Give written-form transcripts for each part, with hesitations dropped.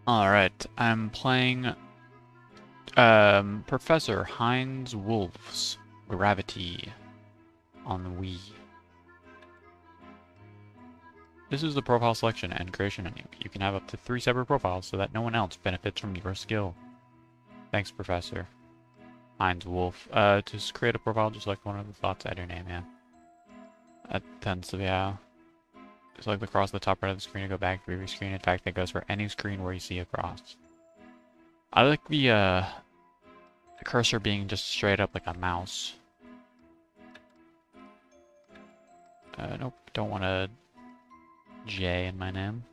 Alright, I'm playing Professor Heinz Wolff's Gravity on the Wii. This is the profile selection and creation menu. You can have up to 3 separate profiles so that no one else benefits from your skill. Thanks, Professor Heinz Wolff. To create a profile, just like one of the thoughts, add your name, yeah. That tends to be how. Select the cross at the top right of the screen to go back to previous screen. In fact, that goes for any screen where you see a cross. I like the cursor being just straight up like a mouse. Nope, don't want a J in my name.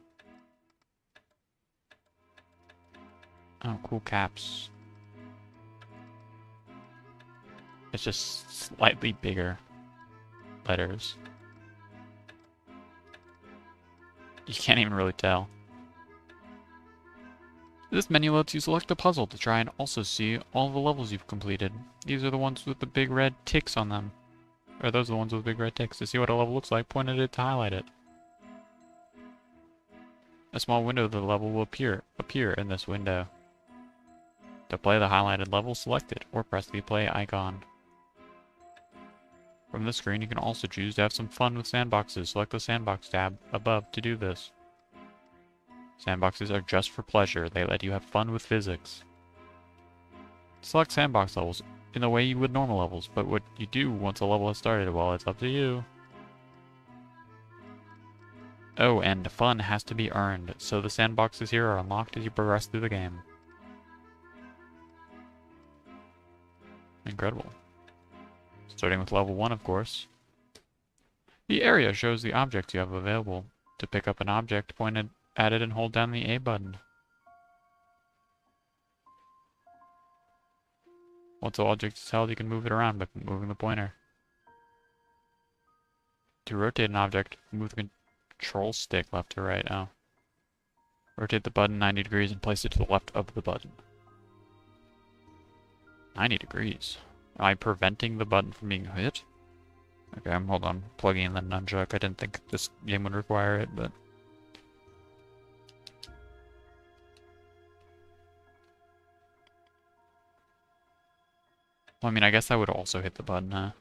Oh, cool caps. It's just slightly bigger letters. You can't even really tell. This menu lets you select a puzzle to try and also see all the levels you've completed. These are the ones with the big red ticks on them. Or those are the ones with big red ticks. To see what a level looks like, point at it to highlight it. A small window of the level will appear in this window. To play the highlighted level, select it, or press the play icon. From this screen, you can also choose to have some fun with sandboxes. Select the sandbox tab above to do this. Sandboxes are just for pleasure. They let you have fun with physics. Select sandbox levels in the way you would normal levels, but what you do once a level has started, well, it's up to you. Oh, and fun has to be earned, so the sandboxes here are unlocked as you progress through the game. Incredible. Starting with level 1, of course. The area shows the objects you have available. To pick up an object, point at it and hold down the A button. Once the object is held, you can move it around by moving the pointer. To rotate an object, move the control stick left to right. Oh. Rotate the button 90 degrees and place it to the left of the button. 90 degrees. Am I preventing the button from being hit? Okay, hold on. Plugging in the nunchuck. I didn't think this game would require it, but... Well, I mean, I guess I would also hit the button, huh?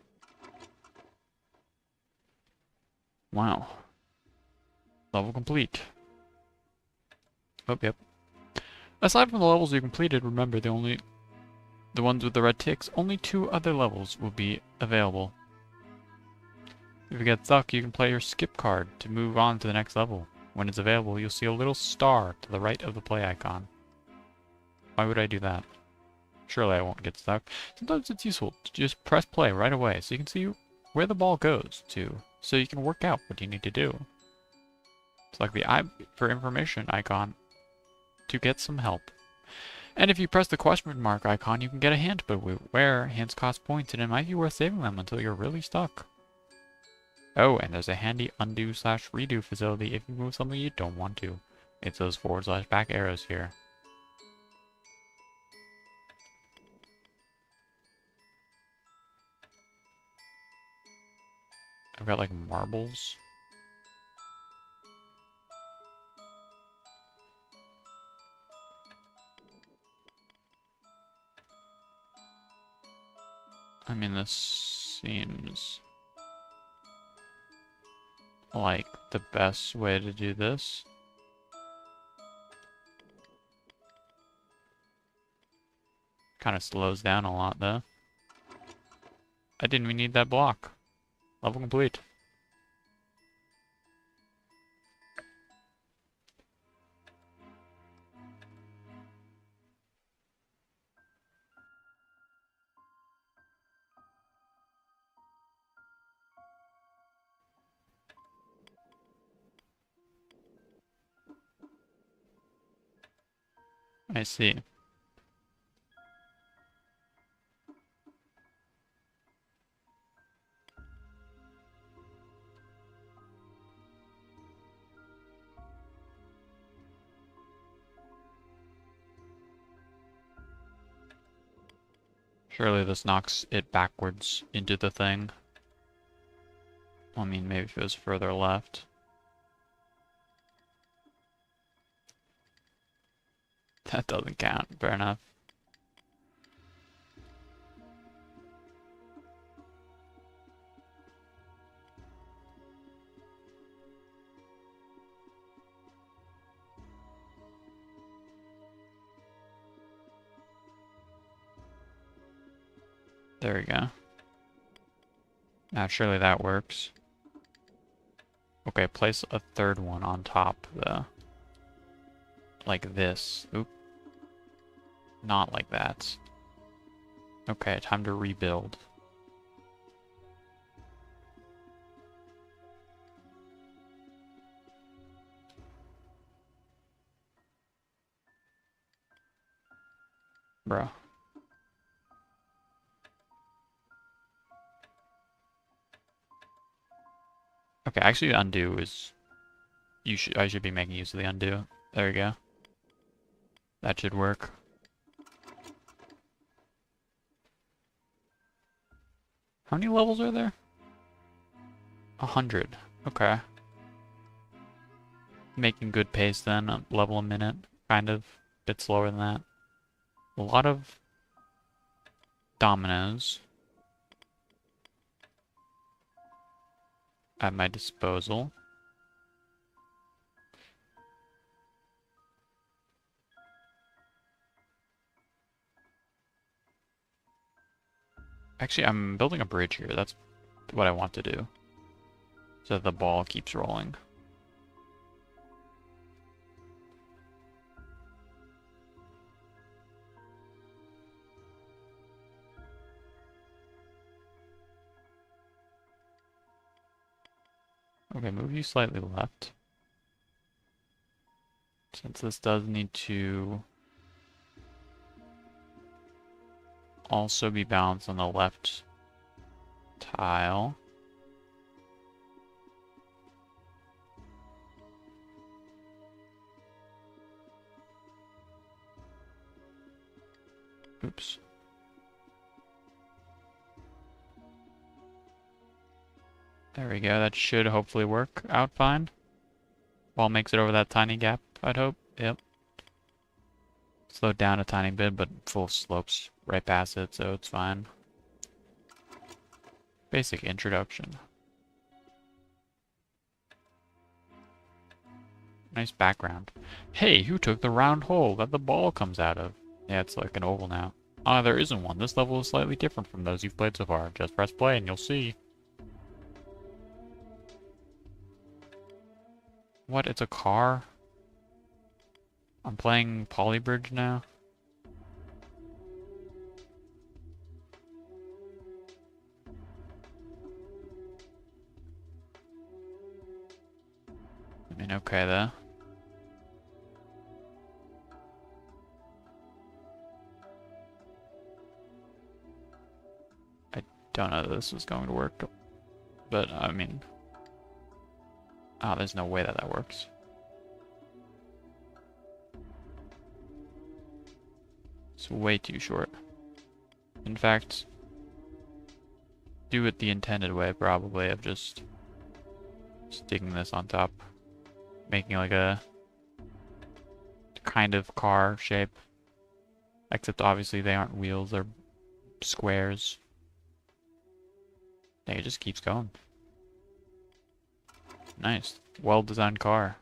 Wow. Level complete. Oh, yep. Aside from the levels you completed, remember the ones with the red ticks, only 2 other levels will be available. If you get stuck, you can play your skip card to move on to the next level. When it's available, you'll see a little star to the right of the play icon. Why would I do that? Surely I won't get stuck. Sometimes it's useful to just press play right away so you can see where the ball goes to, so you can work out what you need to do. Select the I for information icon to get some help. And if you press the question mark icon, you can get a hint, but beware, hints cost points and it might be worth saving them until you're really stuck. Oh, and there's a handy undo/redo facility if you move something you don't want to. It's those /back arrows here. I've got like marbles. I mean, this seems like the best way to do this. Kind of slows down a lot, though. I didn't even need that block. Level complete. I see. Surely this knocks it backwards into the thing. I mean, maybe if it was further left. That doesn't count. Fair enough. There we go. Now surely that works. Okay, place a third one on top, though. Like this. Oop. Not like that. Okay, time to rebuild. Bro. Okay, actually undo is... I should be making use of the undo. There we go. That should work. How many levels are there? 100. Okay. Making good pace then, a level a minute. Kind of. A bit slower than that. A lot of dominoes at my disposal. Actually, I'm building a bridge here. That's what I want to do. So the ball keeps rolling. Okay, move you slightly left. Since this does need to also be balanced on the left tile. Oops. There we go, that should hopefully work out fine. Ball makes it over that tiny gap, I'd hope. Yep. Slowed down a tiny bit, but full slopes right past it, so it's fine. Basic introduction. Nice background. Hey, who took the round hole that the ball comes out of? Yeah, it's like an oval now. Ah, there isn't one. This level is slightly different from those you've played so far. Just press play and you'll see. What? It's a car? I'm playing Polybridge now? I mean, okay though. I don't know that this is going to work, but I mean... Oh, there's no way that that works. It's way too short. In fact, do it the intended way, probably, of just sticking this on top. Making like a kind of car shape. Except obviously they aren't wheels, they're squares. Yeah, it just keeps going. Nice. Well-designed car.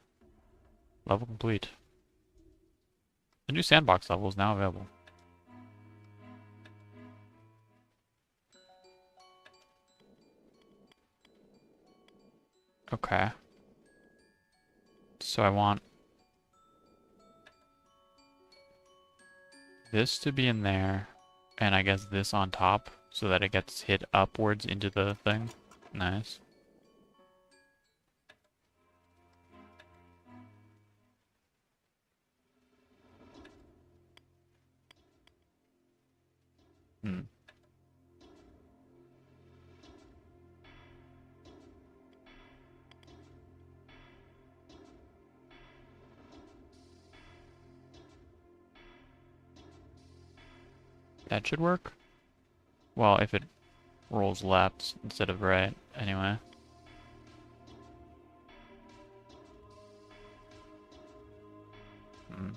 Level complete. The new sandbox level is now available. Okay. So I want this to be in there, and I guess this on top, so that it gets hit upwards into the thing. Nice. Hmm. That should work. Well, if it rolls left instead of right, anyway. Hmm.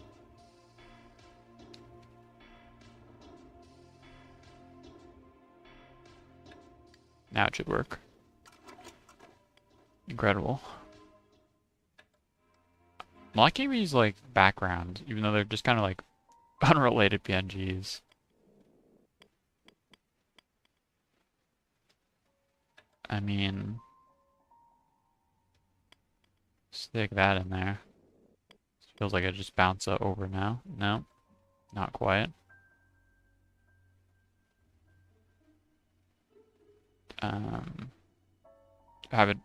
Now it should work. Incredible. I'm liking these, like, backgrounds, even though they're just kind of, like, unrelated PNGs. I mean... stick that in there. Feels like I just bounce over now. No, not quite. Have it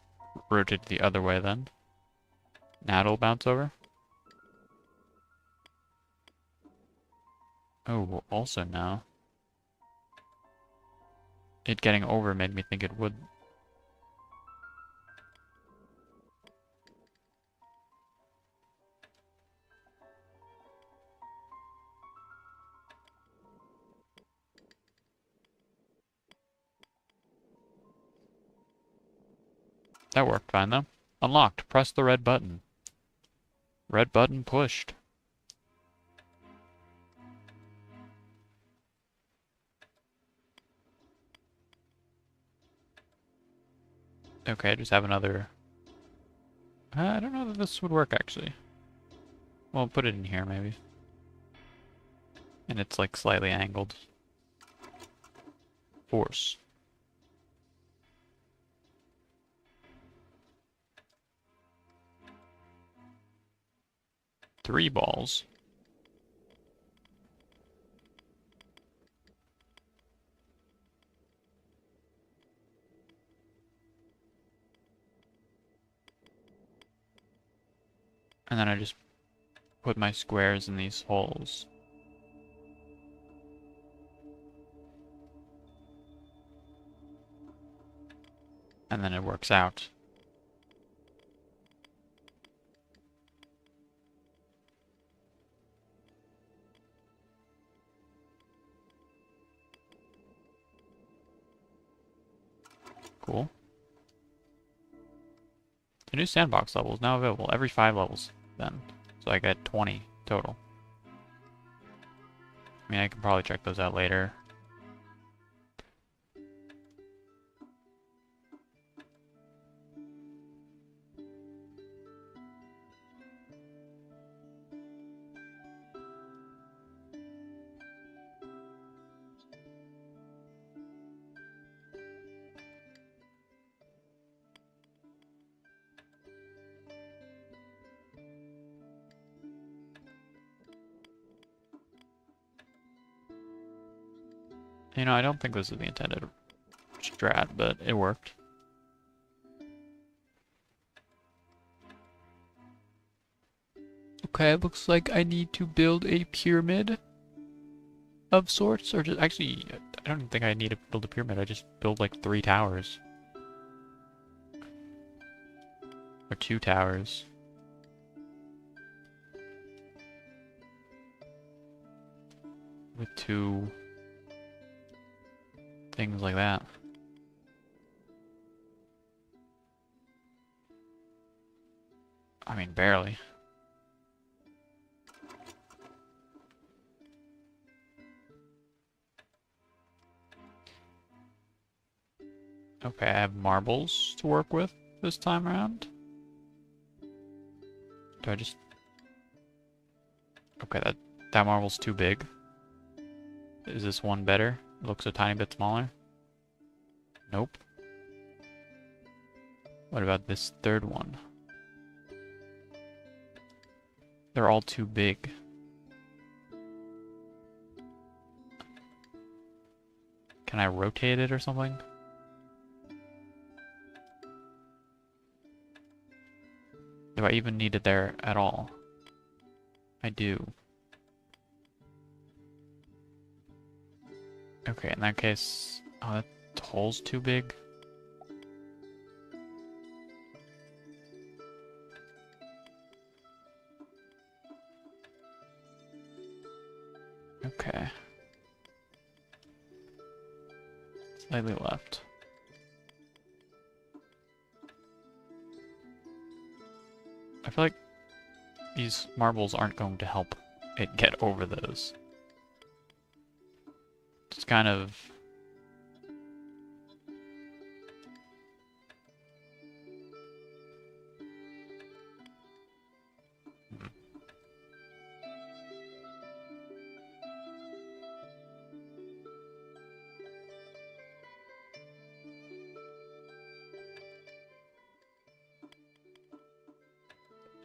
rotate the other way then. Now it'll bounce over. Oh, also no. It getting over made me think it would. That worked fine though. Unlocked. Press the red button. Red button pushed. Okay, just have another... I don't know that this would work actually. Well, put it in here maybe. And it's like slightly angled. Force. Three balls. And then I just put my squares in these holes. And then it works out. Cool. The new sandbox level is now available every 5 levels then. So I get 20 total. I mean, I can probably check those out later. You know, I don't think this is the intended strat, but it worked. Okay, it looks like I need to build a pyramid of sorts, or just actually, I don't think I need to build a pyramid. I just build like 3 towers. Or 2 towers. With 2 things like that. I mean, barely. Okay, I have marbles to work with this time around. Do I just... Okay, that marble's too big. Is this one better? It looks a tiny bit smaller. Nope. What about this third one? They're all too big. Can I rotate it or something? Do I even need it there at all? I do. Okay, in that case... Oh, that hole's too big. Okay. Slightly left. I feel like these marbles aren't going to help it get over those. It's kind of...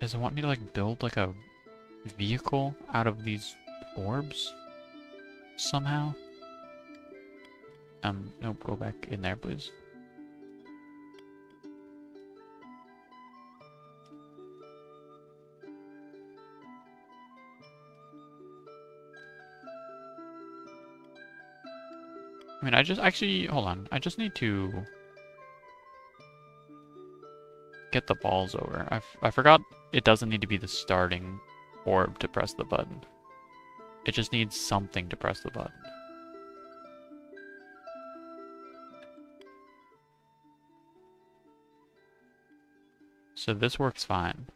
Does it want me to like build like a vehicle out of these orbs somehow? Nope, go back in there, please. I mean, hold on. I just need to get the balls over. I forgot it doesn't need to be the starting orb to press the button. It just needs something to press the button. So this works fine.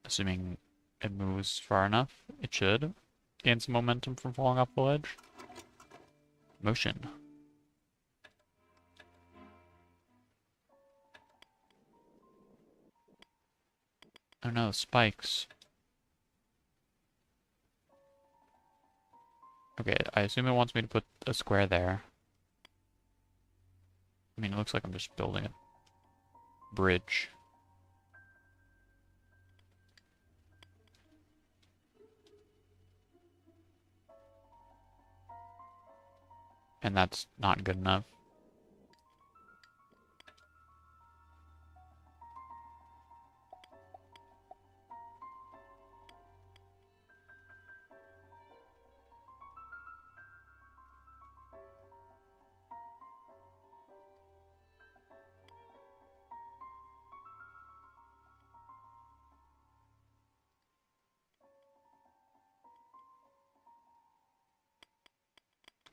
Assuming it moves far enough, it should gain some momentum from falling off the ledge. Motion. Oh no, spikes. Okay, I assume it wants me to put a square there. I mean, it looks like I'm just building a bridge. And that's not good enough.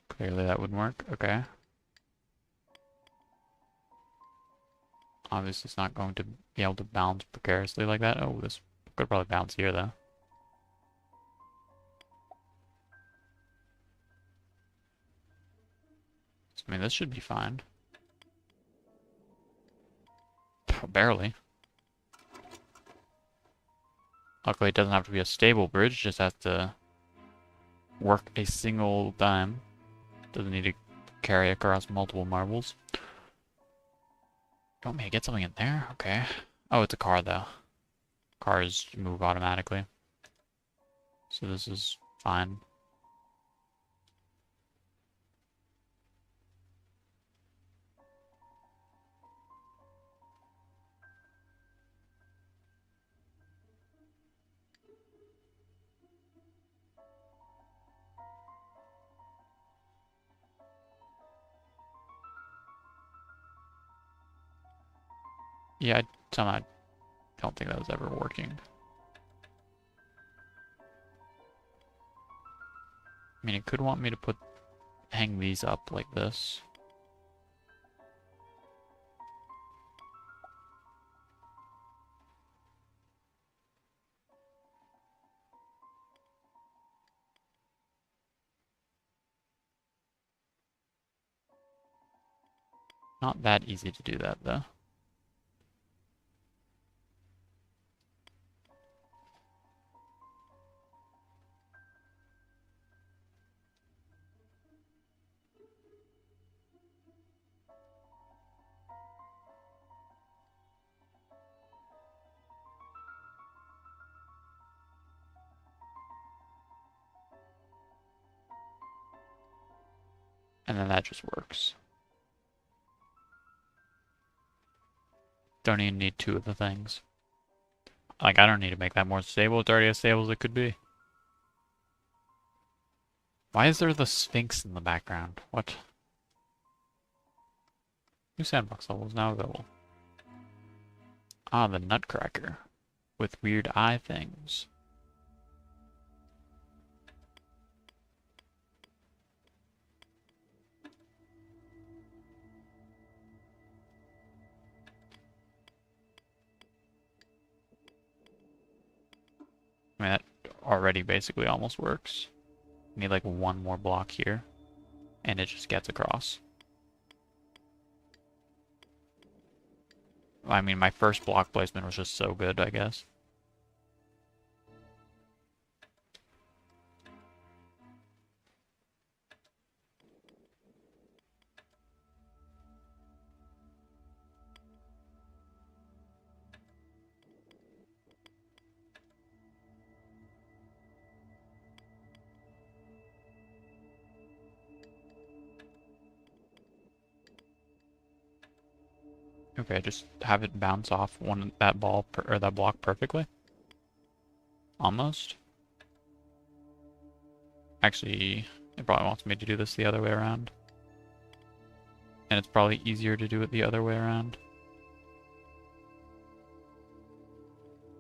Clearly that wouldn't work. Okay. Obviously it's not going to be able to bounce precariously like that. Oh, this could probably bounce here though. I mean, this should be fine. Barely. Luckily it doesn't have to be a stable bridge, it just has to work a single time. Doesn't need to carry across multiple marbles. You want me to get something in there? Okay. Oh, it's a car though. Cars move automatically. So this is fine. Yeah, I don't think that was ever working. I mean, it could want me to hang these up like this. Not that easy to do that, though. And then that just works. Don't even need two of the things. Like, I don't need to make that more stable. It's already as stable as it could be. Why is there the Sphinx in the background? What? New sandbox level is now available. Ah, the Nutcracker. With weird eye things. I mean, that already basically almost works. Need like one more block here, and it just gets across. I mean, my first block placement was just so good, I guess. Okay, just have it bounce off that ball or that block perfectly. Almost. Actually, it probably wants me to do this the other way around. And it's probably easier to do it the other way around.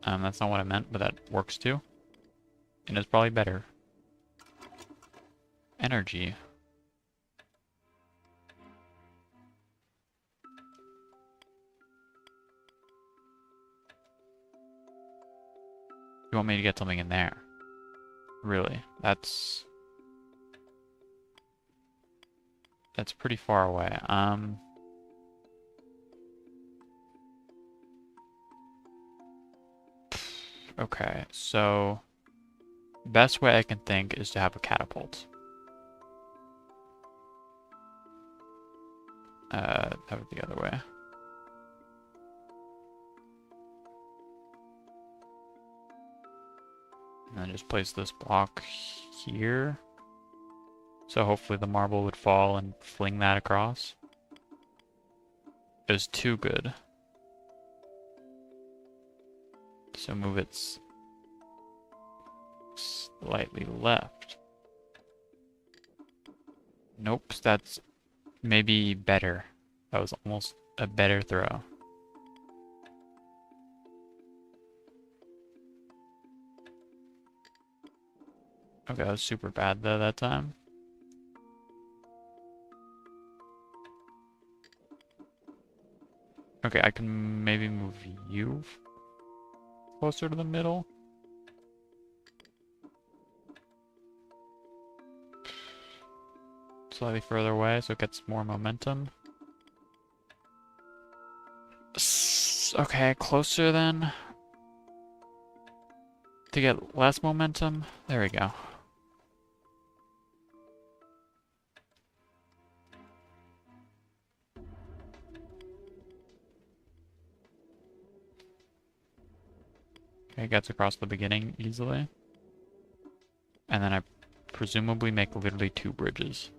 That's not what I meant, but that works too. And it's probably better. Energy. You want me to get something in there? Really? That's pretty far away. Okay, so best way I can think is to have a catapult. Have it the other way. And then just place this block here. So hopefully the marble would fall and fling that across. It was too good. So move it slightly left. Nope, that's maybe better. That was almost a better throw. Okay, that was super bad though that time. Okay, I can maybe move you closer to the middle. Slightly further away so it gets more momentum. Okay, closer then. To get less momentum. There we go. Okay, it gets across the beginning easily. And then I presumably make literally 2 bridges.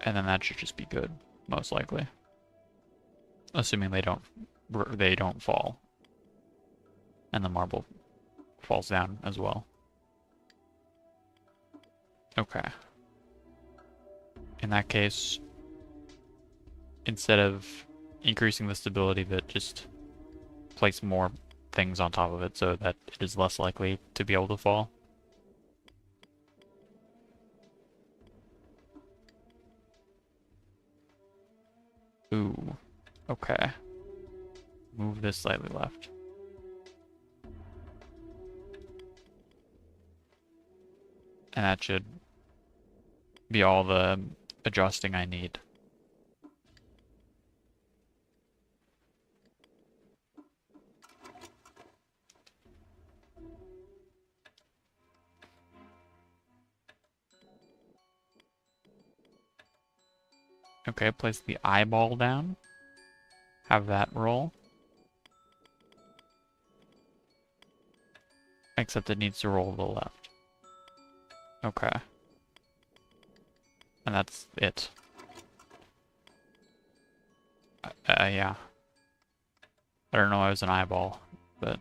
And then that should just be good, most likely. Assuming they don't fall. And the marble falls down as well. Okay. In that case, instead of increasing the stability, that just place more things on top of it so that it is less likely to be able to fall. Ooh, okay. Move this slightly left. And that should be all the adjusting I need. Okay, place the eyeball down. Have that roll. Except it needs to roll to the left. Okay. And that's it. Yeah. I don't know why it was an eyeball, but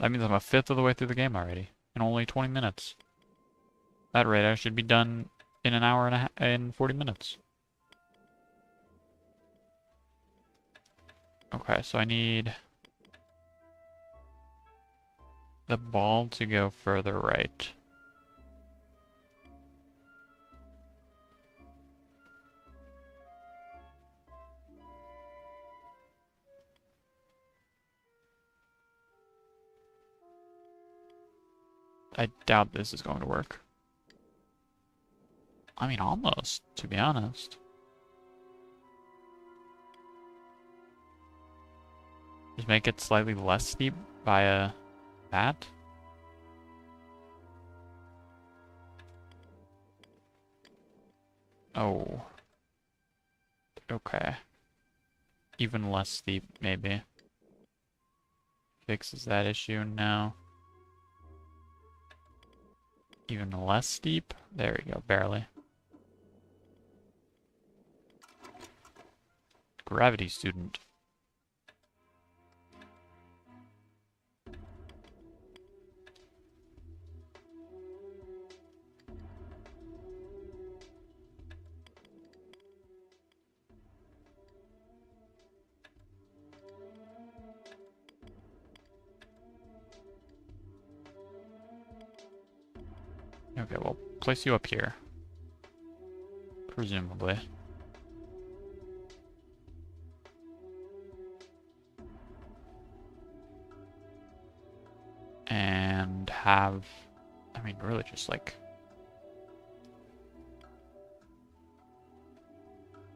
that means I'm a fifth of the way through the game already, in only 20 minutes. At that rate, I should be done in an hour and in 40 minutes. Okay, so I need the ball to go further right. I doubt this is going to work. I mean, almost, to be honest. Just make it slightly less steep via that. Oh. Okay. Even less steep, maybe. Fixes that issue now. Even less steep? There we go, barely. Gravity student. Okay, we'll place you up here. Presumably. And have, I mean, really just like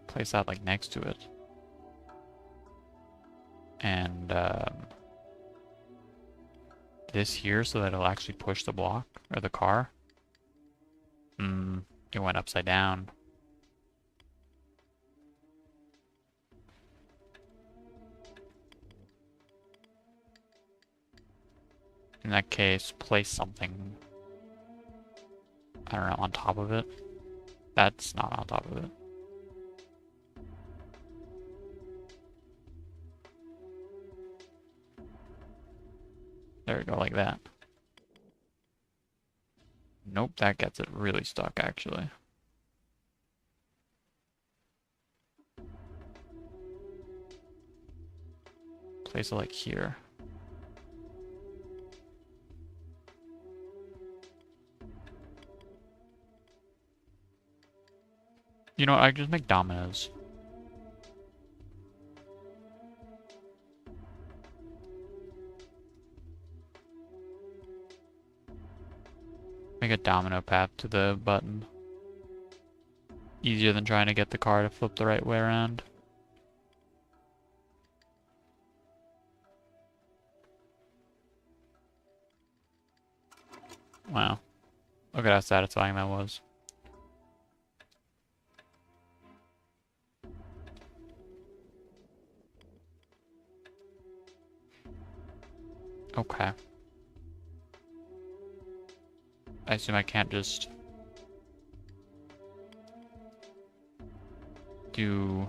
place that like next to it. And this here so that it'll actually push the block or the car. It went upside down. In that case, place something, I don't know, on top of it. That's not on top of it. There we go, like that. Nope, that gets it really stuck, actually. Place it like here. You know what, I just make dominoes. Make a domino path to the button. Easier than trying to get the car to flip the right way around. Wow. Look at how satisfying that was. Okay. I assume I can't just do...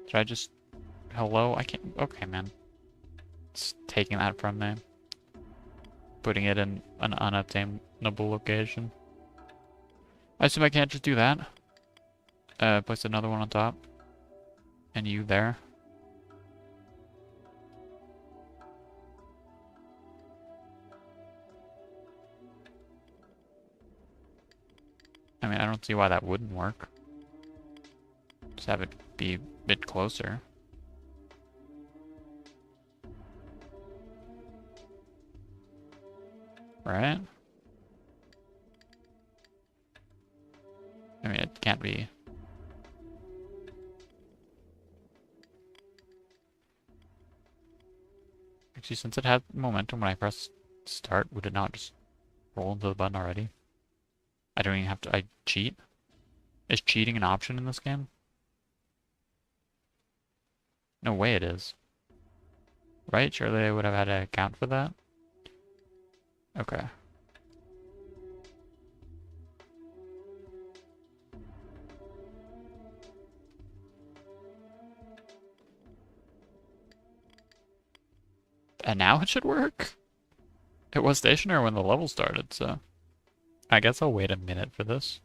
Should I just... Hello? I can't... Okay, man. It's taking that from me. Putting it in an unobtainable location. I assume I can't just do that. Place another one on top. And you there. I mean, I don't see why that wouldn't work. Just have it be a bit closer. Right? I mean, it can't be. Actually, since it had momentum when I press start, would it not just roll into the button already? I don't even have to... I cheat? Is cheating an option in this game? No way it is. Right? Surely I would have had to account for that? Okay. And now it should work? It was stationary when the level started, so... I guess I'll wait a minute for this.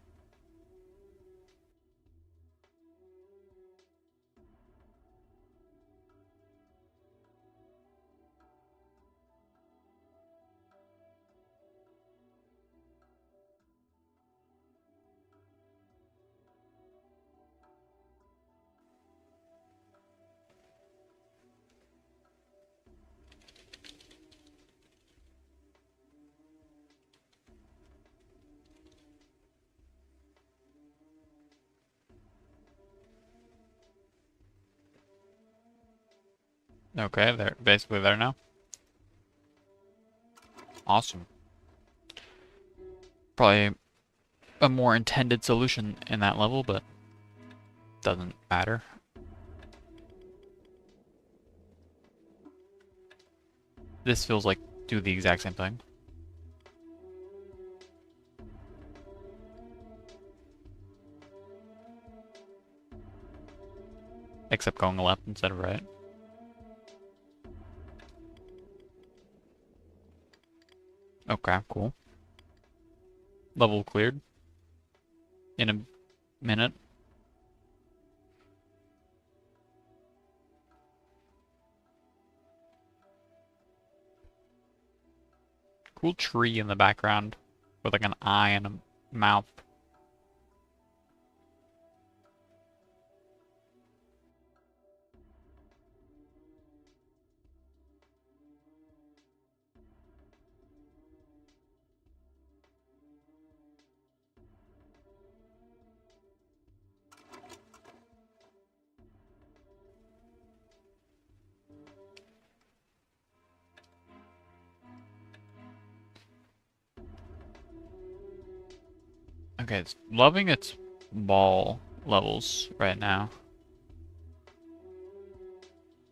Okay, they're basically there now. Awesome. Probably a more intended solution in that level, but doesn't matter. This feels like do the exact same thing. Except going left instead of right. Okay, cool. Level cleared. In a minute. Cool tree in the background with like an eye and a mouth. Okay, it's loving its ball levels right now.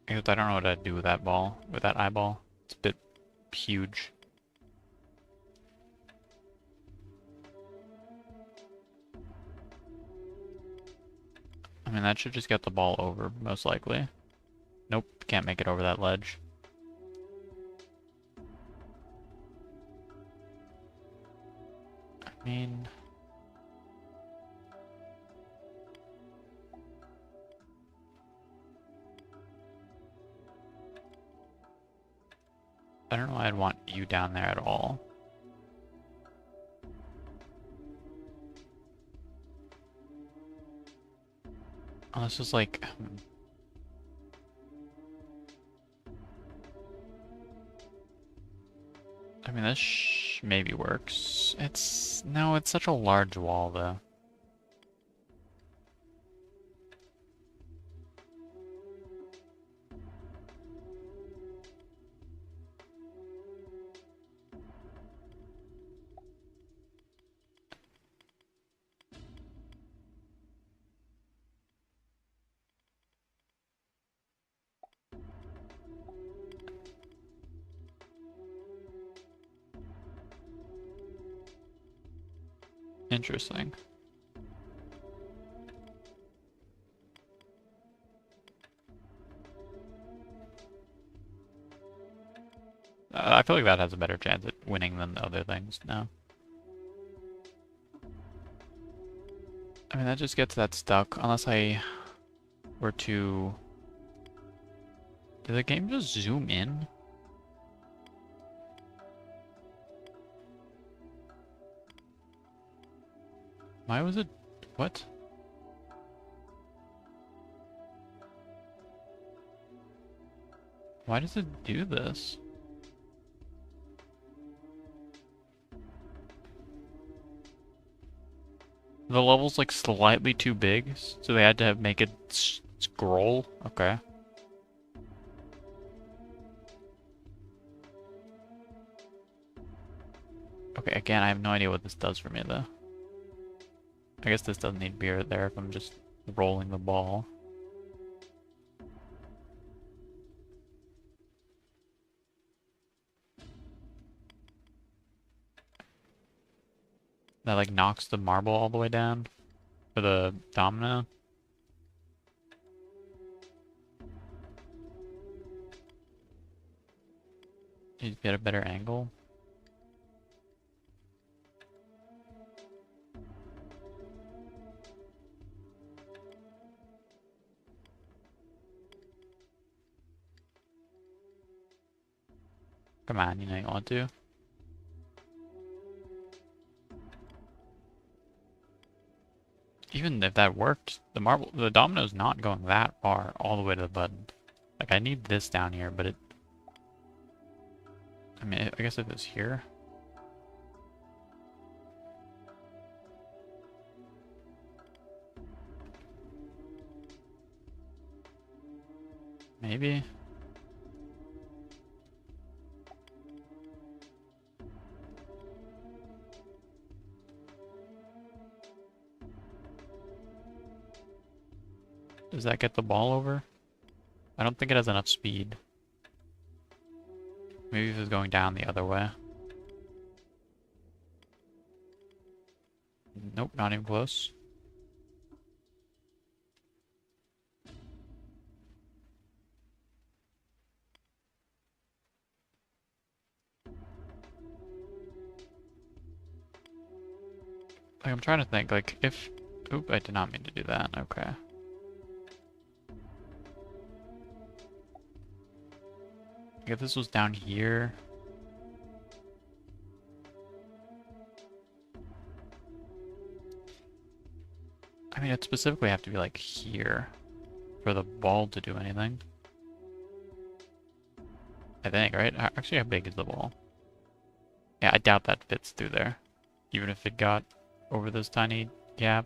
Because I don't know what I'd do with that ball, with that eyeball. It's a bit huge. I mean, that should just get the ball over, most likely. Nope, can't make it over that ledge. I mean... I don't know why I'd want you down there at all. Unless it's like... I mean, this maybe works. It's... No, it's such a large wall, though. Interesting. I feel like that has a better chance at winning than the other things now. I mean, that just gets that stuck, unless I were to... Did the game just zoom in? Why was it... What? Why does it do this? The level's like slightly too big, so they had to make it scroll. Okay. Okay, again, I have no idea what this does for me, though. I guess this doesn't need beer there if I'm just rolling the ball. That, like, knocks the marble all the way down for the domino. You get a better angle. Come on, you know you want to. Even if that worked, the domino's not going that far all the way to the button. Like, I need this down here, but it... I mean, I guess if it's here... Maybe? Does that get the ball over? I don't think it has enough speed. Maybe if it's going down the other way. Nope, not even close. Like, I'm trying to think, like, if... Oop, I did not mean to do that. Okay. If this was down here... I mean, it'd specifically have to be, like, here for the ball to do anything. I think, right? Actually, how big is the ball? Yeah, I doubt that fits through there. Even if it got over this tiny gap.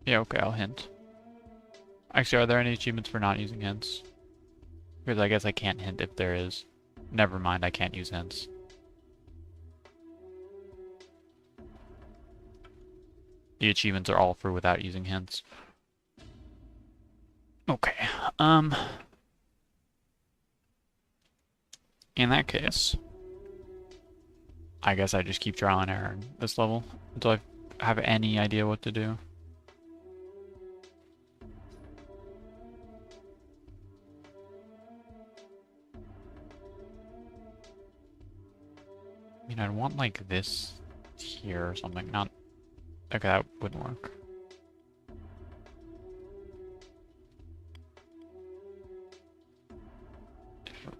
Yeah, okay, I'll hint. Actually, are there any achievements for not using hints? Because I guess I can't hint if there is. Never mind, I can't use hints. The achievements are all for without using hints. Okay, in that case, I guess I just keep trial and error in this level until I have any idea what to do. I mean, I'd want like this here or something. Not... Okay, that wouldn't work.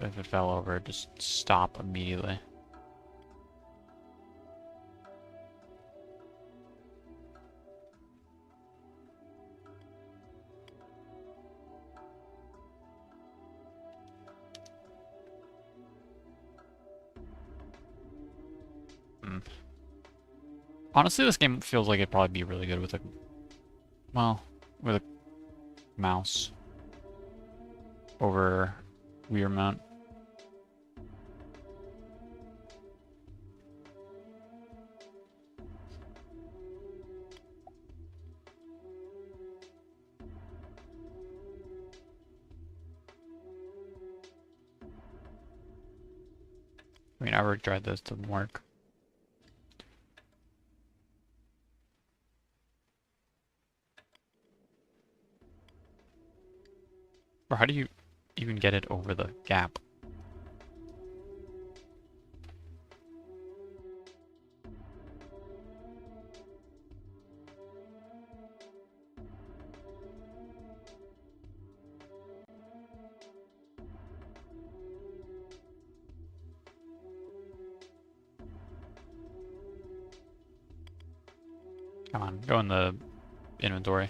If it fell over, just stop immediately. Honestly, this game feels like it'd probably be really good with a... Well, with a mouse. Over Wii remote. I mean, I already tried this, didn't work. Or how do you even get it over the gap? Come on, go in the inventory.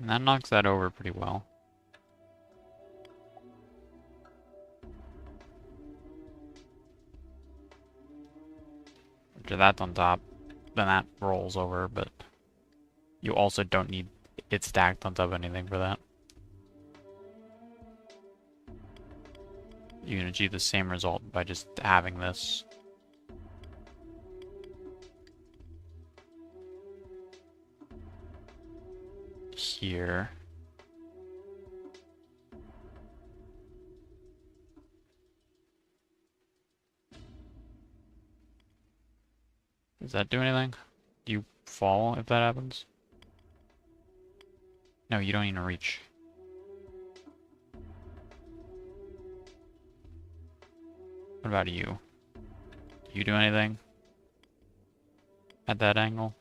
And that knocks that over pretty well. After that's on top, then that rolls over, but you also don't need it stacked on top of anything for that. You can achieve the same result by just having this. Here. Does that do anything? Do you fall if that happens? No, you don't even reach. What about you? Do you do anything? At that angle?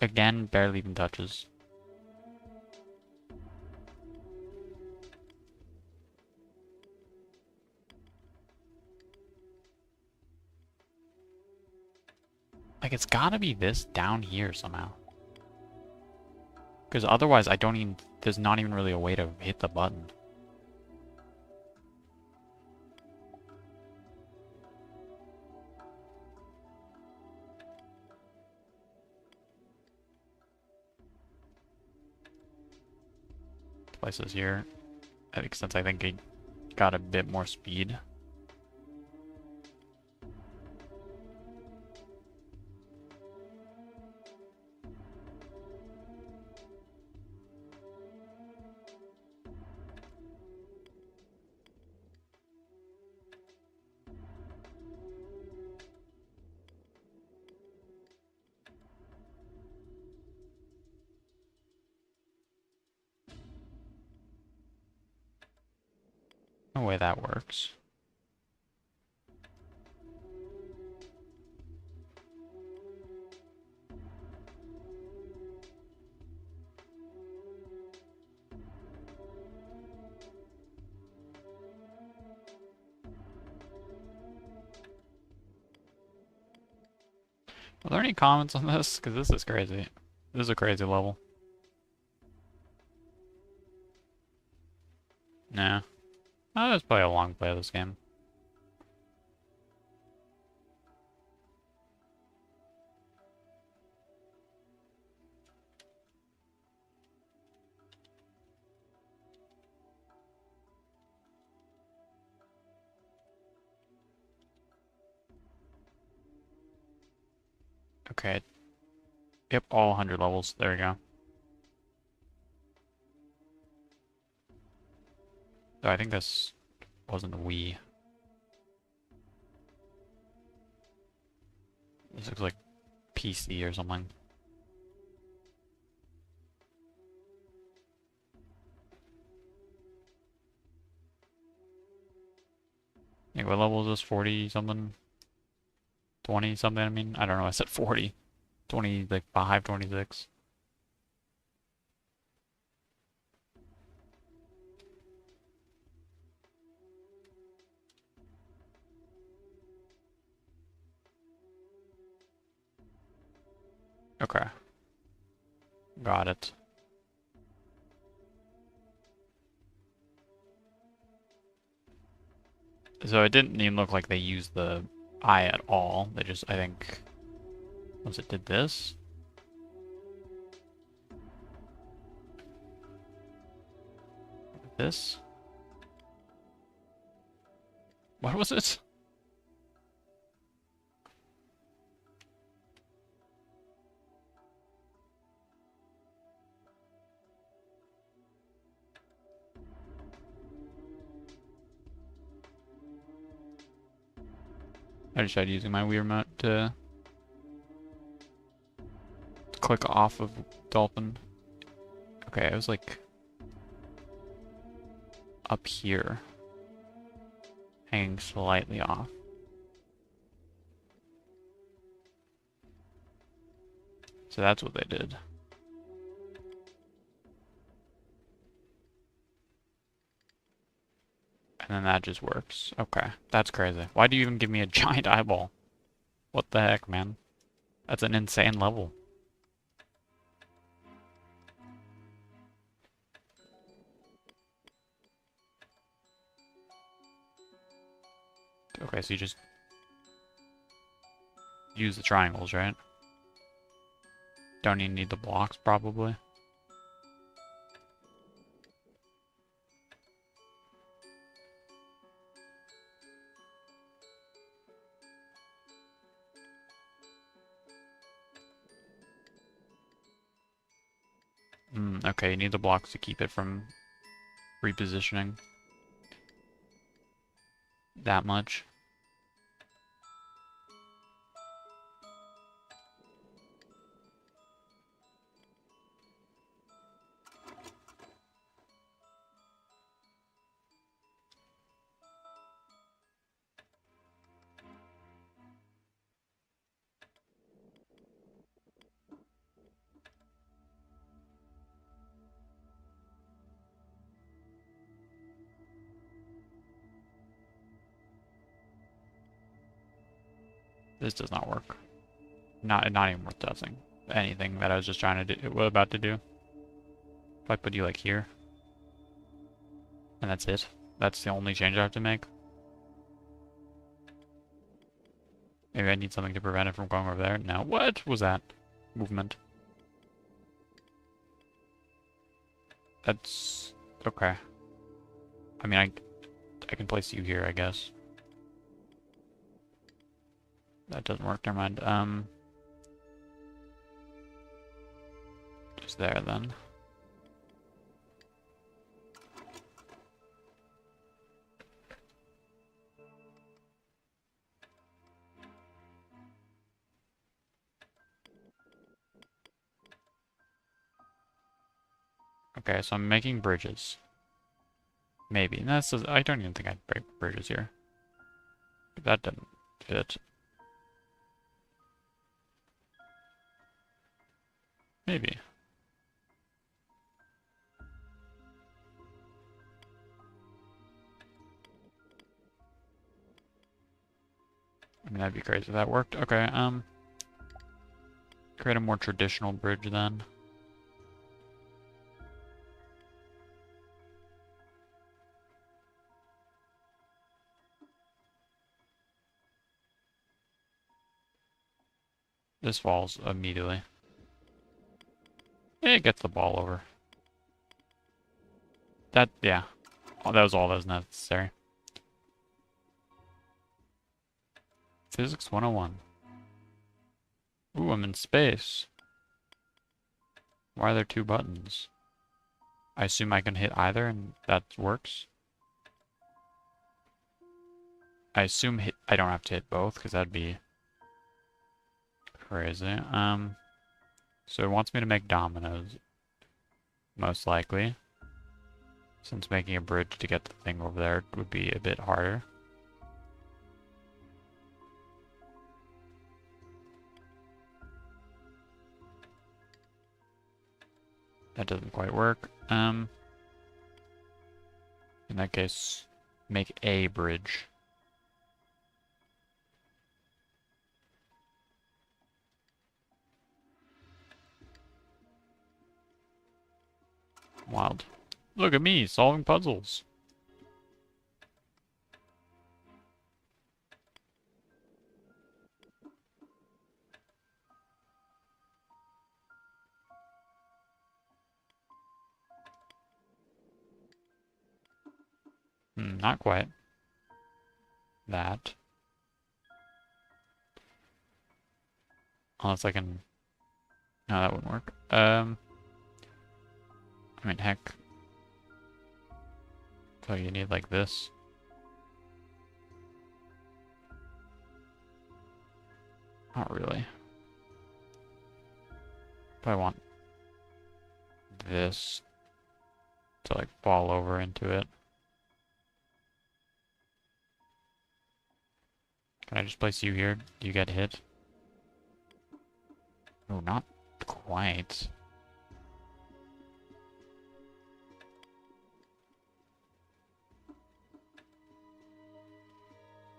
Again, barely even touches. Like, it's gotta be this down here somehow. Because otherwise I don't even... There's not even really a way to hit the button. Places here. I think since I think it got a bit more speed. No way that works. Are there any comments on this? Because this is crazy. This is a crazy level. Nah. I'll just play a long play of this game. Okay. Yep, all 100 levels. There we go. Oh, I think this wasn't a Wii. This looks like PC or something. Yeah, what level is this? 40 something? 20 something, I mean? I don't know, I said 40. 20, like 5, 26. Okay. Got it. So it didn't even look like they used the eye at all. They just, I think, once it did this. This. What was it? I just tried using my Wii remote to click off of Dolphin. Okay, it was like up here, hanging slightly off. So that's what they did. And then that just works. Okay, that's crazy. Why do you even give me a giant eyeball? What the heck, man? That's an insane level. Okay, so you just use the triangles, right? Don't even need the blocks, probably. Okay, you need the blocks to keep it from repositioning that much. This does not work. Not even worth testing. Anything that I was just trying to do, about to do. If I put you like here, and that's it. That's the only change I have to make. Maybe I need something to prevent it from going over there. No. What was that? Movement. That's okay. I mean, I can place you here, I guess. That doesn't work. Never mind. Just there then. Okay, so I'm making bridges. Maybe. No, I don't even think I'd break bridges here. That didn't fit. Maybe. I mean, that'd be crazy if that worked. Okay, create a more traditional bridge then. This falls immediately. It gets the ball over. That, yeah. Oh, that was all that was necessary. Physics 101. Ooh, I'm in space. Why are there two buttons? I assume I can hit either and that works. I assume I don't have to hit both because that'd be crazy. So it wants me to make dominoes, most likely. Since making a bridge to get the thing over there would be a bit harder. That doesn't quite work. In that case, make a bridge. Wild. Look at me, solving puzzles. Not quite. That. Unless I can... No, that wouldn't work. I mean, heck. So you need like this. Not really. But I want this to like fall over into it. Can I just place you here? Do you get hit? Oh, not quite.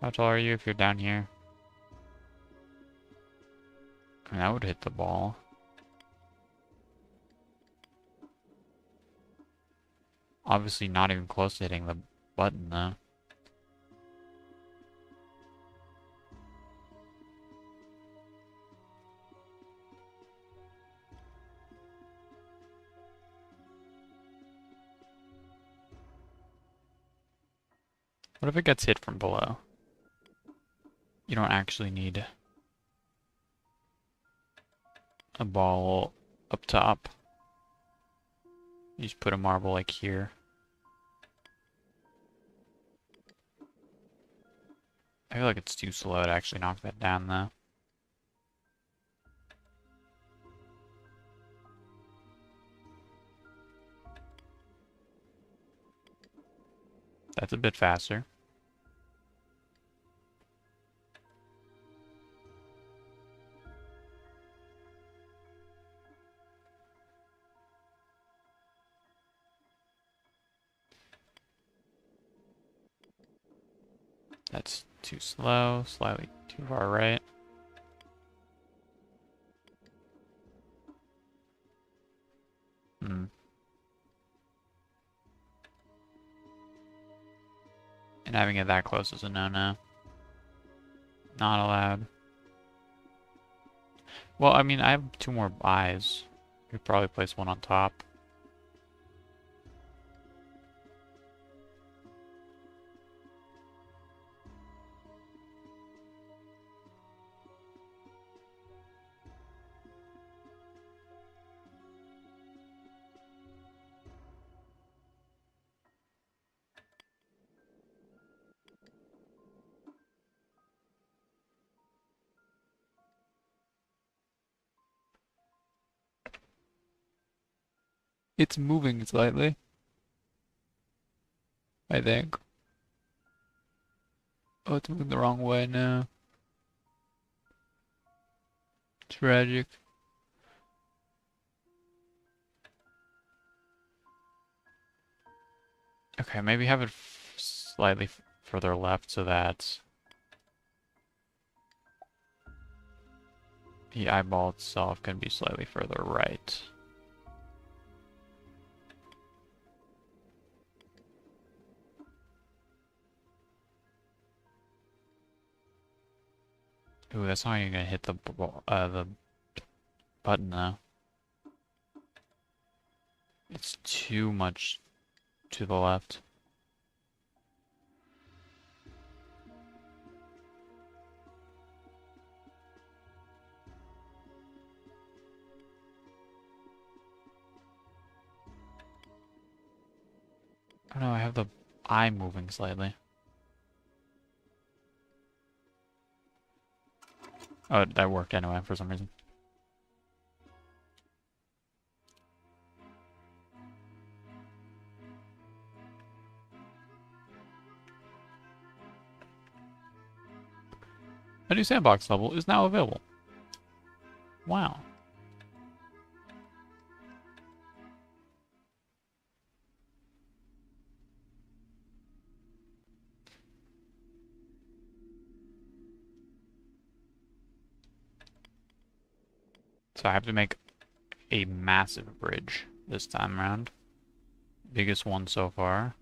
How tall are you if you're down here? I mean, that would hit the ball. Obviously not even close to hitting the button, though. What if it gets hit from below? You don't actually need a ball up top. You just put a marble like here. I feel like it's too slow to actually knock that down, though. That's a bit faster. That's too slow, slightly too far right. And having it that close is a no-no. Not allowed. Well, I mean, I have 2 more eyes. Could probably place one on top. It's moving slightly, I think. Oh, it's moving the wrong way now. Tragic. Okay, maybe have it slightly further left so that the eyeball itself can be slightly further right. Ooh, that's not even gonna hit the button though. It's too much to the left. Oh no, I have the eye moving slightly. Oh, that worked anyway for some reason. A new sandbox level is now available. Wow. So I have to make a massive bridge this time around. Biggest one so far.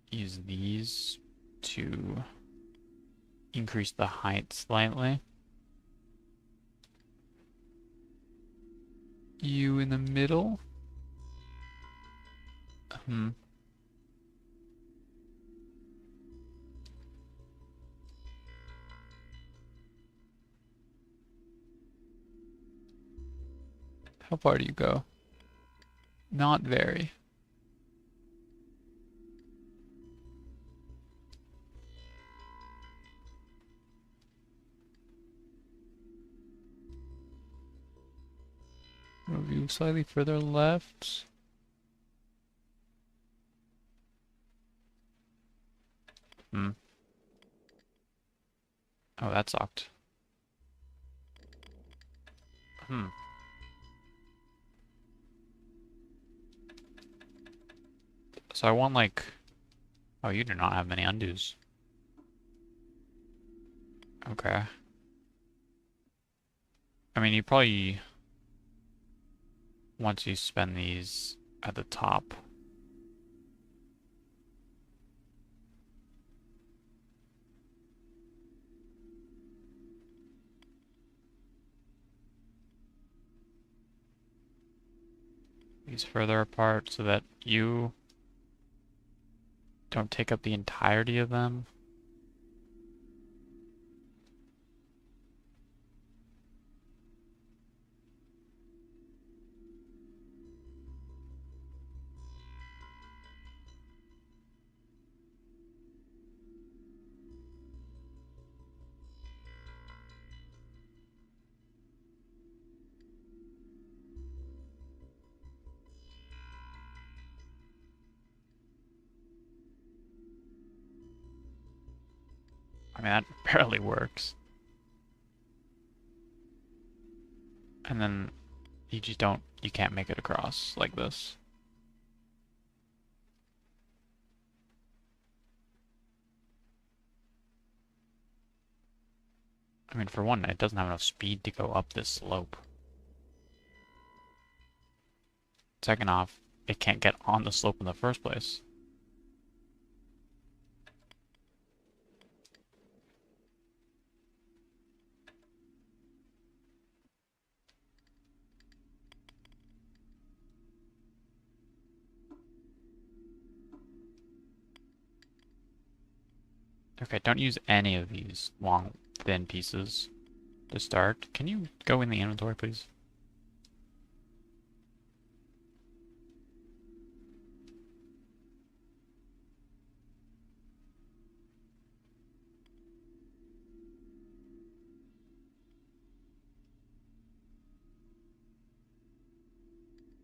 Use these to increase the height slightly. You in the middle. How far do you go? Not very. Move you slightly further left. Oh, that sucked. So I want like... Oh, you do not have many undos. Okay. I mean, you probably... Once you spend these at the top. These further apart so that you don't take up the entirety of them. I mean, that barely works. And then you just don't, you can't make it across like this. I mean, for one, it doesn't have enough speed to go up this slope. Second off, it can't get on the slope in the first place. Okay, don't use any of these long, thin pieces to start. Can you go in the inventory, please?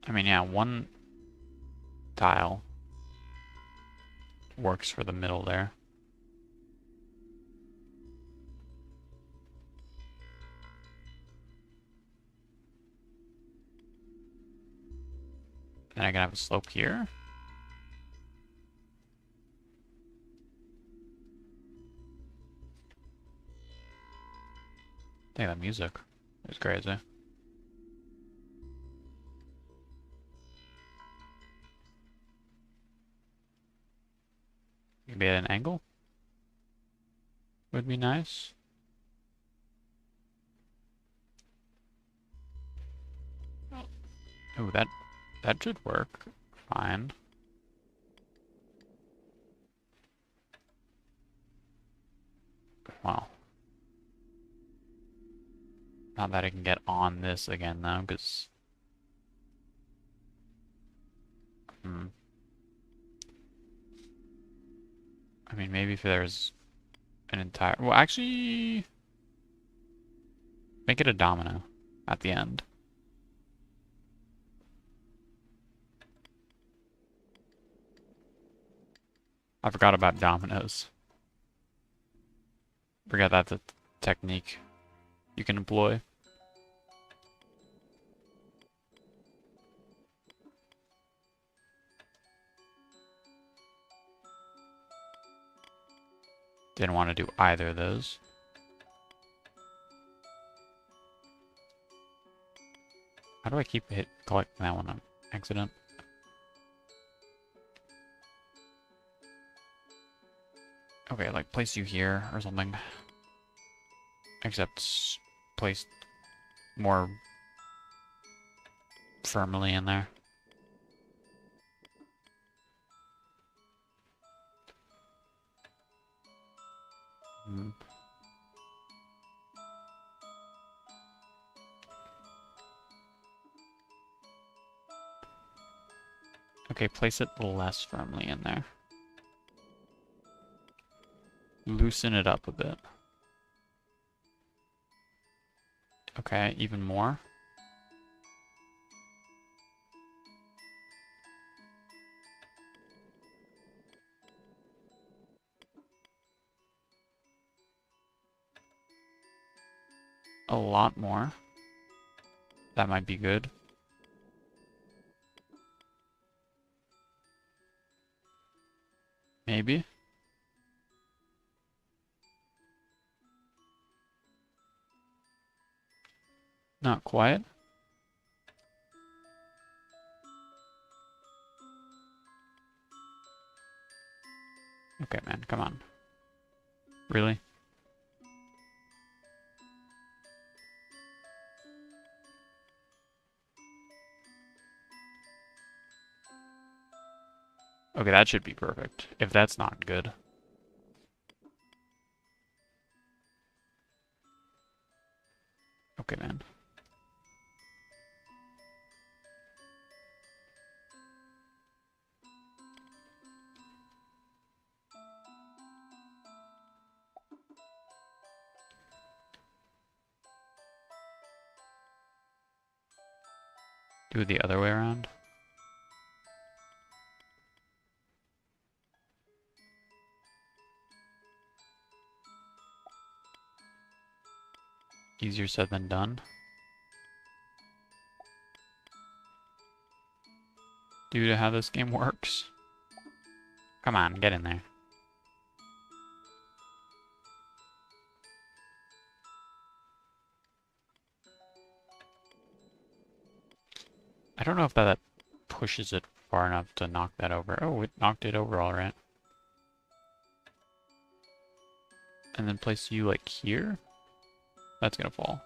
I mean, yeah, one tile works for the middle there. Then I can have a slope here. Dang, that music is crazy. Maybe at an angle would be nice. Oh, that should work fine. Wow. Not that I can get on this again though, because I mean, maybe if there's an entire... Well, actually... Make it a domino at the end. I forgot about dominoes. Forgot that's a technique you can employ. Didn't want to do either of those. How do I keep collecting that one on accident? Okay, like place you here or something. Except place more firmly in there. Okay, place it less firmly in there. Loosen it up a bit. Okay, even more. A lot more. That might be good. Maybe. Not quite. Okay, man, come on. Really? Okay, that should be perfect. If that's not good. Okay, man. Do it the other way around. Easier said than done. Due to how this game works. Come on, get in there. I don't know if that pushes it far enough to knock that over. Oh, it knocked it over all right. And then place you like here. That's gonna fall.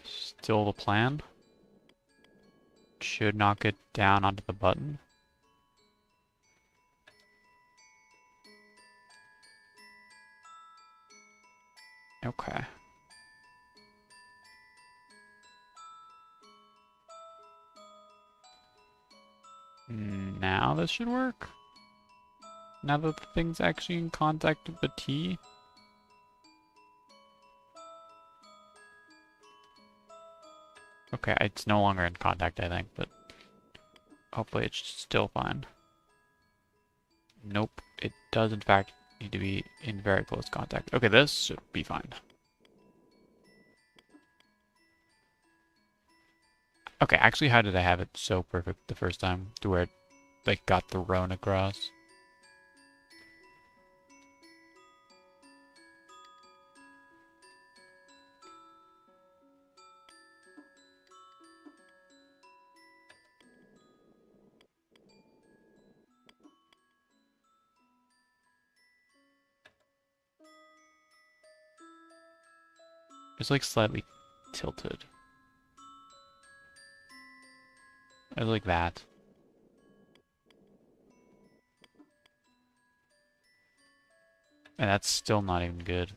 Still the plan. Should knock it down onto the button. Okay. Now this should work. Now that the thing's actually in contact with the T. Okay, it's no longer in contact, I think, but hopefully it's still fine. Nope, it does in fact need to be in very close contact. Okay, this should be fine. Okay, actually, how did I have it so perfect the first time to where it like got thrown across? It's like slightly tilted. I like that. And that's still not even good.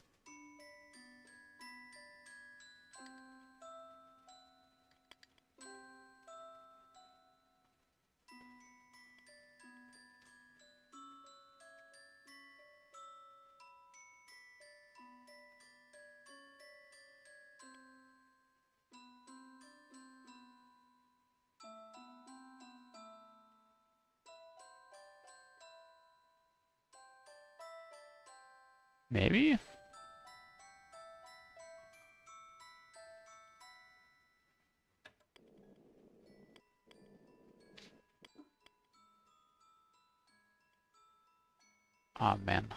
Maybe? Oh man.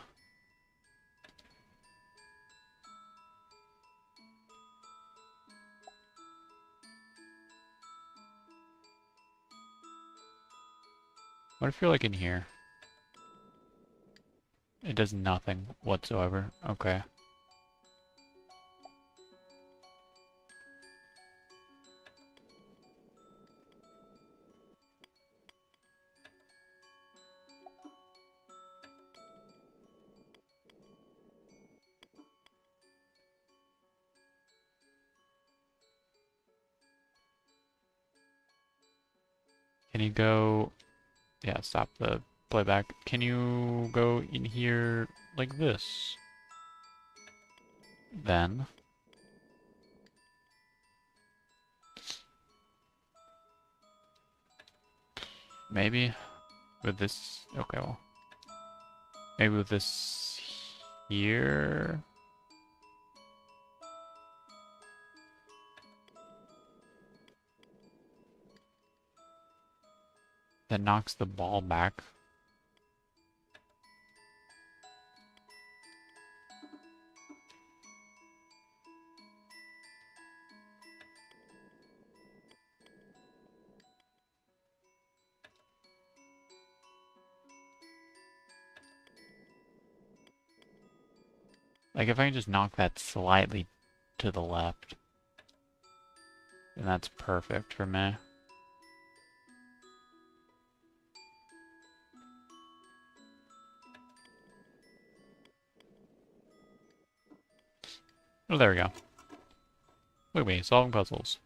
What if you're like in here? It does nothing whatsoever. Okay. Can you go... Yeah, stop the playback. Can you go in here like this? Then... Maybe with this... Okay, well... Maybe with this here... That knocks the ball back. Like if I can just knock that slightly to the left, then that's perfect for me. Oh, there we go. Look at me, solving puzzles.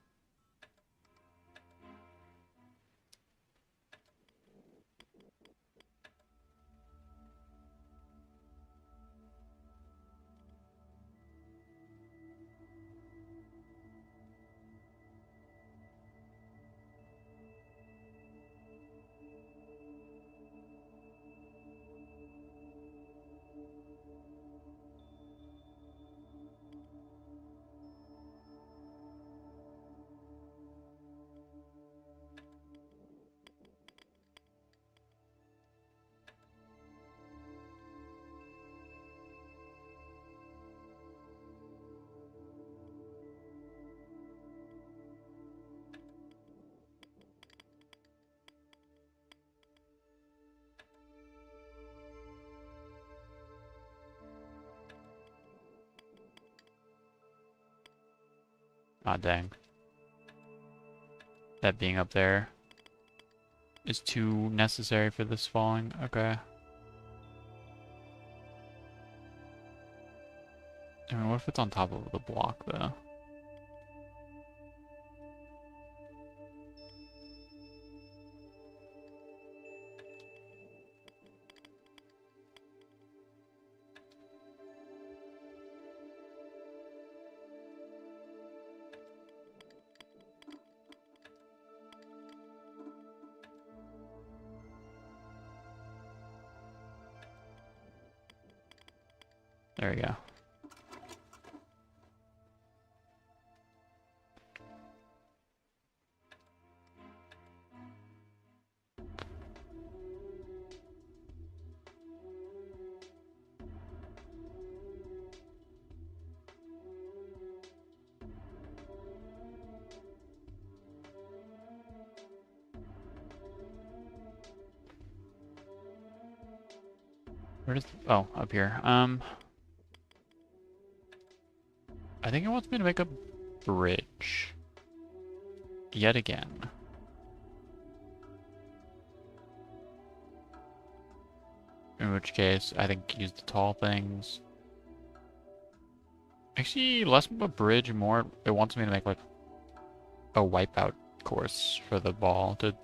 Ah, dang. That being up there is too necessary for this falling. Okay. I mean, what if it's on top of the block, though? There we go. Where does... Oh, up here. I think it wants me to make a bridge. Yet again. In which case, I think use the tall things. Actually, less of a bridge, more... It wants me to make, like, a wipeout course for the ball to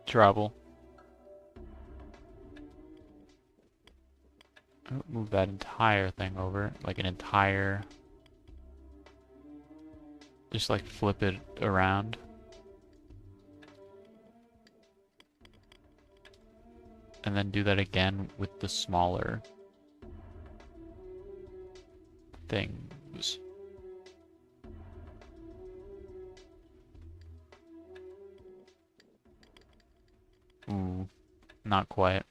travel. Move that entire thing over, like an entire... Just like flip it around. And then do that again with the smaller things. Ooh, not quite.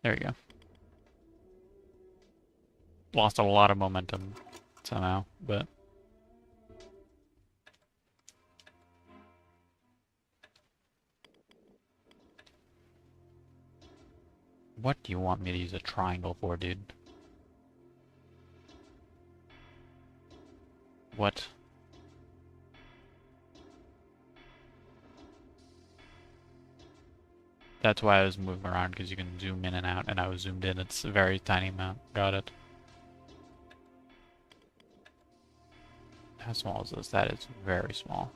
There we go. Lost a lot of momentum somehow, but... What do you want me to use a triangle for, dude? What? That's why I was moving around, because you can zoom in and out, and I was zoomed in. It's a very tiny amount. Got it. How small is this? That is very small.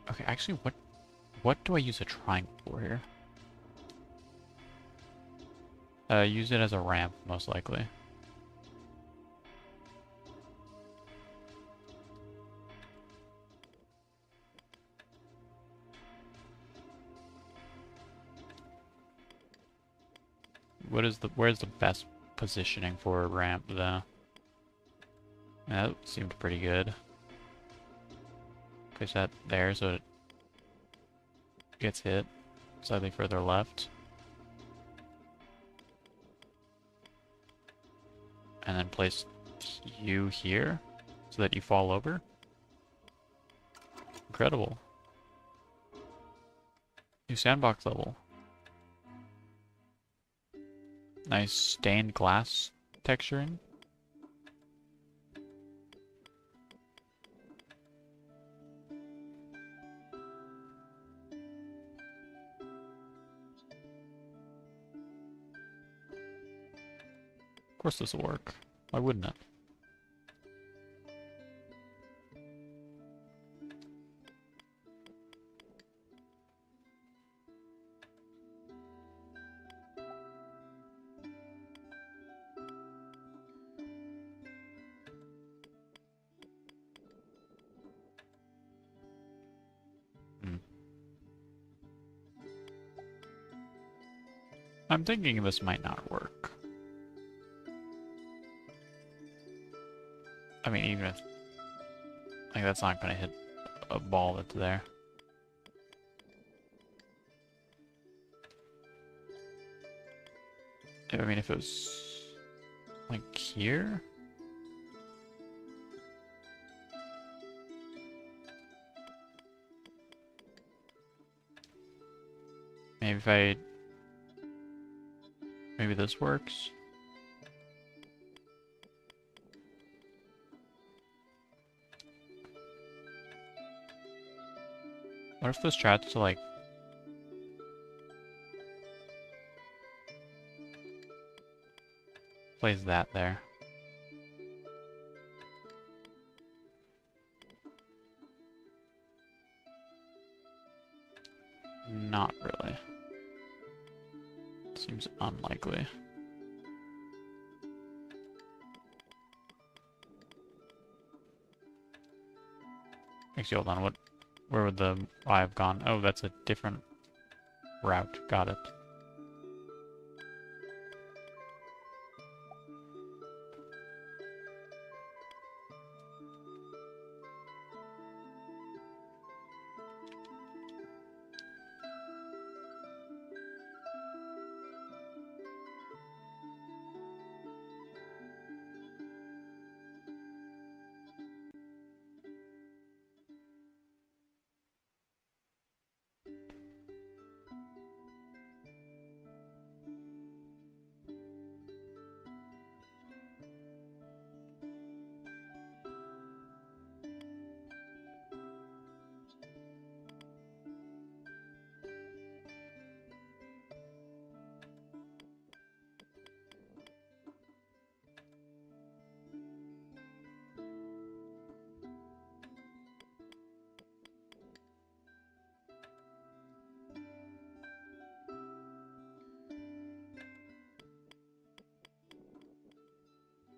Okay, actually, what do I use a triangle for here? Use it as a ramp, most likely. Where's the best positioning for a ramp, though? That seemed pretty good. Place that there so it gets hit slightly further left. And then place you here so that you fall over. Incredible. New sandbox level. Nice stained glass texturing. Of course this will work. Why wouldn't it? I'm thinking this might not work. I mean, even if... Like, that's not gonna hit a ball that's there. I mean, if it was... like, here? Maybe if I... Maybe this works? What if this tries to, like... Place that there? Not really. Seems unlikely. Actually, hold on. Where would the Y have gone? Oh, that's a different route. Got it.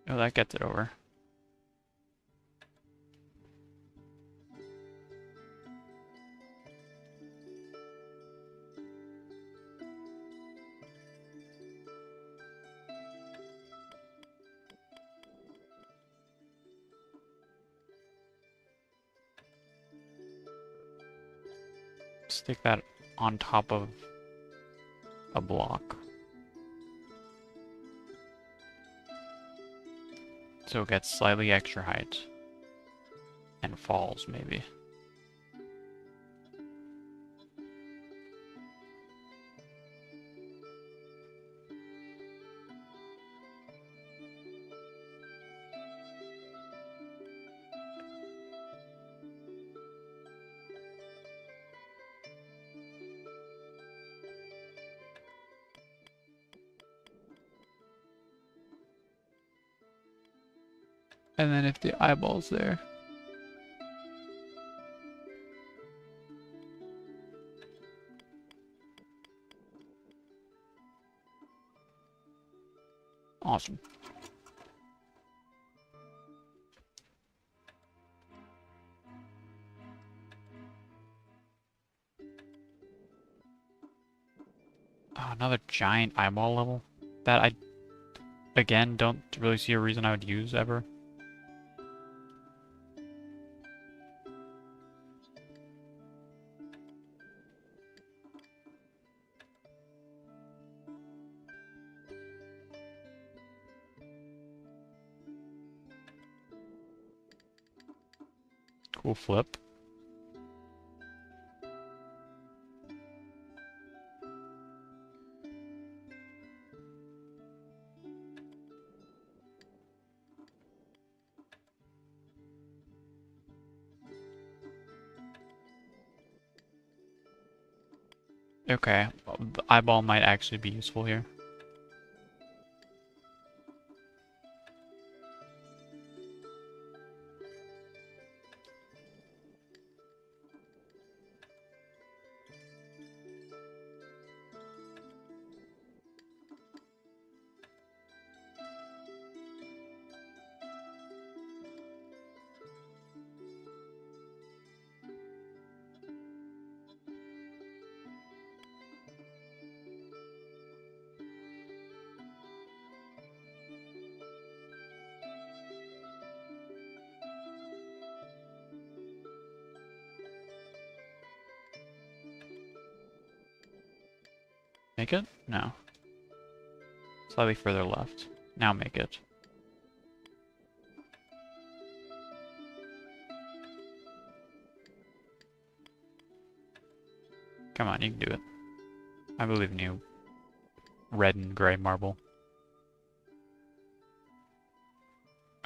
Oh, that gets it over. Stick that on top of a block. So it gets slightly extra height. And falls, maybe. And then if the eyeball's there. Awesome. Oh, another giant eyeball level that I, again, don't really see a reason I would use ever. Cool flip. Okay, well, the eyeball might actually be useful here. Make it? No. Slightly further left. Now make it. Come on, you can do it. I believe in you, red and gray marble.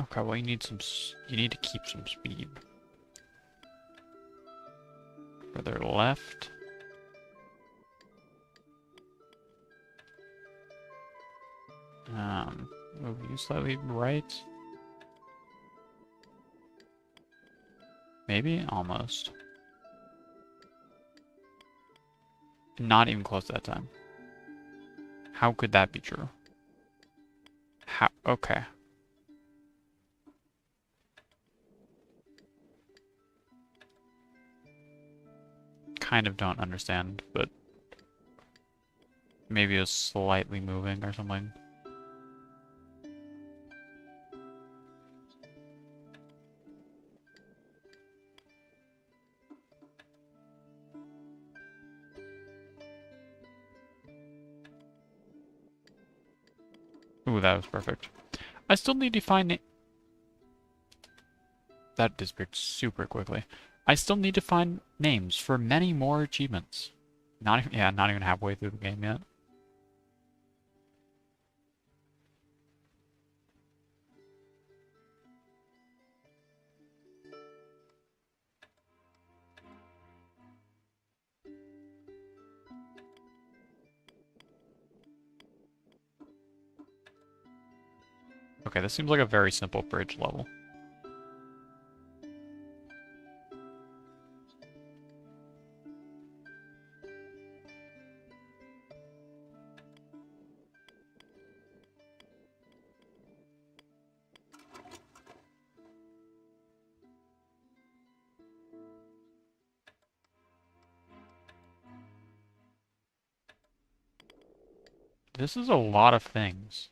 Okay, well you need to keep some speed. Further left. Move you slightly right. Maybe? Almost. Not even close that time. How could that be true? How? Okay. Kind of don't understand, but maybe it was slightly moving or something. Ooh, that was perfect. I still need to find it. That disappeared super quickly. I still need to find names for many more achievements. Not even halfway through the game yet. Okay, this seems like a very simple bridge level. This is a lot of things.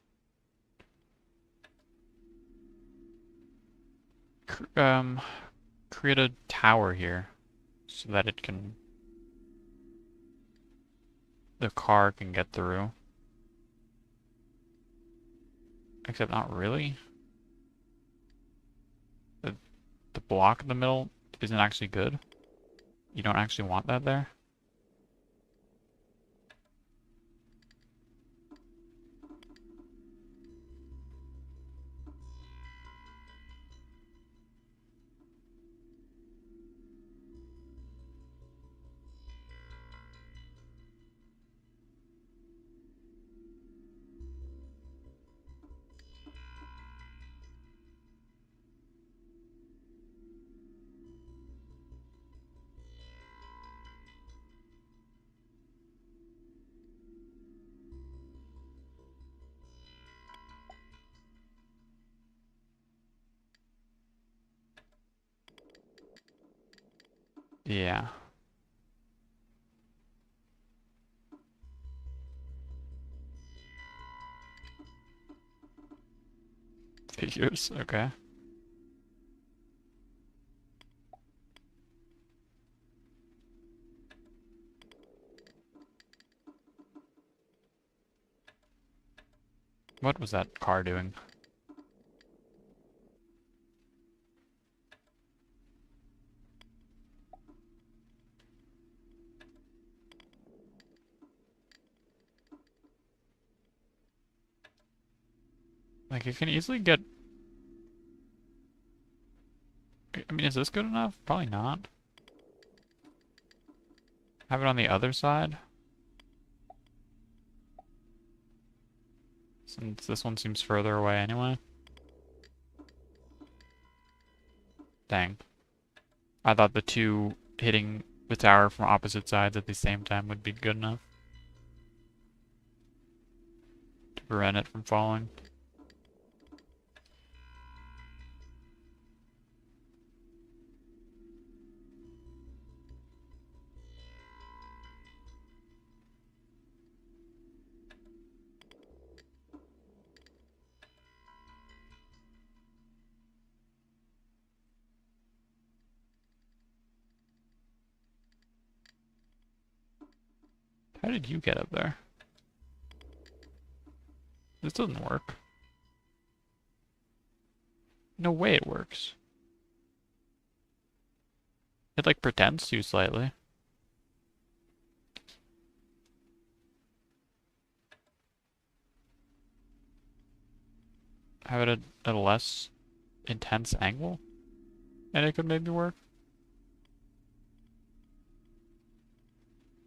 Create a tower here so that the car can get through. Except not really. The block in the middle isn't actually good. You don't actually want that there. Yeah. Figures, okay. What was that car doing? Like, you can easily get... I mean, is this good enough? Probably not. Have it on the other side? Since this one seems further away anyway. Dang. I thought the two hitting the tower from opposite sides at the same time would be good enough to prevent it from falling. How did you get up there? This doesn't work. No way it works. It like pretends to slightly. have it at a less intense angle, and it could maybe work.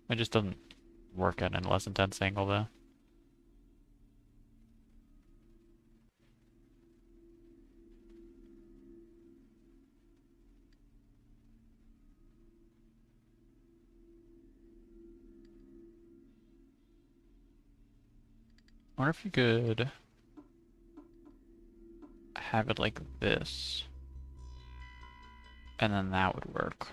It just doesn't work at a less intense angle though. I wonder if you could have it like this, and then that would work.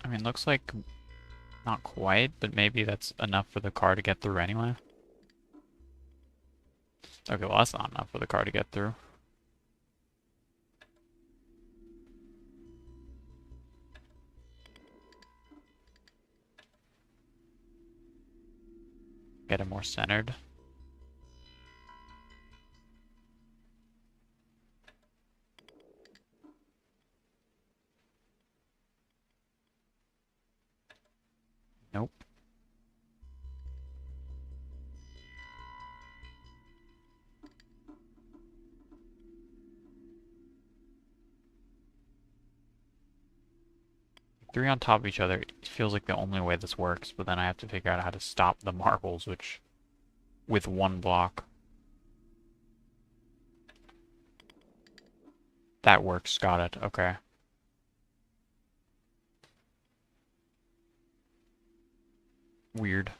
I mean, looks like not quite, but maybe that's enough for the car to get through anyway. Okay, well that's not enough for the car to get through. Get it more centered. Nope. Three on top of each other, it feels like the only way this works, but then I have to figure out how to stop the marbles, which, with one block. That works, got it, okay. Weird.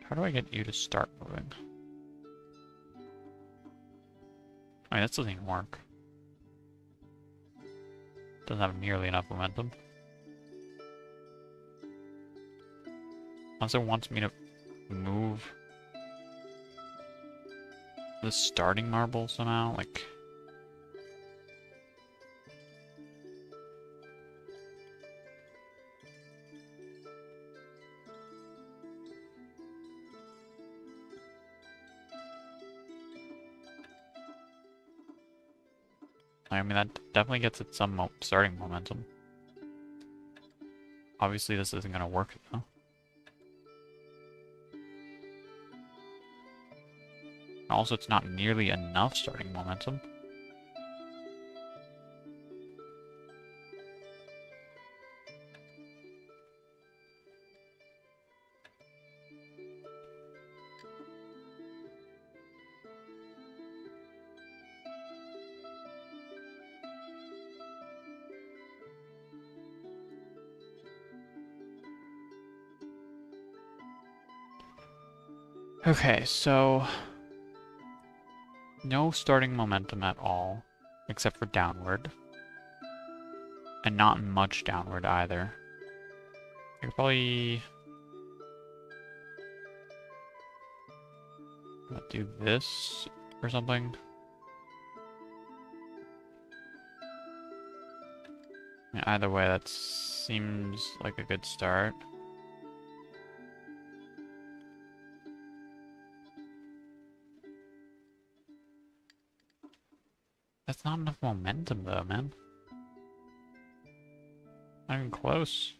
How do I get you to start moving? I mean, this doesn't even work. Doesn't have nearly enough momentum. Unless it wants me to move the starting marble somehow, like... I mean, that definitely gets it some starting momentum. Obviously, this isn't going to work, though. Also, it's not nearly enough starting momentum. Okay, so... no starting momentum at all, except for downward. And not much downward either. I could probably... do this or something. I mean, either way, that seems like a good start. That's not enough momentum, though, man. Not even close.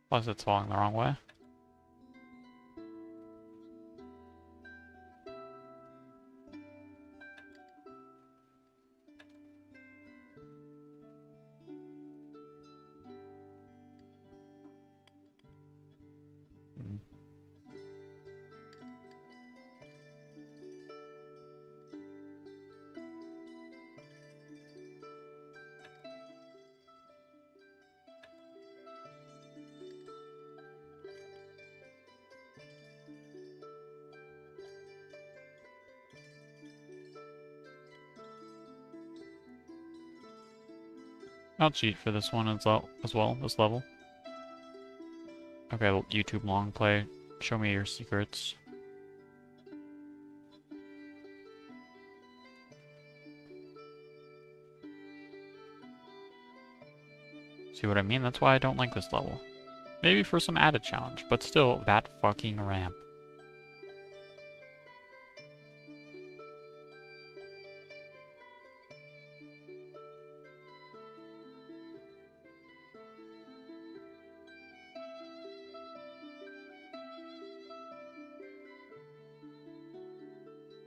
Plus, it's falling the wrong way. Mm. I'll cheat for this one as well, this level. Okay, YouTube long play. Show me your secrets. See what I mean? That's why I don't like this level. Maybe for some added challenge, but still, that fucking ramp.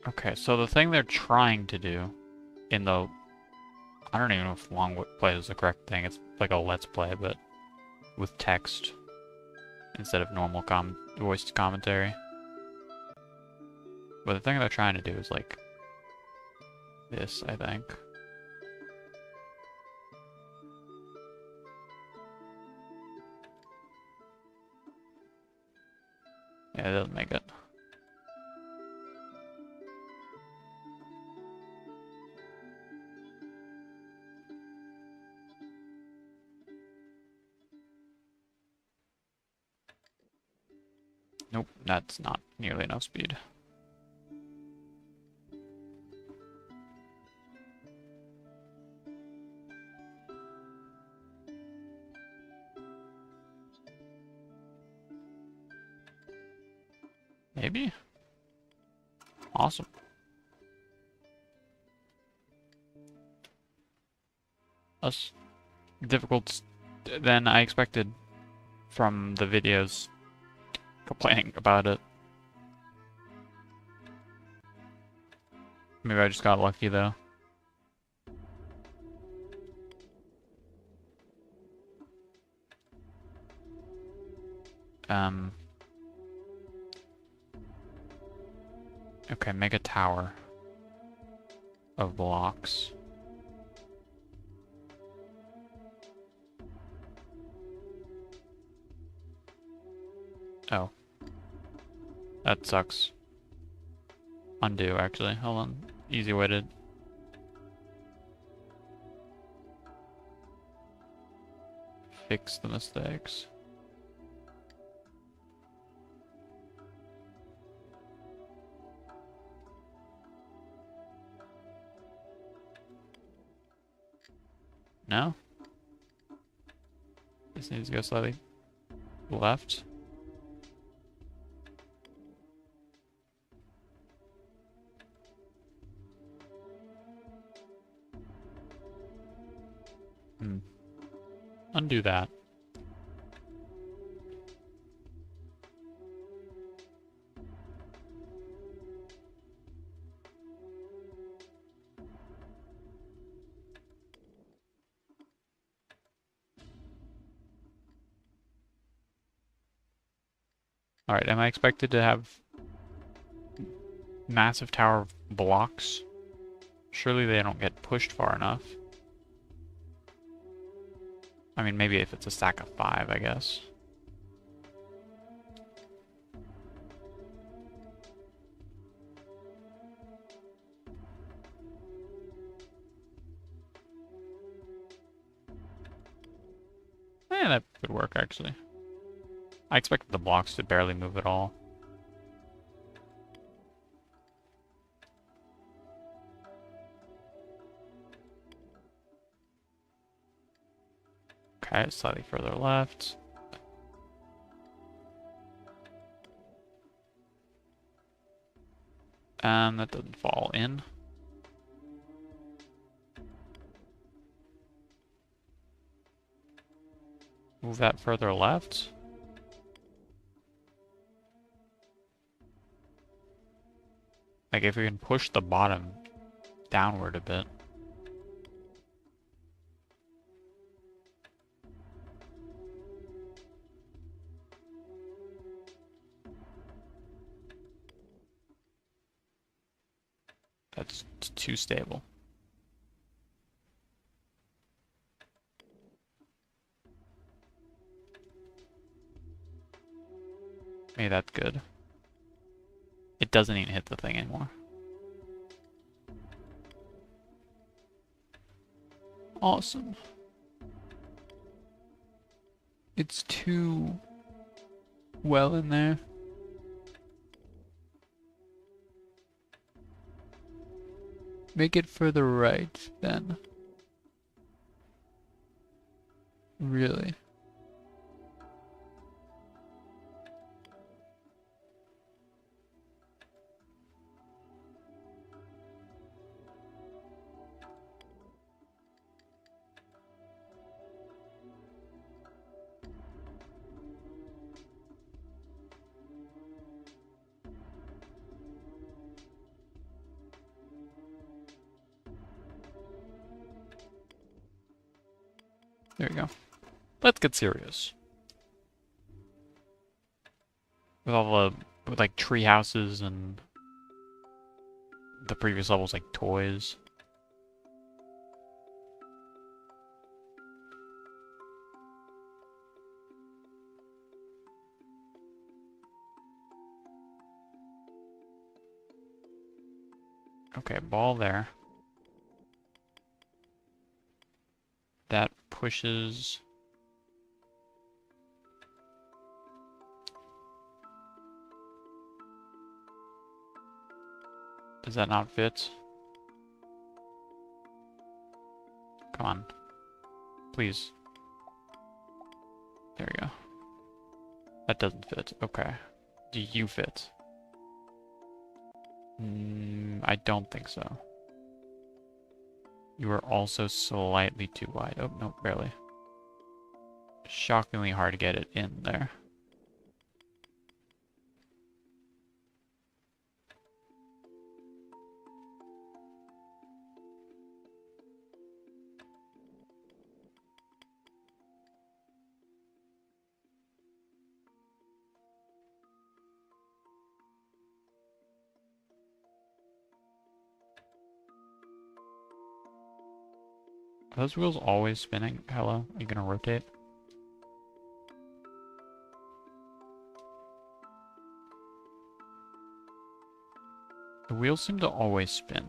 Okay, so the thing they're trying to do in the... I don't even know if long play is the correct thing. It's like a let's play, but with text instead of normal voiced commentary. But the thing they're trying to do is like this, I think. Yeah, it doesn't make it. Nope, that's not nearly enough speed. Maybe? Awesome. Less difficult than I expected from the videos complaining about it. Maybe I just got lucky though. Okay, make a tower of blocks. Oh. That sucks. Undo, actually. Hold on. Easy way to... fix the mistakes. No? This needs to go slightly left. Undo that. Alright, am I expected to have massive tower blocks? Surely they don't get pushed far enough. I mean, maybe if it's a stack of 5, I guess. Yeah, that could work, actually. I expected the blocks to barely move at all. Okay, slightly further left. That doesn't fall in. Move that further left. Like if we can push the bottom downward a bit. That's too stable. Maybe that's good. It doesn't even hit the thing anymore. Awesome. It's too well in there. Make it further right, then. Really. There we go. Let's get serious. With all the, with like tree houses and the previous levels like toys. Okay, ball there. That pushes. Does that not fit? Come on. Please. There we go. That doesn't fit. Okay. Do you fit? I don't think so. You are also slightly too wide. Oh, no, barely. Shockingly hard to get it in there. Are those wheels always spinning? Hello? Are you gonna rotate? The wheels seem to always spin.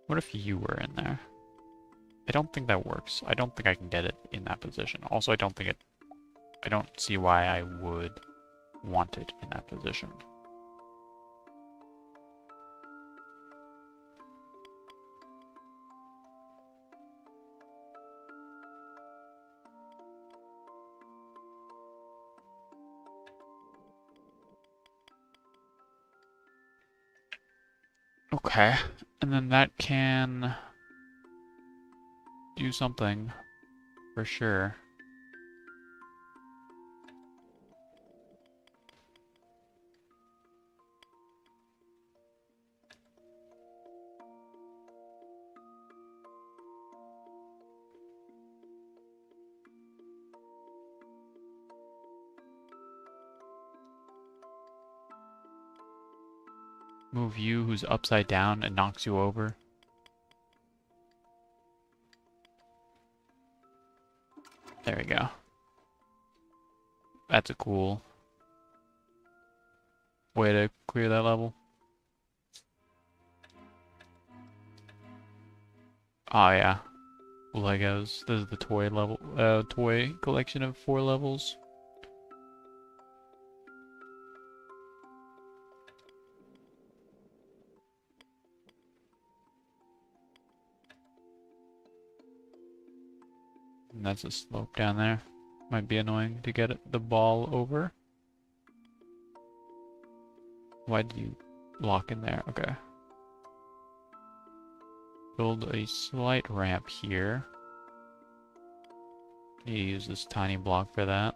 What if you were in there? I don't think that works. I don't think I can get it in that position. Also, I don't see why I would want it in that position. Okay, and then that can do something for sure. Move you, who's upside down, and knocks you over. There we go. That's a cool way to clear that level. Oh yeah, Legos. This is the toy level, toy collection of 4 levels. And that's a slope down there. Might be annoying to get the ball over. Why did you lock in there? Okay. Build a slight ramp here. Need to use this tiny block for that.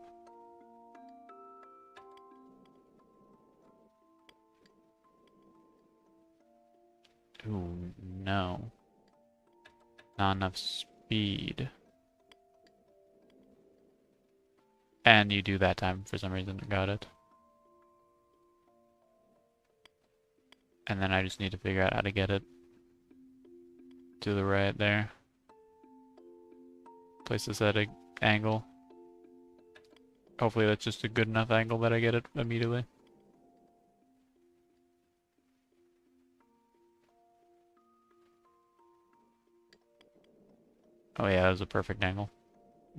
Ooh, no. Not enough speed. And you do that time for some reason. Got it. And then I just need to figure out how to get it to the right there. Place this at an angle. Hopefully that's just a good enough angle that I get it immediately. Oh yeah, that was a perfect angle.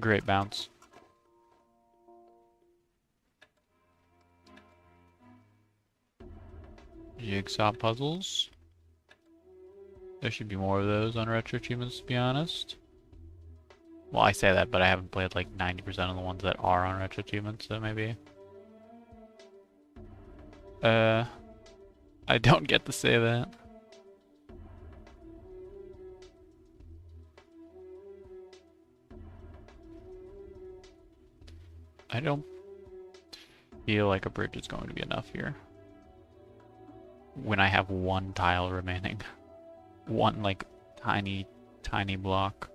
Great bounce. Jigsaw puzzles. There should be more of those on RetroAchievements, to be honest. Well, I say that, but I haven't played like 90% of the ones that are on RetroAchievements, so maybe. I don't get to say that. I don't feel like a bridge is going to be enough here. When I have one tile remaining. One, like, tiny block.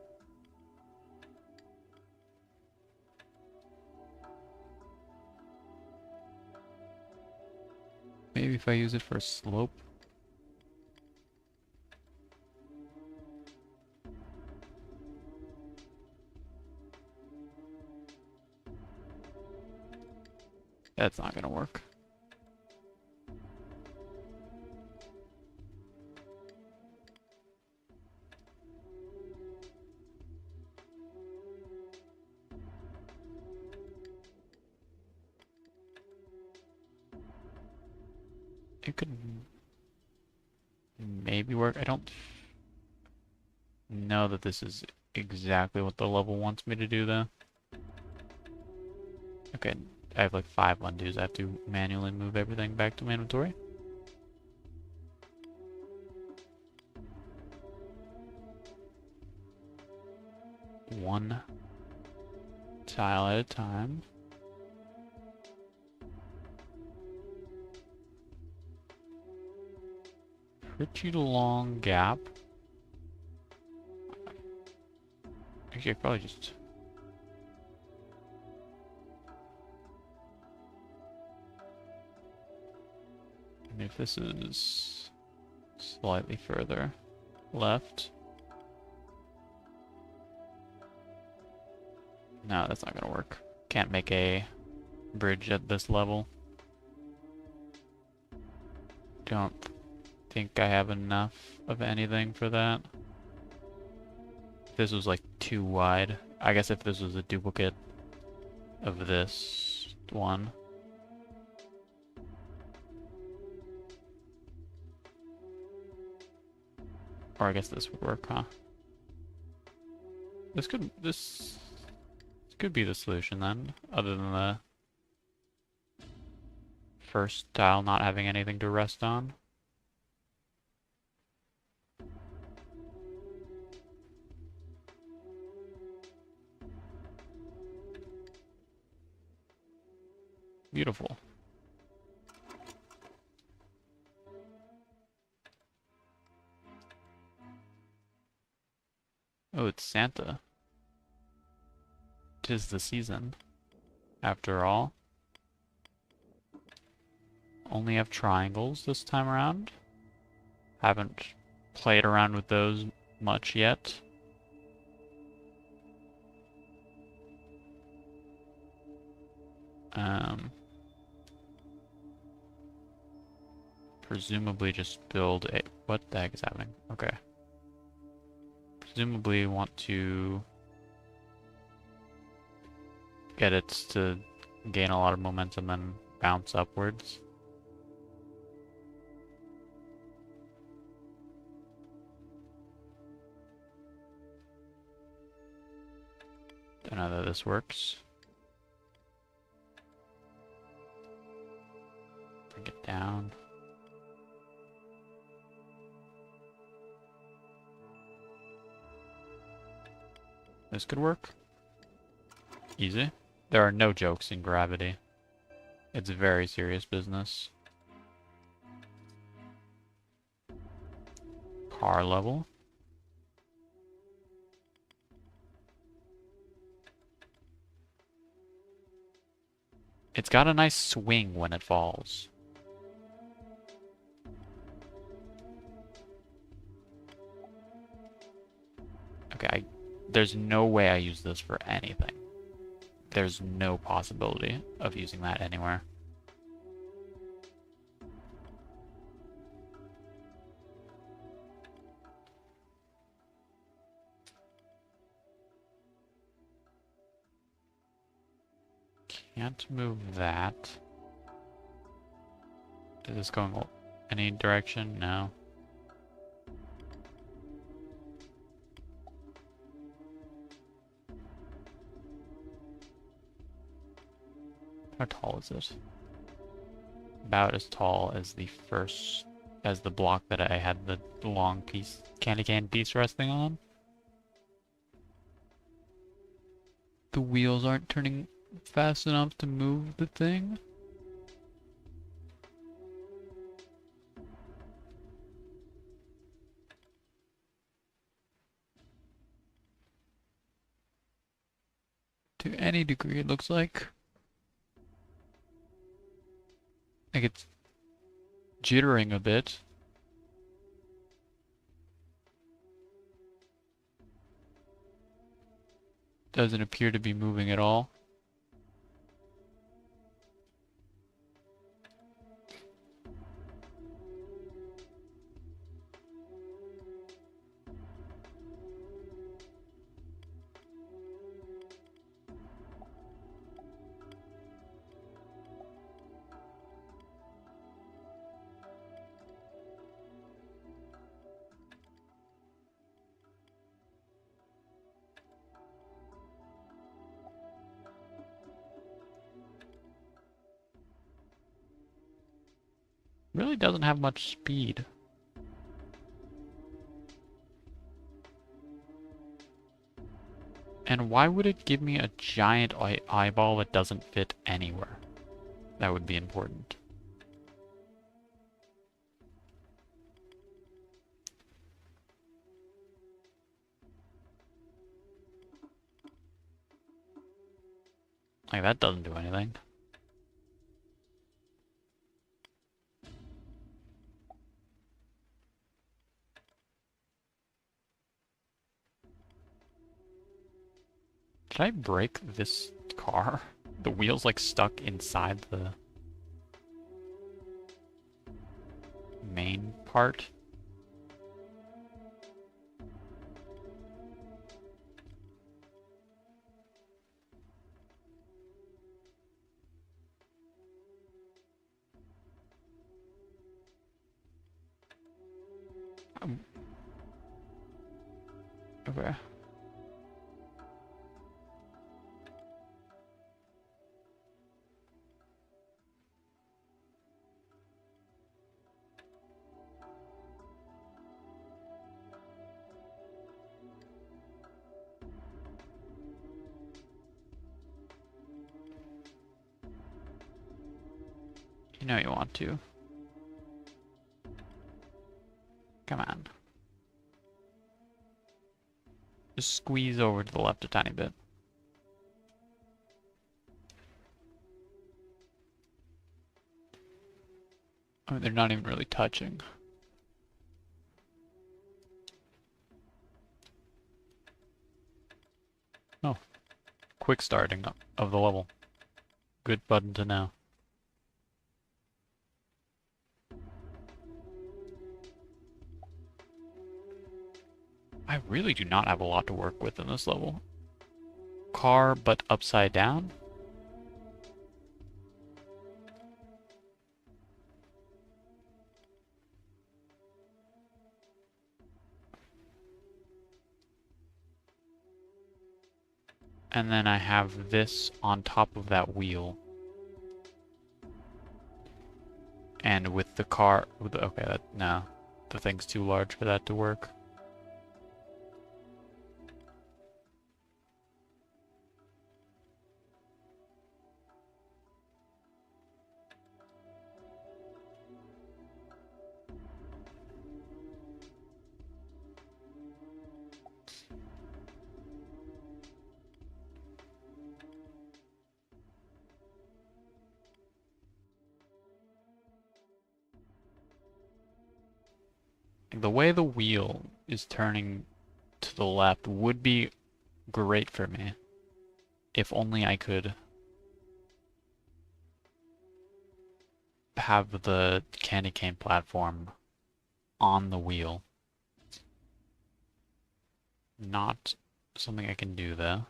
Maybe if I use it for a slope. That's not gonna work. It could maybe work. I don't know that this is exactly what the level wants me to do, though. Okay, I have like 5 undos. I have to manually move everything back to my inventory. One tile at a time. Pretty long gap. Actually, I probably just... I mean, if this is slightly further left... No, that's not gonna work. Can't make a bridge at this level. Don't think I have enough of anything for that. If this was like too wide. I guess if this was a duplicate of this one. Or I guess this would work, huh? This could be the solution then, other than the first tile not having anything to rest on. Beautiful. Oh, it's Santa. 'Tis the season, after all. Only have triangles this time around. Haven't played around with those much yet. Presumably just build a... What the heck is happening? Okay. Presumably want to get it to gain a lot of momentum and bounce upwards. Don't know that this works. Bring it down. This could work. Easy. There are no jokes in gravity. It's very serious business. car level. It's got a nice swing when it falls. Okay, there's no way I use this for anything. There's no possibility of using that anywhere. Can't move that. Is this going any direction? No. How tall is it? About as tall as the block that I had the long candy cane piece resting on. The wheels aren't turning fast enough to move the thing. To any degree, it looks like. Like it's jittering a bit. Doesn't appear to be moving at all. Really doesn't have much speed. And why would it give me a giant eyeball that doesn't fit anywhere? That would be important. Like, that doesn't do anything. Did I break this car? The wheel's like stuck inside the main part. Okay. You know you want to. Come on. Just squeeze over to the left a tiny bit. I mean, they're not even really touching. Oh. Quick starting of the level. Good button to know. I really do not have a lot to work with in this level. Car, but upside down? And then I have this on top of that wheel. And with the car, okay, no, the thing's too large for that to work. the way the wheel is turning to the left would be great for me. If only I could have the candy cane platform on the wheel. Not something I can do though.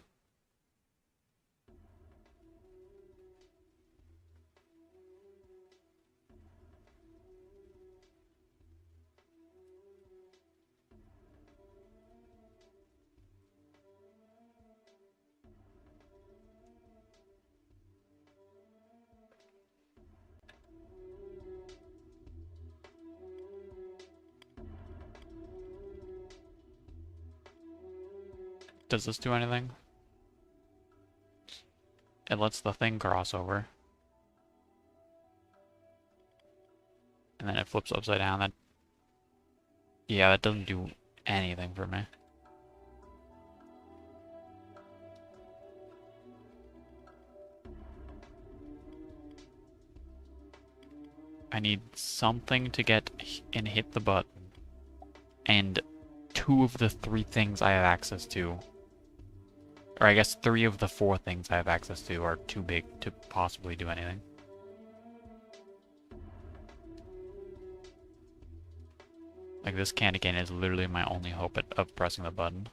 Does this do anything? It lets the thing cross over. And then it flips upside down. Yeah, that doesn't do anything for me. I need something to get and hit the button. And 2 of the 3 things I have access to, or I guess 3 of the 4 things I have access to are too big to possibly do anything. Like, this candy cane is literally my only hope of pressing the button.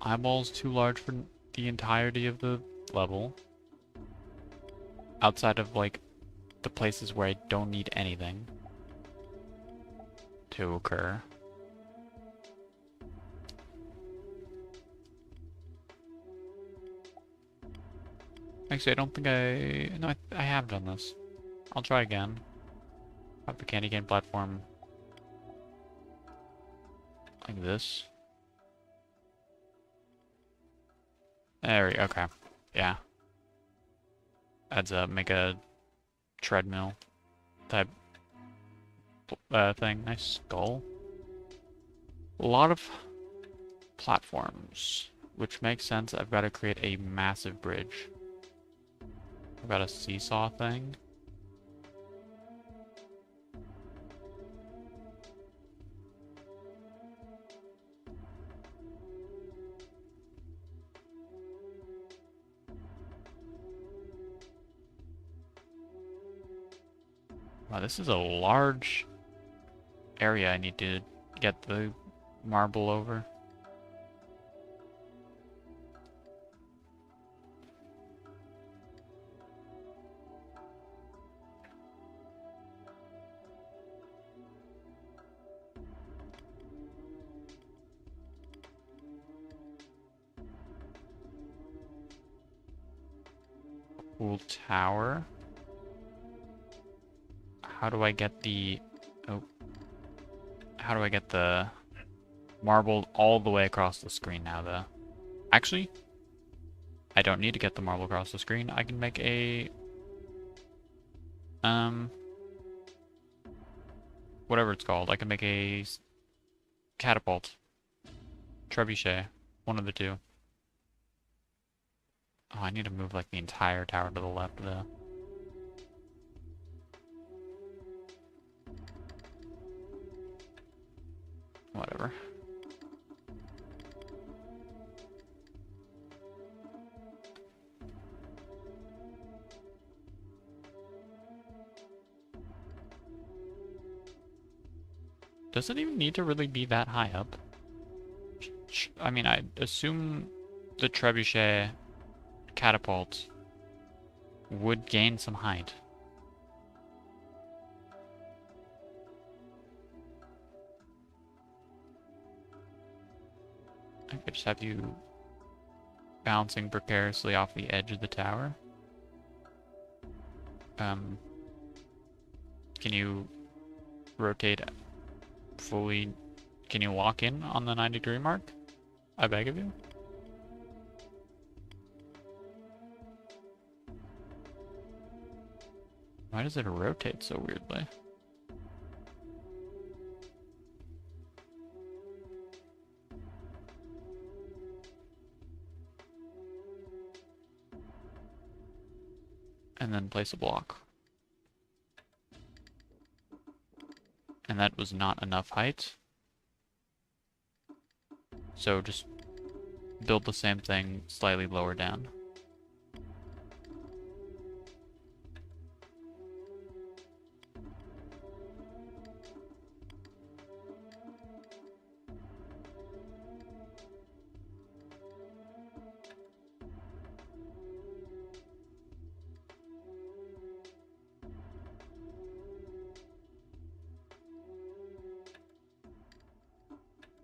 Eyeball's too large for the entirety of the level. Outside of, like, the places where I don't need anything to occur. Actually, I don't think no, I have done this. I'll try again. Have the candy cane platform like this. There we go. Okay. Yeah. Adds up. Make a treadmill type thing. Nice skull. A lot of platforms, which makes sense. I've got to create a massive bridge. I've got a seesaw thing. Wow, this is a large area I need to get the marble over. Cool tower. How do I get the... Oh. How do I get the marble all the way across the screen now, though? Actually, I don't need to get the marble across the screen. I can make a... whatever it's called. I can make a catapult. Trebuchet. One of the two. Oh, I need to move, like, the entire tower to the left, though. Whatever. Does it even need to really be that high up? I mean, I assume the trebuchet catapult would gain some height. I could just have you bouncing precariously off the edge of the tower. Can you rotate fully? Can you lock in on the 90-degree mark? I beg of you. Why does it rotate so weirdly? and then place a block. And that was not enough height. So just build the same thing slightly lower down.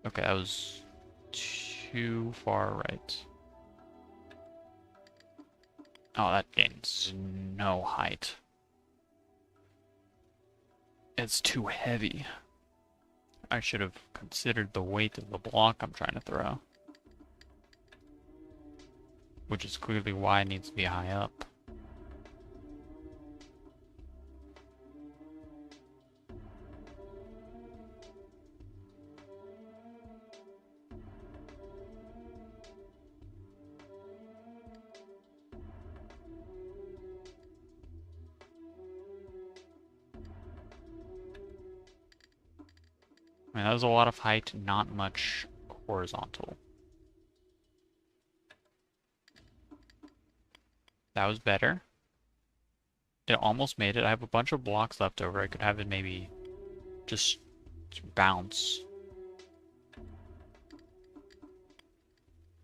Okay, that was too far right. Oh, that gains no height. It's too heavy. I should have considered the weight of the block I'm trying to throw. Which is clearly why it needs to be high up. I mean, that was a lot of height, not much horizontal. That was better. It almost made it. I have a bunch of blocks left over. I could have it maybe just bounce.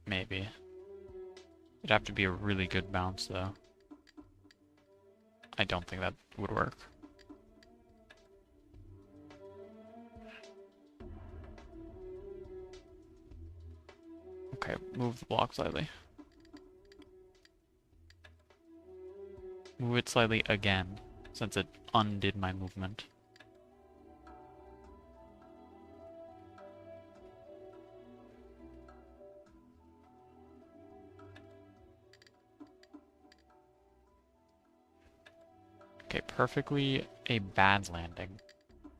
Maybe. It'd have to be a really good bounce, though. I don't think that would work. Okay, move the block slightly. Move it slightly again, since it undid my movement. Okay, perfectly a bad landing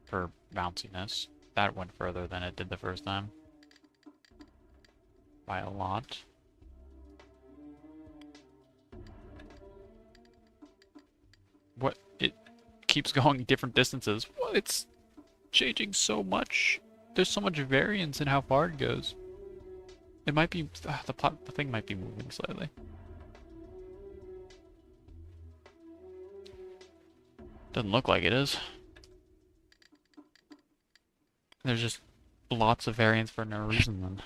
for bounciness. That went further than it did the first time. By a lot. What? It keeps going different distances. What? It's changing so much. There's so much variance in how far it goes. It might be... the thing might be moving slightly. Doesn't look like it is. There's just lots of variance for no reason then.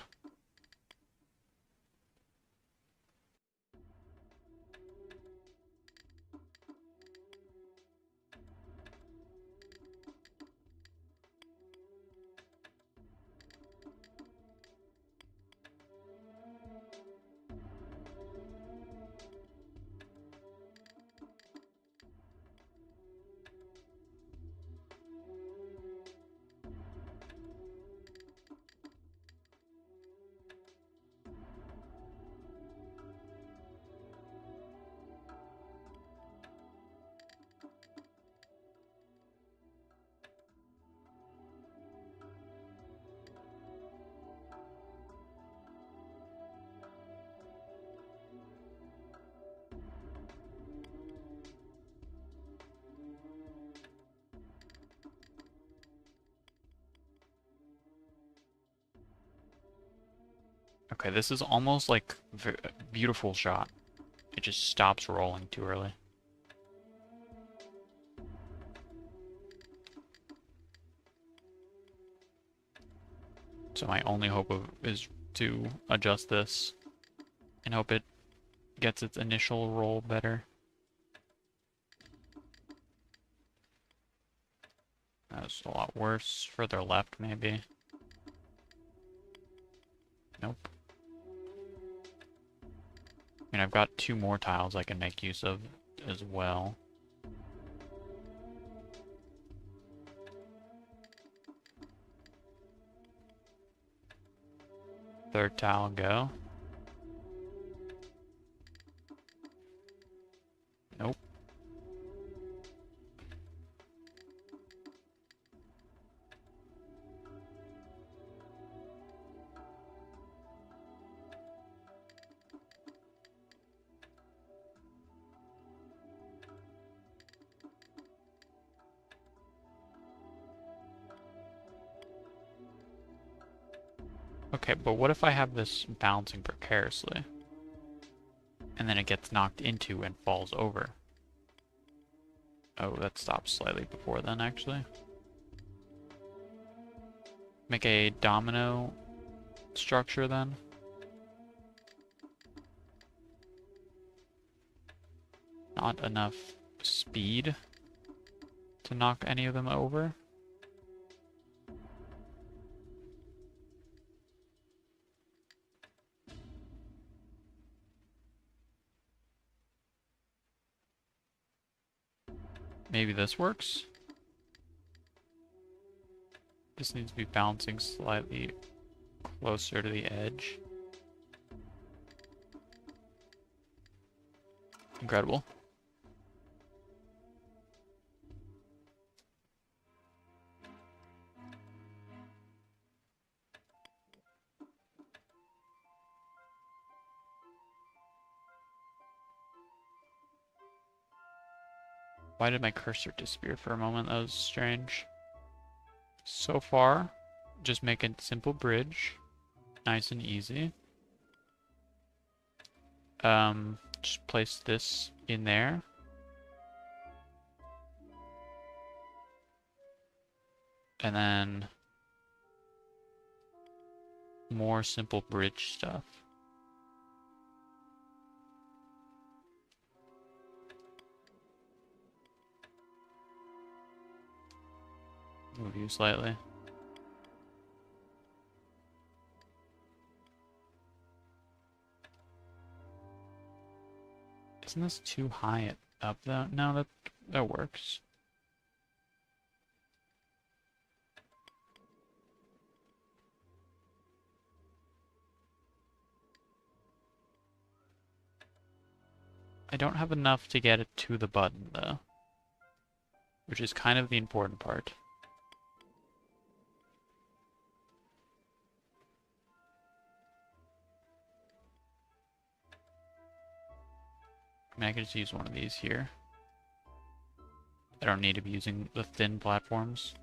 Okay, this is almost like a beautiful shot. It just stops rolling too early. So my only hope is to adjust this and hope it gets its initial roll better. That's a lot worse. Further left, maybe. Nope. I mean, I've got 2 more tiles I can make use of as well. Third tile, go. Nope. Okay, but what if I have this balancing precariously? And then it gets knocked into and falls over. Oh, that stops slightly before then, actually. Make a domino structure then. Not enough speed to knock any of them over. Maybe this works. This needs to be bouncing slightly closer to the edge. Incredible. Why did my cursor disappear for a moment? That was strange. So far, just make a simple bridge. Nice and easy. Just place this in there. And then more simple bridge stuff. Move you slightly. Isn't this too high up though? No, that works. I don't have enough to get it to the button though, which is kind of the important part. I mean, I could just use one of these here. I don't need to be using the thin platforms.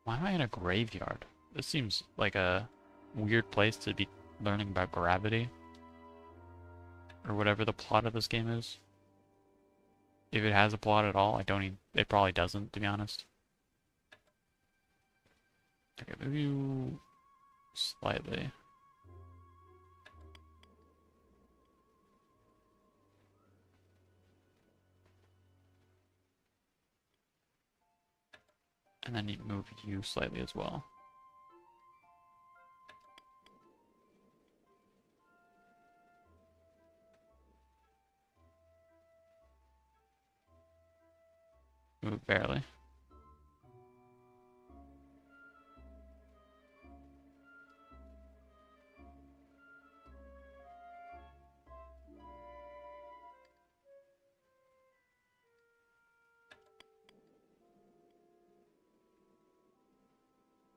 Why am I in a graveyard? This seems like a weird place to be learning about gravity. Or whatever the plot of this game is. If it has a plot at all, it probably doesn't, to be honest. Okay, move you slightly. And then you move you slightly as well. Move barely.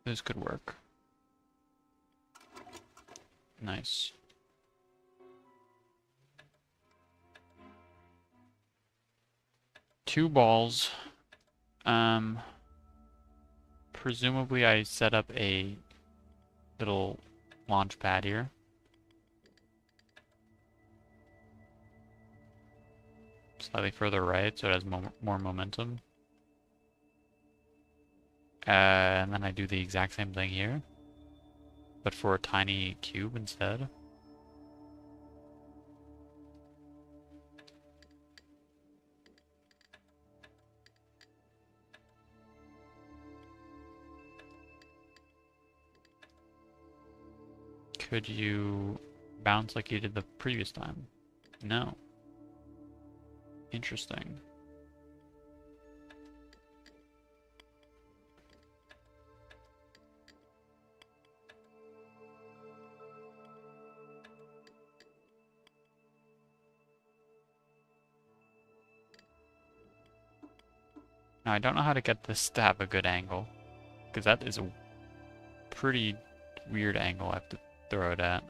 This could work. Nice. Two balls. Presumably I set up a little launch pad here. Slightly further right, so it has more momentum. And then I do the exact same thing here, but for a tiny cube instead. Could you bounce like you did the previous time? No. Interesting. Now, I don't know how to get this to have a good angle, because that is a pretty weird angle I have to throw it at.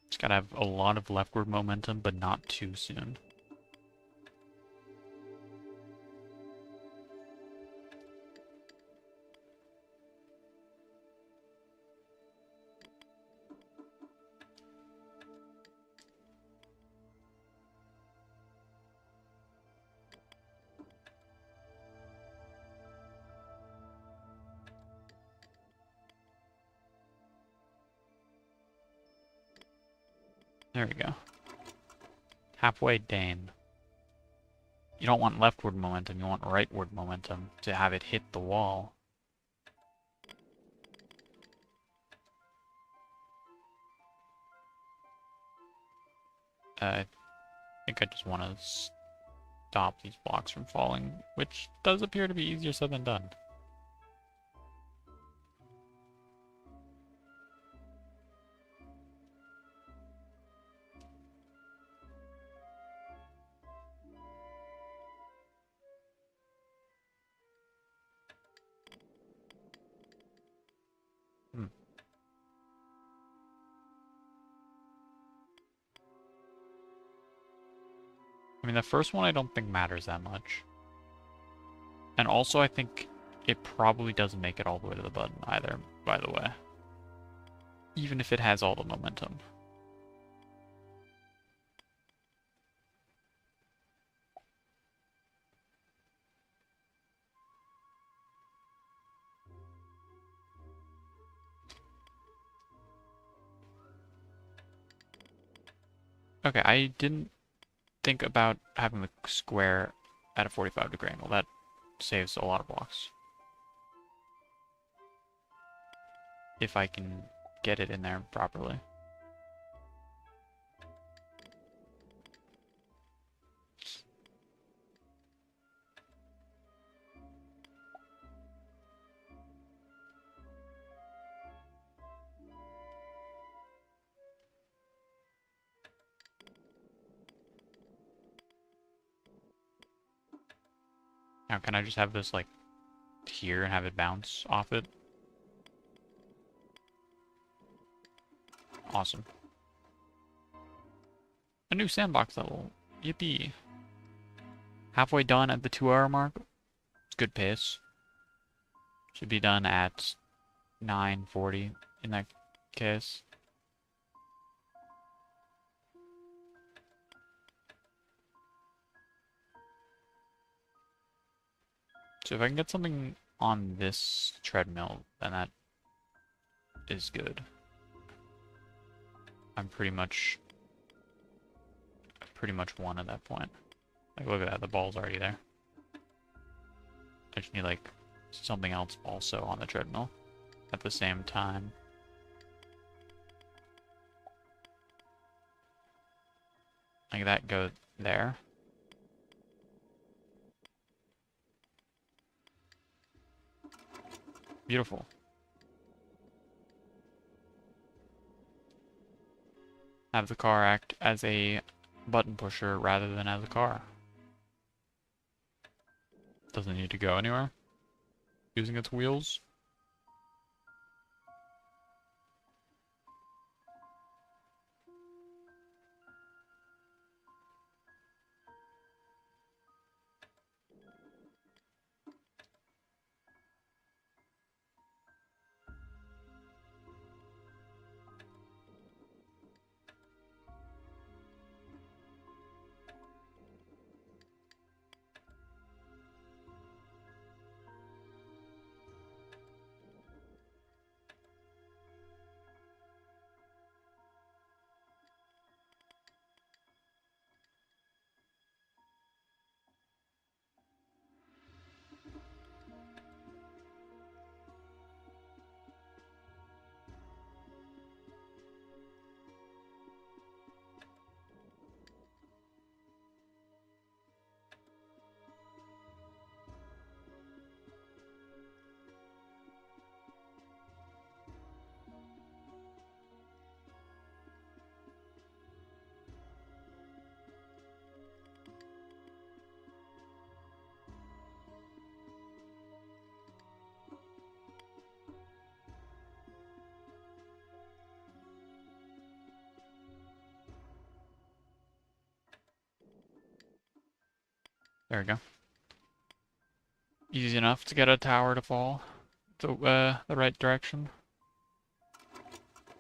It's gotta have a lot of leftward momentum, but not too soon. There we go. Halfway Dane. You don't want leftward momentum, you want rightward momentum to have it hit the wall. I think I just want to stop these blocks from falling, which does appear to be easier said than done. I mean, the first one I don't think matters that much. And also I think it probably doesn't make it all the way to the button either, by the way. Even if it has all the momentum. Okay, I didn't think about having the square at a 45-degree angle. That saves a lot of blocks. If I can get it in there properly. Now, can I just have this, like, here and have it bounce off it? Awesome. A new sandbox level. Yippee. Halfway done at the 2-hour mark. It's good pace. Should be done at 9:40 in that case. So if I can get something on this treadmill, then that is good. I'm pretty much won at that point. Like, look at that, the ball's already there. I just need, like, something else also on the treadmill at the same time. Like that go there. Beautiful. Have the car act as a button pusher rather than as a car. Doesn't need to go anywhere. Using its wheels. There we go. Easy enough to get a tower to fall the right direction.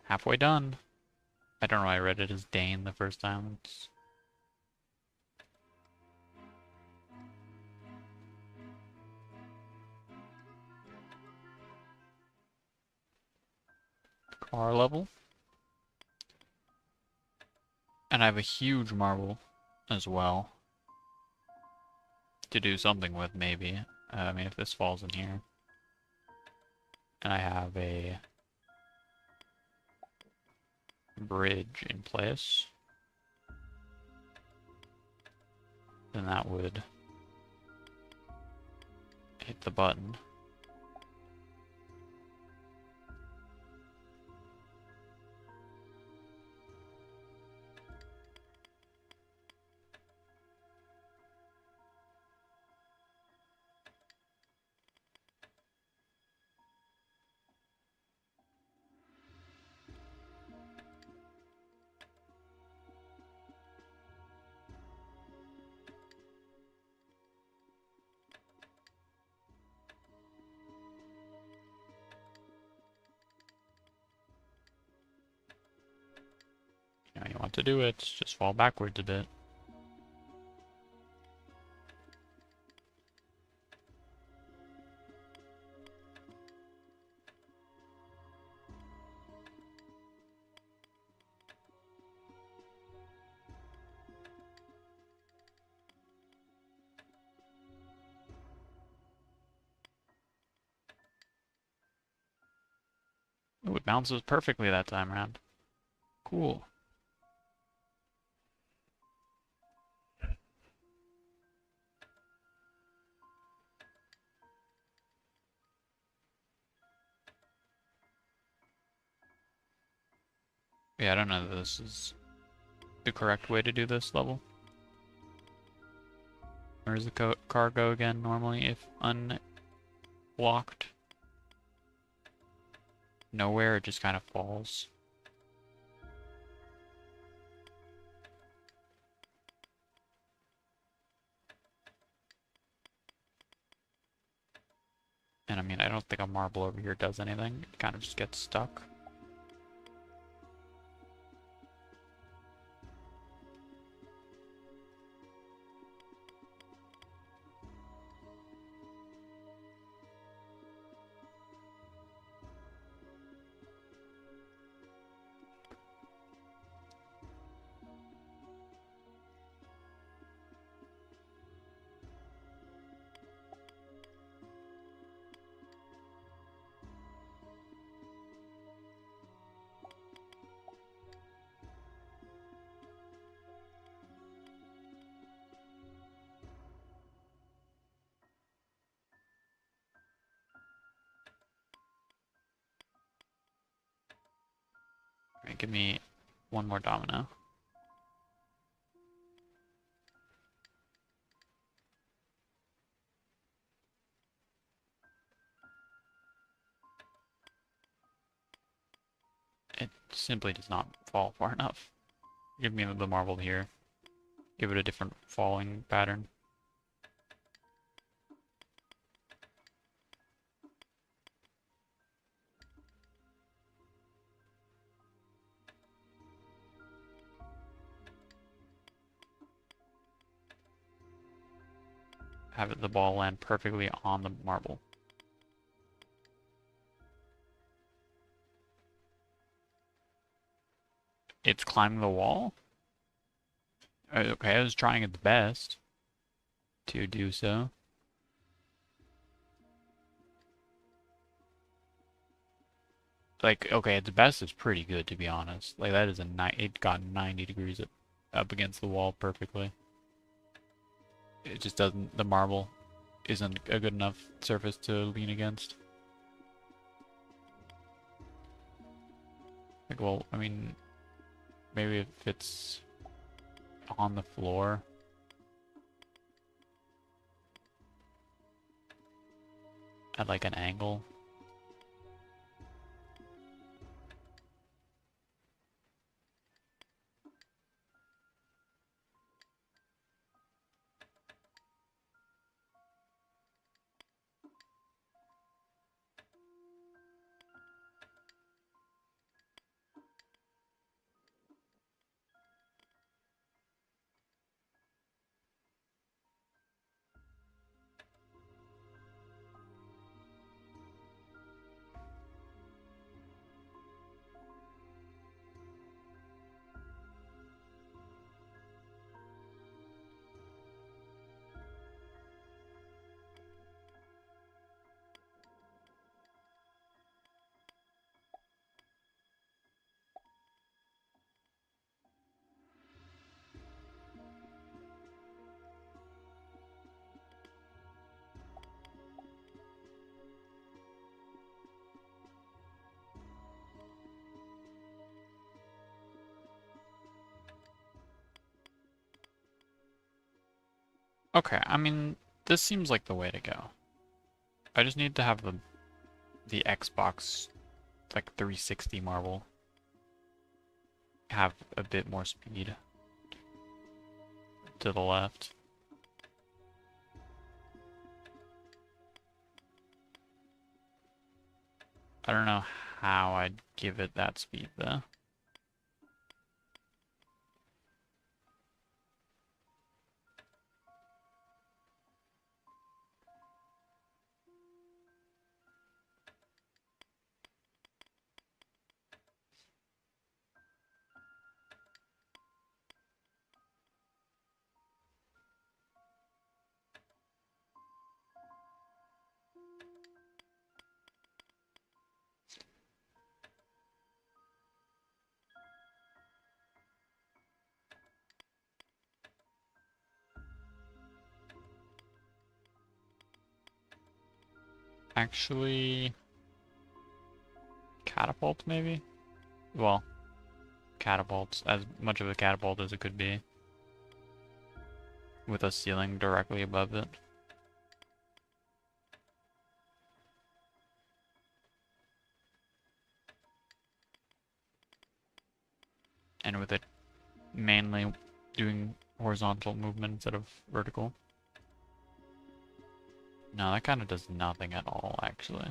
Halfway done. I don't know why I read it as Dane the first time. It's... car level. And I have a huge marble as well to do something with, maybe. I mean, if this falls in here. And I have a bridge in place, then that would hit the button. You know, you want to do it, just fall backwards a bit. Ooh, it bounces perfectly that time around. Cool. Yeah, I don't know that this is the correct way to do this level. Where does the car go again normally if unlocked? Nowhere, it just kind of falls. And I mean, I don't think a marble over here does anything. It kind of just gets stuck. Alright, give me one more domino. It simply does not fall far enough. Give me the marble here. Give it a different falling pattern. Have the ball land perfectly on the marble. It's climbing the wall? Okay, I was trying its best to do so. Like, okay, its best is pretty good, to be honest. Like, that is it got 90 degrees up against the wall perfectly. It just doesn't, the marble isn't a good enough surface to lean against. Like, well, I mean, maybe if it's on the floor. At like an angle. Okay, I mean, this seems like the way to go. I just need to have the Xbox, like 360 marble, have a bit more speed to the left. I don't know how I'd give it that speed though. Actually, catapult maybe? Well, catapults, as much of a catapult as it could be, with a ceiling directly above it. And with it mainly doing horizontal movement instead of vertical. No, that kind of does nothing at all, actually.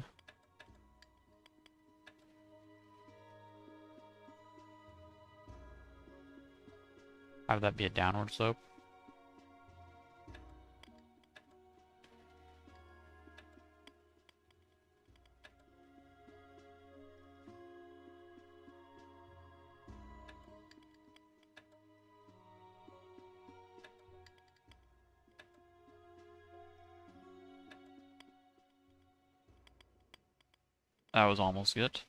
Have that be a downward slope. That was almost good.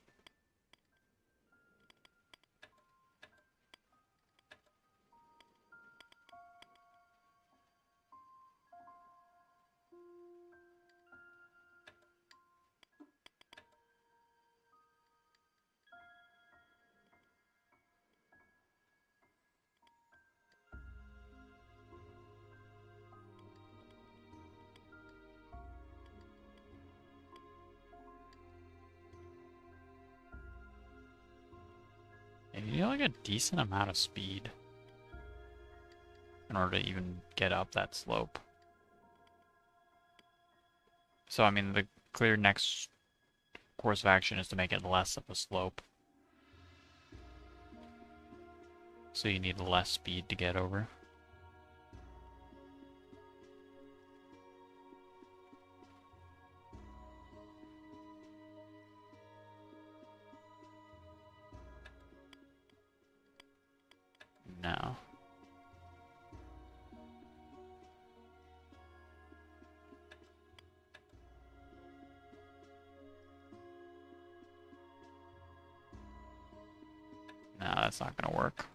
And you need like a decent amount of speed in order to even get up that slope. So, I mean, the clear next course of action is to make it less of a slope. So you need less speed to get over. No. No, that's not gonna work.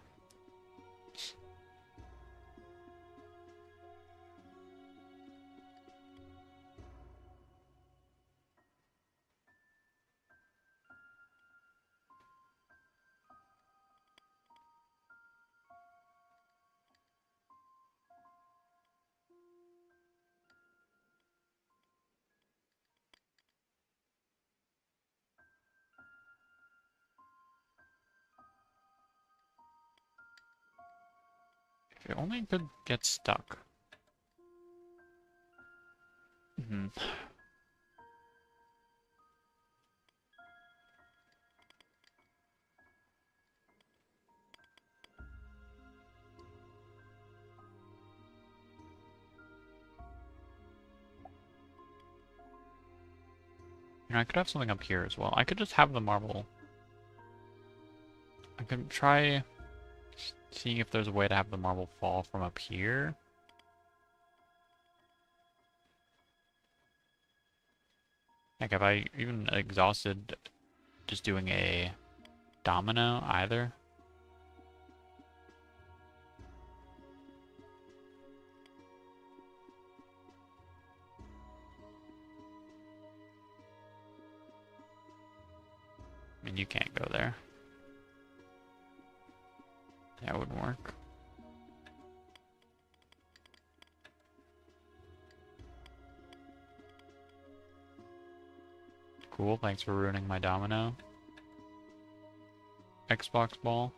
If it only could get stuck. Hmm. You know, I could have something up here as well. I could just have the marble. I could try seeing if there's a way to have the marble fall from up here. Like, have I even exhausted just doing a domino either? I mean, you can't go there. That wouldn't work. Cool, thanks for ruining my domino. Xbox ball.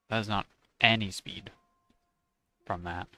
That is not any speed from that.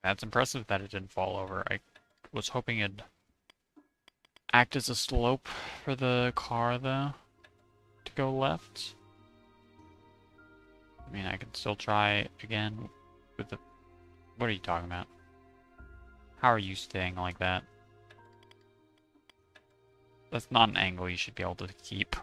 That's impressive that it didn't fall over. I was hoping it'd act as a slope for the car, though, to go left. I mean, I can still try again with the... What are you talking about? How are you staying like that? That's not an angle you should be able to keep.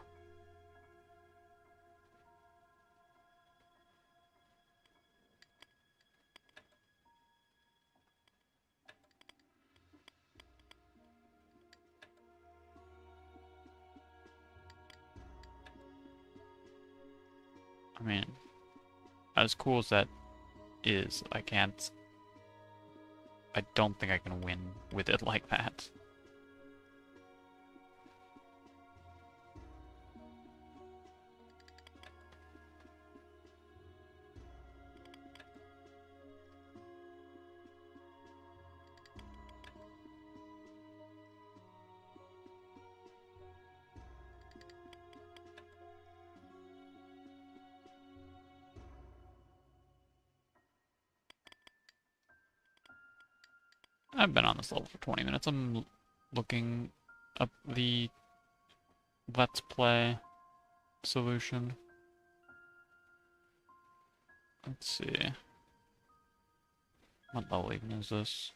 I mean, as cool as that is, I don't think I can win with it like that. I've been on this level for 20 minutes. I'm looking up the Let's Play solution. Let's see. What level even is this?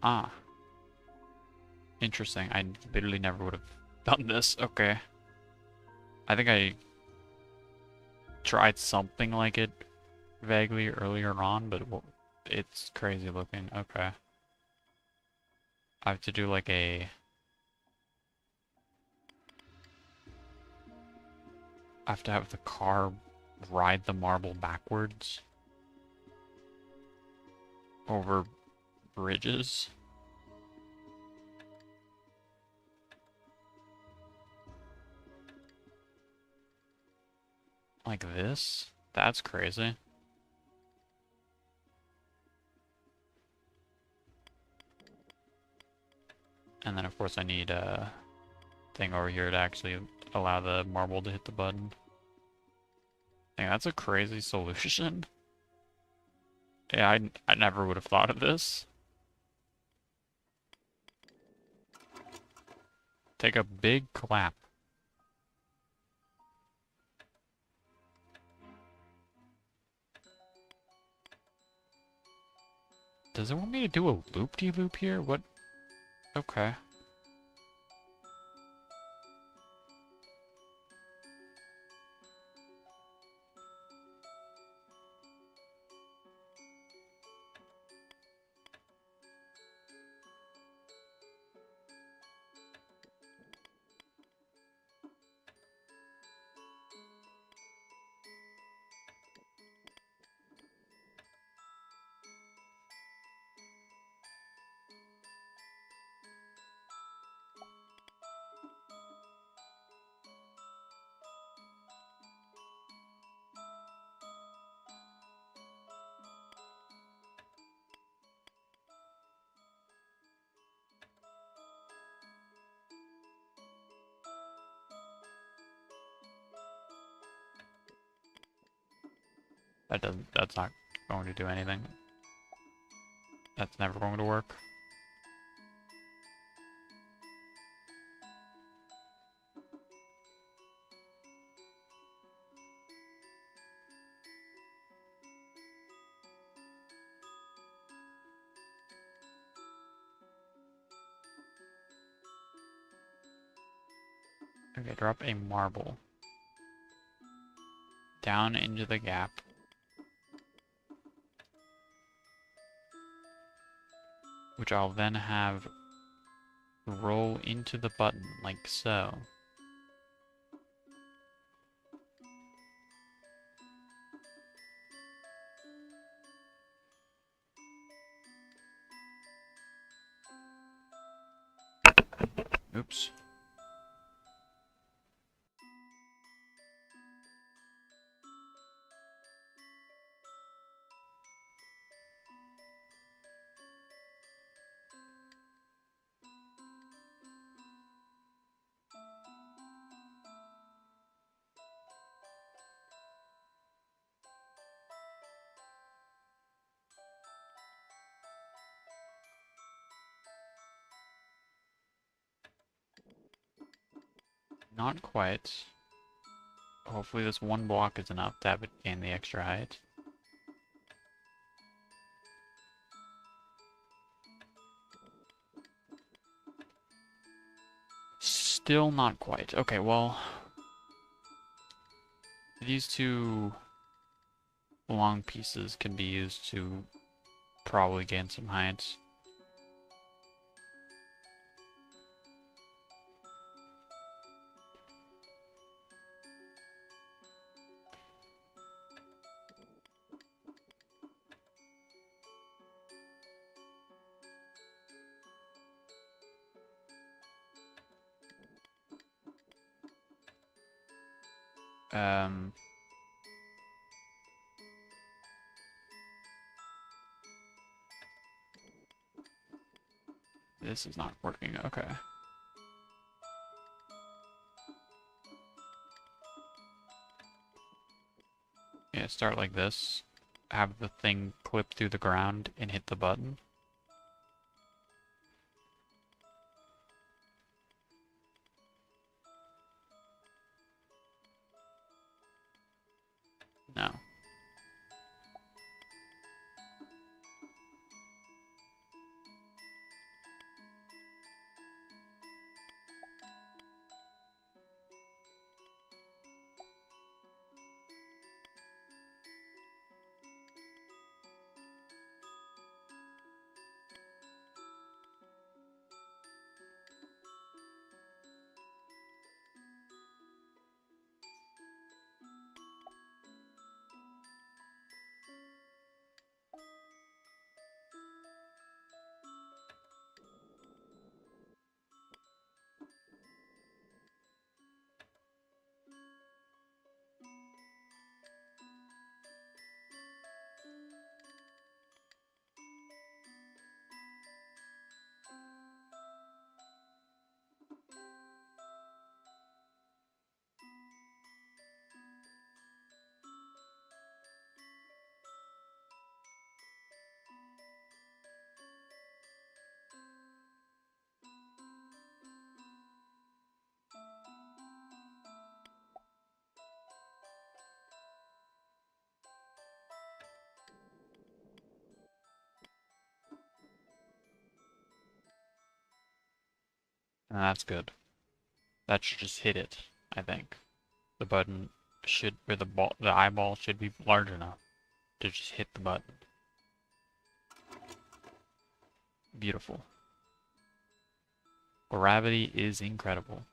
Ah. Interesting. I literally never would have done this. Okay. I think I tried something like it vaguely earlier on, but it's crazy looking. Okay. I have to do like a... I have to have the car ride the marble backwards over bridges. Like this? That's crazy. And then of course I need a thing over here to actually allow the marble to hit the button. Dang, that's a crazy solution. Yeah, I never would have thought of this. Take a big clap. Does it want me to do a loop-de-loop here? What? Okay. That's not going to do anything. That's never going to work. Okay, drop a marble down into the gap. Which I'll then have roll into the button, like so. Oops. Not quite. Hopefully this one block is enough to have it gain the extra height. Still not quite. Okay, well, these two long pieces can be used to probably gain some height. This is not working. Okay. Yeah, start like this. Have the thing clip through the ground and hit the button. No. And that's good. That should just hit it, I think. The button should, or the eyeball should be large enough to just hit the button. Beautiful. Gravity is incredible.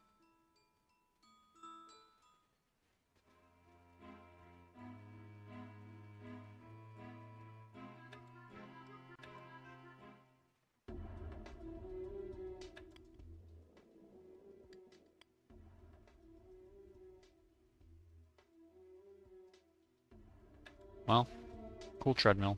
Well, cool treadmill.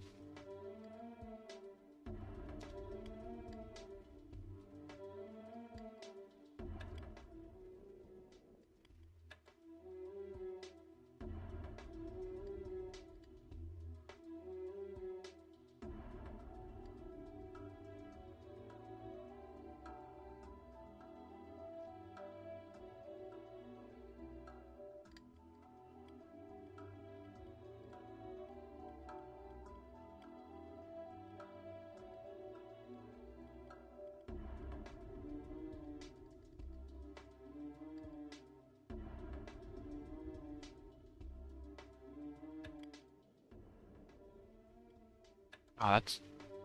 Oh, that's...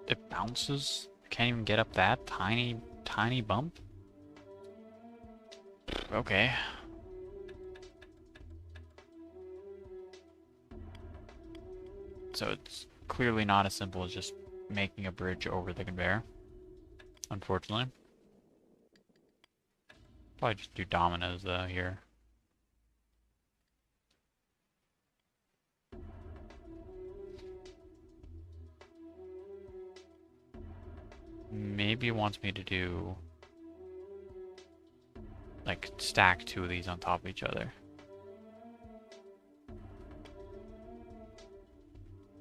It bounces? Can't even get up that tiny, tiny bump? Okay. So it's clearly not as simple as just making a bridge over the conveyor. Unfortunately. Probably just do dominoes though here. Maybe it wants me to do like stack two of these on top of each other.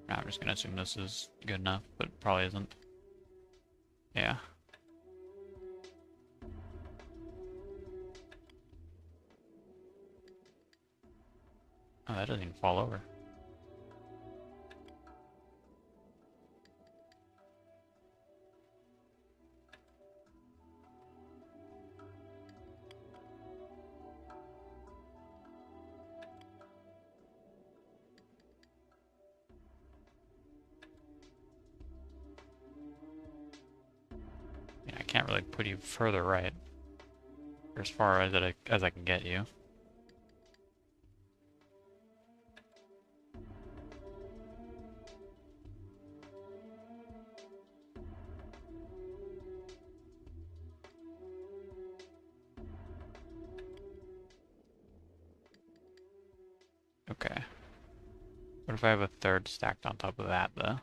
I'm just gonna assume this is good enough, but it probably isn't. Yeah. Oh, that doesn't even fall over. Yeah, I can't really put you further right, or as far as I can get you. Okay. What if I have a third stacked on top of that, though?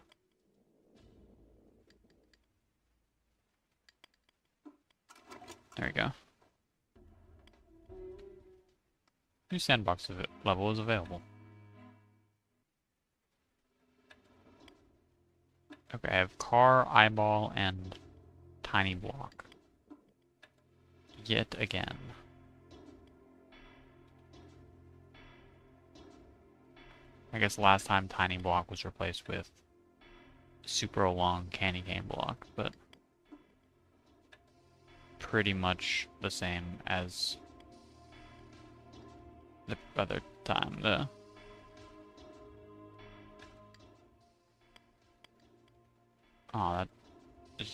There we go. New sandbox level is available. Okay, I have car, eyeball, and tiny block. Yet again. I guess last time tiny block was replaced with super long candy cane block, but pretty much the same as the other time. Oh,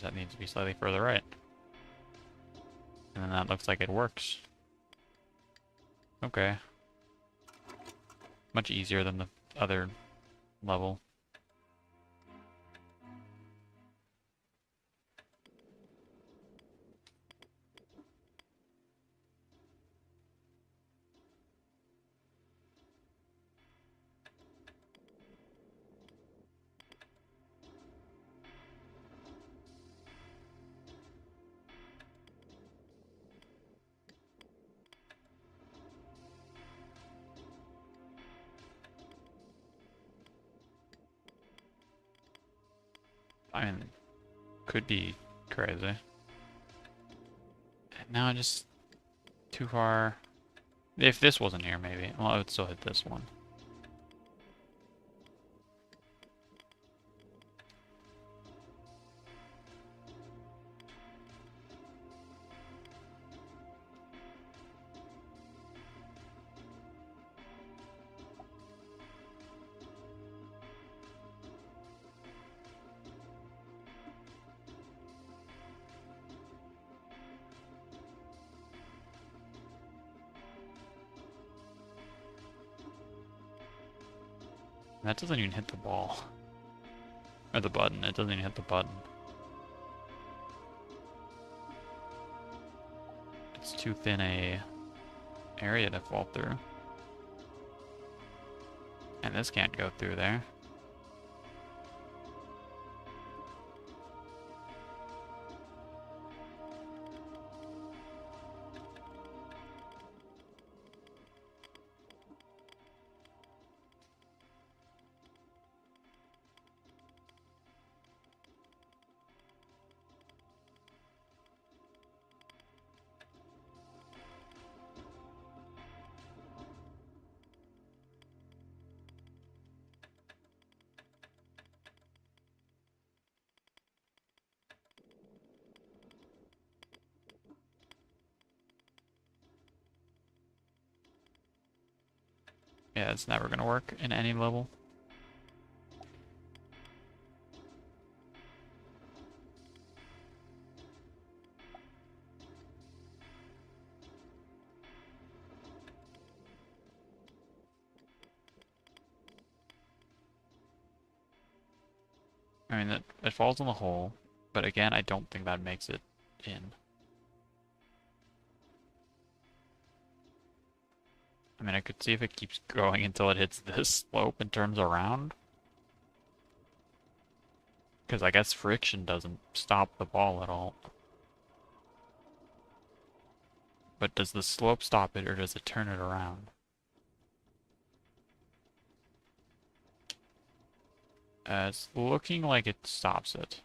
that needs to be slightly further right. And then that looks like it works. Okay. Much easier than the other level. I mean, could be crazy. Now just too far. If this wasn't here, maybe. Well, I would still hit this one. That doesn't even hit the ball. Or the button. It doesn't even hit the button. It's too thin a area to fall through. And this can't go through there. Yeah, it's never gonna work in any level. I mean, it falls in the hole, but again, I don't think that makes it in. I mean, I could see if it keeps going until it hits this slope and turns around. Because I guess friction doesn't stop the ball at all. But does the slope stop it, or does it turn it around? It's looking like it stops it.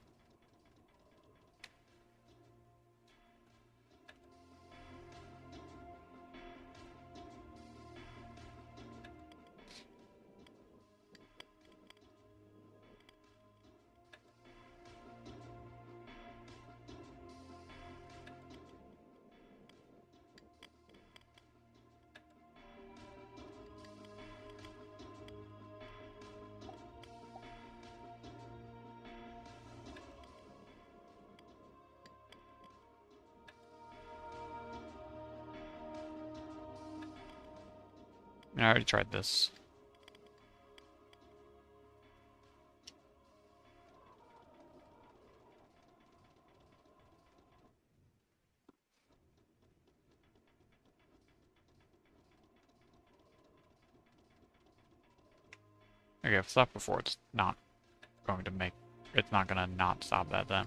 I already tried this. Okay, I've stopped before, it's not going to make... It's not gonna not stop that then.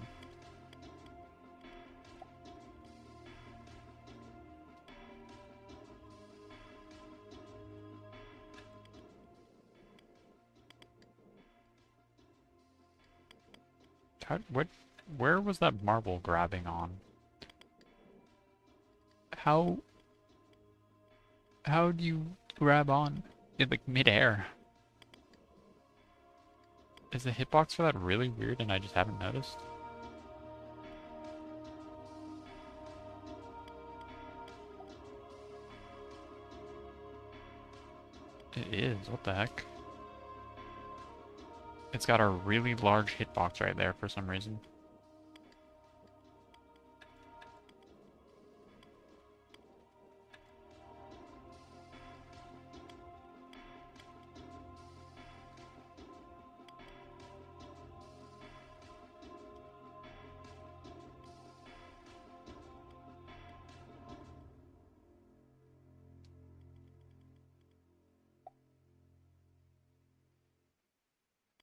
Where was that marble grabbing on? How do you grab on in like mid-air? Is the hitbox for that really weird and I just haven't noticed? It is, what the heck? It's got a really large hitbox right there for some reason.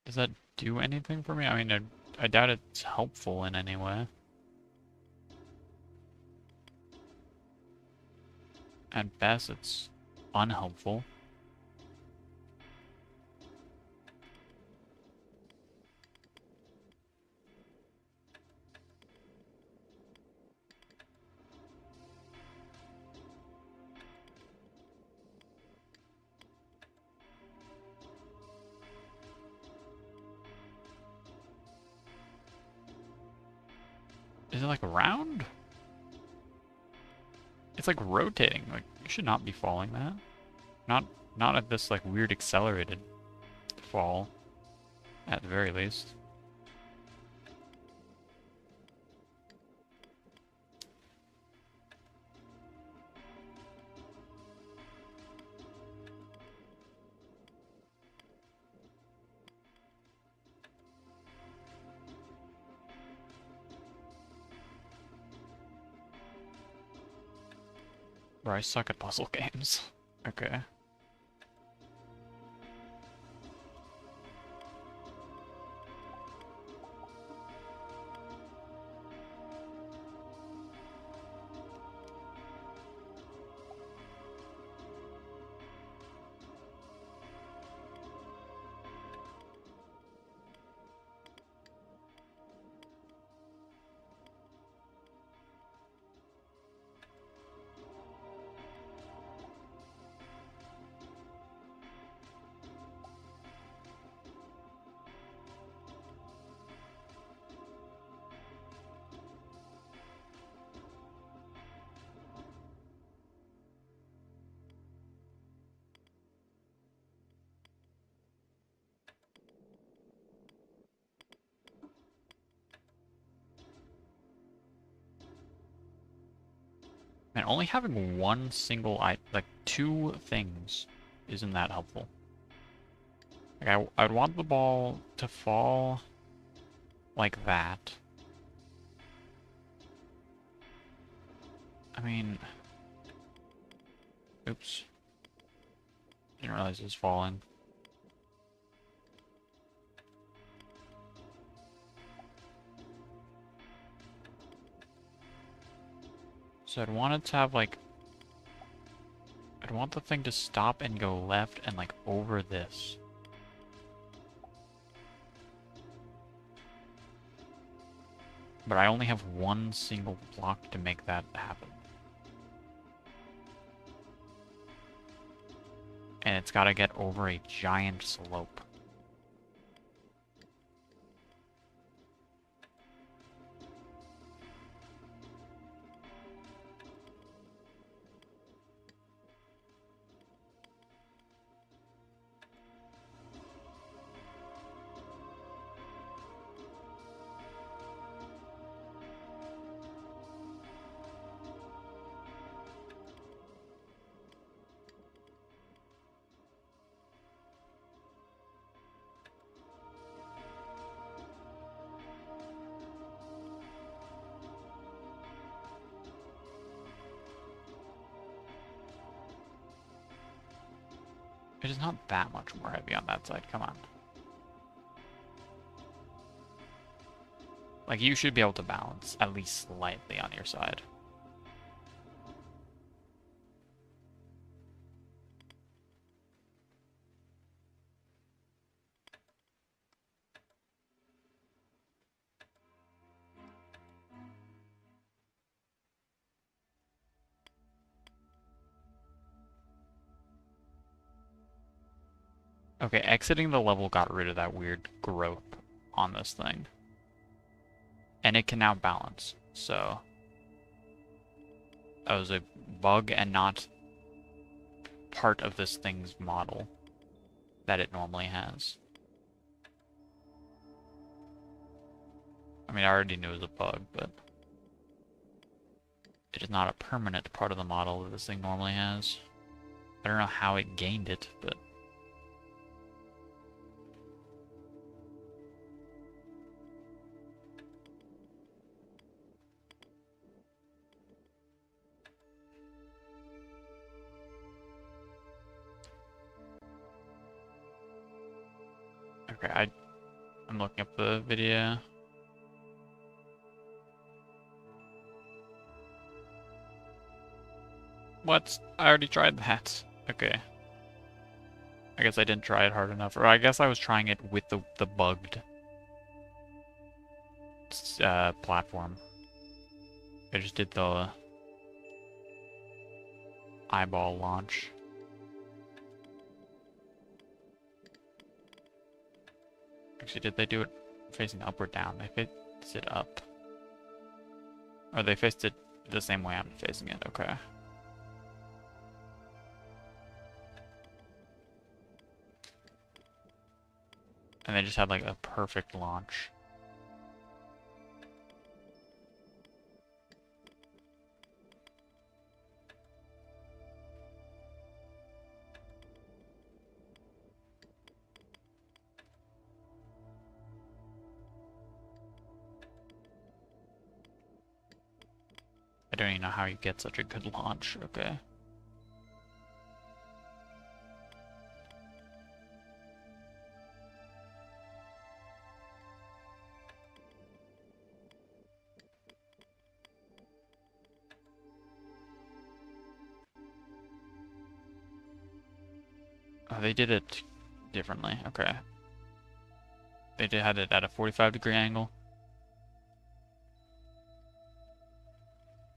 Does that do anything for me? I mean, I doubt it's helpful in any way. At best, it's unhelpful. Is it like round? It's like rotating. Like, you should not be falling that. Not at this like weird accelerated fall, at the very least. Bro, I suck at puzzle games. Okay. And only having one single like 2 things isn't that helpful. Like I'd want the ball to fall like that. I mean, oops. Didn't realize it was falling. So I'd want it to have like, I'd want the thing to stop and go left and like over this. But I only have one single block to make that happen. And it's gotta get over a giant slope. It is not that much more heavy on that side, come on. Like, you should be able to balance, at least slightly on your side. Okay, exiting the level got rid of that weird growth on this thing. And it can now balance, so... that was a bug and not part of this thing's model that it normally has. I mean, I already knew it was a bug, but... it is not a permanent part of the model that this thing normally has. I don't know how it gained it, but... okay, I'm looking up the video. What? I already tried that. Okay. I guess I didn't try it hard enough. Or I guess I was trying it with the bugged platform. I just did the eyeball launch. Actually, did they do it facing up or down? They faced it up. Or they faced it the same way I'm facing it, okay. And they just had like a perfect launch. I don't even know how you get such a good launch, okay. Oh, they did it differently. Okay. Had it at a 45-degree angle.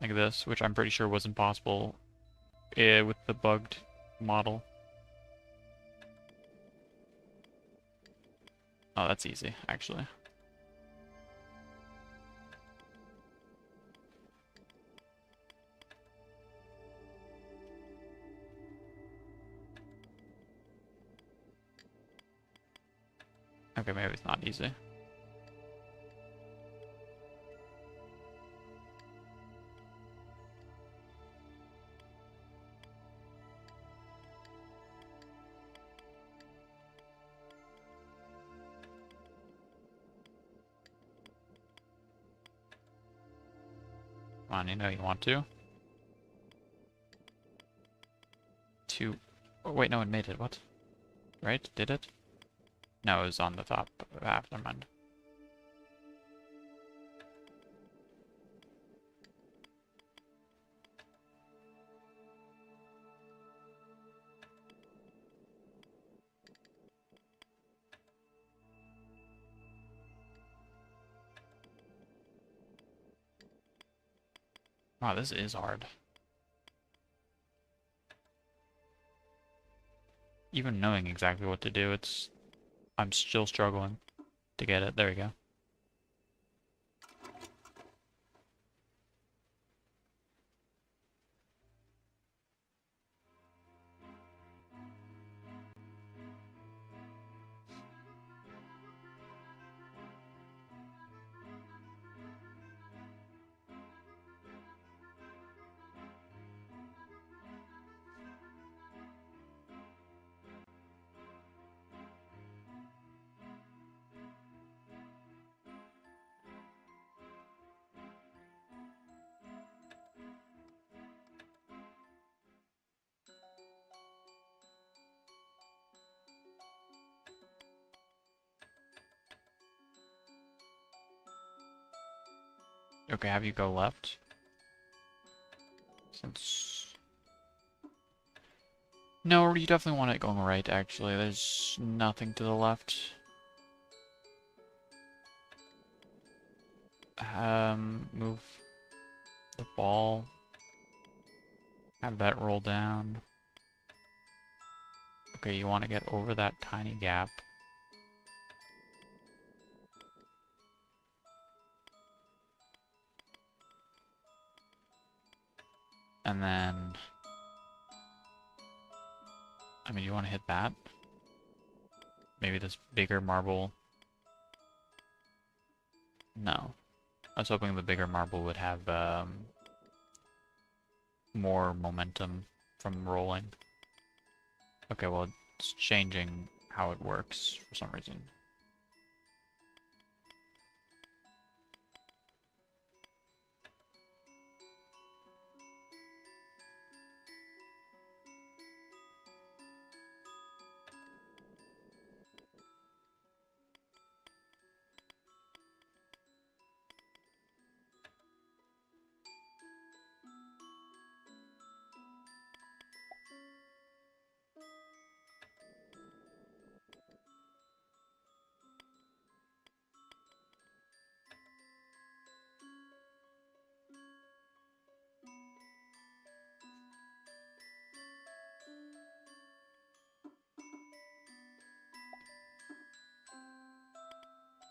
Like this, which I'm pretty sure was impossible with the bugged model. Oh, that's easy, actually. Okay, maybe it's not easy. Come on, you know you want to. Oh, wait, no, it made it. What? Right? Did it? No, it was on the top half. Never mind. Wow, this is hard. Even knowing exactly what to do, I'm still struggling to get it. There we go. Okay, have you go left? Since... No, you definitely want it going right, actually. There's nothing to the left. Move the ball. Have that roll down. Okay, you want to get over that tiny gap. And then... I mean, you want to hit that? Maybe this bigger marble... No. I was hoping the bigger marble would have, more momentum from rolling. Okay, well, it's changing how it works for some reason.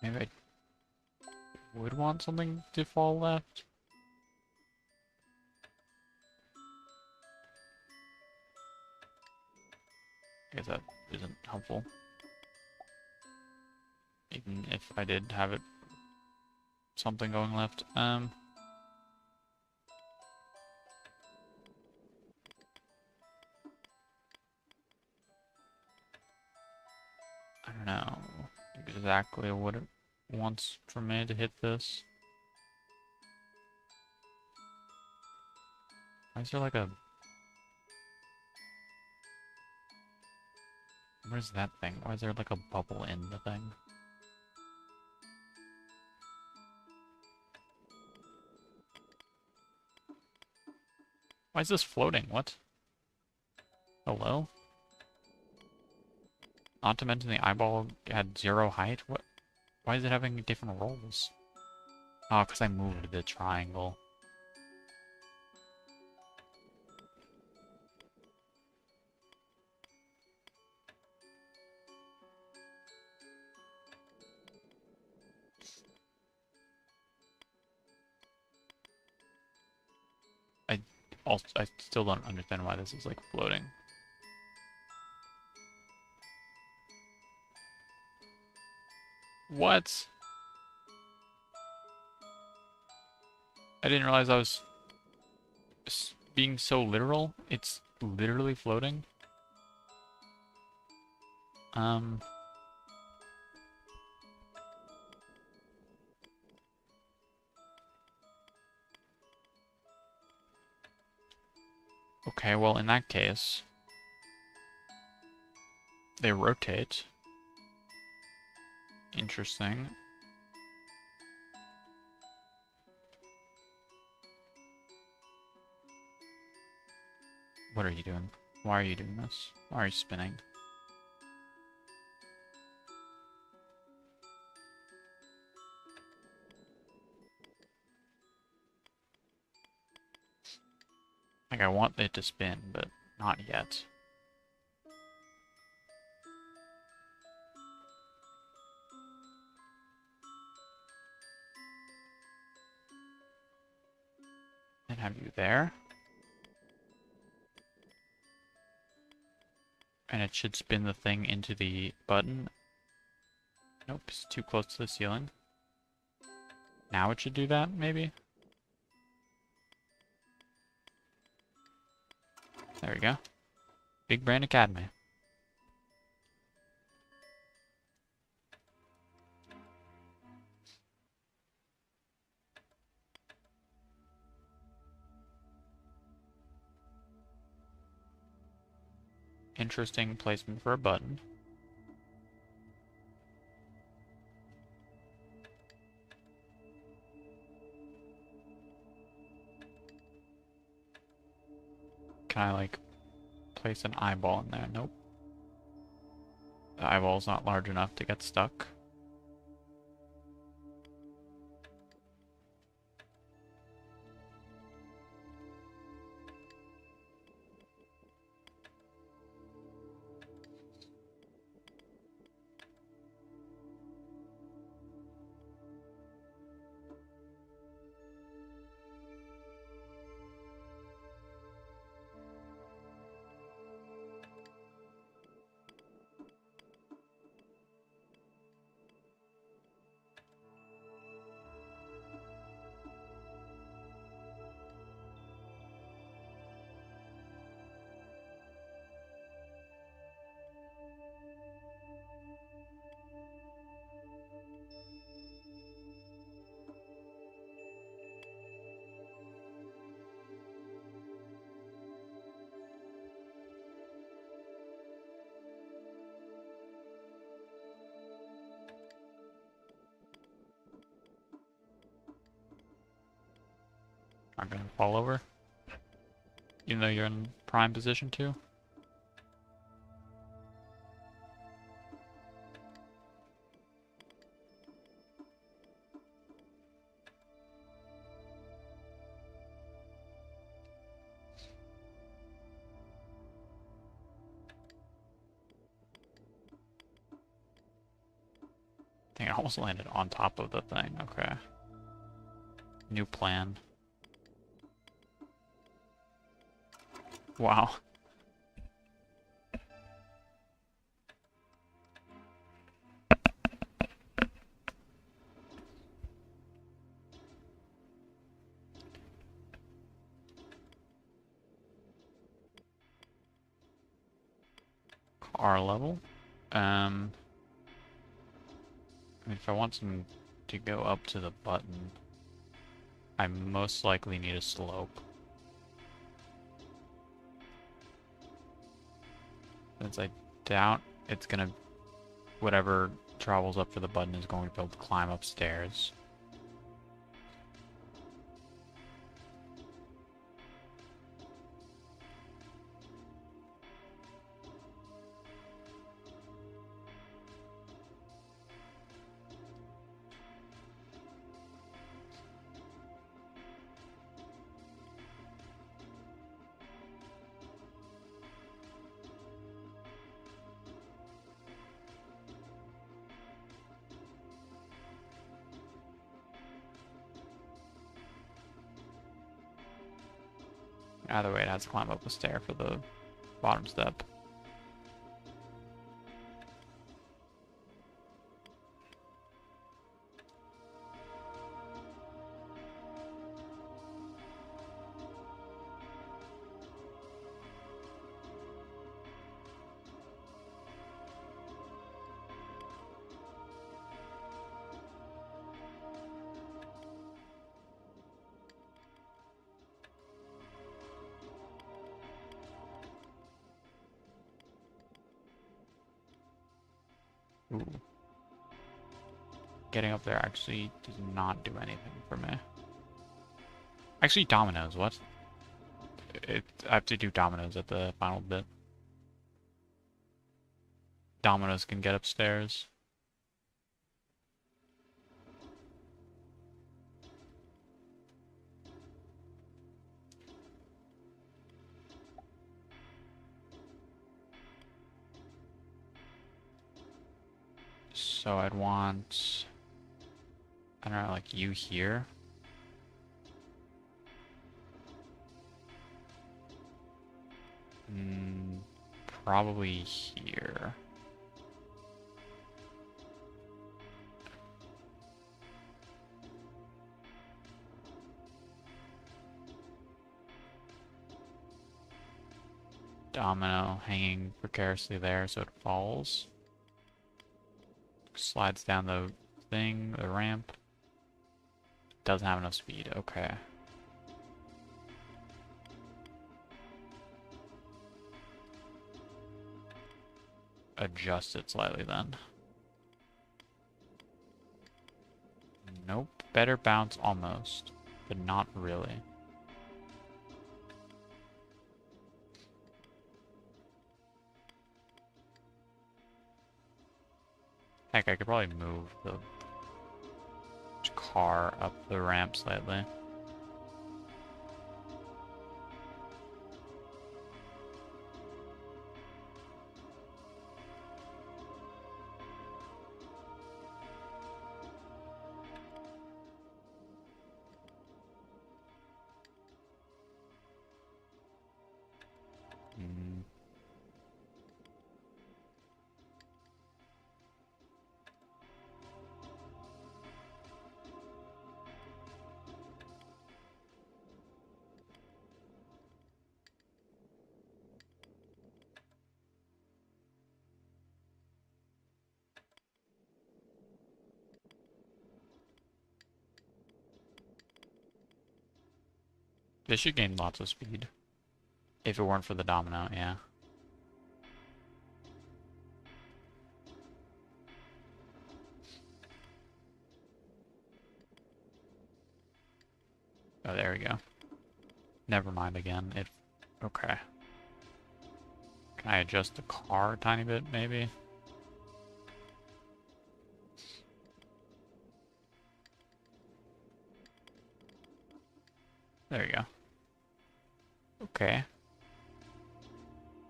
Maybe I would want something to fall left. I guess that isn't helpful. Even if I did have it something going left. I don't know exactly what it wants for me to hit this. Why is there like a... Where's that thing? Why is there like a bubble in the thing? Why is this floating? What? Hello? Not to mention the eyeball had 0 height. What? Why is it having different rolls? Oh, because I moved the triangle. I still don't understand why this is like floating. What? I didn't realize I was being so literal. It's literally floating. Okay, well, in that case, they rotate. Interesting. What are you doing? Why are you doing this? Why are you spinning? Like, I want it to spin, but not yet. And have you there. And it should spin the thing into the button. Nope, it's too close to the ceiling. Now it should do that, maybe? There we go. Big Brain Academy. Interesting placement for a button. Can I, like, place an eyeball in there? Nope. The eyeball's not large enough to get stuck. Not gonna fall over. Even though you're in prime position too. I think I almost landed on top of the thing. Okay. New plan. Wow. Car level. I mean, if I want some to go up to the button, I most likely need a slope. Since I doubt it's gonna, whatever travels up for the button is going to be able to climb upstairs. Either way, it has to climb up a stair for the bottom step. Ooh. Getting up there actually does not do anything for me. Actually, dominoes, what? I have to do dominoes at the final bit. Dominoes can get upstairs. So I'd want, I don't know, like you here. Probably here. Domino hanging precariously there so it falls. Slides down the thing, the ramp. Doesn't have enough speed, okay. Adjust it slightly then. Nope, better bounce almost, but not really. Heck, I could probably move the car up the ramp slightly. This should gain lots of speed. If it weren't for the domino, yeah. Oh, there we go. Never mind again. Okay. Can I adjust the car a tiny bit, maybe? There you go. Okay.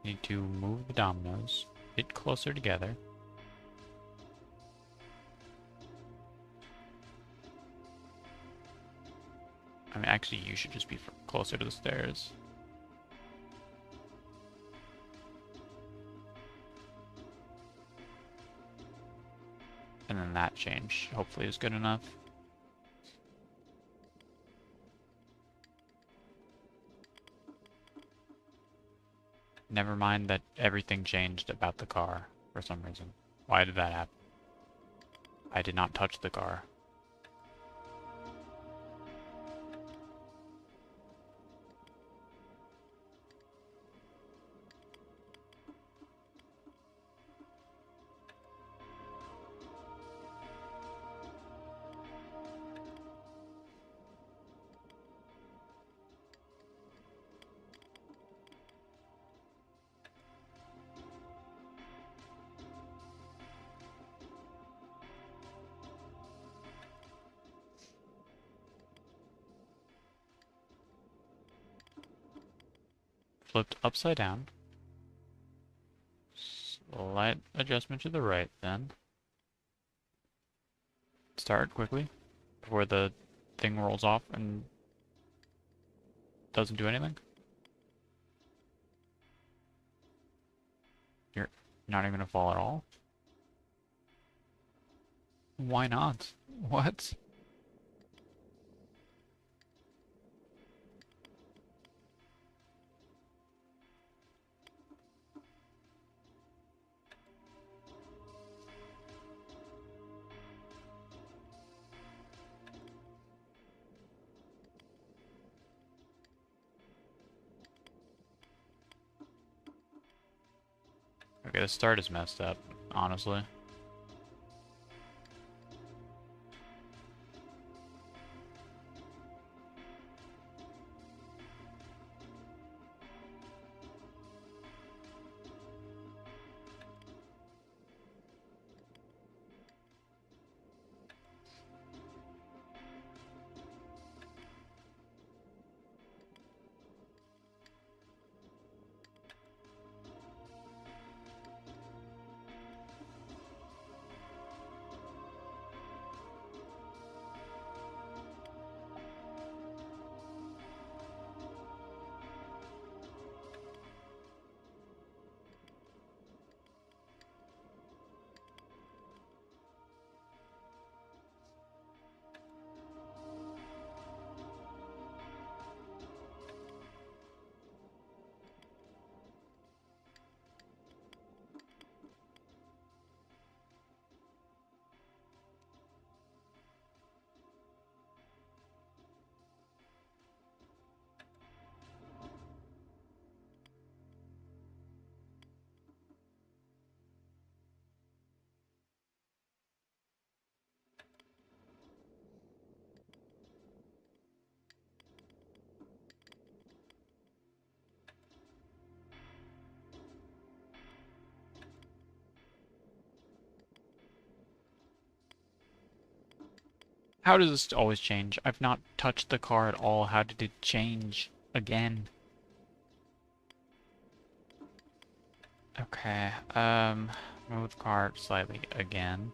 Need to move the dominoes a bit closer together. I mean, actually, you should just be closer to the stairs. And then that change, hopefully, is good enough. Never mind that everything changed about the car for some reason. Why did that happen? I did not touch the car. Flipped upside down. Slight adjustment to the right then. Start quickly before the thing rolls off and doesn't do anything. Not even gonna fall at all? Why not? What? Okay, the start is messed up, honestly. How does this always change? I've not touched the car at all. How did it change again? Okay, move car slightly again.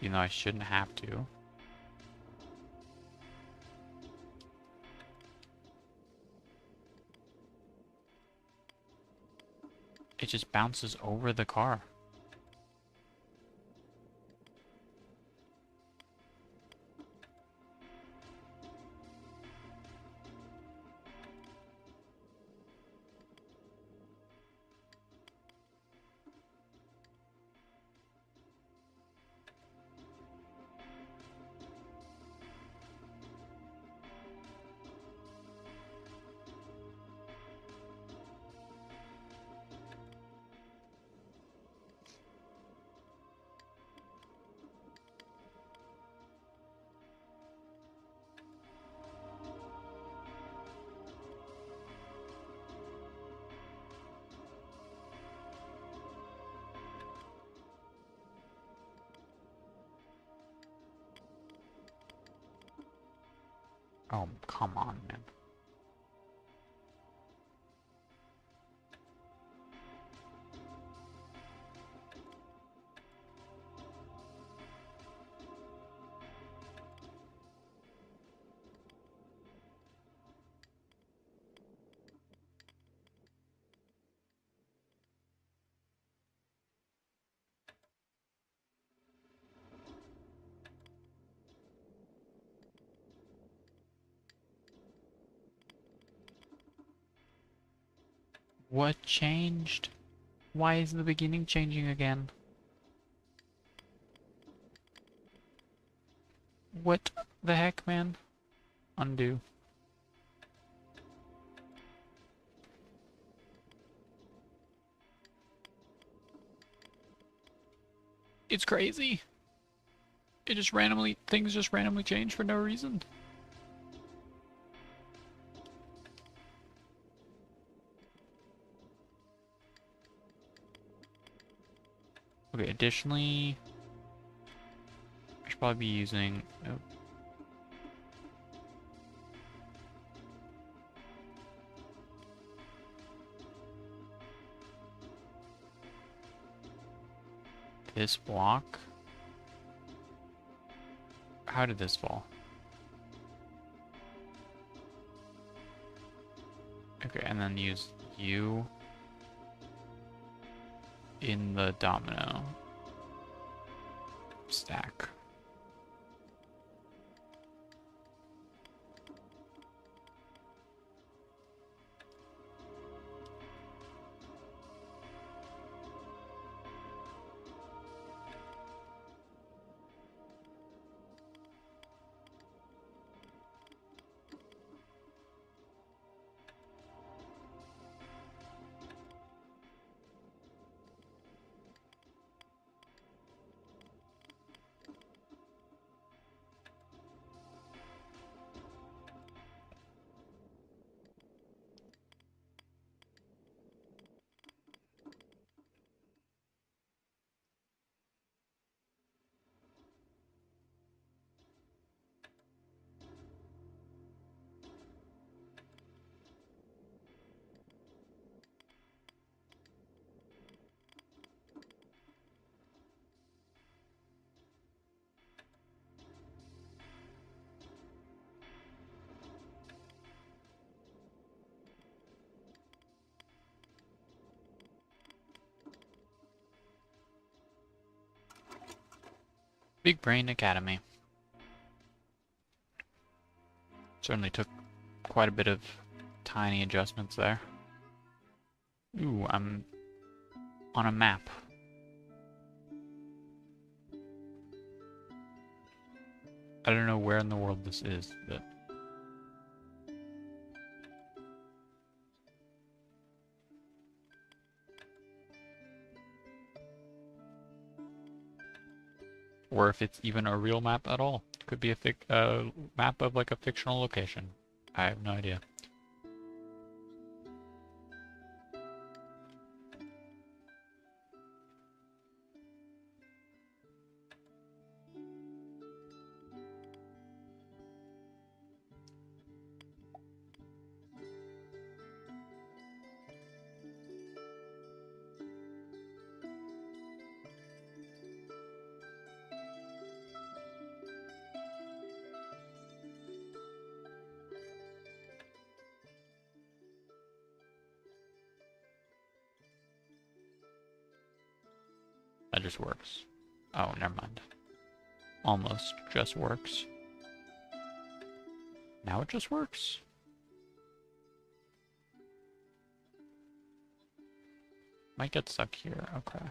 Even though I shouldn't have to. It just bounces over the car. Oh, come on, man. What changed? Why is the beginning changing again? What the heck, man? Undo. It's crazy. Things just randomly change for no reason. Okay, additionally, I should probably be using... Oh. This block? How did this fall? Okay, and then use you. in the domino stack. Big Brain Academy. Certainly took quite a bit of tiny adjustments there. Ooh, I'm on a map. I don't know where in the world this is, but... or if it's even a real map at all. Could be a map of like a fictional location. I have no idea. That just works. Oh, never mind. Almost just works. Now it just works. Might get stuck here. Okay.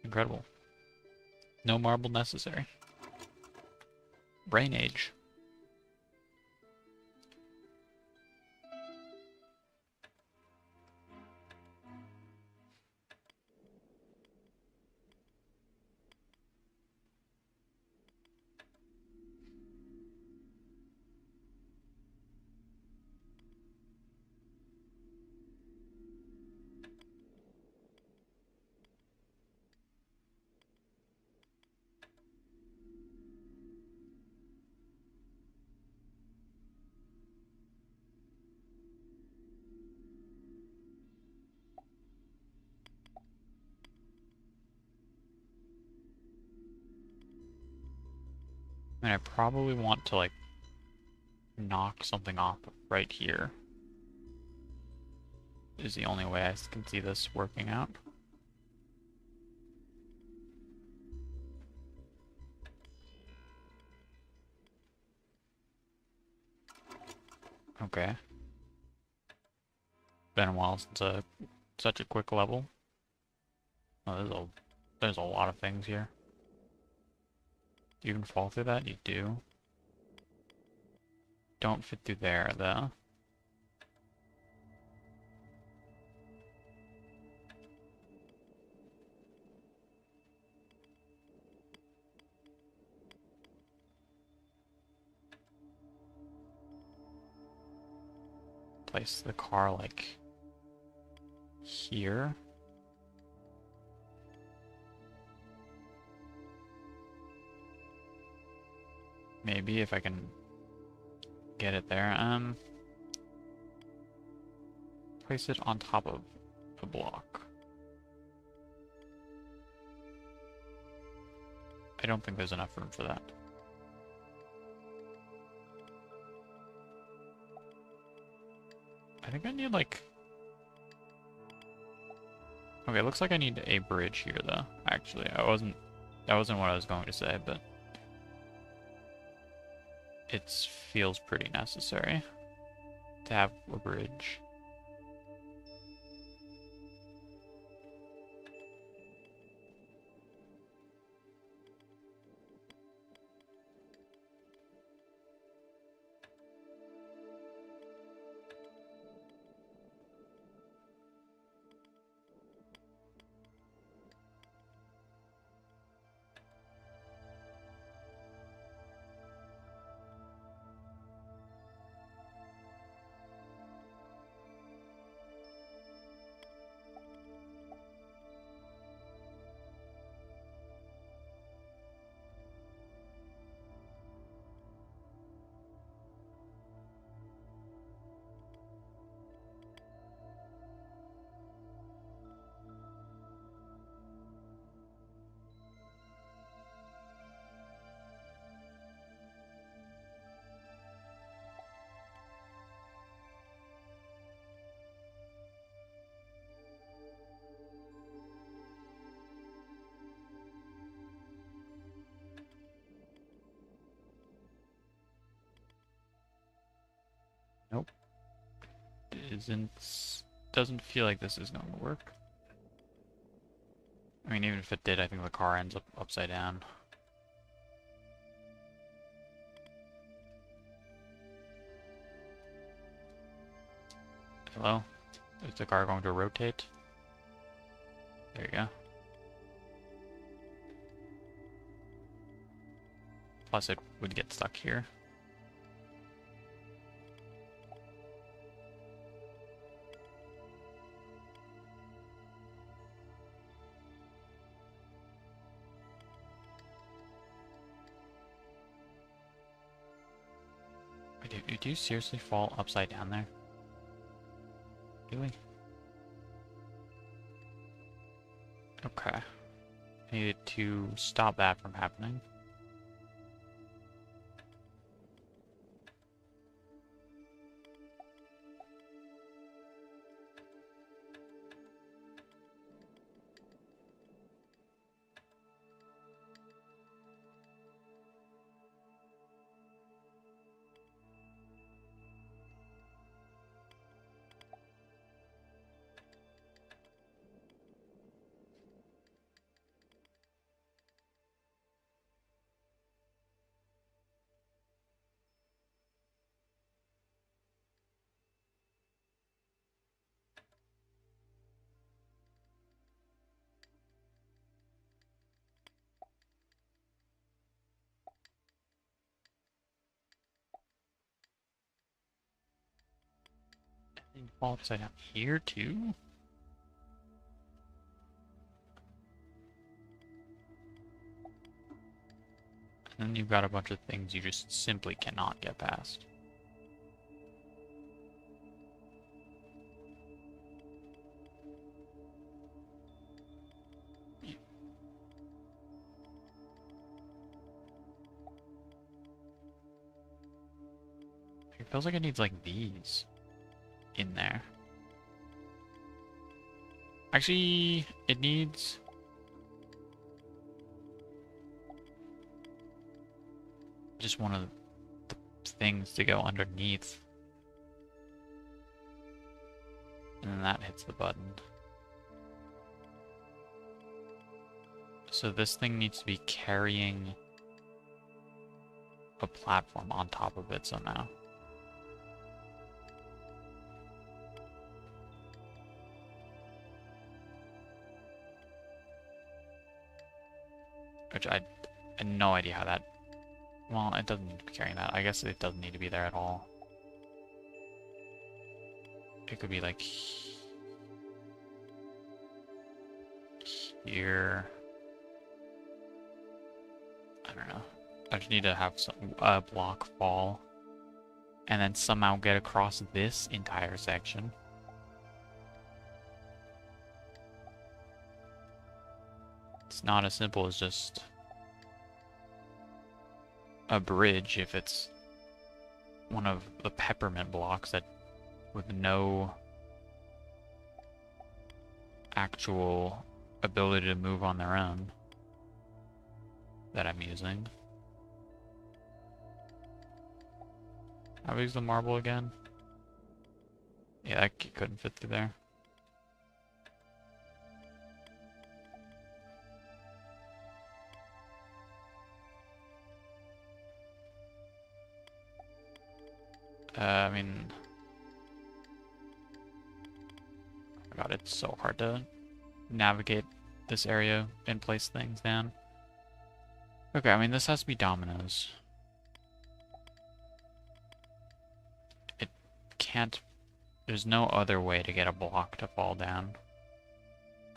Incredible. No marble necessary. Brain age. And I probably want to like knock something off right here. Is the only way I can see this working out. Okay. Been a while since such a quick level. Oh, there's a lot of things here. Do you even fall through that? You do. Don't fit through there, though. Place the car, like, here. Maybe if I can get it there. Place it on top of the block. I don't think there's enough room for that. I think I need like... Okay, looks like I need a bridge here though, actually. That wasn't what I was going to say, but it feels pretty necessary to have a bridge. Nope. Doesn't feel like this is going to work. I mean, even if it did, I think the car ends up upside down. Hello? Is the car going to rotate? There you go. Plus it would get stuck here. Wait, do you seriously fall upside down there? Really? Okay. I needed to stop that from happening. And fall upside down here too? And then you've got a bunch of things you just simply cannot get past. It feels like it needs like these in there. Actually, it needs... just one of the things to go underneath. And then that hits the button. So this thing needs to be carrying a platform on top of it somehow. Which I had no idea how that... Well, it doesn't need to be carrying that. I guess it doesn't need to be there at all. It could be like... here... I don't know. I just need to have some block fall. And then somehow get across this entire section. It's not as simple as just a bridge if it's one of the peppermint blocks that with no actual ability to move on their own that I'm using. How big's the marble again? Yeah, that couldn't fit through there. I mean, God, it's so hard to navigate this area and place things down. Okay, I mean, this has to be dominoes. It can't... There's no other way to get a block to fall down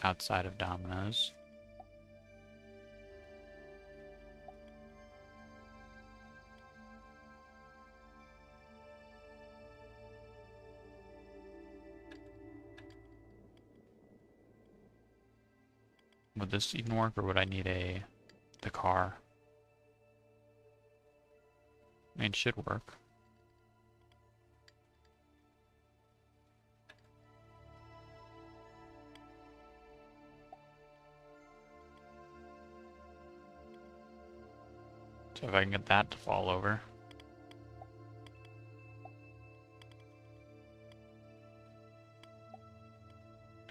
outside of dominoes. Would this even work, or would I need the car? I mean, it should work. So if I can get that to fall over.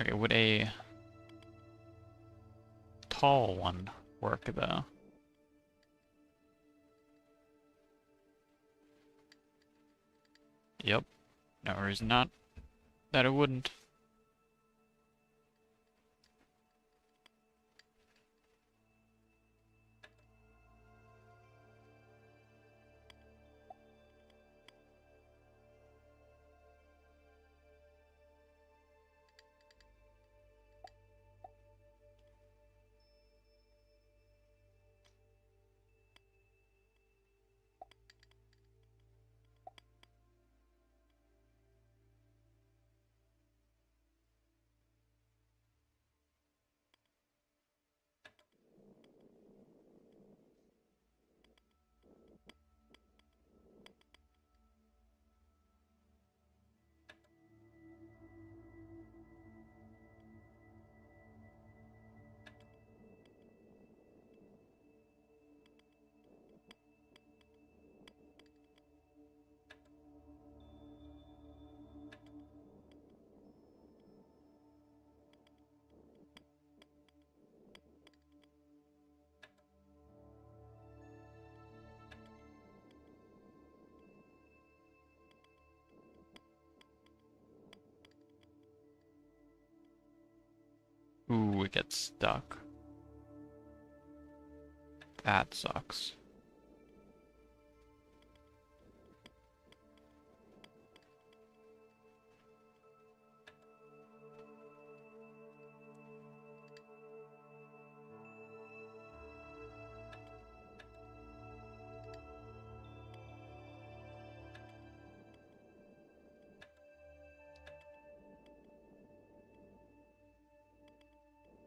Okay, would a tall one work, though? Yep. No reason not that it wouldn't. Ooh, it gets stuck. That sucks.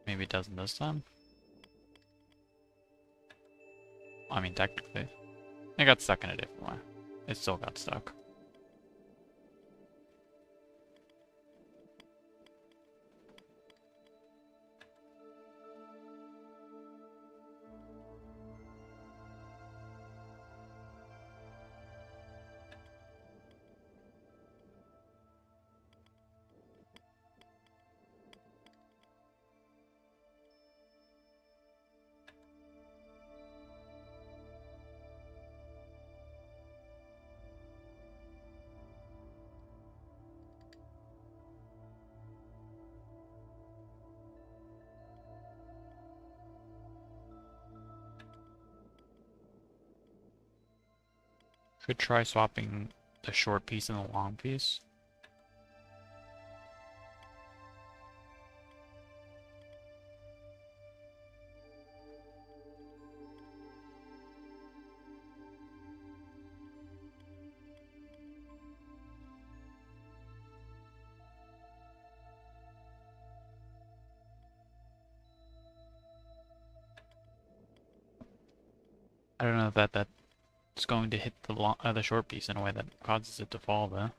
Maybe it doesn't this time? I mean, technically. It got stuck in a different way. It still got stuck. Could try swapping the short piece and the long piece. I don't know if that It's going to hit the short piece in a way that causes it to fall, though.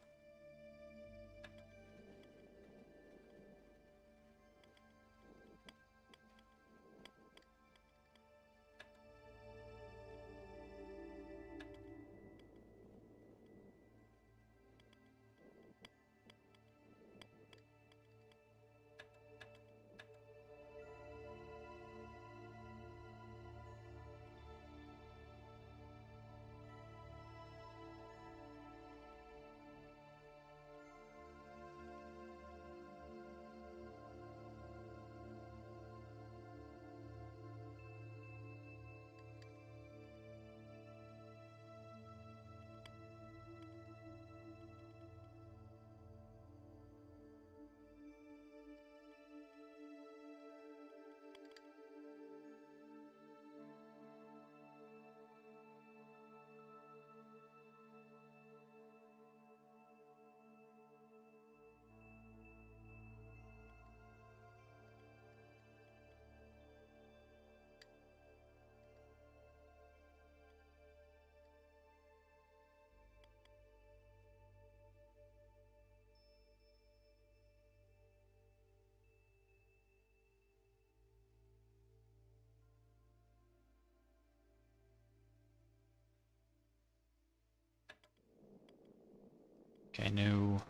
Okay, new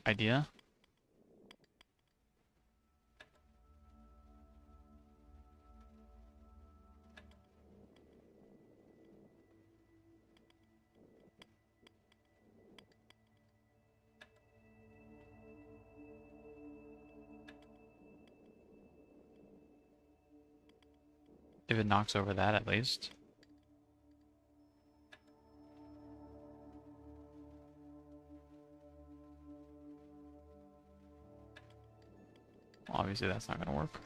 idea. If it knocks over that, at least. Well, obviously that's not going to work.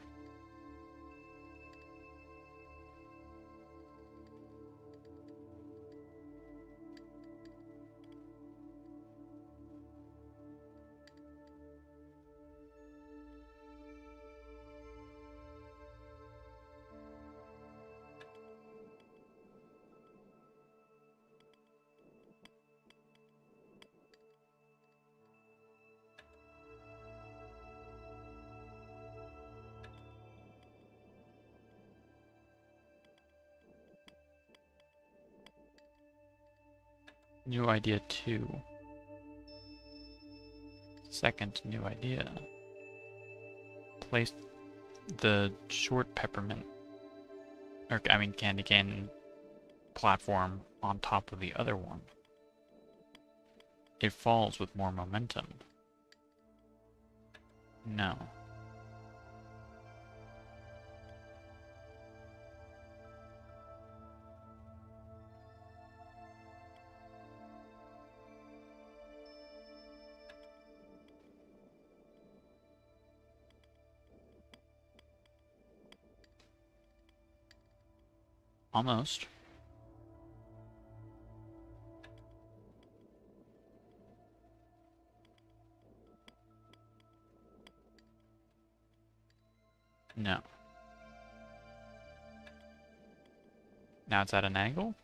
New idea 2. Second new idea. Place the short peppermint, or I mean candy cane platform on top of the other one. It falls with more momentum. No. Almost. No. Now it's at an angle?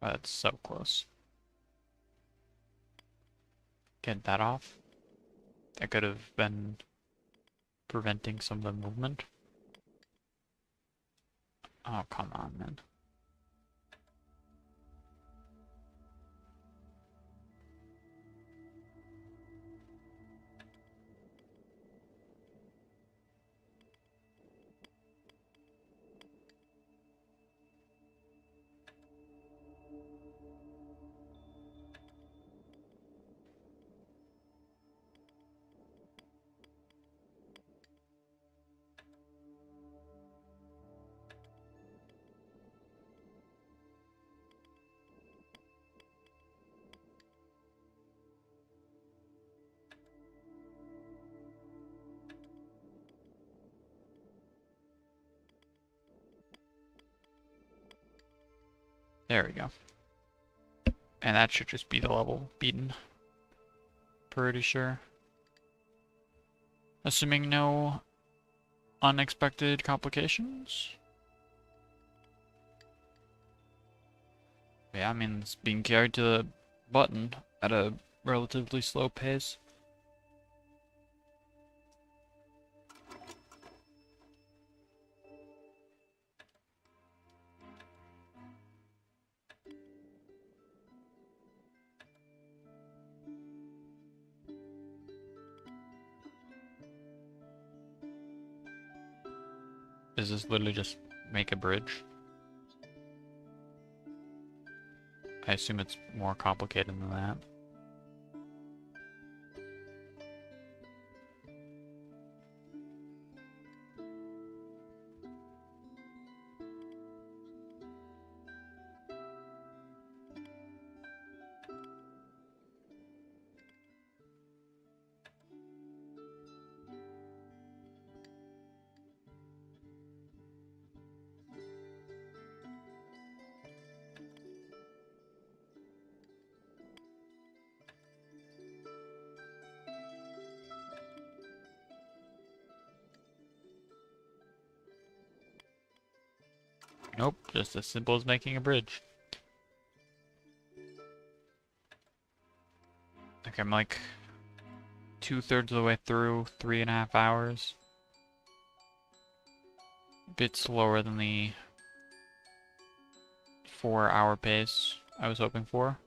Oh, that's so close. Get that off. That could have been preventing some of the movement. Oh, come on, man. There we go. And that should just be the level beaten. Pretty sure. Assuming no unexpected complications. Yeah, I mean, it's being carried to the button at a relatively slow pace. Is this literally just make a bridge? I assume it's more complicated than that. Nope, just as simple as making a bridge. Okay, I'm like 2/3 of the way through, 3.5 hours. A bit slower than the 4-hour pace I was hoping for.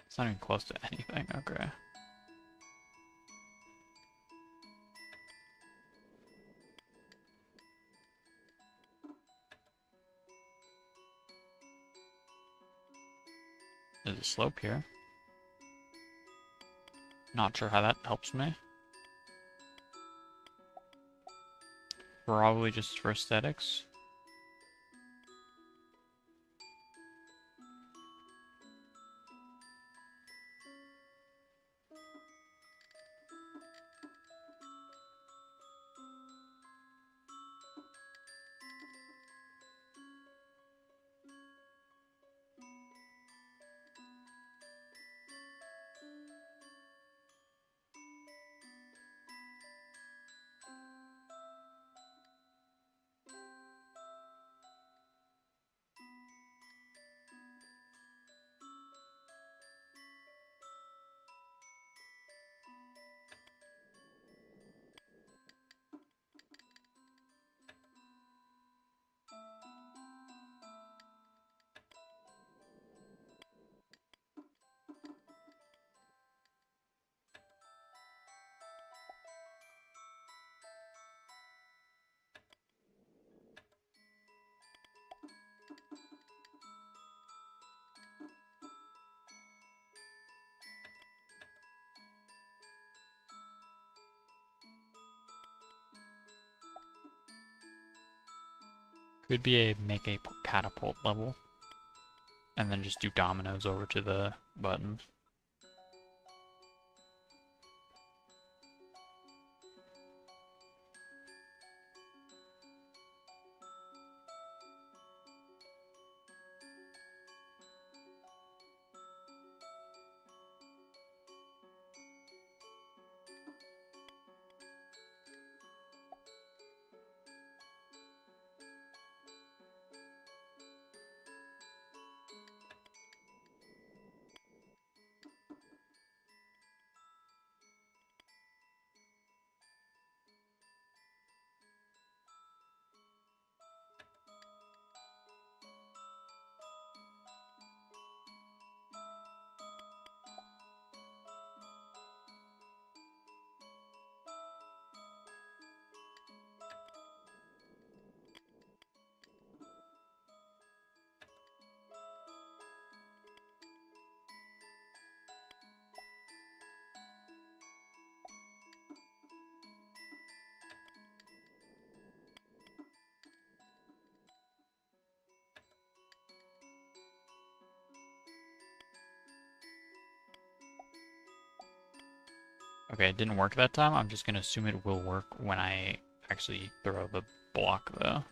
It's not even close to anything, okay. There's a slope here. Not sure how that helps me. Probably just for aesthetics. Could be a make a catapult level. And then just do dominoes over to the buttons. Okay, it didn't work that time. I'm just gonna assume it will work when I actually throw the block, though.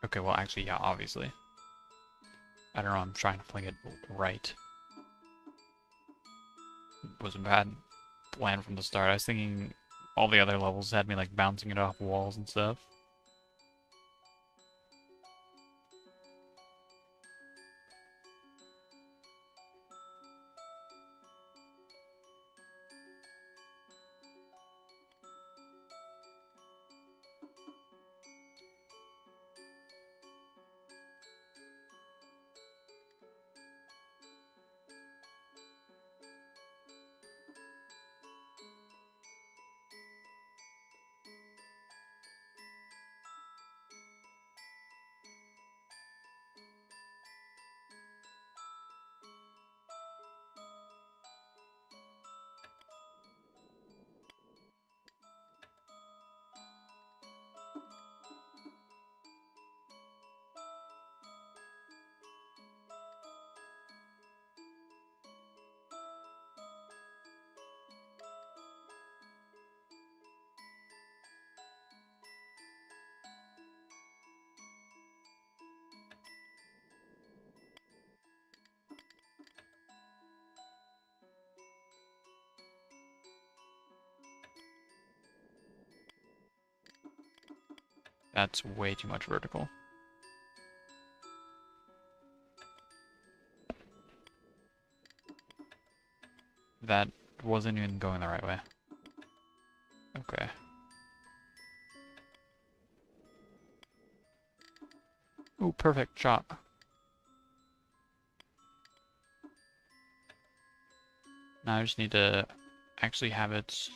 Okay, well, actually, yeah, obviously. I don't know, I'm trying to play it right. It was a bad plan from the start. I was thinking all the other levels had me, like, bouncing it off walls and stuff. That's way too much vertical. That wasn't even going the right way. Okay. Ooh, perfect shot. Now I just need to actually have it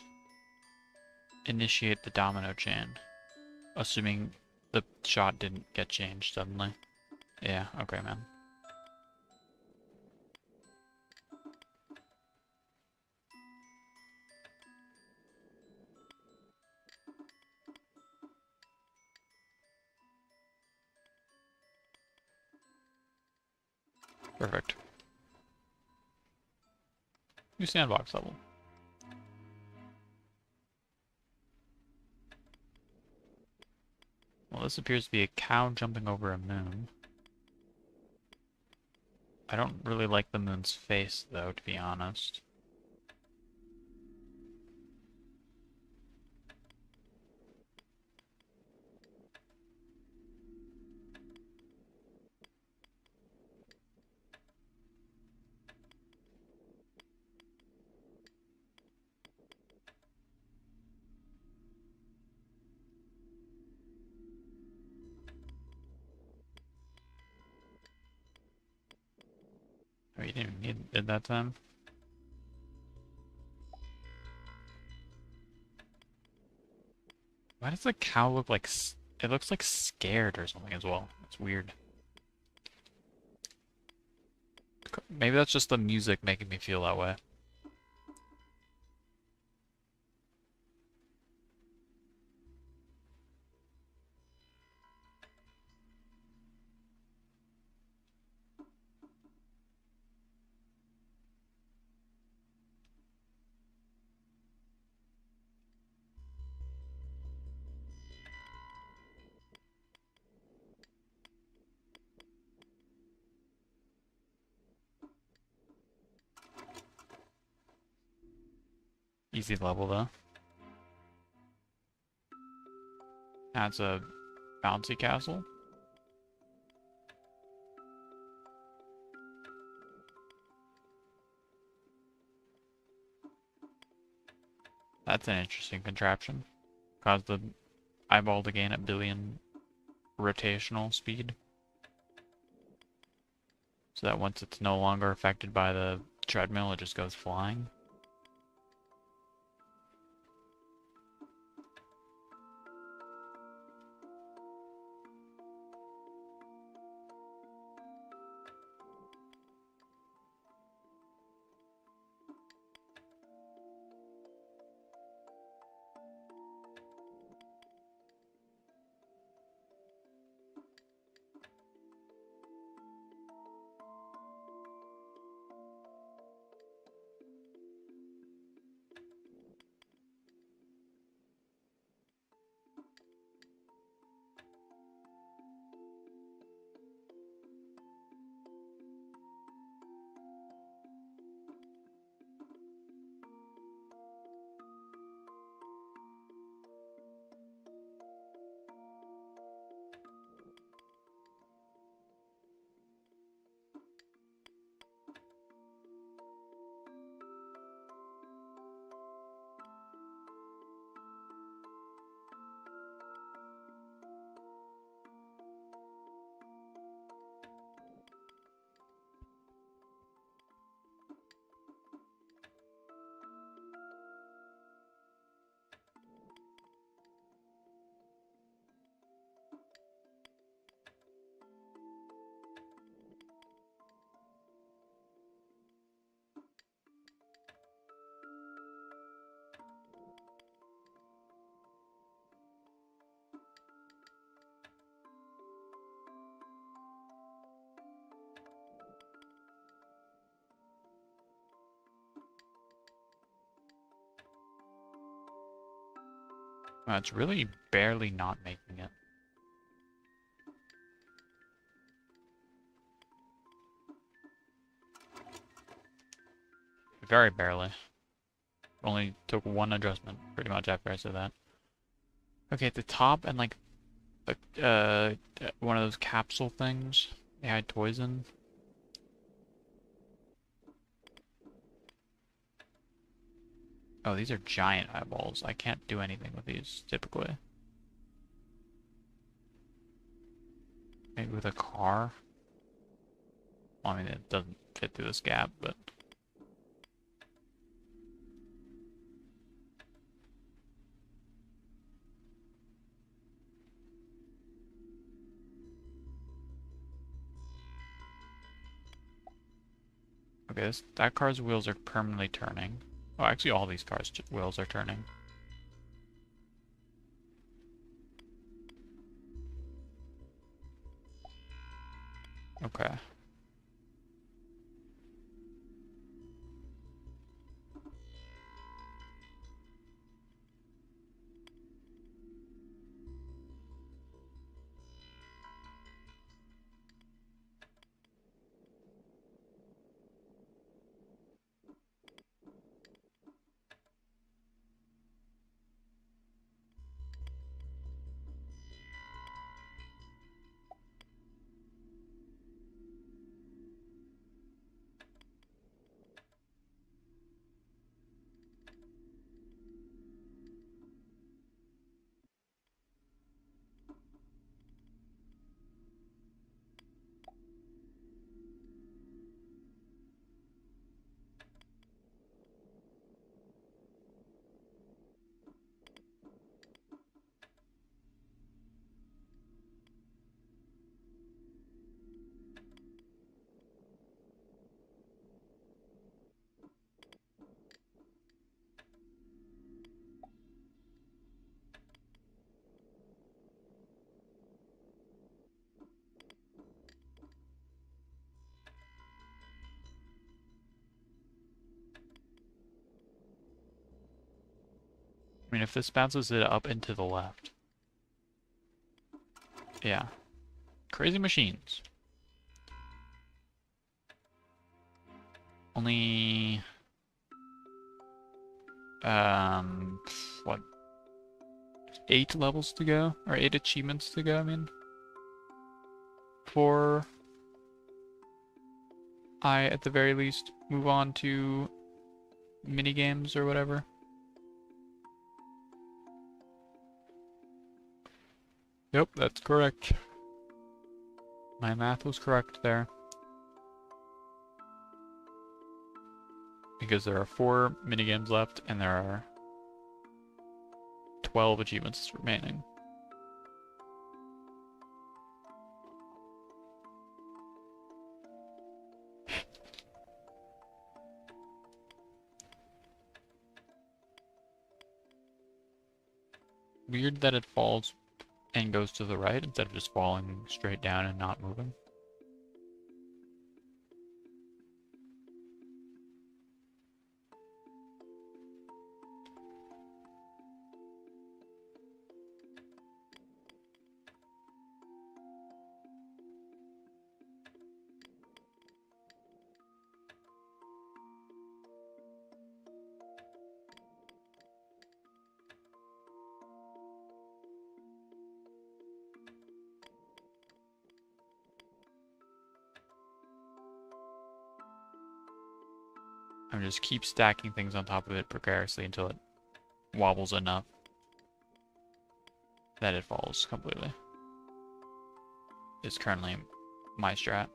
initiate the domino chain. Assuming the shot didn't get changed suddenly. Yeah, okay, man. Perfect. New sandbox level. Well, this appears to be a cow jumping over a moon. I don't really like the moon's face, though, to be honest. Oh, you didn't even need it that time? Why does the cow look like... It looks like scared or something as well. It's weird. Maybe that's just the music making me feel that way. Easy level, though. That's a bouncy castle. That's an interesting contraption. Cause the eyeball to gain a billion rotational speed. So that once it's no longer affected by the treadmill, it just goes flying. Well, it's really barely not making it. Very barely. Only took one adjustment, pretty much, after I said that. Okay, at the top, and like, one of those capsule things they had toys in. Oh, these are giant eyeballs. I can't do anything with these, typically. Maybe with a car? Well, I mean, it doesn't fit through this gap, but... Okay, that car's wheels are permanently turning. Oh, actually all these cars' wheels are turning. Okay. I mean, if this bounces it up and to the left. Yeah. Crazy machines. Only... what? 8 levels to go? Or 8 achievements to go, I mean? Before I, at the very least, move on to minigames or whatever. Yep, that's correct. My math was correct there. Because there are 4 minigames left, and there are 12 achievements remaining. Weird that it falls and goes to the right instead of just falling straight down and not moving. I'm just keep stacking things on top of it precariously until it wobbles enough that it falls completely. Is currently my strat.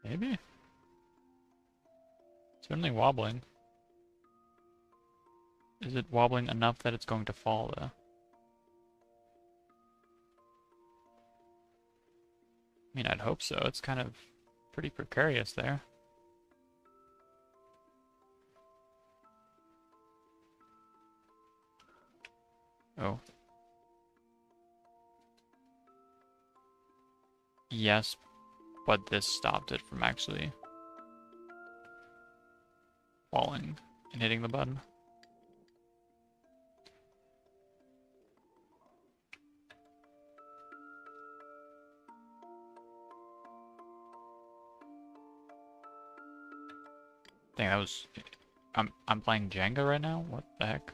Maybe? Certainly wobbling. Is it wobbling enough that it's going to fall, though? I mean, I'd hope so. It's kind of pretty precarious there. Oh. Yes, but this stopped it from actually falling and hitting the button. Dang, that was... I'm playing Jenga right now? What the heck?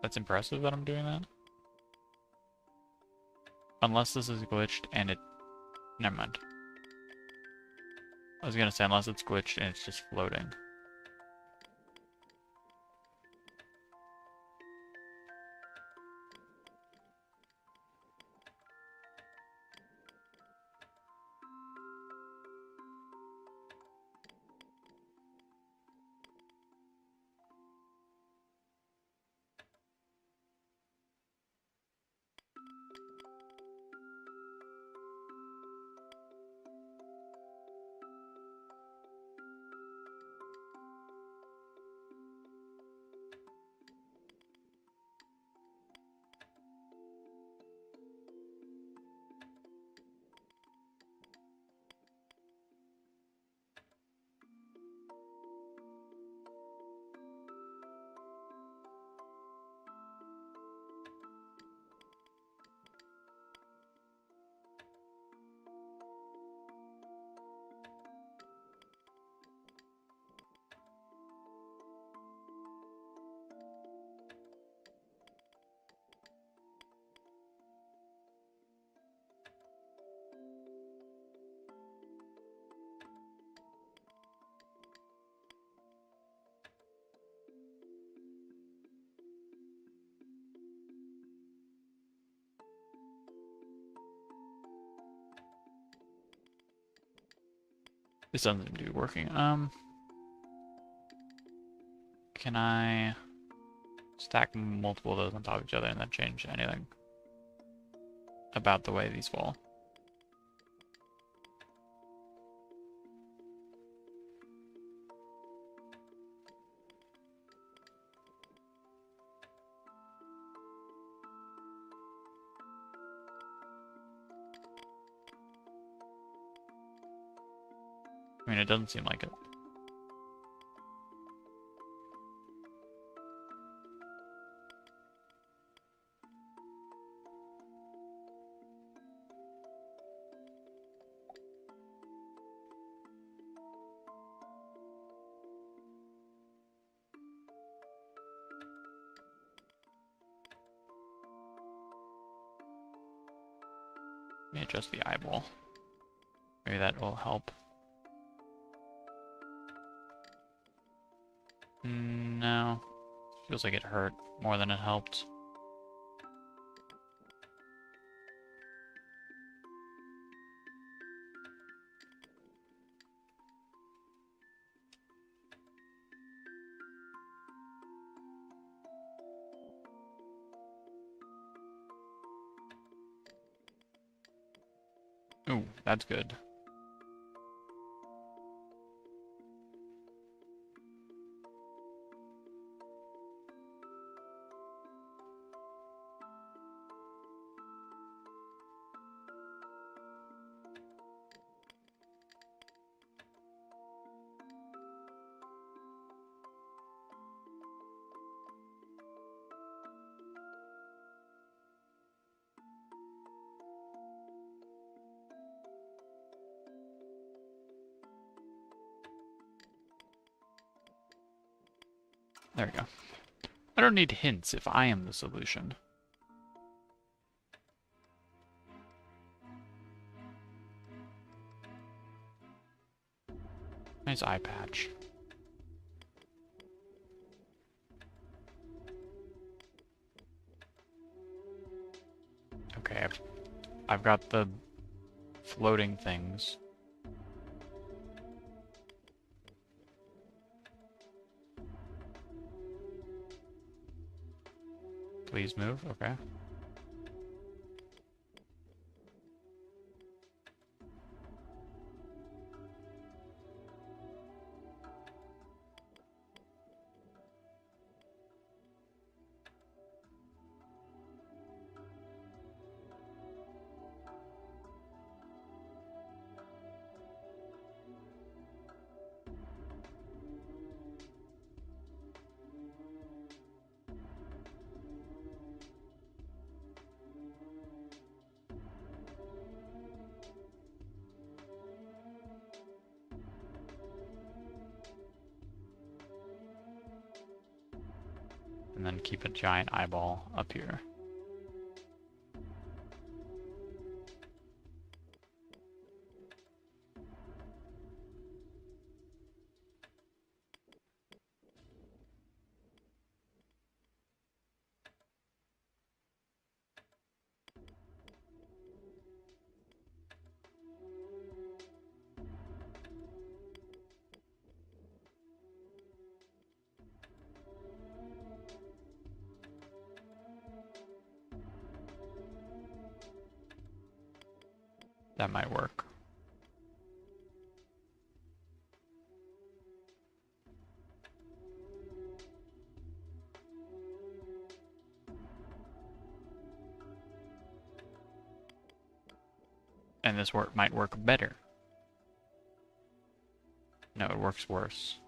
That's impressive that I'm doing that. Unless this is glitched and it... Never mind. I was gonna say, unless it's glitched and it's just floating. This doesn't seem to be working. Can I stack multiple of those on top of each other and then change anything about the way these fall? I mean, it doesn't seem like it. Let me adjust the eyeball. Maybe that will help. No. Feels like it hurt more than it helped. Ooh, that's good. There we go. I don't need hints if I am the solution. Nice eye patch. Okay, I've got the floating things. Please move, okay. And then keep a giant eyeball up here. That might work. And this might work better. No, it works worse.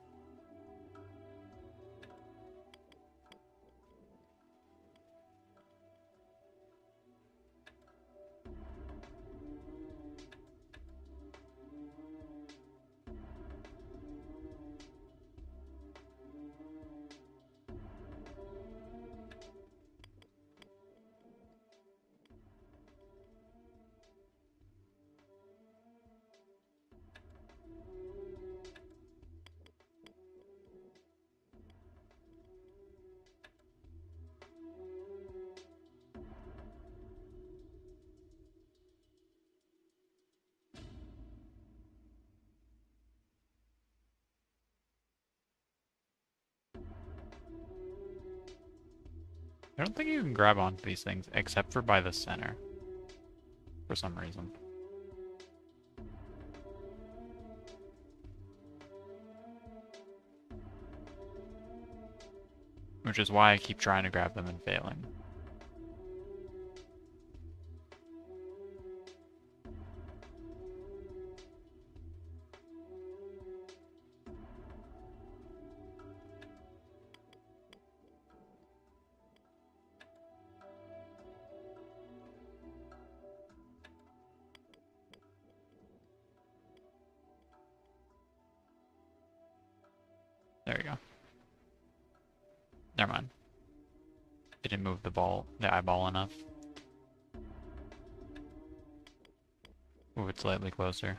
I don't think you can grab onto these things except for by the center. For some reason. Which is why I keep trying to grab them and failing. There you go. Never mind. Didn't move the eyeball enough. Move it slightly closer.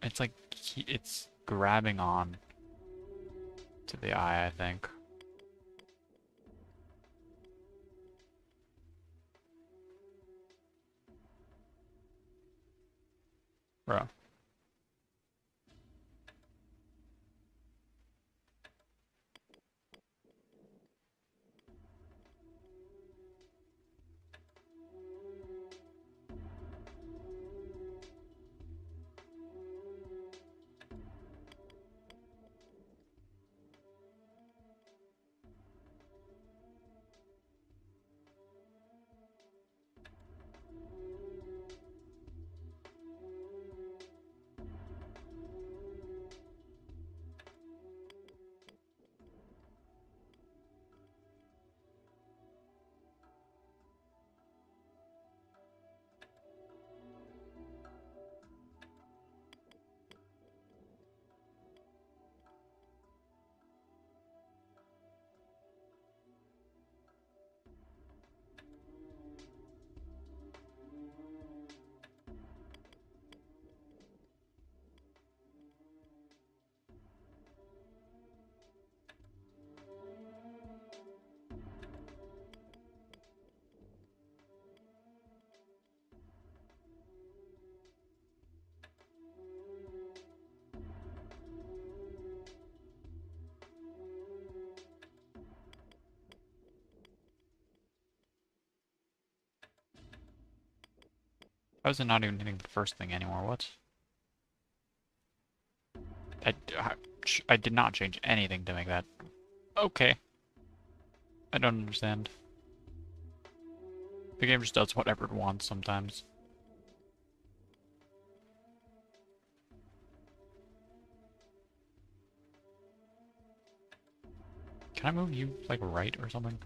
It's like, it's grabbing on to the eye, I think. Bro. How is it not even hitting the first thing anymore? What? I did not change anything to make that. Okay. I don't understand. The game just does whatever it wants sometimes. Can I move you, like, right or something?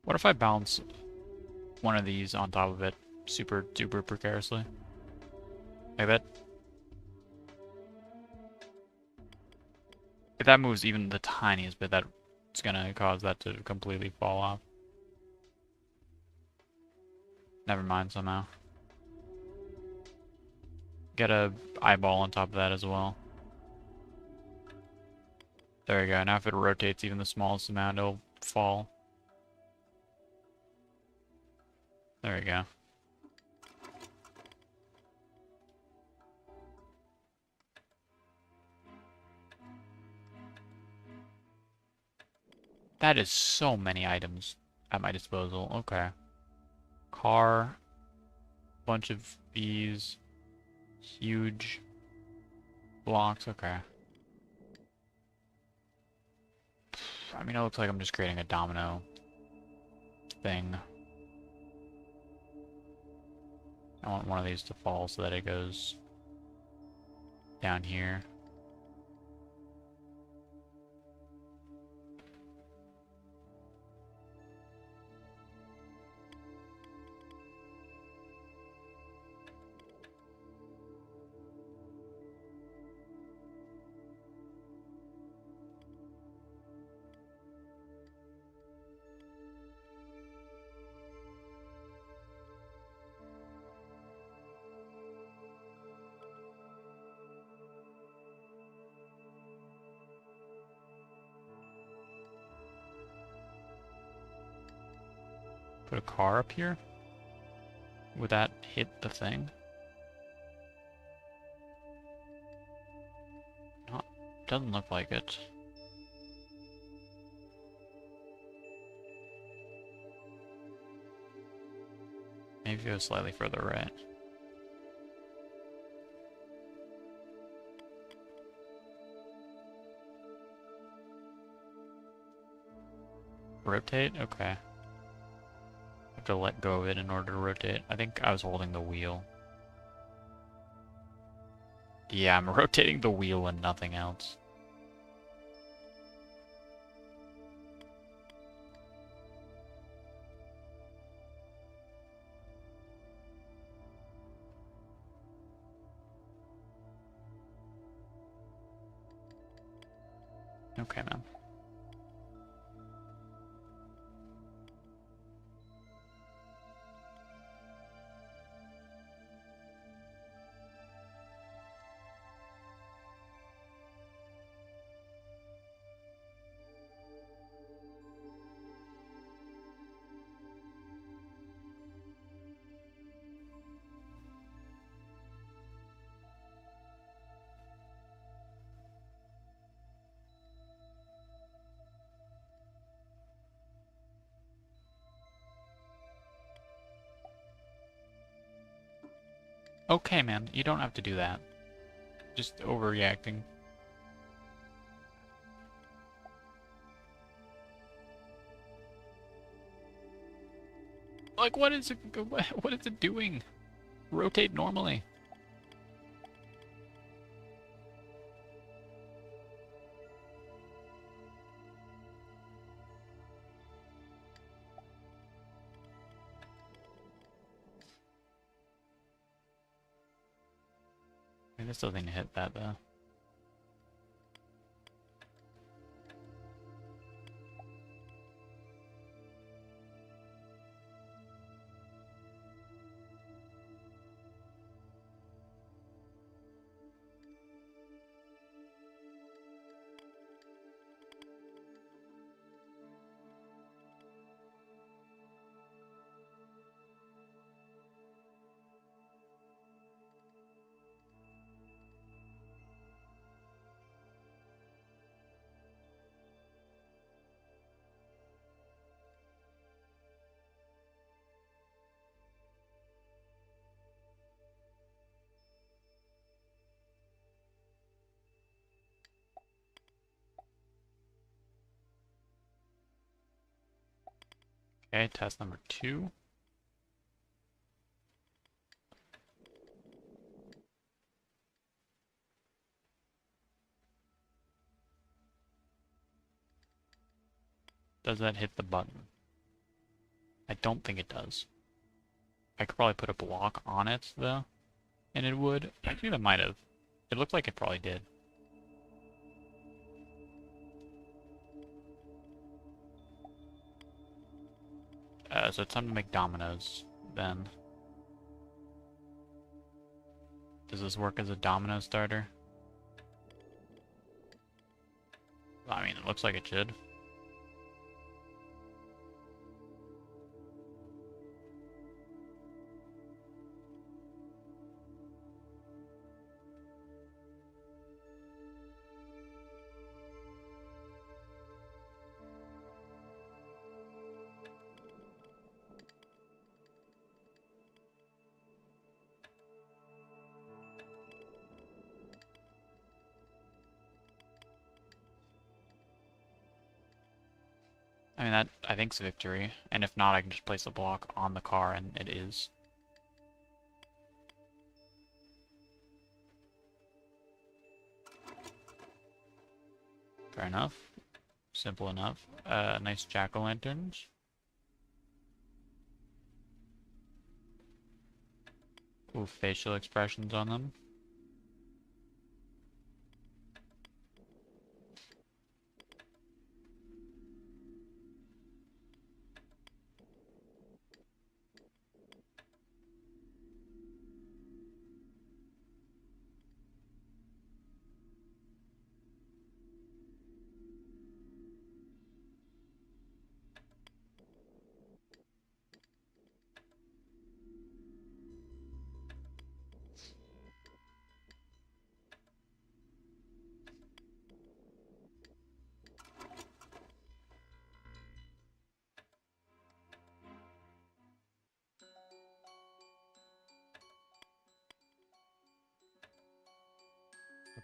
What if I bounce one of these on top of it super duper precariously? Like that? If that moves even the tiniest bit, that's gonna cause that to completely fall off. Never mind somehow. Get a eyeball on top of that as well. There you go. Now if it rotates even the smallest amount, it'll fall. There you go. That is so many items. at my disposal. Okay. Car, bunch of these, huge blocks. Okay. I mean, it looks like I'm just creating a domino thing. I want one of these to fall so that it goes down here. Put a car up here? Would that hit the thing? Not, doesn't look like it. Maybe go slightly further right. Rotate? Okay. Have to let go of it in order to rotate. I think I was holding the wheel. Yeah, I'm rotating the wheel and nothing else. Okay, man. Okay, man, you don't have to do that. Just overreacting. Like, what is it doing? Rotate normally. I mean, this doesn't hit that, though. Okay, test number 2. Does that hit the button? I don't think it does. I could probably put a block on it, though, and it would. Actually, that might have. It looked like it probably did. So it's time to make dominoes, then. Does this work as a domino starter? I mean, it looks like it should. I mean, that, I think, is victory. And if not, I can just place a block on the car, and it is. Fair enough. Simple enough. Nice jack-o'-lanterns. Ooh, facial expressions on them.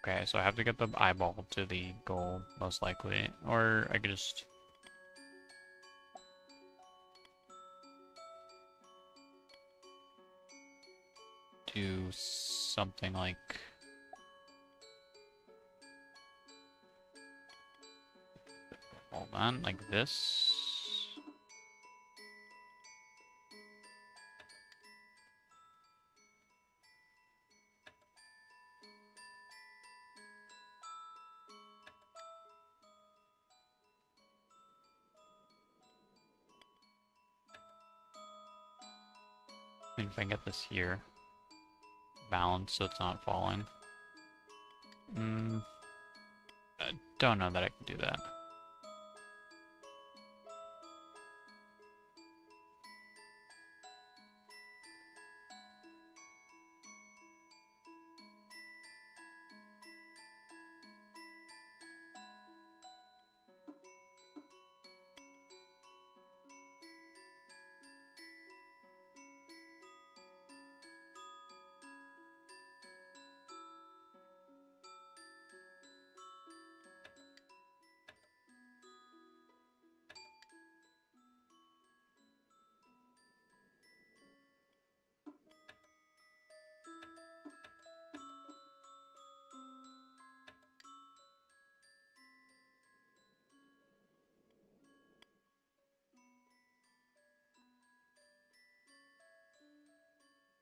Okay, so I have to get the eyeball to the goal, most likely. Or I could just... do something like... Hold on, like this. I mean, if I can get this here, balanced so it's not falling. I don't know that I can do that.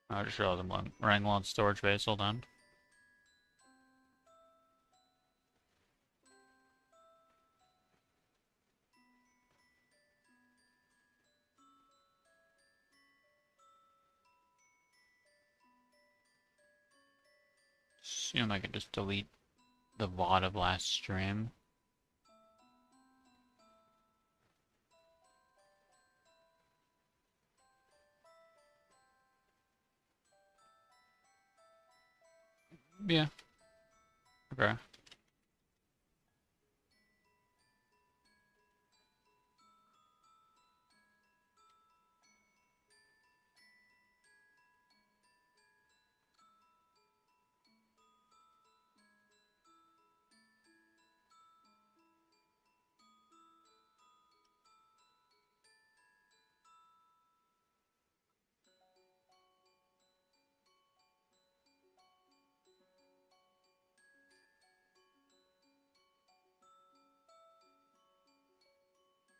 I just realized I'm running low on storage base, hold on. Assume I could just delete the VOD of last stream. Yeah. Okay.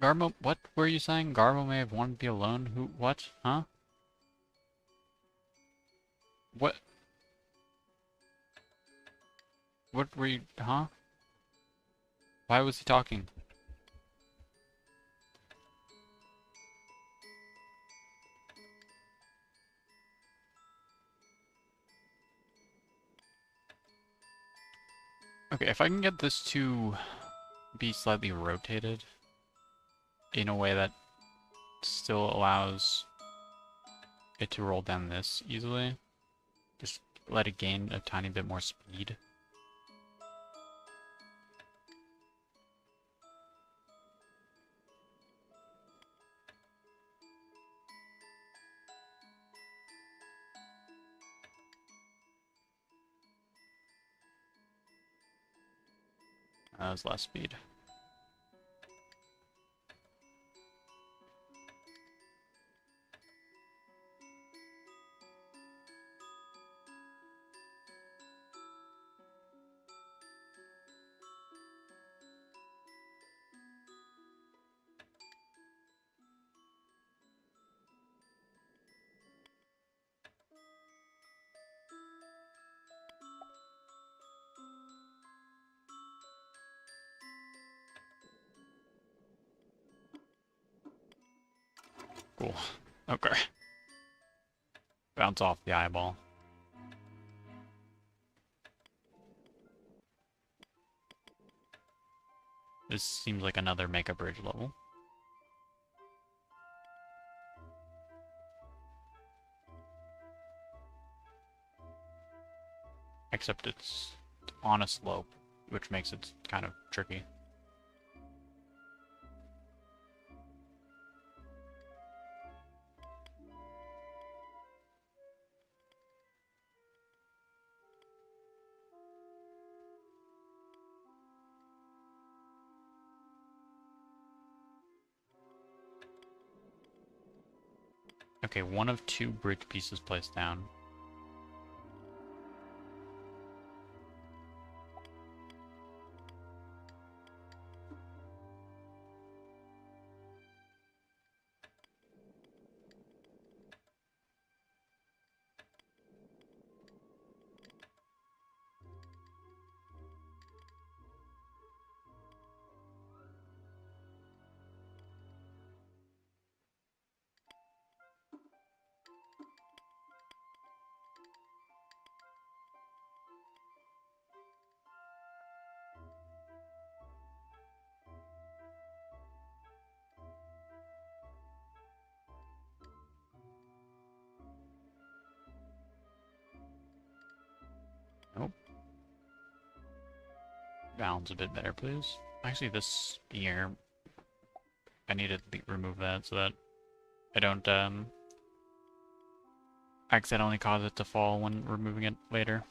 Garbo, what were you saying? Garbo may have wanted to be alone? Who, what? Huh? What? What were you, huh? Why was he talking? Okay, if I can get this to be slightly rotated in a way that still allows it to roll down this easily, just let it gain a tiny bit more speed. That was less speed. Cool. Okay. Bounce off the eyeball. This seems like another Make-A-Bridge level. Except it's on a slope, which makes it kind of tricky. Okay, one of two bridge pieces placed down. Nope. Balance a bit better, please. Actually, this spear, I need to remove that so that I don't accidentally cause it to fall when removing it later.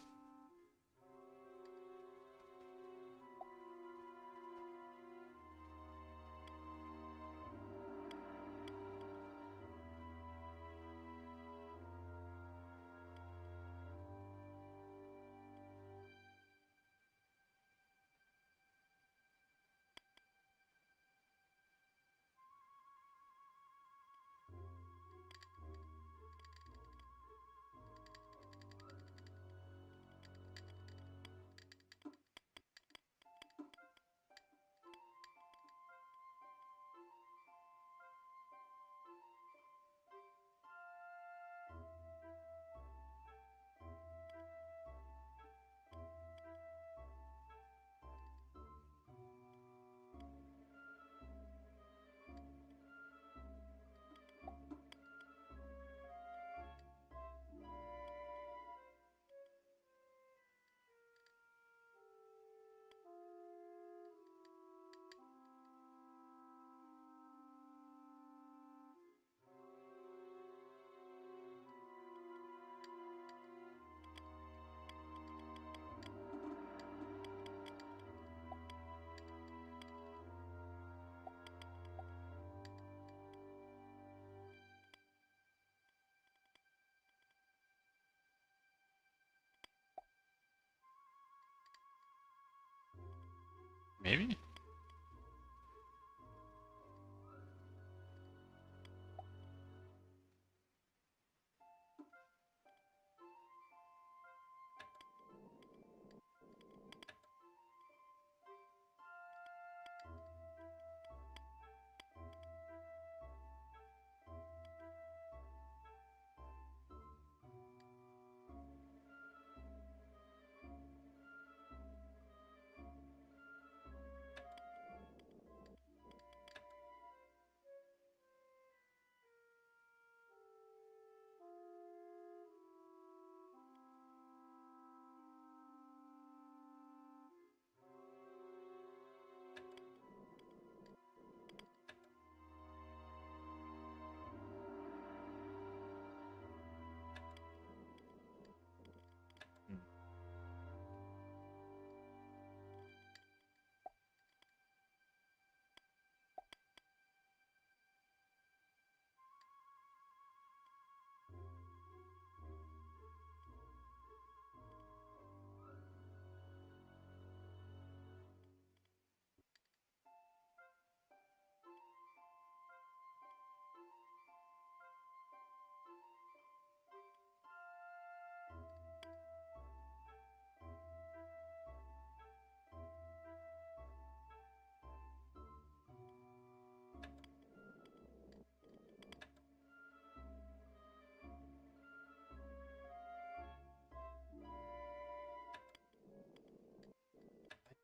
Maybe?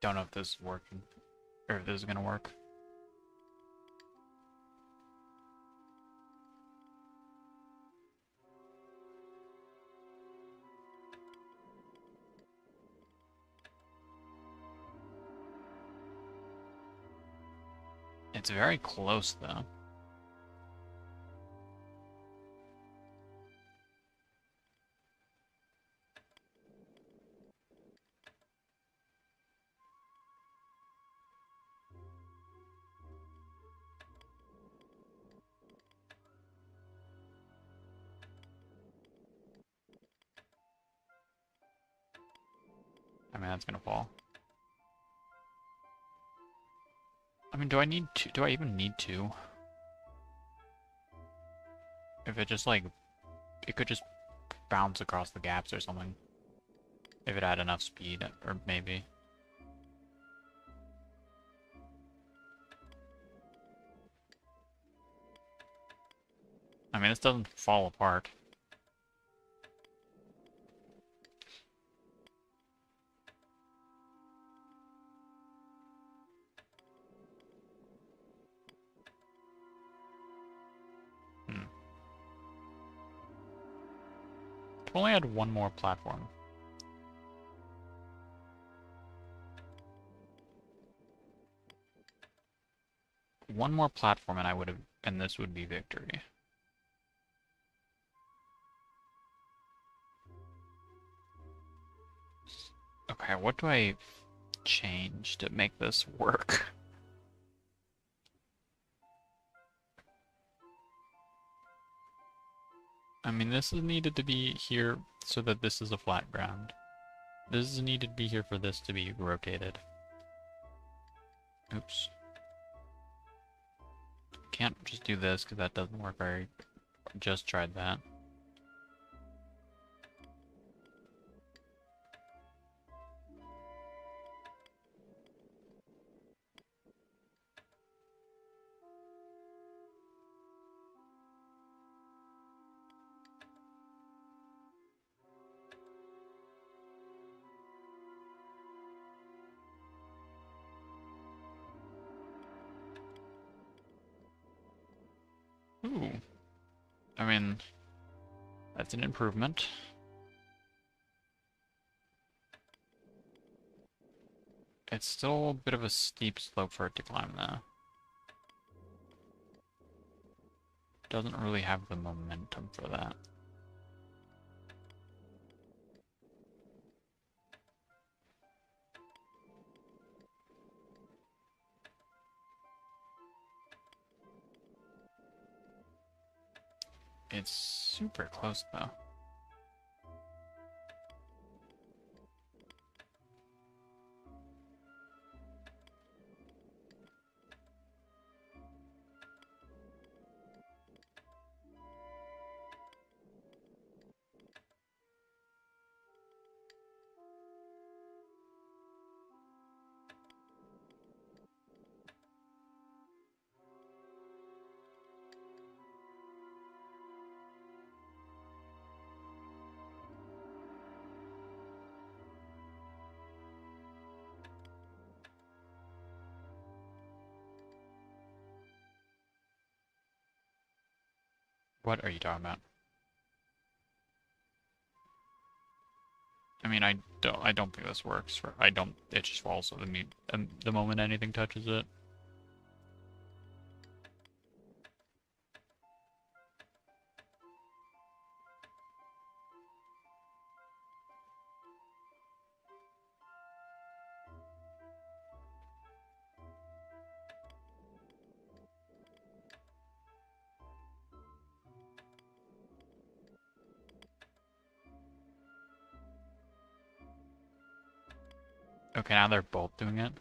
Don't know if this is working, or if this is gonna work. It's very close, though. I mean, that's gonna fall. I mean, do I need to? Do I even need to? If it just, like, it could just bounce across the gaps or something. If it had enough speed, or maybe. I mean, this doesn't fall apart. If only I had one more platform. One more platform and I would have, and this would be victory. Okay, what do I change to make this work? I mean, this is needed to be here so that this is a flat ground. This is needed to be here for this to be rotated. Oops. Can't just do this because that doesn't work very... Just tried that. Ooh. I mean, that's an improvement. It's still a bit of a steep slope for it to climb, though. Doesn't really have the momentum for that. It's super close, though. What are you talking about? I mean, I don't think this works. It just falls the moment anything touches it. Okay, now they're both doing it.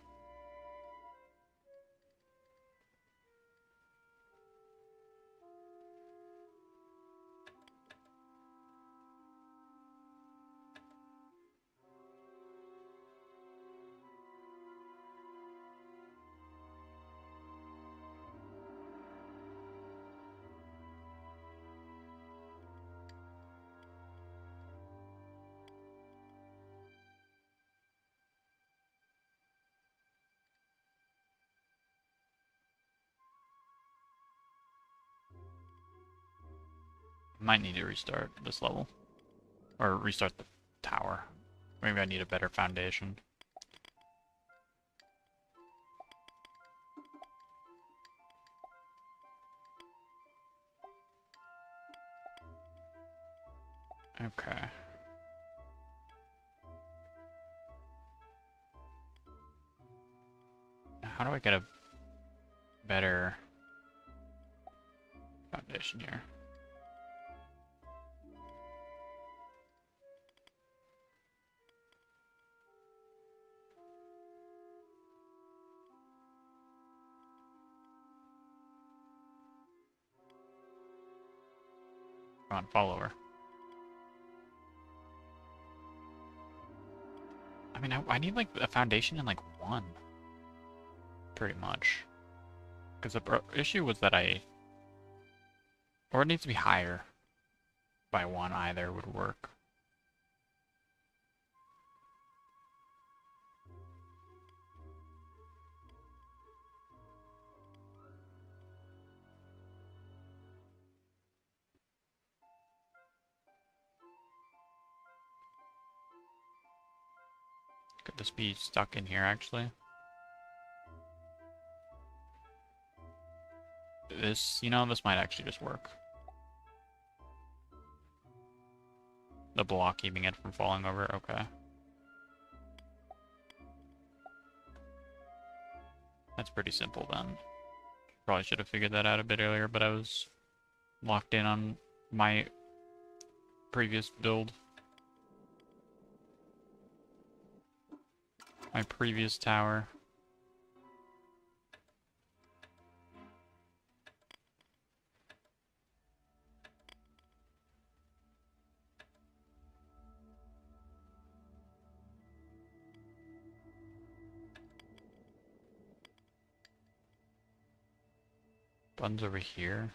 Might need to restart this level. Or restart the tower. Maybe I need a better foundation. Okay. How do I get a better foundation here? Come on, follow her. I mean, I need like a foundation in like 1. Pretty much. Because the issue was that or it needs to be higher by 1, either would work. Could this be stuck in here, actually? This, this might actually just work. The block keeping it from falling over, okay. That's pretty simple then. Probably should have figured that out a bit earlier, but I was locked in on my previous build. My previous tower. Buttons over here.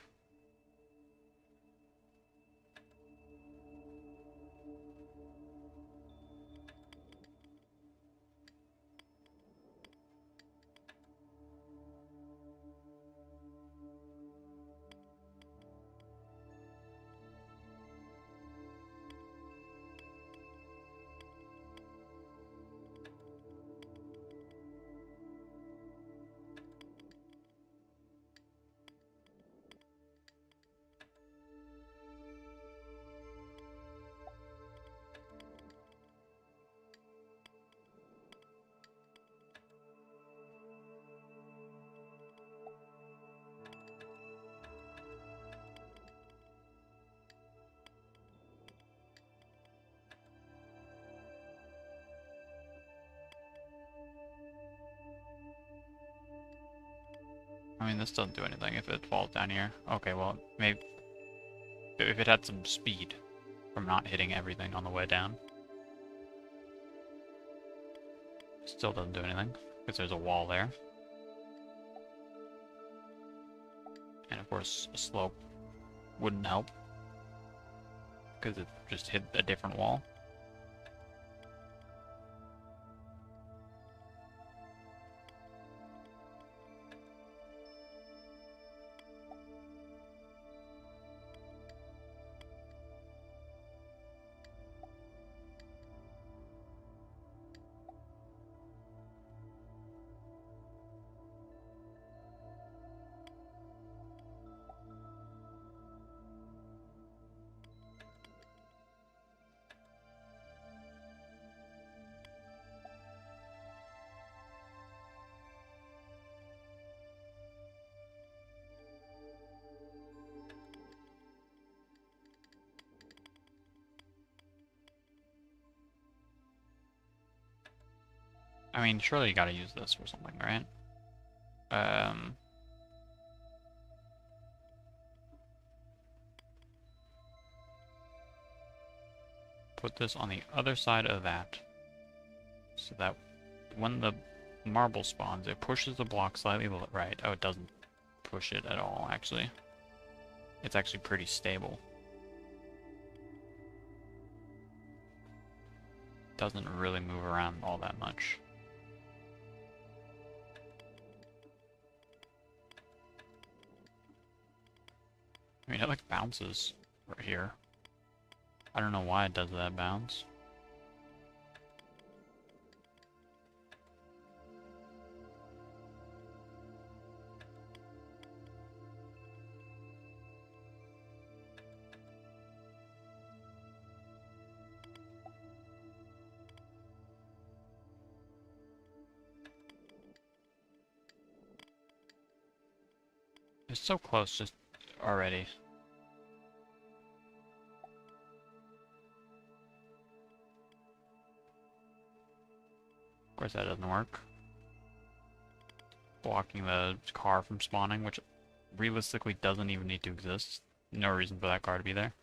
I mean, this doesn't do anything if it falls down here. Okay, well, maybe if it had some speed from not hitting everything on the way down. Still doesn't do anything, because there's a wall there. And of course, a slope wouldn't help, because it just hit a different wall. I mean, surely you gotta use this for something, right? Put this on the other side of that, so that when the marble spawns, it pushes the block slightly right. Oh, it doesn't push it at all, actually. It's actually pretty stable. Doesn't really move around all that much. I mean, it like bounces right here. I don't know why it does that bounce. It's so close just already. Of course that doesn't work. Blocking the car from spawning, which realistically doesn't even need to exist. No reason for that car to be there.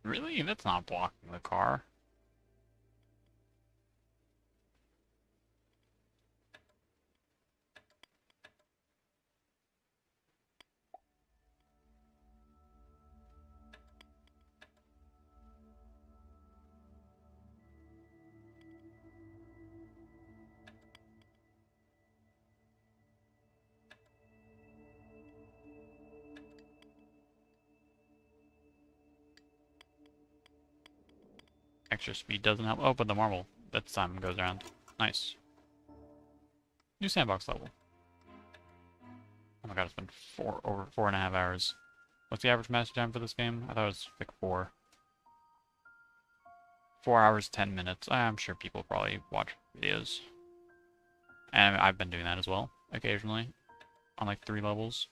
Really? That's not blocking the car. Extra speed doesn't help. Oh, but the marble that time goes around. Nice. New sandbox level. Oh my god, it's been over 4.5 hours. What's the average master time for this game? I thought it was like 4. 4 hours, 10 minutes. I'm sure people probably watch videos. And I've been doing that as well, occasionally. On like 3 levels.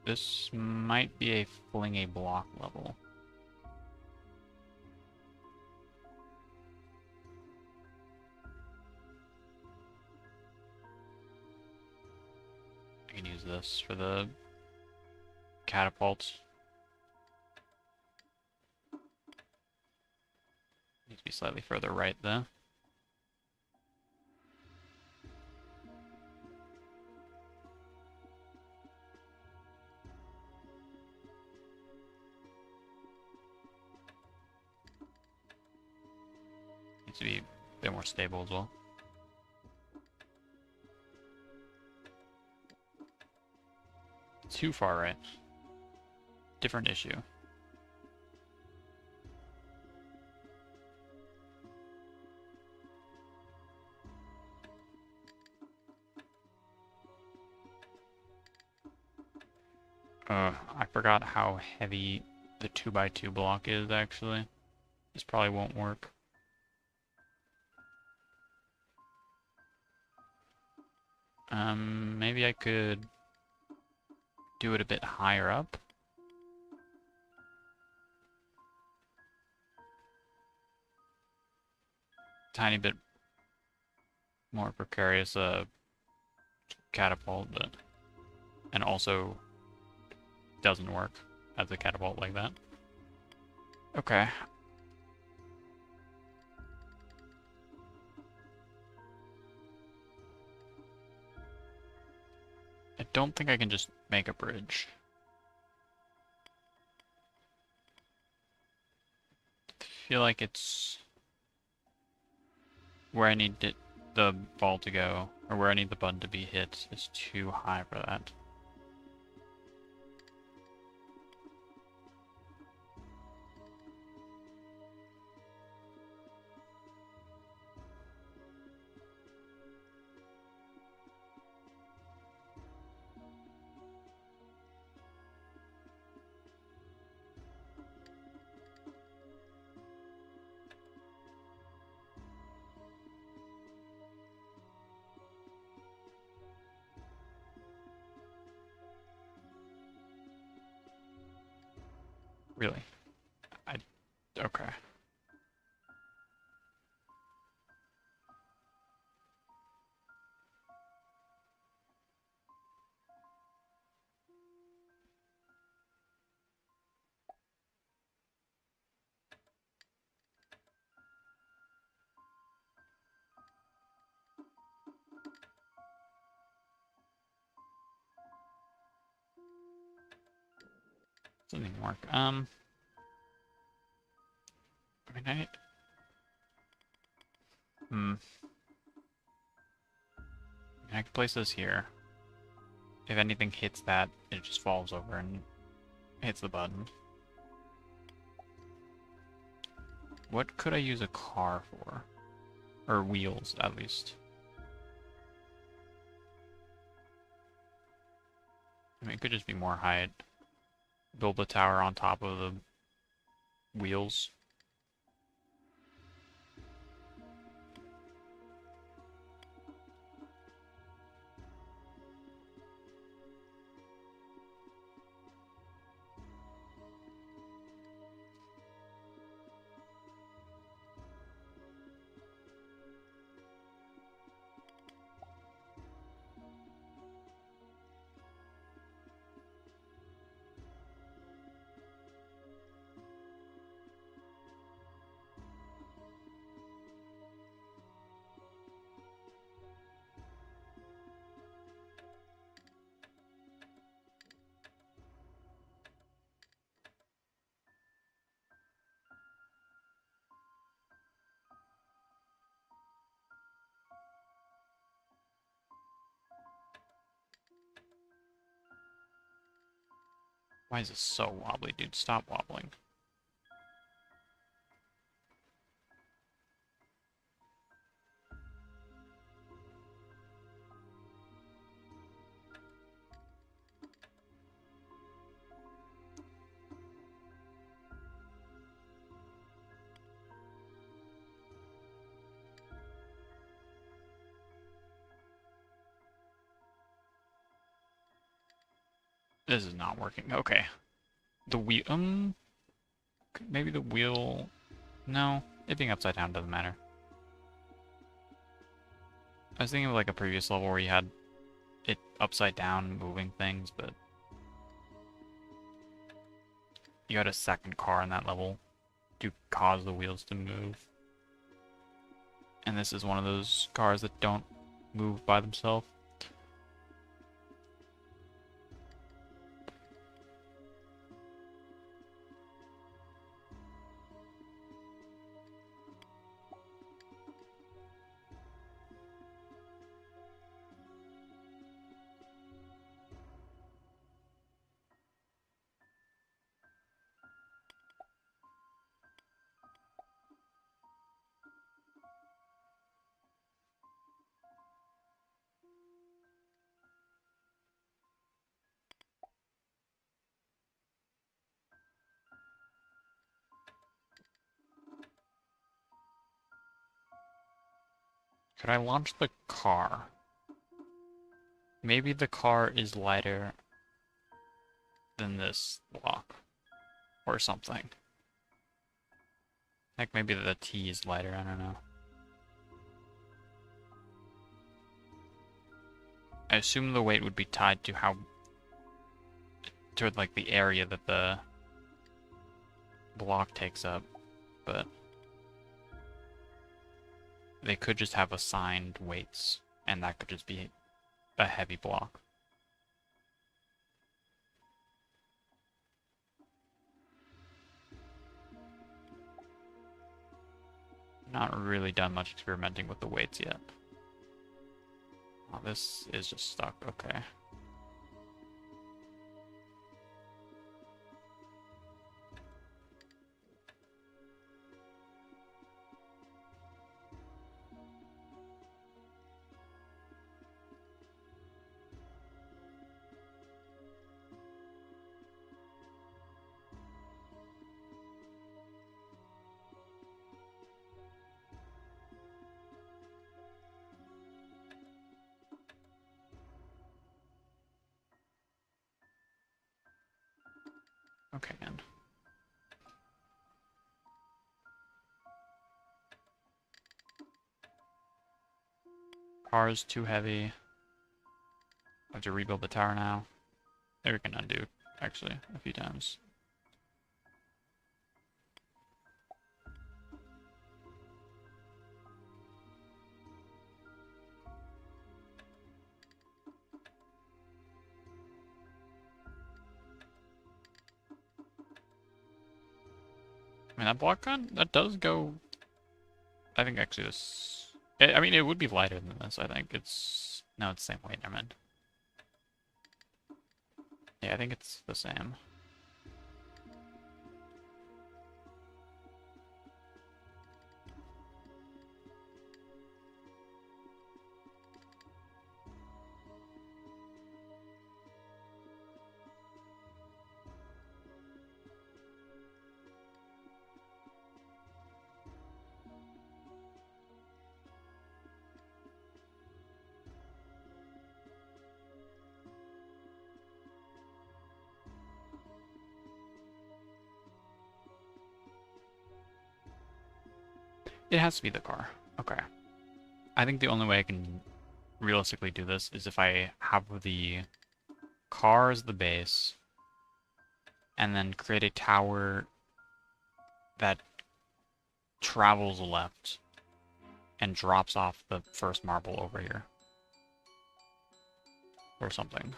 This might be a fling a block level. I can use this for the catapults. Needs to be slightly further right though. Needs to be a bit more stable as well. Too far right. Different issue. I forgot how heavy the 2x2 block is actually. This probably won't work. Maybe I could do it a bit higher up. Tiny bit more precarious catapult, but and also doesn't work as a catapult like that. Okay. I don't think I can just make a bridge. I feel like it's where I need the ball to go, or where I need the button to be hit is too high for that. Really? Okay. Doesn't even work. I mean, I can place this here. If anything hits that, it just falls over and hits the button. What could I use a car for? Or wheels, at least. I mean, it could just be more height. Build a tower on top of the wheels. Why is this so wobbly, dude? Stop wobbling. This is not working. Okay. The wheel, maybe the wheel, no, it being upside down doesn't matter. I was thinking of like a previous level where you had it upside down moving things, but you had a second car in that level to cause the wheels to move. And this is one of those cars that don't move by themselves. Could I launch the car? Maybe the car is lighter than this block. Or something. Heck, maybe the T is lighter, I don't know. I assume the weight would be tied to how... to like the area that the block takes up, but... they could just have assigned weights, and that could just be a heavy block. Not really done much experimenting with the weights yet. Oh, this is just stuck, okay. Okay, then. Car is too heavy. I have to rebuild the tower now. Maybe we can undo, actually, a few times. mean, that block gun, that does go... I think actually this... I mean, it would be lighter than this, I think. It's... No, it's the same weight, never mind. Yeah, I think it's the same. It has to be the car. Okay. I think the only way I can realistically do this is if I have the car as the base, and then create a tower that travels left and drops off the first marble over here. Or something.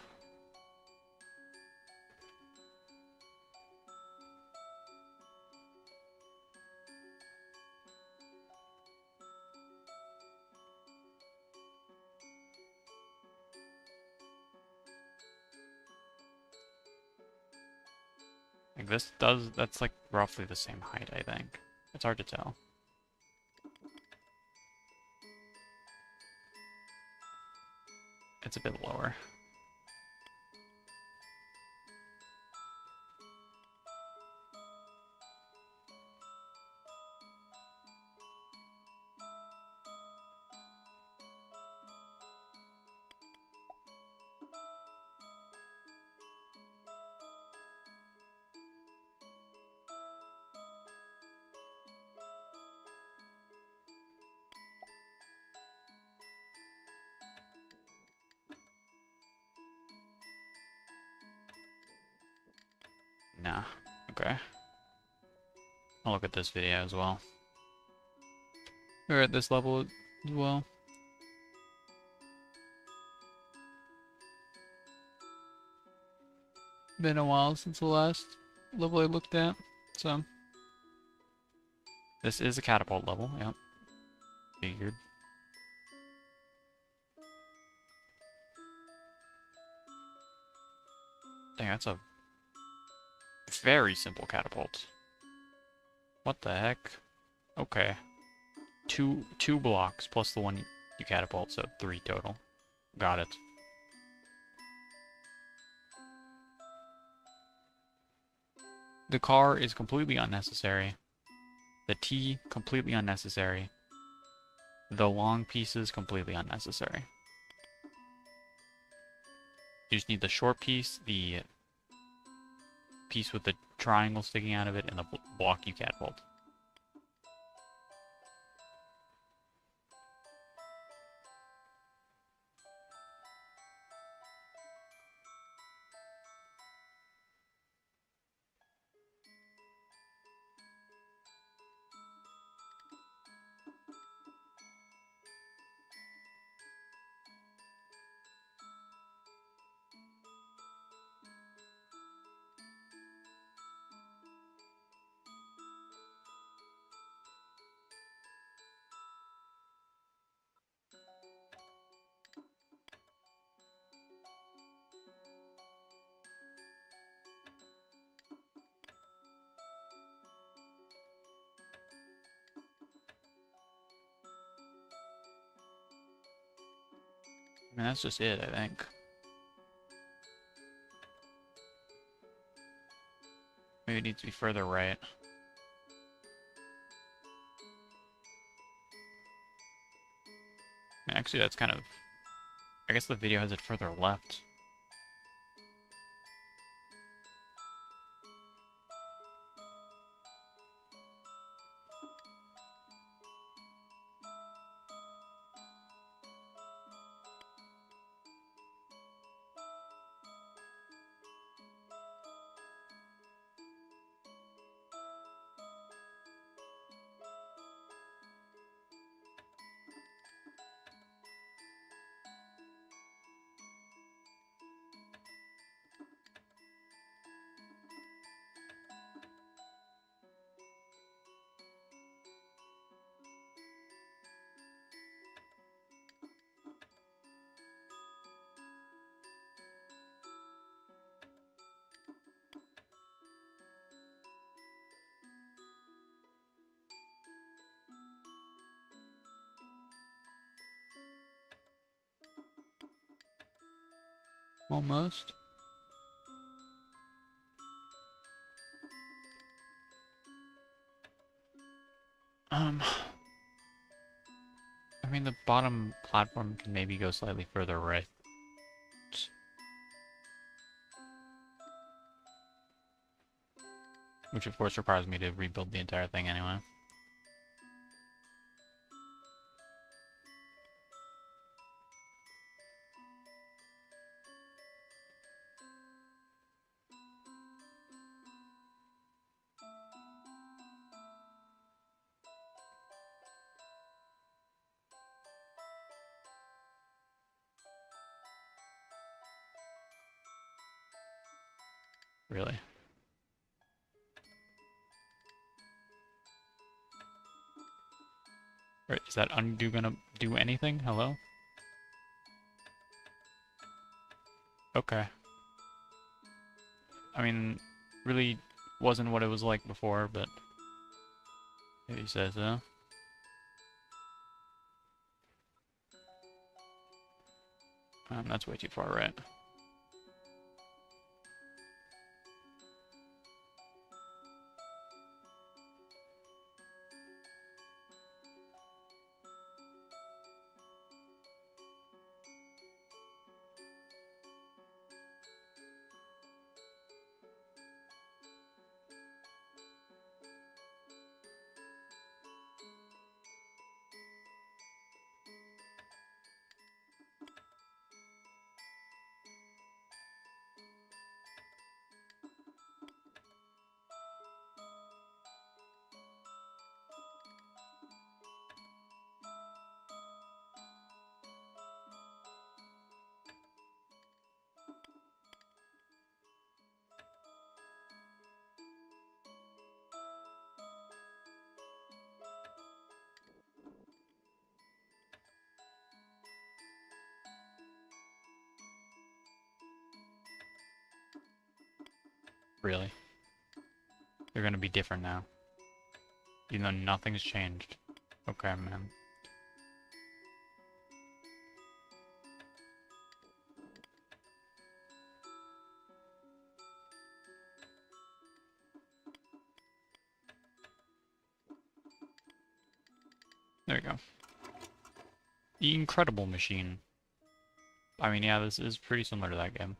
Like this does, that's like roughly the same height, I think. It's hard to tell. It's a bit lower. Nah. Okay. I'll look at this video as well. We're at this level as well. Been a while since the last level I looked at, so. This is a catapult level, yep. Figured. Dang, that's a very simple catapult. What the heck? Okay. Two blocks plus the one you catapult, so 3 total. Got it. The car is completely unnecessary. The T, completely unnecessary. The long pieces, completely unnecessary. You just need the short piece, the piece with the triangle sticking out of it, and the block you catapult. I mean, that's just it, I think. Maybe it needs to be further right. I mean, actually, that's kind of... I guess the video has it further left. Almost. I mean, the bottom platform can maybe go slightly further right. Which, of course, requires me to rebuild the entire thing anyway. Really? Right, is that undo gonna do anything? Hello? Okay. I mean, really wasn't what it was like before, but if he says so. That's way too far right. Really? They're gonna be different now. Even though nothing's changed. Okay, man. There we go. The Incredible Machine. I mean, yeah, this is pretty similar to that game.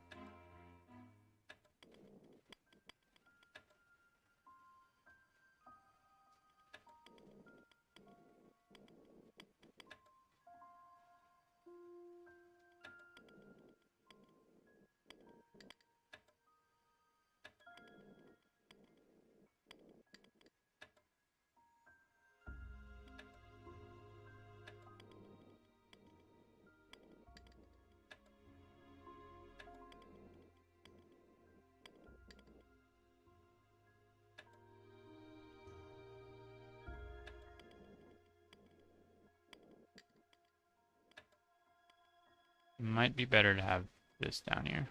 Might be better to have this down here.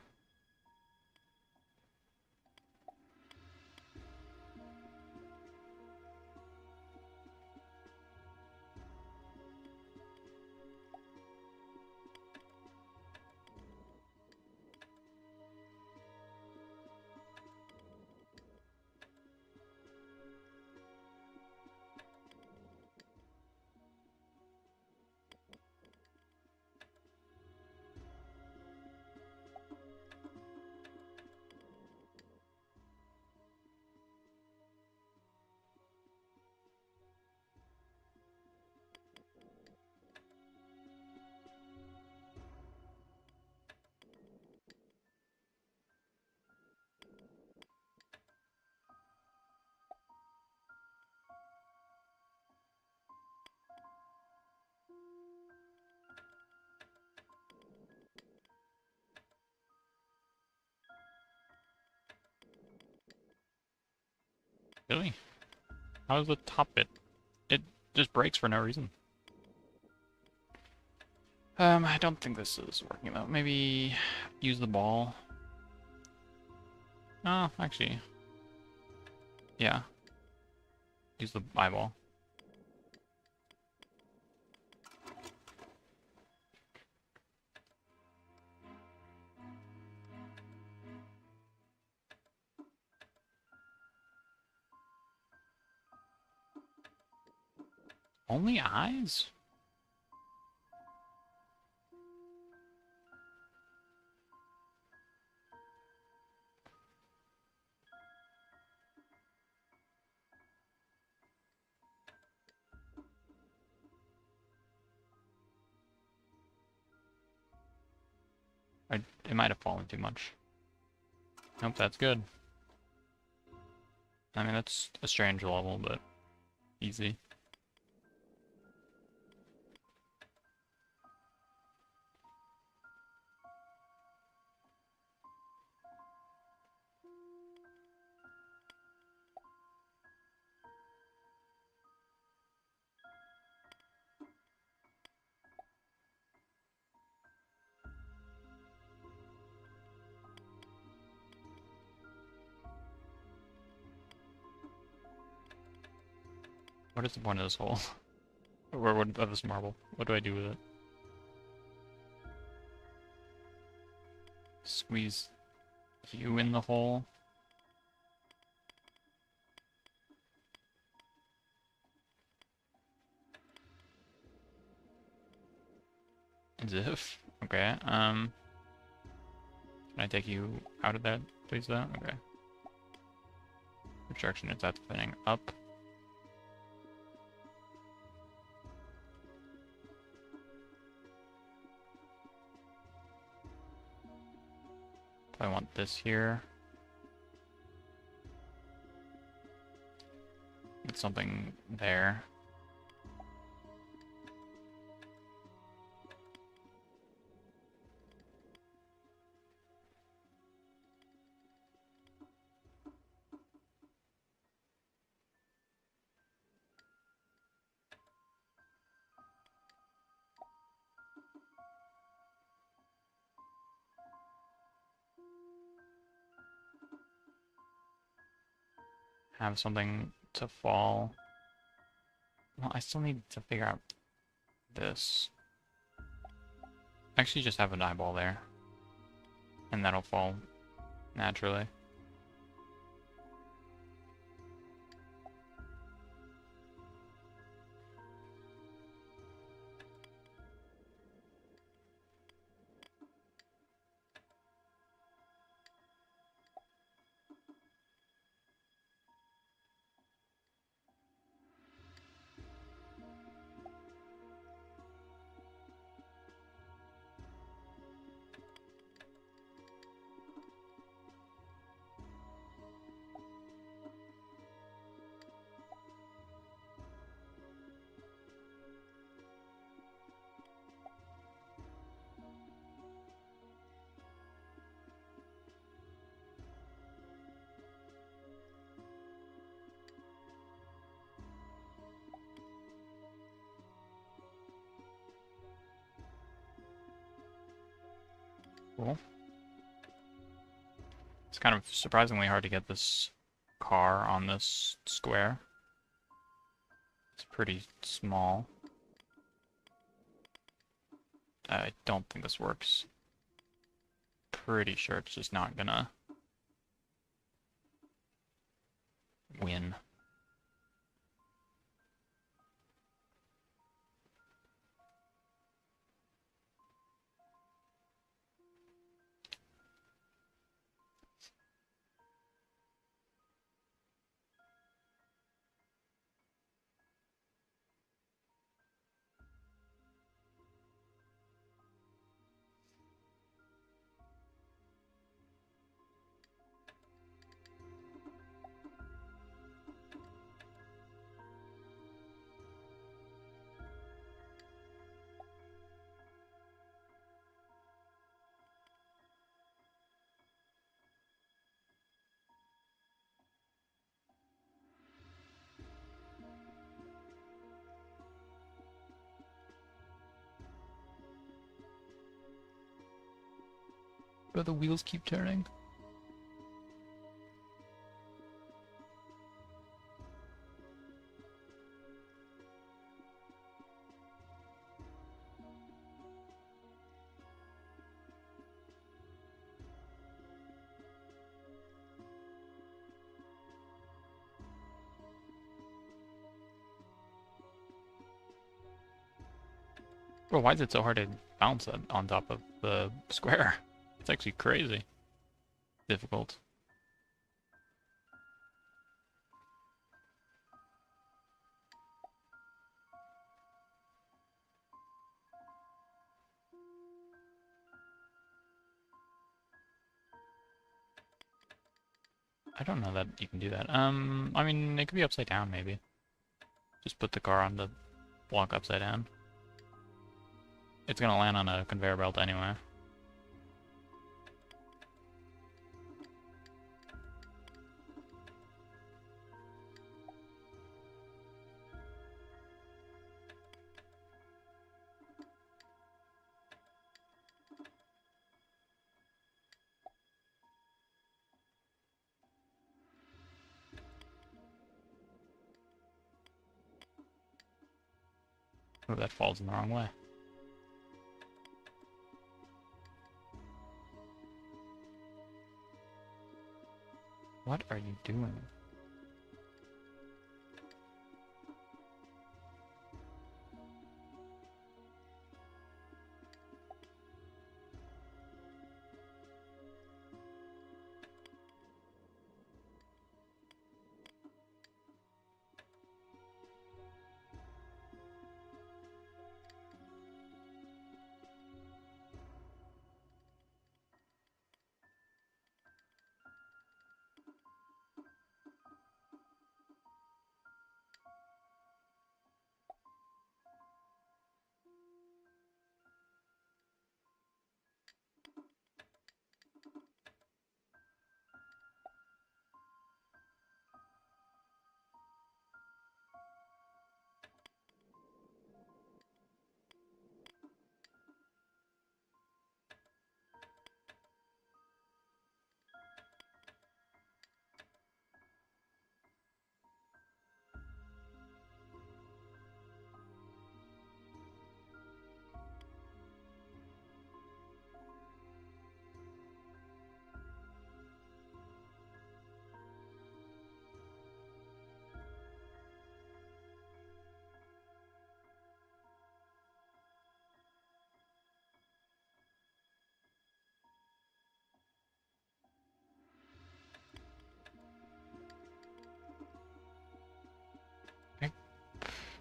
Really? How's the top bit? It just breaks for no reason. I don't think this is working though. Maybe use the ball. Oh, actually. Yeah. Use the eyeball. Only eyes? It might have fallen too much. Nope, that's good. I mean, that's a strange level, but easy. What is the point of this hole? Or what of this marble? What do I do with it? Squeeze you in the hole? As if. Okay, can I take you out of that, please, though? Okay. Which direction is that spinning? Up? I want this here. Get something there. Have something to fall. Well, I still need to figure out this. Actually, just have an eyeball there. And that'll fall naturally. Cool. It's kind of surprisingly hard to get this car on this square. It's pretty small. I don't think this works. Pretty sure it's just not gonna win. But the wheels keep turning. Bro, why is it so hard to bounce on top of the square? It's actually crazy difficult. I don't know that you can do that. I mean, it could be upside down, maybe. Just put the car on the block upside down. It's gonna land on a conveyor belt anyway. Oh, that falls in the wrong way. What are you doing?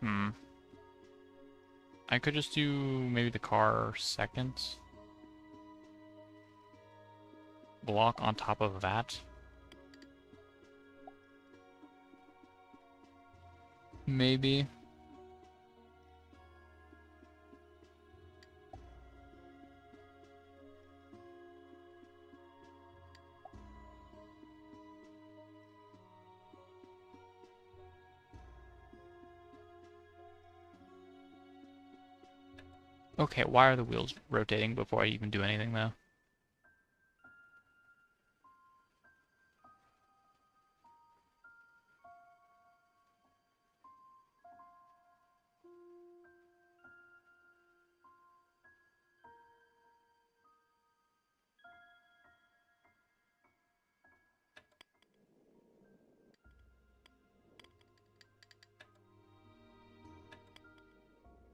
Hmm. I could just do maybe the car second block on top of that. Maybe. Okay, why are the wheels rotating before I even do anything, though?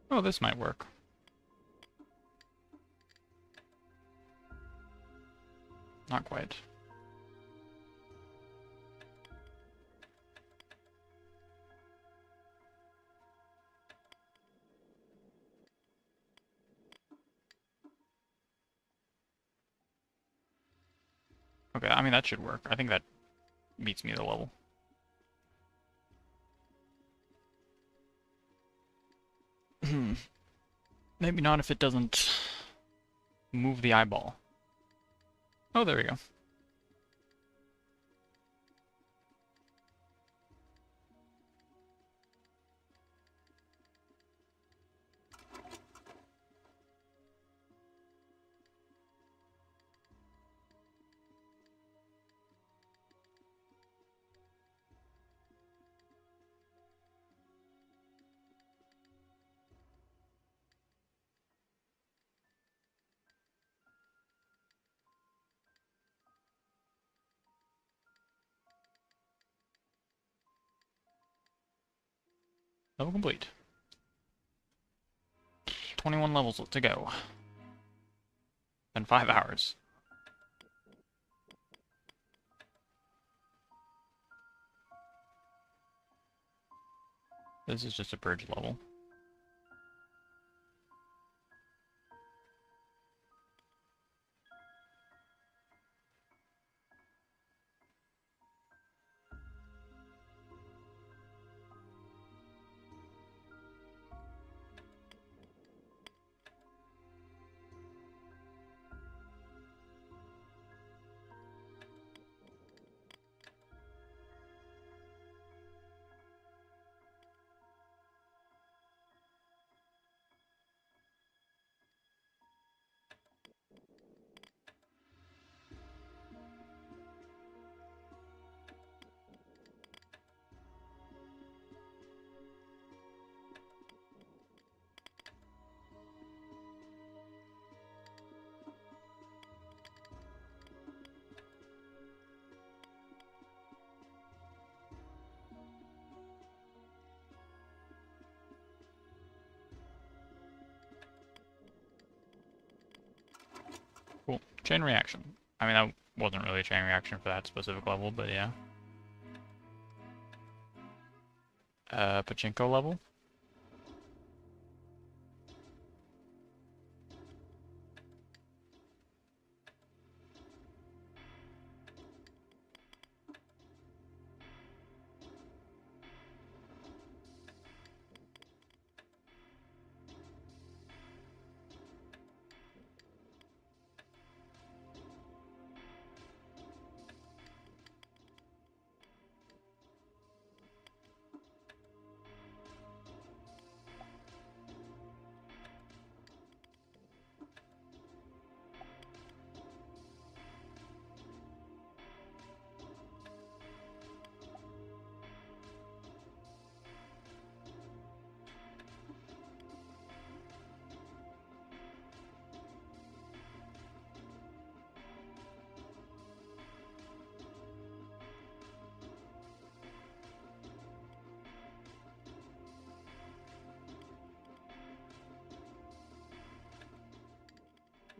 Oh, this might work. Not quite. Okay, I mean, that should work. I think that beats me to the level. Maybe not if it doesn't move the eyeball. Oh, there we go. Level complete. 21 levels to go. And 5 hours. This is just a bridge level. Cool. Chain reaction. I mean, that wasn't really a chain reaction for that specific level, but yeah. Pachinko level.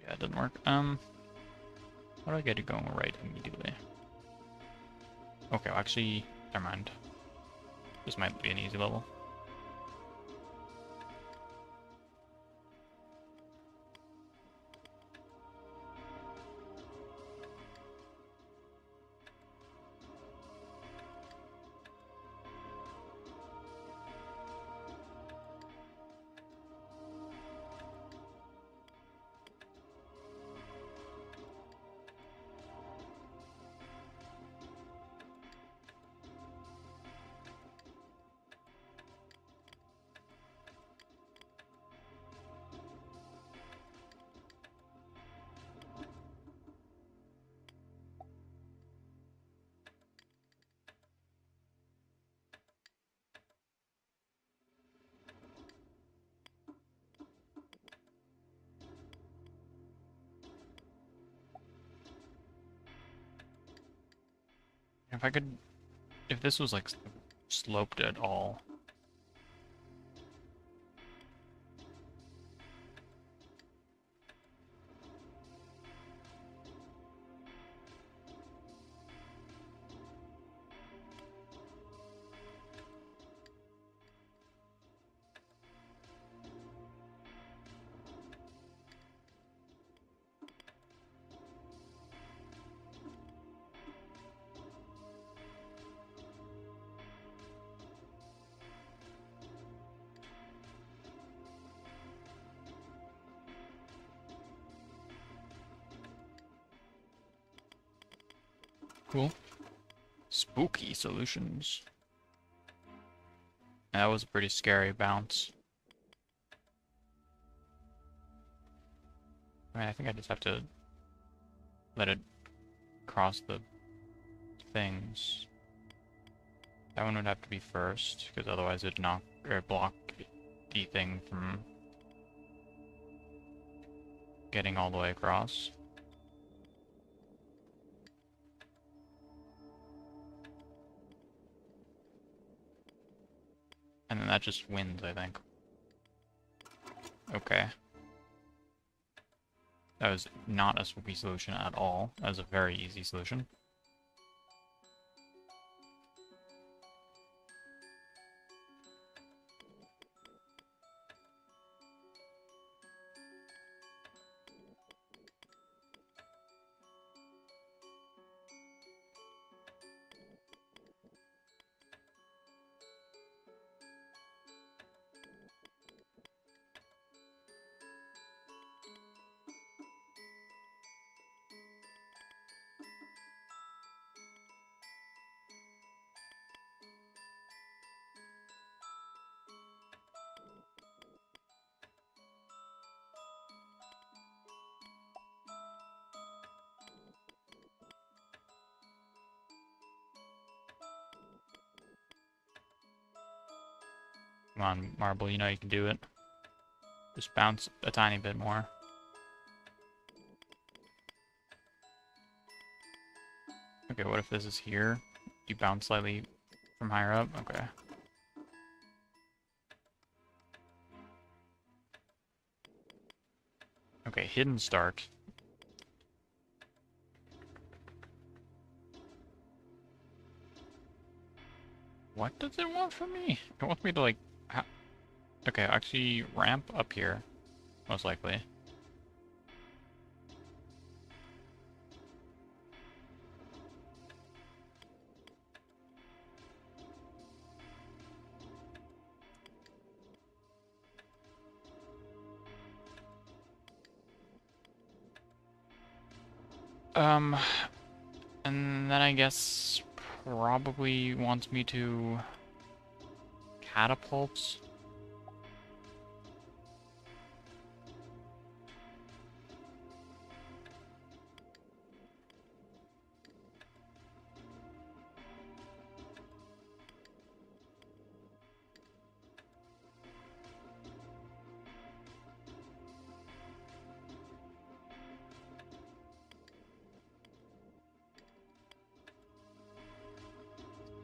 Yeah, it doesn't work. How do I get it going right immediately? Okay, well, actually, never mind. This might be an easy level. If I could, if this was like sloped at all. Cool. Spooky solutions. That was a pretty scary bounce. I mean, I think I just have to let it cross the things. That one would have to be first, because otherwise it'd knock or block the thing from getting all the way across. And then that just wins, I think. Okay. That was not a spooky solution at all. That was a very easy solution. Come on, Marble, you know you can do it. Just bounce a tiny bit more. Okay, what if this is here? You bounce slightly from higher up? Okay. Okay, hidden start. What does it want from me? It wants me to, like... Okay, actually ramp up here, most likely. And then I guess probably wants me to catapult.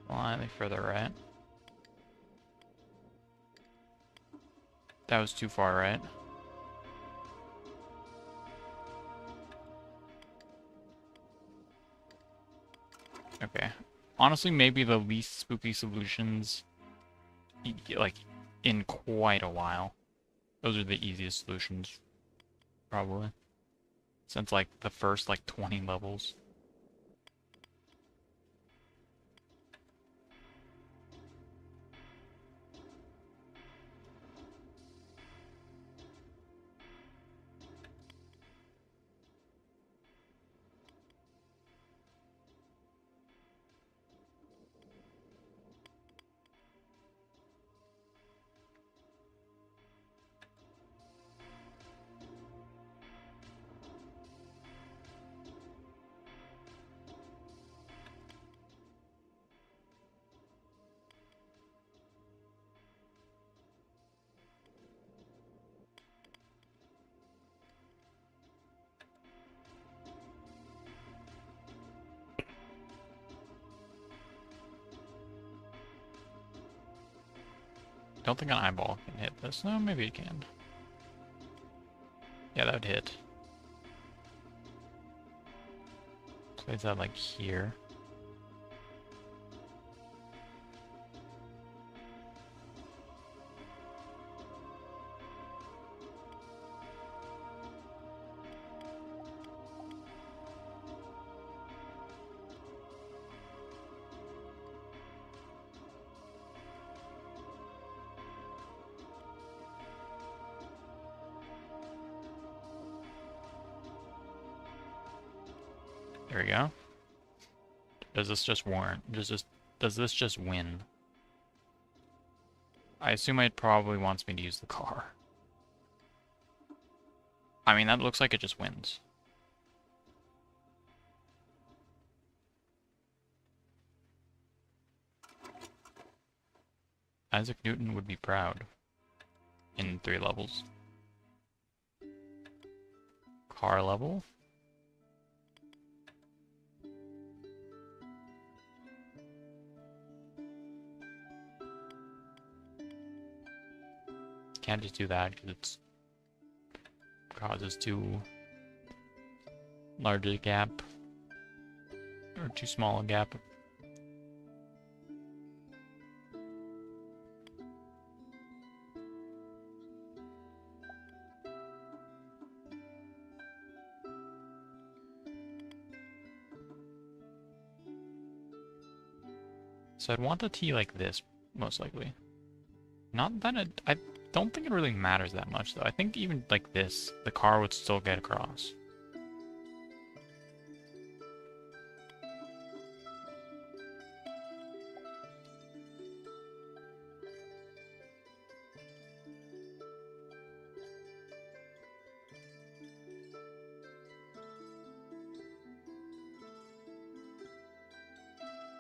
Slightly further right. That was too far right. Okay. Honestly, maybe the least spooky solutions, like, in quite a while. Those are the easiest solutions, probably. Since, like, the first, like, 20 levels. Don't think an eyeball can hit this. No, maybe it can. Yeah, that would hit. Place that, like, here. There we go. Does this just warrant? Does this just win? I assume it probably wants me to use the car. I mean, that looks like it just wins. Isaac Newton would be proud. In 3 levels. Car level? Can't just do that because it's causes too large a gap, or too small a gap. So I'd want the T like this, most likely. Not that I don't think it really matters that much, though. I think even like this, the car would still get across.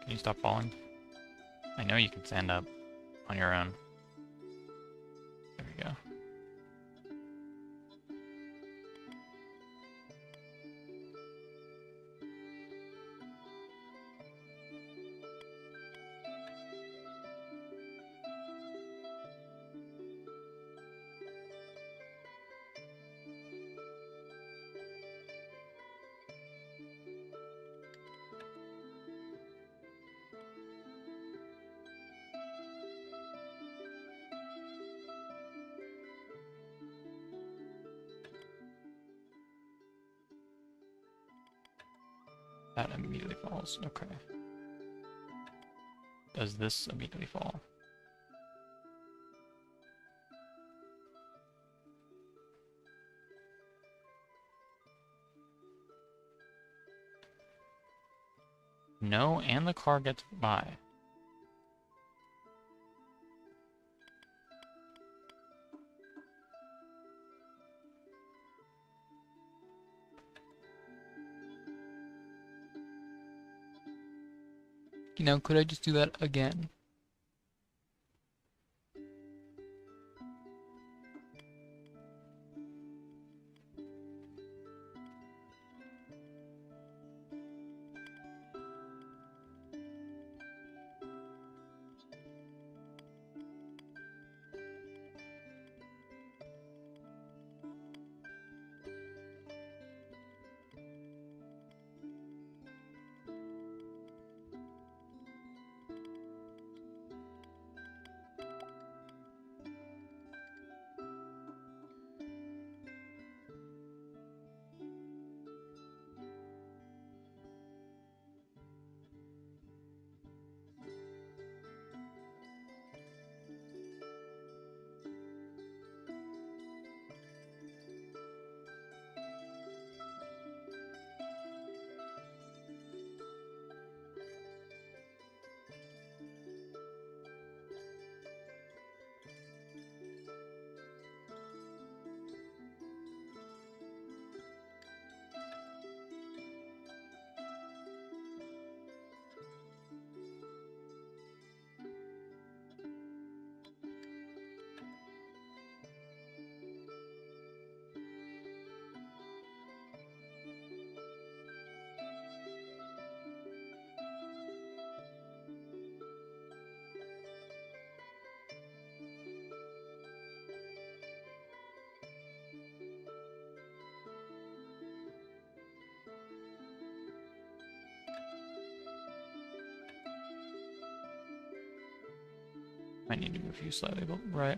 Can you stop falling? I know you can stand up on your own. There we go. That immediately falls. Okay. Does this immediately fall? No, and the car gets by. You know, could I just do that again? Might need to move you slightly, but right.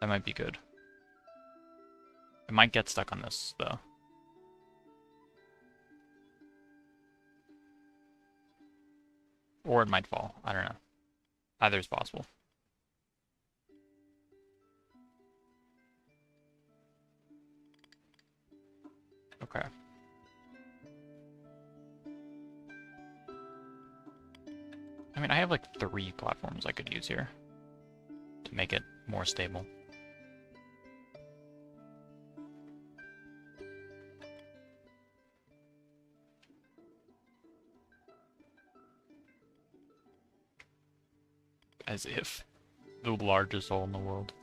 That might be good. It might get stuck on this, though. Or it might fall. I don't know. Either is possible. Okay. I mean, I have like 3 platforms I could use here to make it more stable. As if. The largest hole in the world.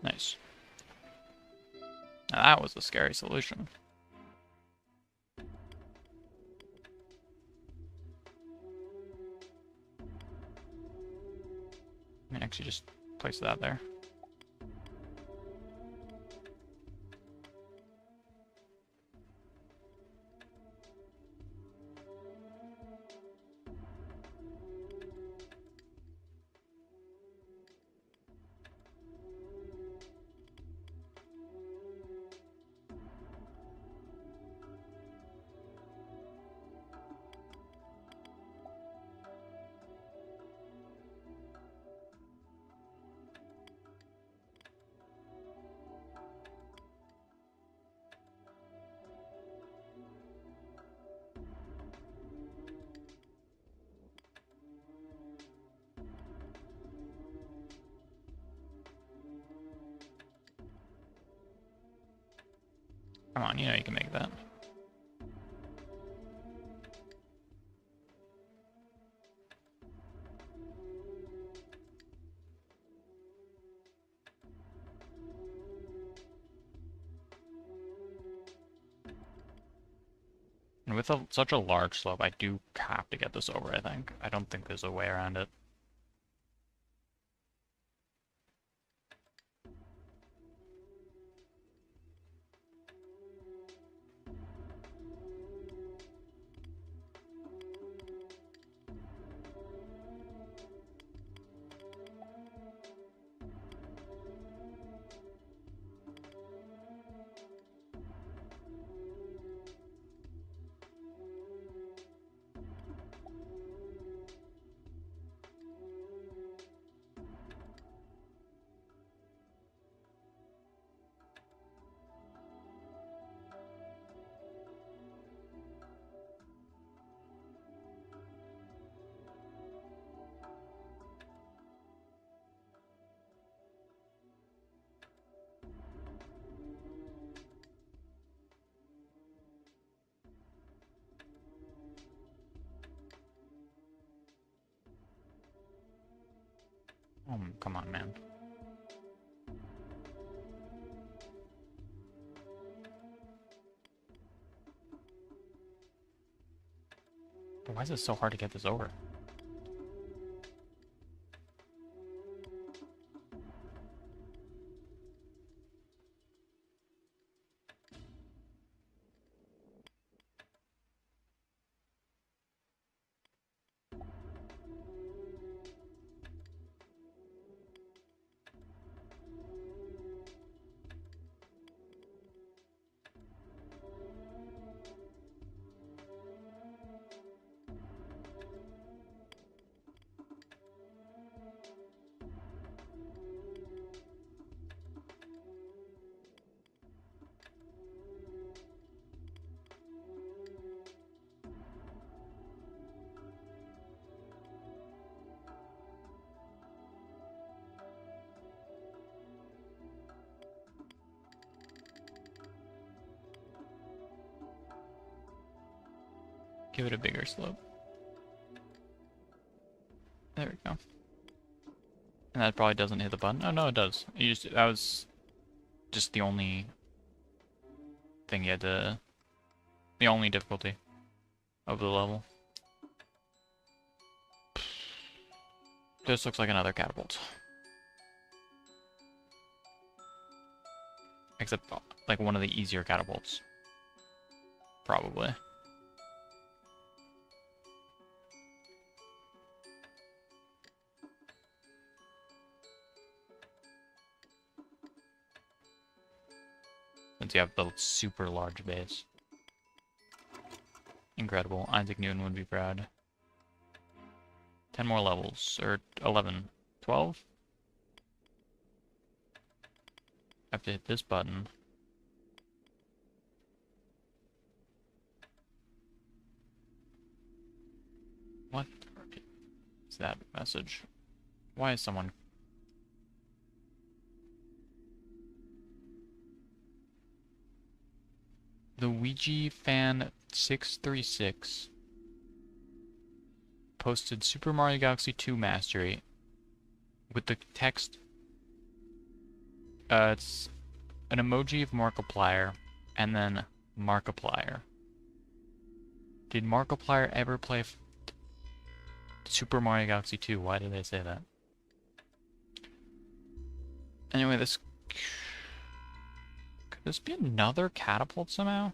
Nice. Now that was a scary solution. I can actually just place that there. Come on, you know you can make that. And with such a large slope, I do have to get this over, I think. I don't think there's a way around it. Come on, man. But why is it so hard to get this over? Give it a bigger slope. There we go. And that probably doesn't hit the button. Oh no, it does. That was just the only thing you had to... The only difficulty of the level. This looks like another catapult. Except, like, one of the easier catapults. Probably. once you have the super large base. Incredible. Isaac Newton would be proud. 10 more levels, or 11. 12? I have to hit this button. What is that message? Why is someone... The Ouija fan 636 posted Super Mario Galaxy 2 Mastery with the text, it's an emoji of Markiplier and then Markiplier. Did Markiplier ever play Super Mario Galaxy 2? Why did they say that? Anyway, this... Could this be another catapult somehow?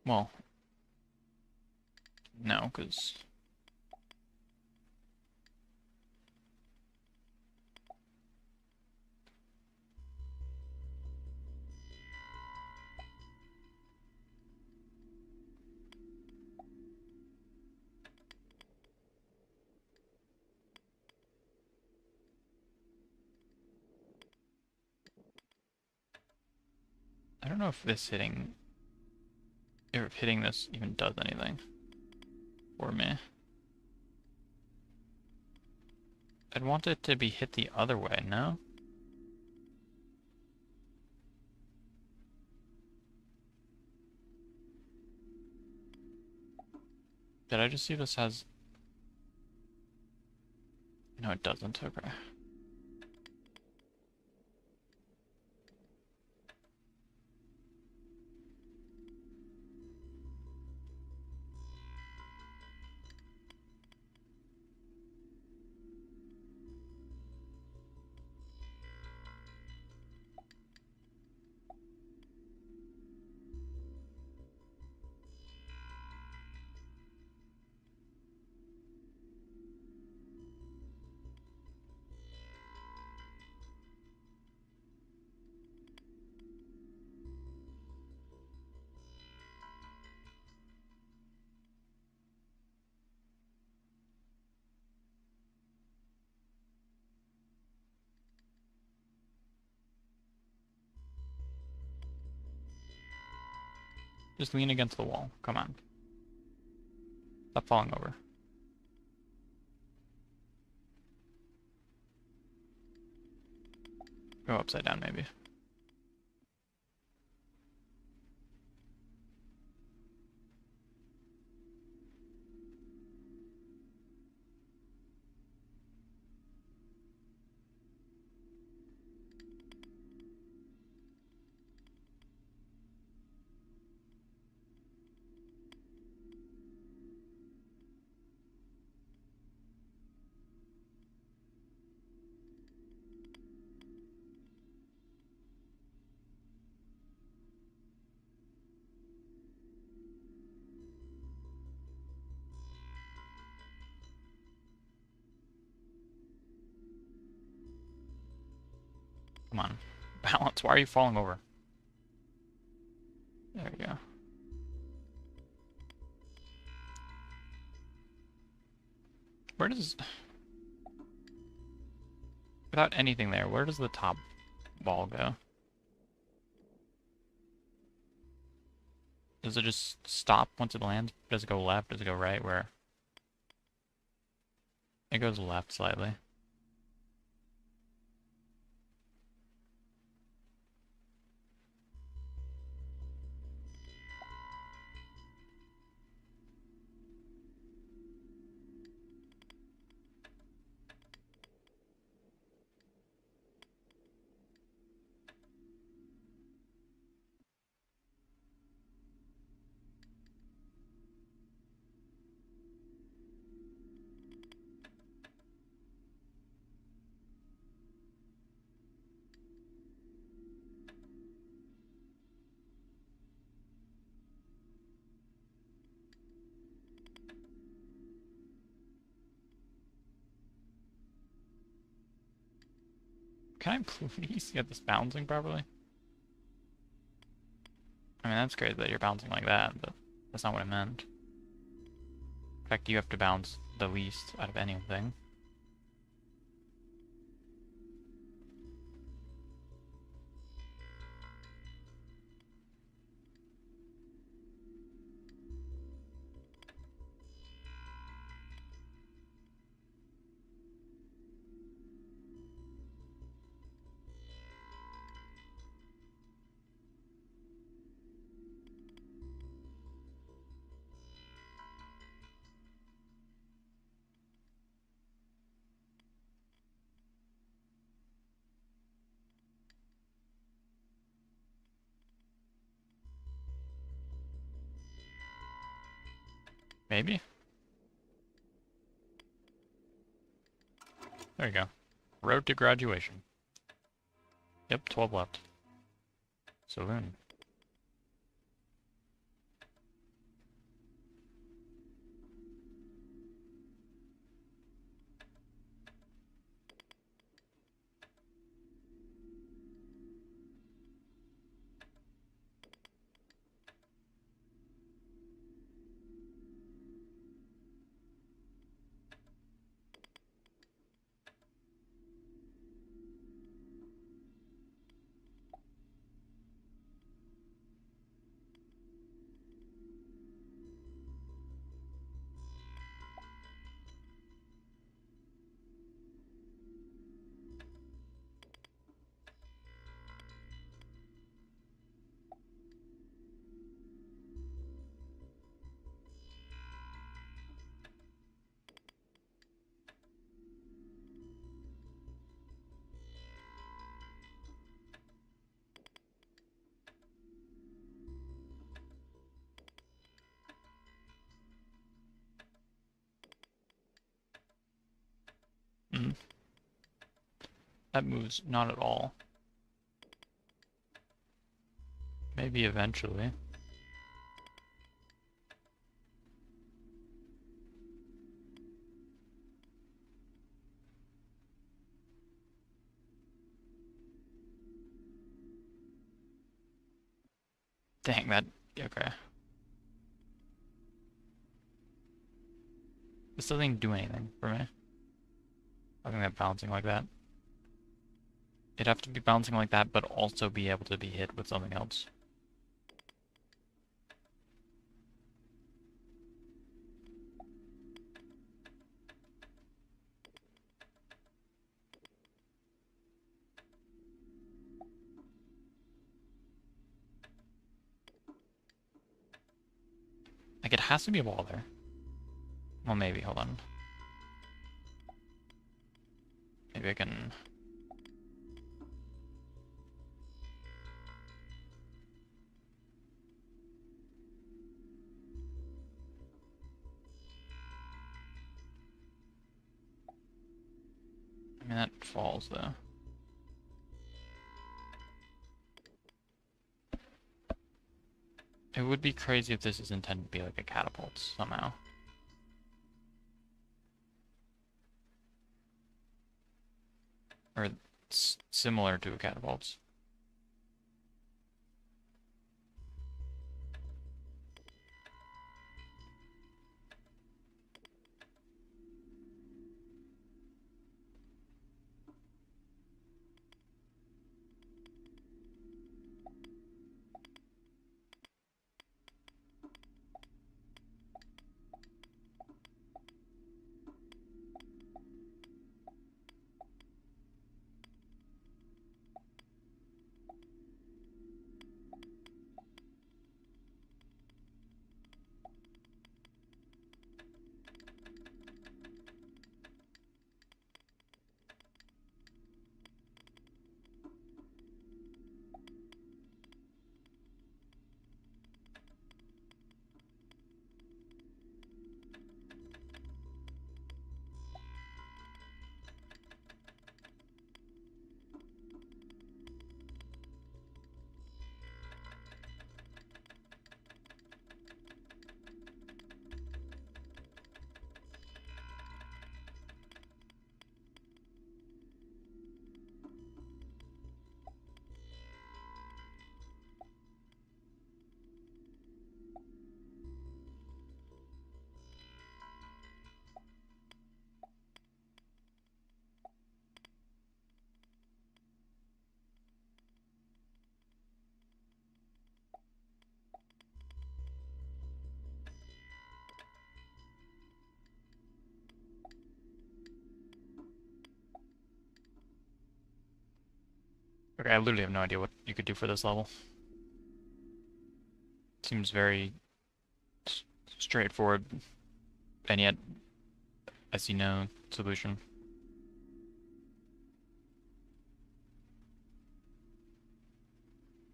Well, no, because... I don't know if this hitting... If hitting this even does anything for me. I'd want it to be hit the other way, no? Did I just see this has... No, it doesn't. Okay. Just lean against the wall. Come on. Stop falling over. Go upside down, maybe. Come on. Balance. Why are you falling over? There we go. Where does... Without anything there, where does the top ball go? Does it just stop once it lands? Does it go left? Does it go right? Where? It goes left slightly. can I please get this bouncing properly? I mean, that's great that you're bouncing like that, but that's not what I meant. In fact, you have to bounce the least out of anything. Maybe? There you go. Road to graduation. Yep, 12 left. Saloon. Mm. That moves not at all. Maybe eventually. Dang, that... okay. This doesn't do anything for me. I think that bouncing like that. It'd have to be bouncing like that, but also be able to be hit with something else. Like, it has to be a wall there. Well, maybe, hold on. Maybe I can... I mean, that falls, though. It would be crazy if this is intended to be like a catapult, somehow. Or similar to a catapult. Okay, I literally have no idea what you could do for this level. Seems very straightforward, and yet, as you know, solution.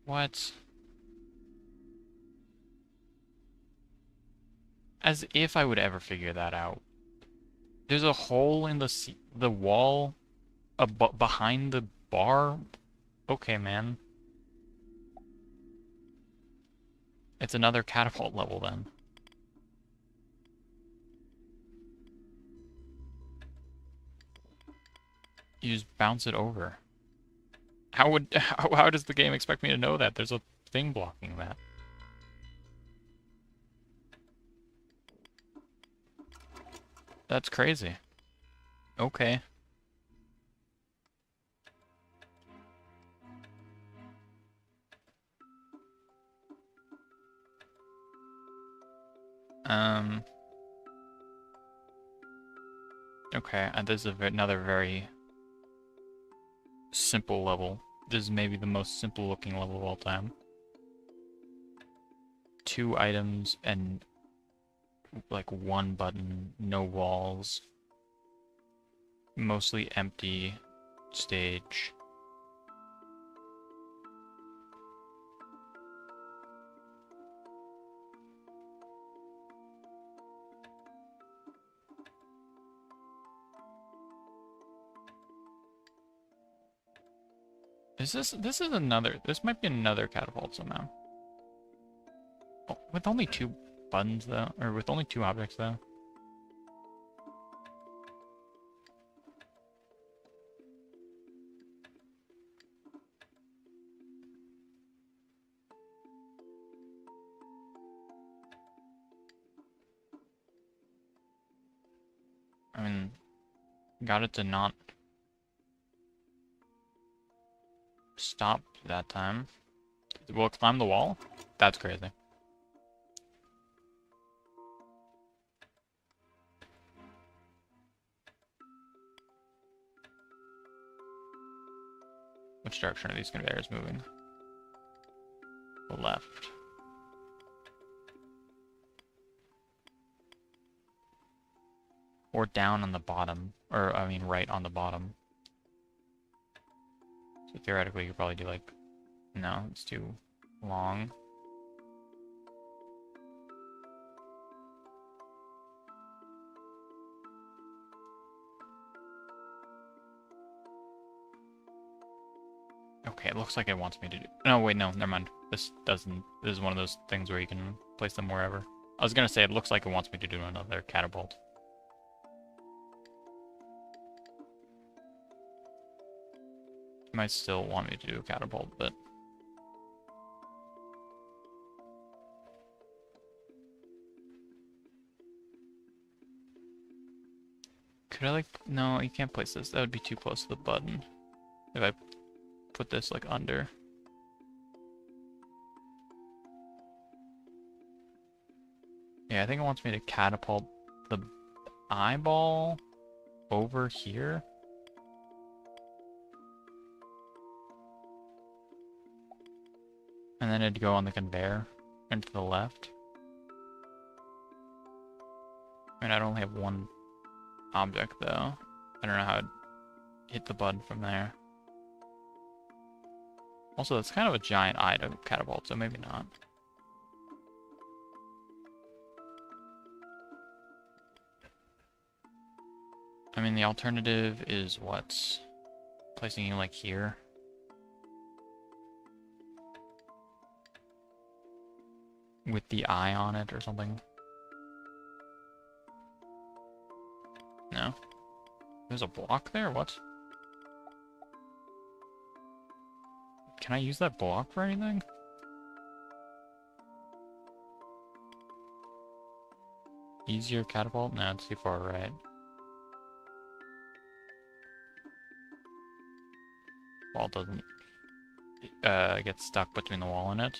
What? As if I would ever figure that out. There's a hole in the wall behind the bar? Okay, man. It's another catapult level then. You just bounce it over. How does the game expect me to know that? There's a thing blocking that. That's crazy. Okay. Okay, and this is another very simple level. This is maybe the most simple looking level of all time. 2 items and like 1 button, no walls. Mostly empty stage. This might be another catapult somehow. Oh, with only 2 buttons though, or with only 2 objects though. I mean, got it to not stop that time. Will it climb the wall? That's crazy. Which direction are these conveyors moving? The left. Or down on the bottom. Or, I mean, right on the bottom. So theoretically, you could probably do like... No, it's too long. Okay, it looks like it wants me to do... No, wait, no, never mind. This doesn't... This is one of those things where you can place them wherever. I was gonna say, it looks like it wants me to do another catapult. It might still want me to do a catapult, but... Could I, like... No, you can't place this. That would be too close to the button. If I put this, like, under... Yeah, I think it wants me to catapult the eyeball over here. And then it'd go on the conveyor and to the left. I mean, I'd only have 1 object, though. I don't know how I'd hit the button from there. Also, it's kind of a giant item catapult, so maybe not. I mean, the alternative is what's placing you like here. With the eye on it or something. No. There's a block there? What? Can I use that block for anything? Easier catapult? No, it's too far right. Wall doesn't get stuck between the wall and it.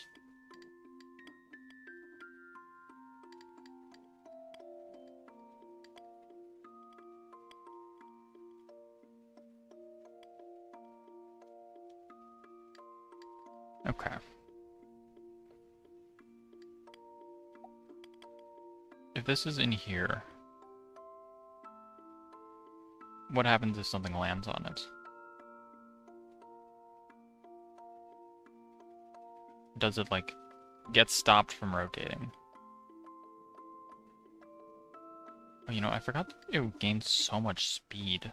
Okay. If this is in here, what happens if something lands on it? Does it, like, get stopped from rotating? Oh, you know, I forgot it gains so much speed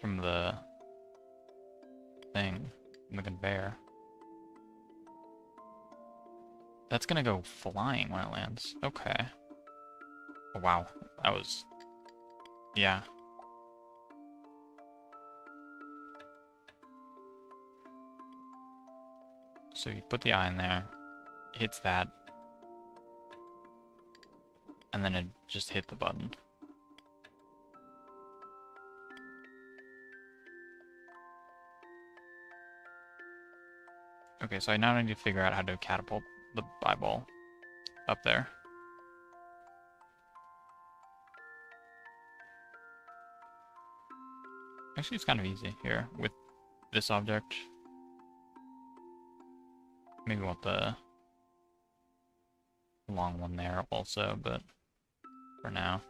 from the thing, from the conveyor. That's gonna go flying when it lands. Okay. Oh, wow. That was... Yeah. So you put the eye in there, hits that, and then it just hit the button. Okay, so I now need to figure out how to catapult the eyeball up there. Actually, it's kind of easy here with this object. Maybe want the long one there also, but for now.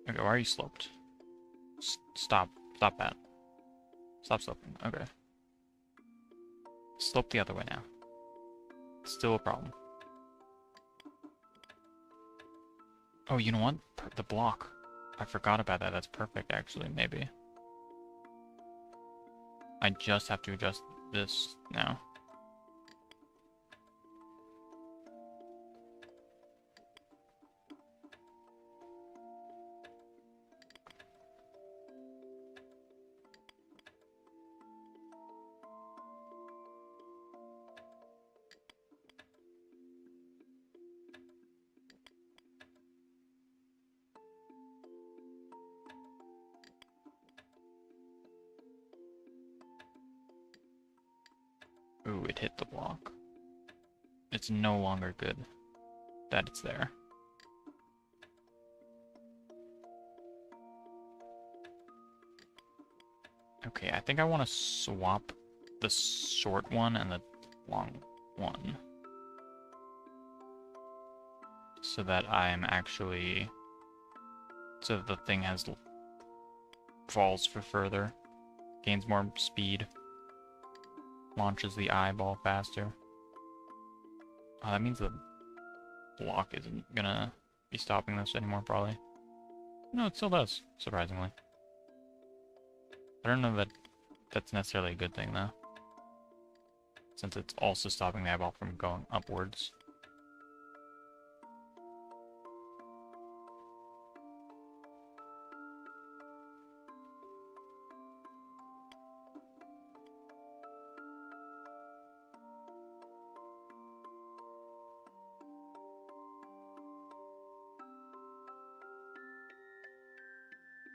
Okay, why are you sloped? Stop. Stop that. Stop sloping. Okay. Slope the other way now. Still a problem. Oh, you know what? The block. I forgot about that. That's perfect, actually, maybe. I just have to adjust this now. Ooh, it hit the block. It's no longer good that it's there. Okay, I think I want to swap the short one and the long one. So that I'm actually... So that the thing has... falls for further. Gains more speed. Launches the eyeball faster. Oh, that means the block isn't gonna be stopping this anymore, probably. No, it still does, surprisingly. I don't know that that's necessarily a good thing, though. Since it's also stopping the eyeball from going upwards.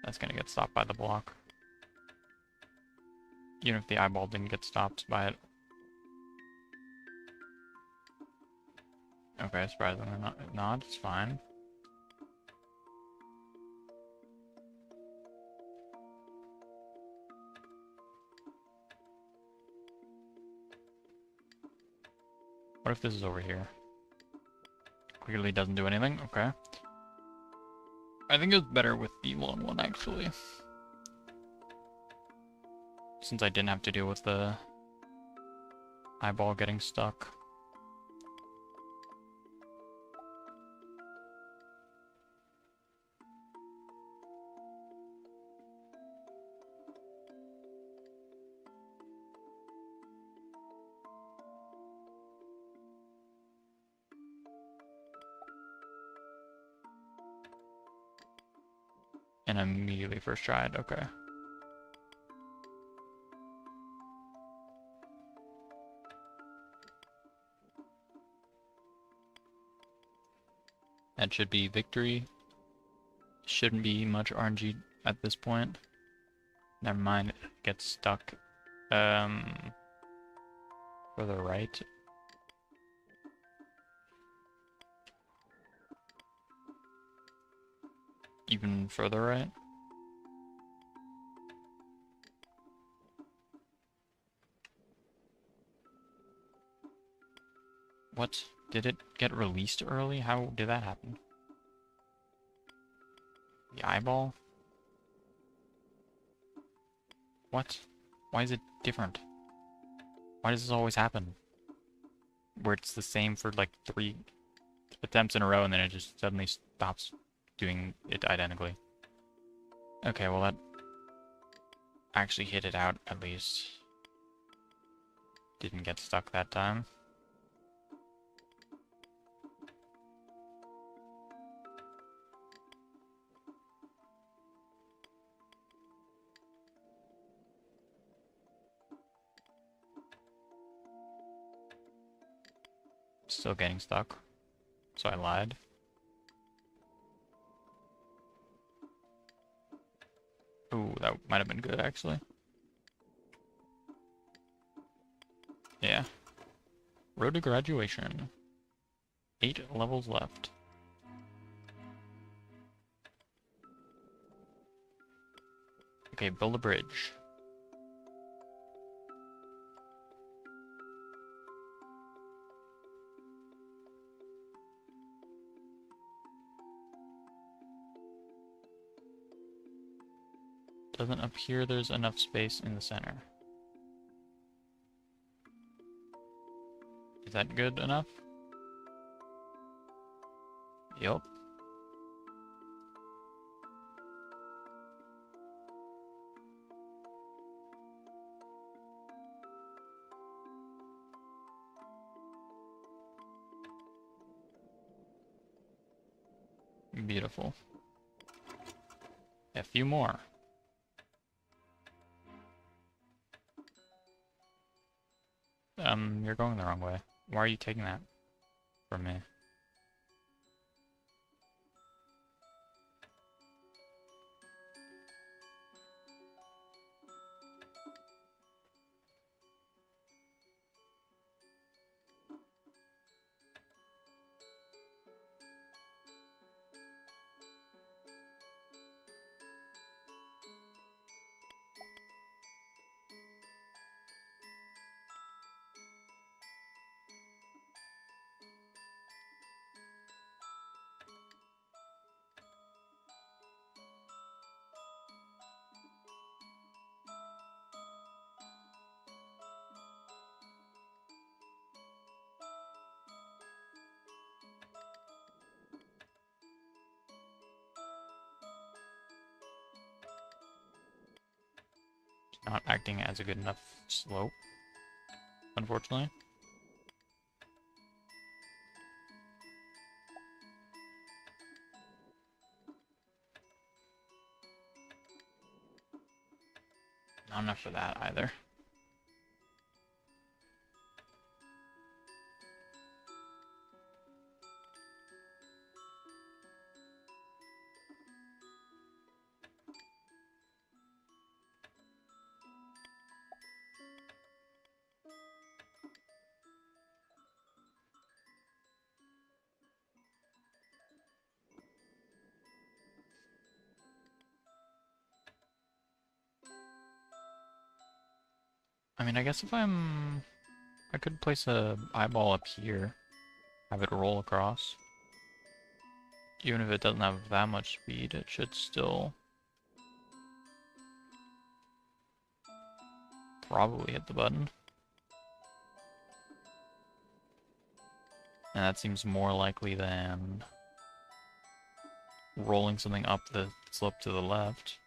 That's gonna get stopped by the block. Even if the eyeball didn't get stopped by it. Okay, surprisingly not, it's fine. What if this is over here? Clearly doesn't do anything, okay. I think it was better with the long one, actually. Since I didn't have to deal with the eyeball getting stuck. And immediately first tried, okay. That should be victory. Shouldn't be much RNG at this point. Never mind, it gets stuck. Further right. Even further right. What? Did it get released early? How did that happen? The eyeball? What? Why is it different? Why does this always happen? Where it's the same for like 3 attempts in a row and then it just suddenly stops doing it identically. Okay, well that actually hit it out at least. Didn't get stuck that time. Still getting stuck. So I lied. Ooh, that might have been good actually. Yeah. Road to graduation. 8 levels left. Okay, build a bridge. Doesn't appear there's enough space in the center. Is that good enough? Yup. Beautiful. A few more. You're going the wrong way. Why are you taking that from me? Not acting as a good enough slope, unfortunately. Not enough for that either. I mean, I guess if I could place a eyeball up here, have it roll across. Even if it doesn't have that much speed, it should still probably hit the button. And that seems more likely than rolling something up the slope to the left.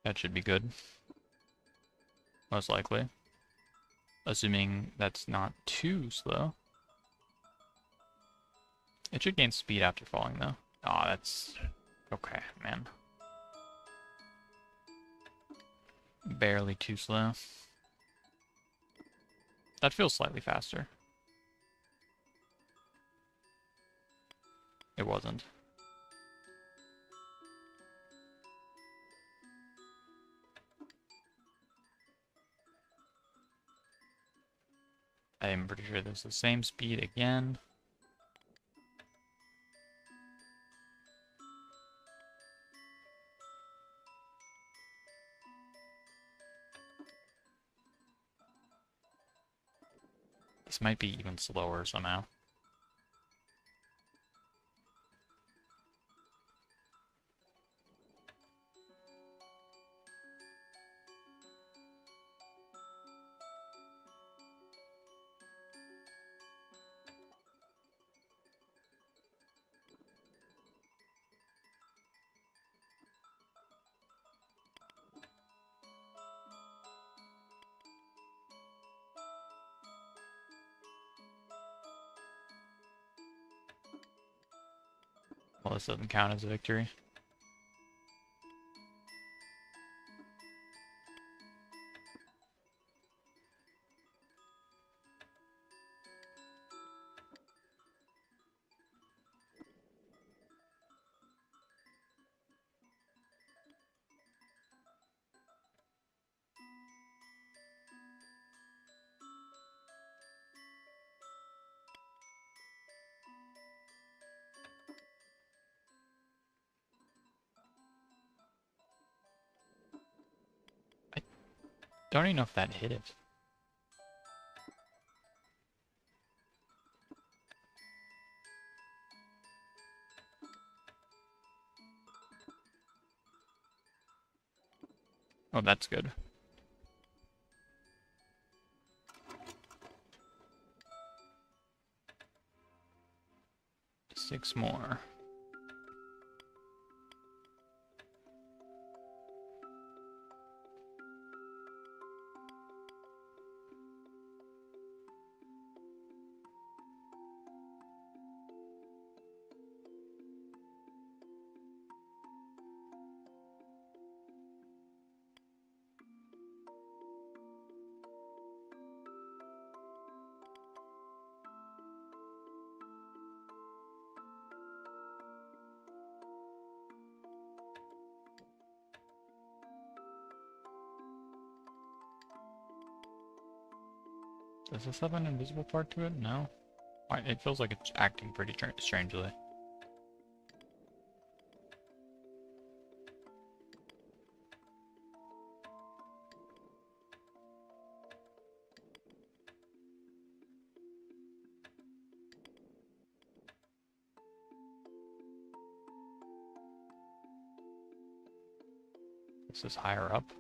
That should be good. Most likely. Assuming that's not too slow. It should gain speed after falling, though. Aw, that's... okay, man. Barely too slow. That feels slightly faster. It wasn't. I'm pretty sure this is the same speed again. This might be even slower somehow. Well, this doesn't count as a victory. Don't even know if that hit it. Oh, that's good. Six more. Does this have an invisible part to it? No. It feels like it's acting pretty strangely. This is higher up.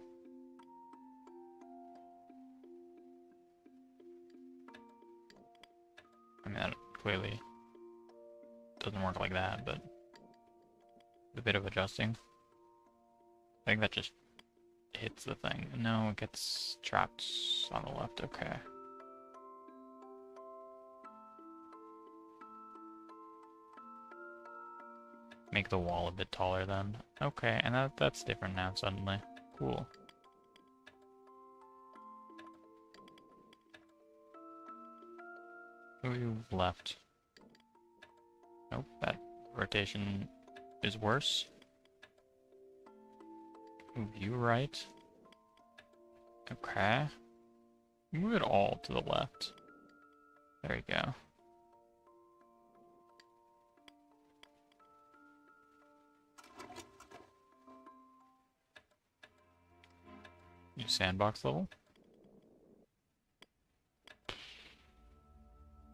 I mean, that clearly doesn't work like that, but a bit of adjusting. I think that just hits the thing. No, it gets trapped on the left. Okay. Make the wall a bit taller then. Okay, and that's different now suddenly. Cool. Ooh, left. Nope, that rotation is worse. Move you right. Okay. Move it all to the left. There you go. New sandbox level.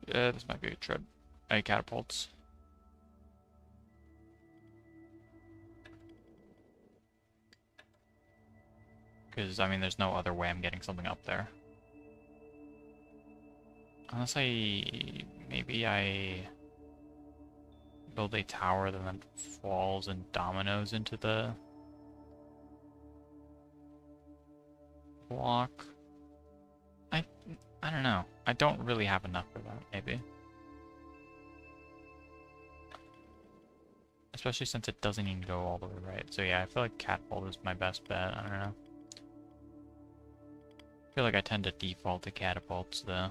Yeah, this might be a tread. Catapults. Because, I mean, there's no other way I'm getting something up there. Unless maybe I build a tower that then falls and dominoes into the block. I don't know. I don't really have enough for that, maybe. Especially since it doesn't even go all the way right. So yeah, I feel like catapult is my best bet. I don't know. I feel like I tend to default to catapults, though.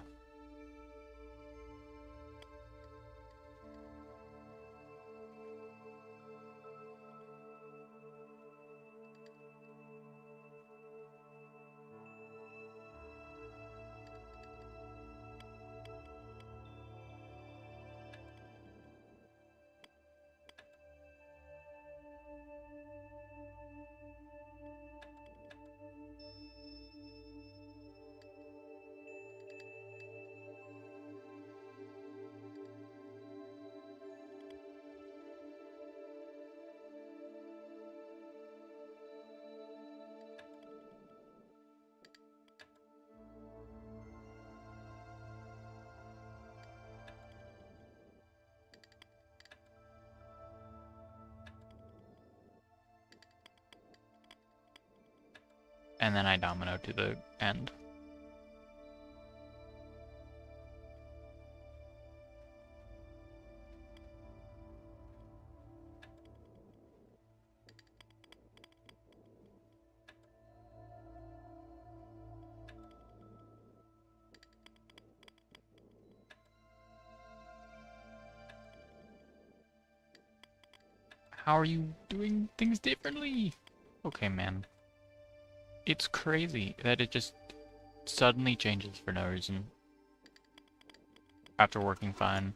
And then I domino to the end. How are you doing things differently? Okay, man. It's crazy that it just suddenly changes for no reason. After working fine.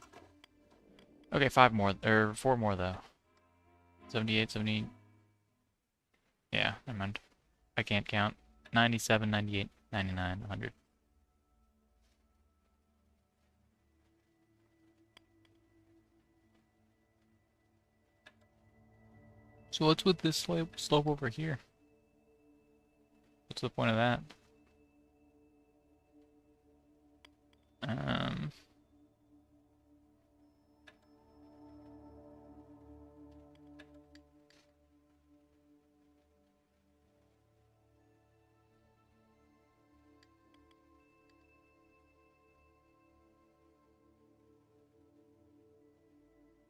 Okay, 5 more, or 4 more though. 78, 70. Yeah, never mind. I can't count. 97, 98, 99, 100. So what's with this slope over here? What's the point of that? I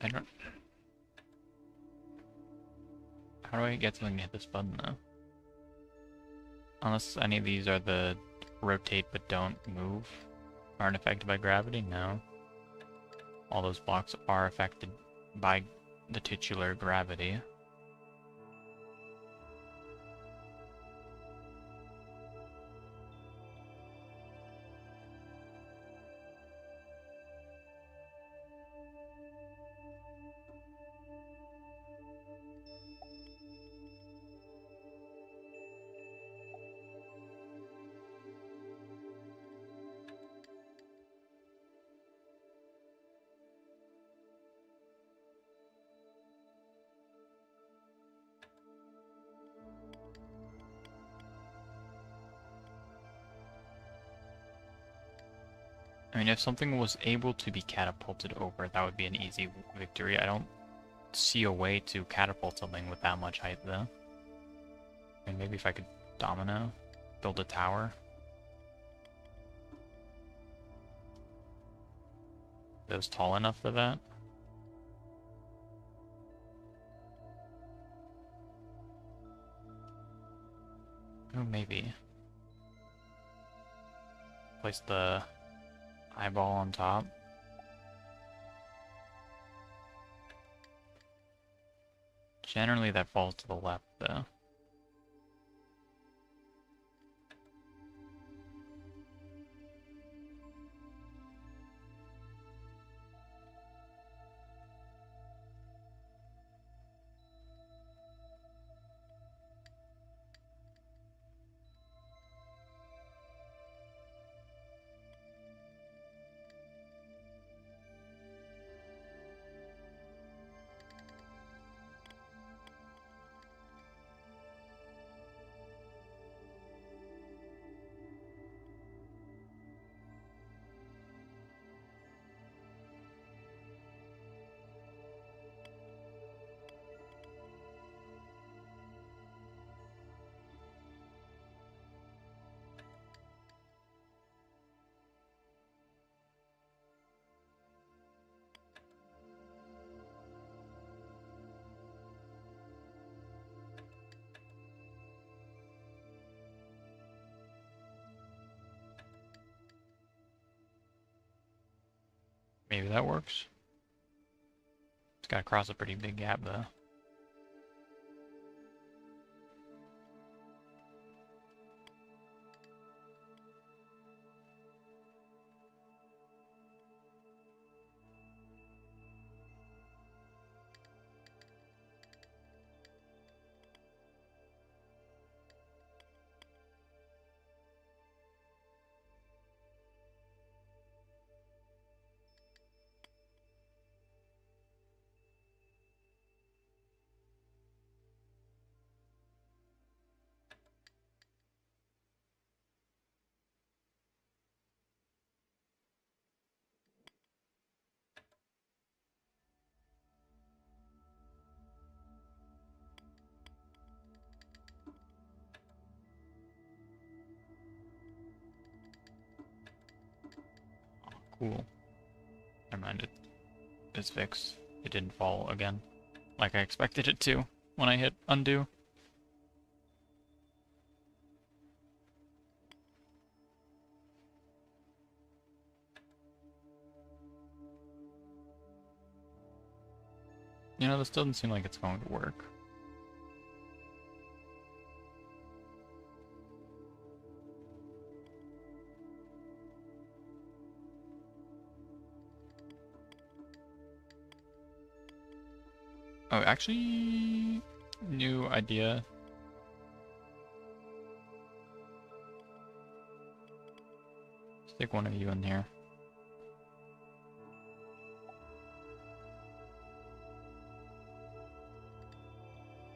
don't... How do I get something to hit this button, though? Unless any of these are the rotate but don't move. Aren't affected by gravity? No. All those blocks are affected by the titular gravity. I mean, if something was able to be catapulted over, that would be an easy victory. I don't see a way to catapult something with that much height, though. I mean, maybe if I could domino, build a tower. That was tall enough for that. Oh, maybe. Place the eyeball on top. Generally, that falls to the left, though. maybe that works. It's gotta cross a pretty big gap though. Cool. Never mind, it's fixed. It didn't fall again, like I expected it to when I hit undo. You know, this doesn't seem like it's going to work. Oh, actually, new idea. Stick one of you in here.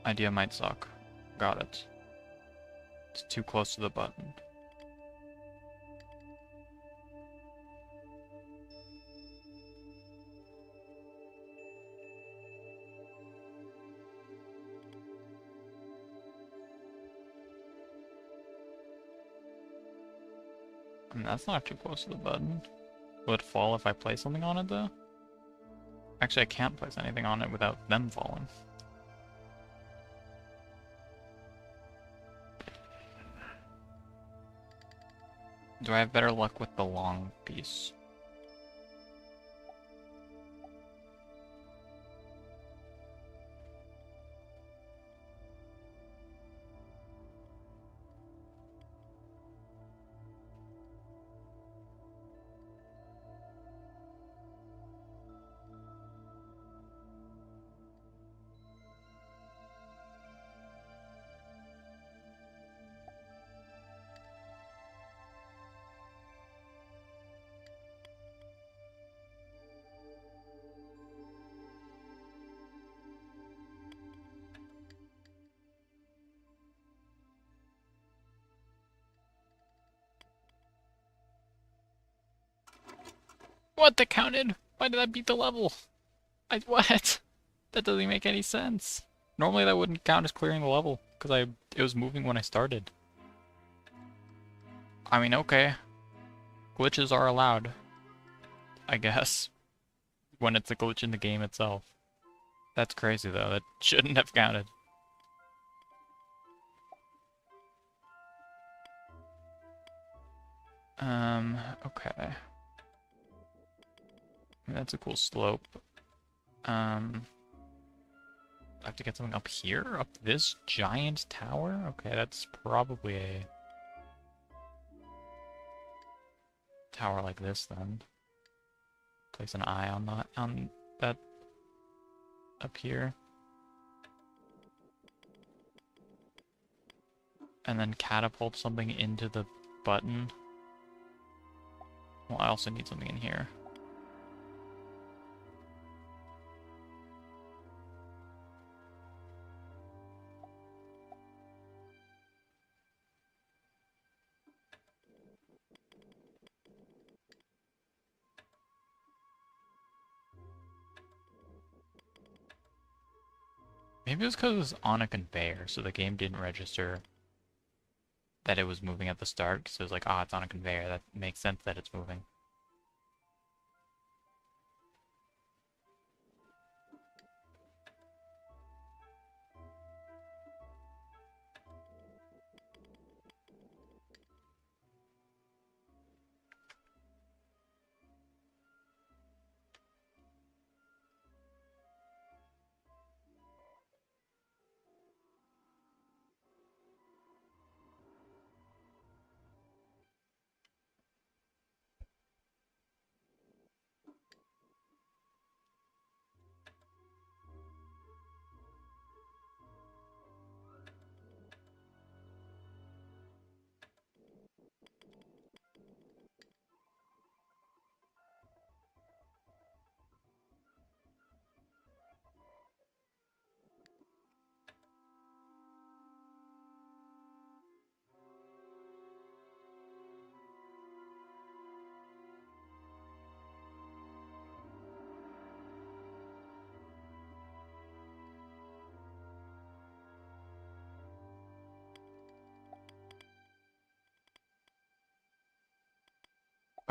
Idea might suck. Got it. It's too close to the button. I mean, that's not too close to the button. Will it fall if I place something on it, though? Actually, I can't place anything on it without them falling. Do I have better luck with the long piece? What? That counted? Why did I beat the level? What? That doesn't make any sense. Normally that wouldn't count as clearing the level, because it was moving when I started. I mean, okay. Glitches are allowed, I guess, when it's a glitch in the game itself. That's crazy though, that shouldn't have counted. Okay. I mean, that's a cool slope. I have to get something up here? Up this giant tower? Okay, that's probably a tower like this then. Place an eye on that up here. And then catapult something into the button. Well, I also need something in here. Maybe it was because it was on a conveyor, so the game didn't register that it was moving at the start, because it was like, ah, it's on a conveyor, that makes sense that it's moving.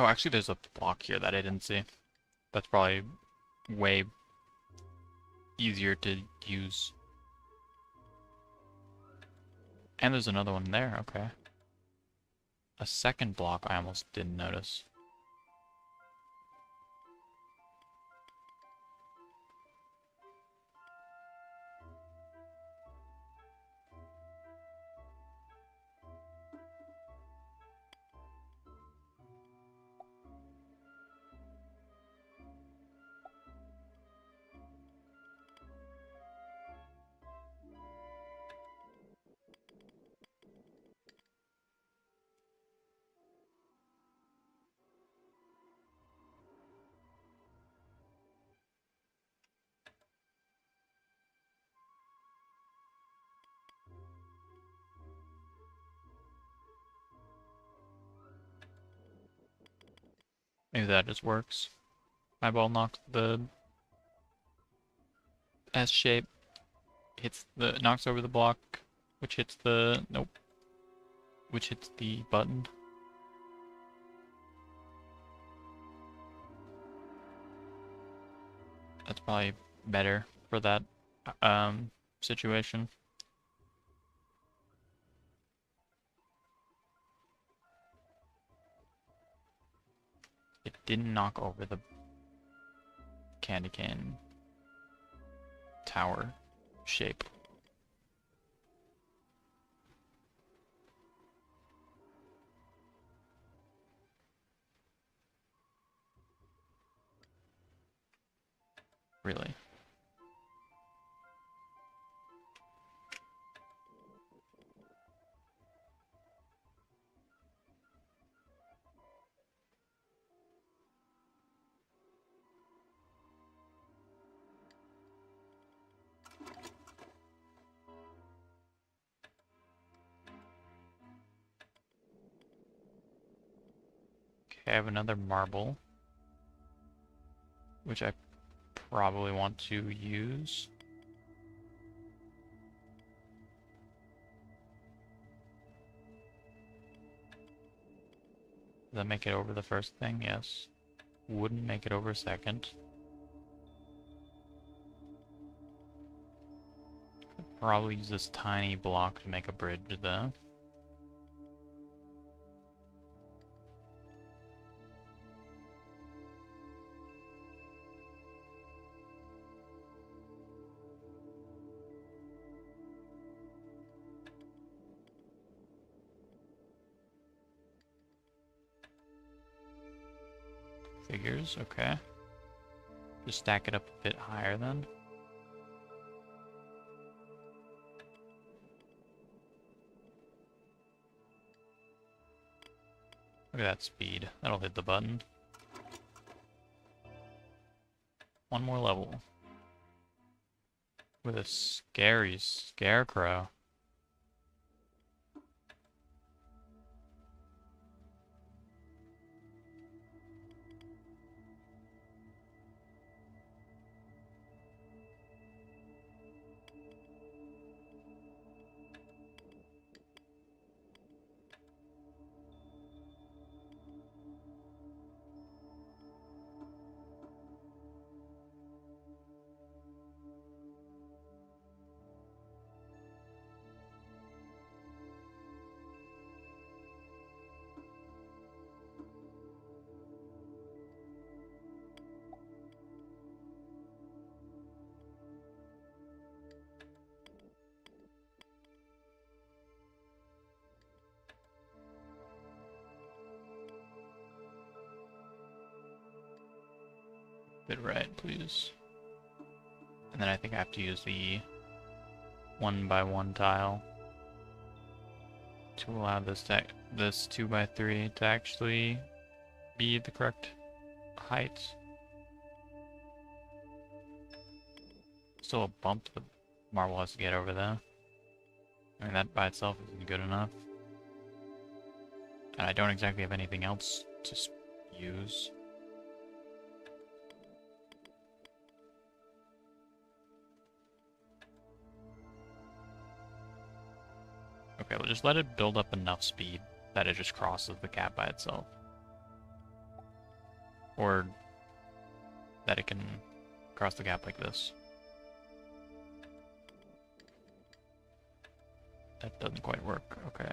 Oh, actually there's a block here that I didn't see. That's probably way easier to use. And there's another one there, okay. A second block I almost didn't notice. Maybe that just works. My ball knocks the S shape, knocks over the block, which hits the, nope, which hits the button. That's probably better for that situation. It didn't knock over the candy cane tower shape. Really. Okay, I have another marble, which I probably want to use. Does that make it over the first thing? Yes. Wouldn't make it over second. Could probably use this tiny block to make a bridge though. Figures, okay. Just stack it up a bit higher then. Look at that speed. That'll hit the button. One more level. With a scary scarecrow. Bit right, please. And then I think I have to use the 1x1 tile to allow this 2x3 to actually be the correct height. Still a bump the marble has to get over there. I mean, that by itself isn't good enough. And I don't exactly have anything else to use. Okay, we'll just let it build up enough speed that it just crosses the gap by itself. Or that it can cross the gap like this. That doesn't quite work. Okay.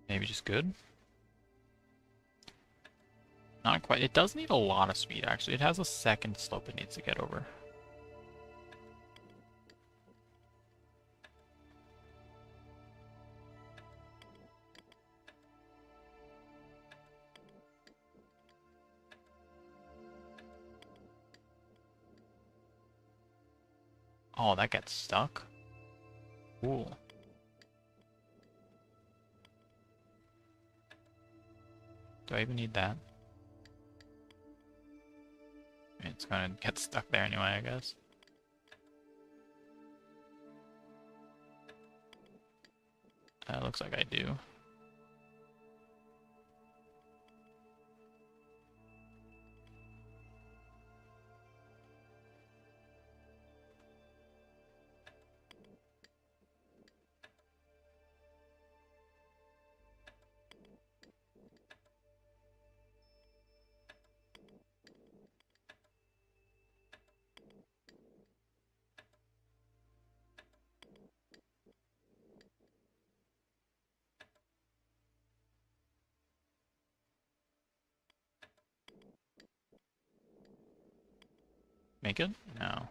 Maybe just good? Not quite. It does need a lot of speed, actually. It has a second slope it needs to get over. Oh, that gets stuck? Cool. Do I even need that? It's gonna get stuck there anyway, I guess. Looks like I do. Make it? No.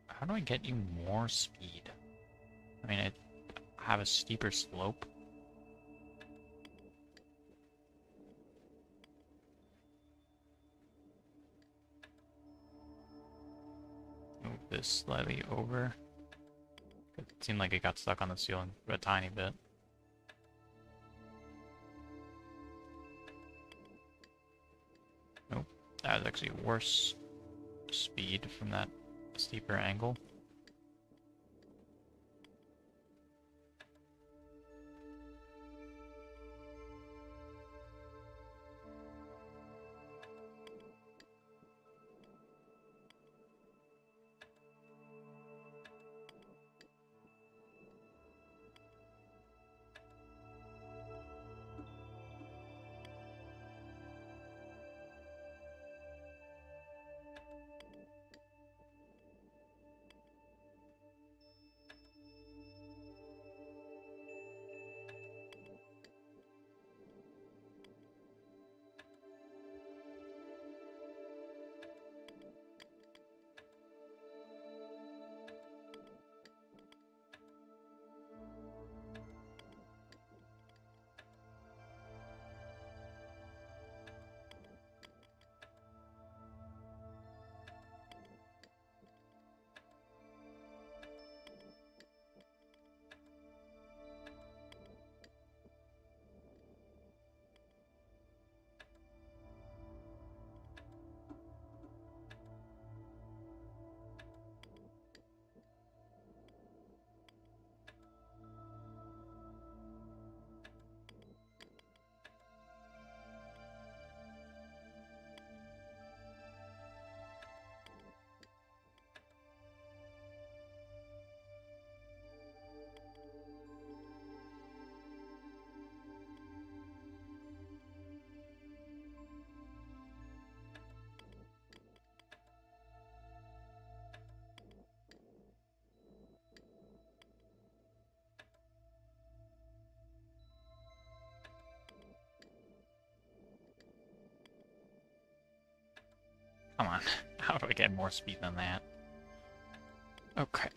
How do I get you more speed? I mean, I have a steeper slope. Move this slightly over. It seemed like it got stuck on the ceiling for a tiny bit. Nope. That was actually worse speed from that steeper angle. Come on. How do I get more speed than that? Okay.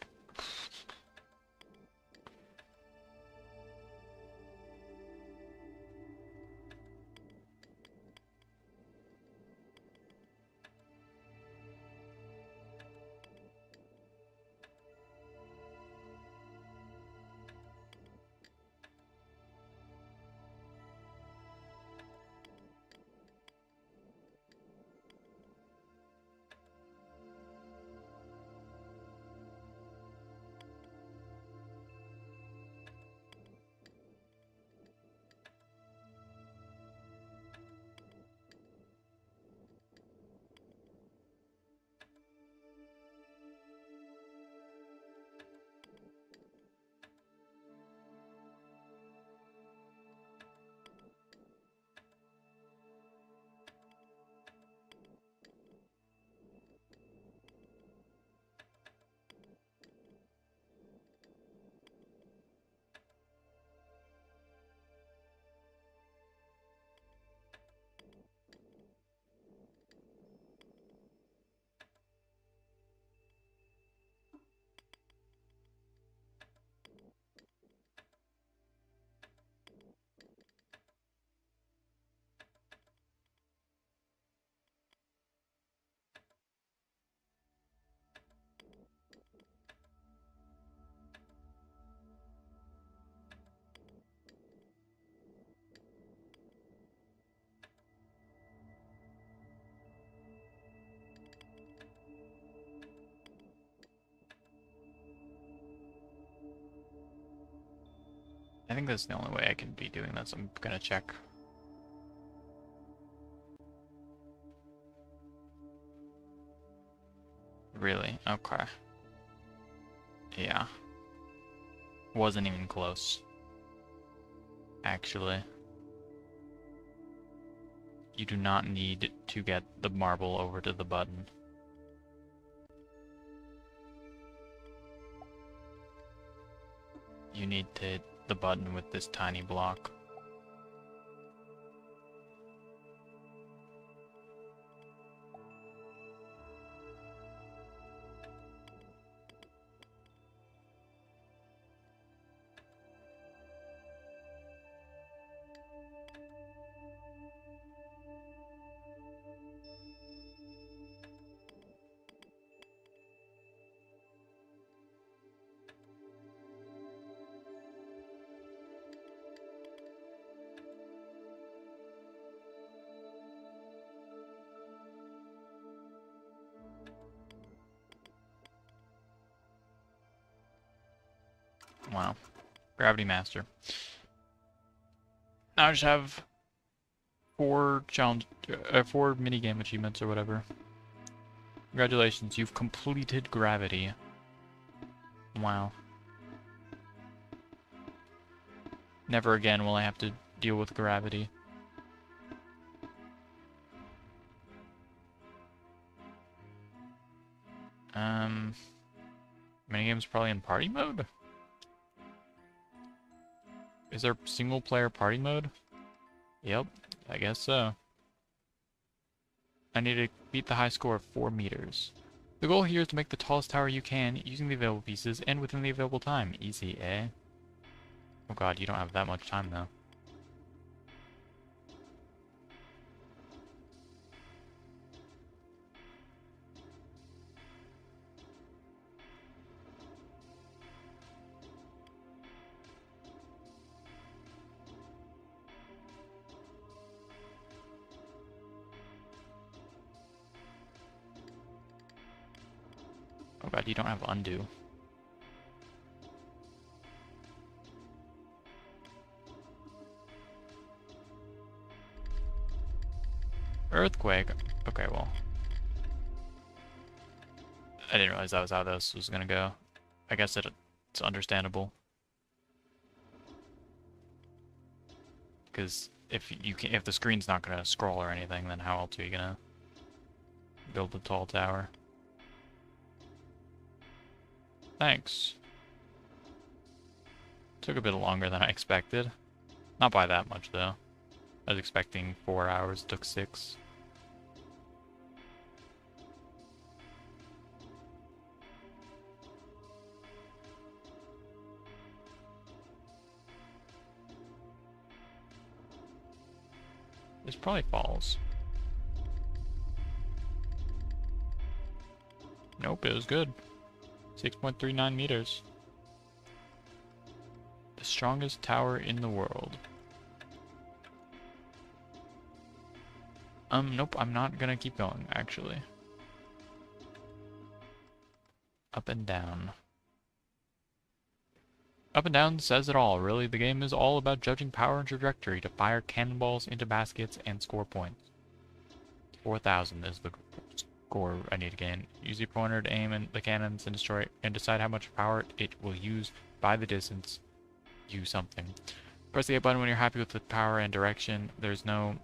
I think that's the only way I can be doing this. I'm gonna check. Really? Okay. Yeah. Wasn't even close. Actually. You do not need to get the marble over to the button. You need to hit the button with this tiny block. Wow. Gravity Master. Now I just have 4 minigame achievements or whatever. Congratulations, you've completed Gravity. Wow. Never again will I have to deal with gravity. Minigame's probably in party mode? Is there single player party mode? Yep, I guess so. I need to beat the high score of 4 meters. The goal here is to make the tallest tower you can, using the available pieces, and within the available time. Easy, eh? Oh god, you don't have that much time, though. Oh god, you don't have undo. Earthquake? Okay, well. I didn't realize that was how this was gonna go. I guess it's understandable. Because if the screen's not gonna scroll or anything, then how else are you gonna build a tall tower? Thanks. Took a bit longer than I expected. Not by that much, though. I was expecting 4 hours, took 6. This probably falls. Nope, it was good. 6.39 meters. The strongest tower in the world. Nope, I'm not gonna keep going, actually. Up and down. Up and down says it all, really. The game is all about judging power and trajectory to fire cannonballs into baskets and score points. 4,000 is the score I need to gain. Use the pointer to aim at the cannons and destroy and decide how much power it will use by the distance. Use something. Press the A button when you're happy with the power and direction. There's no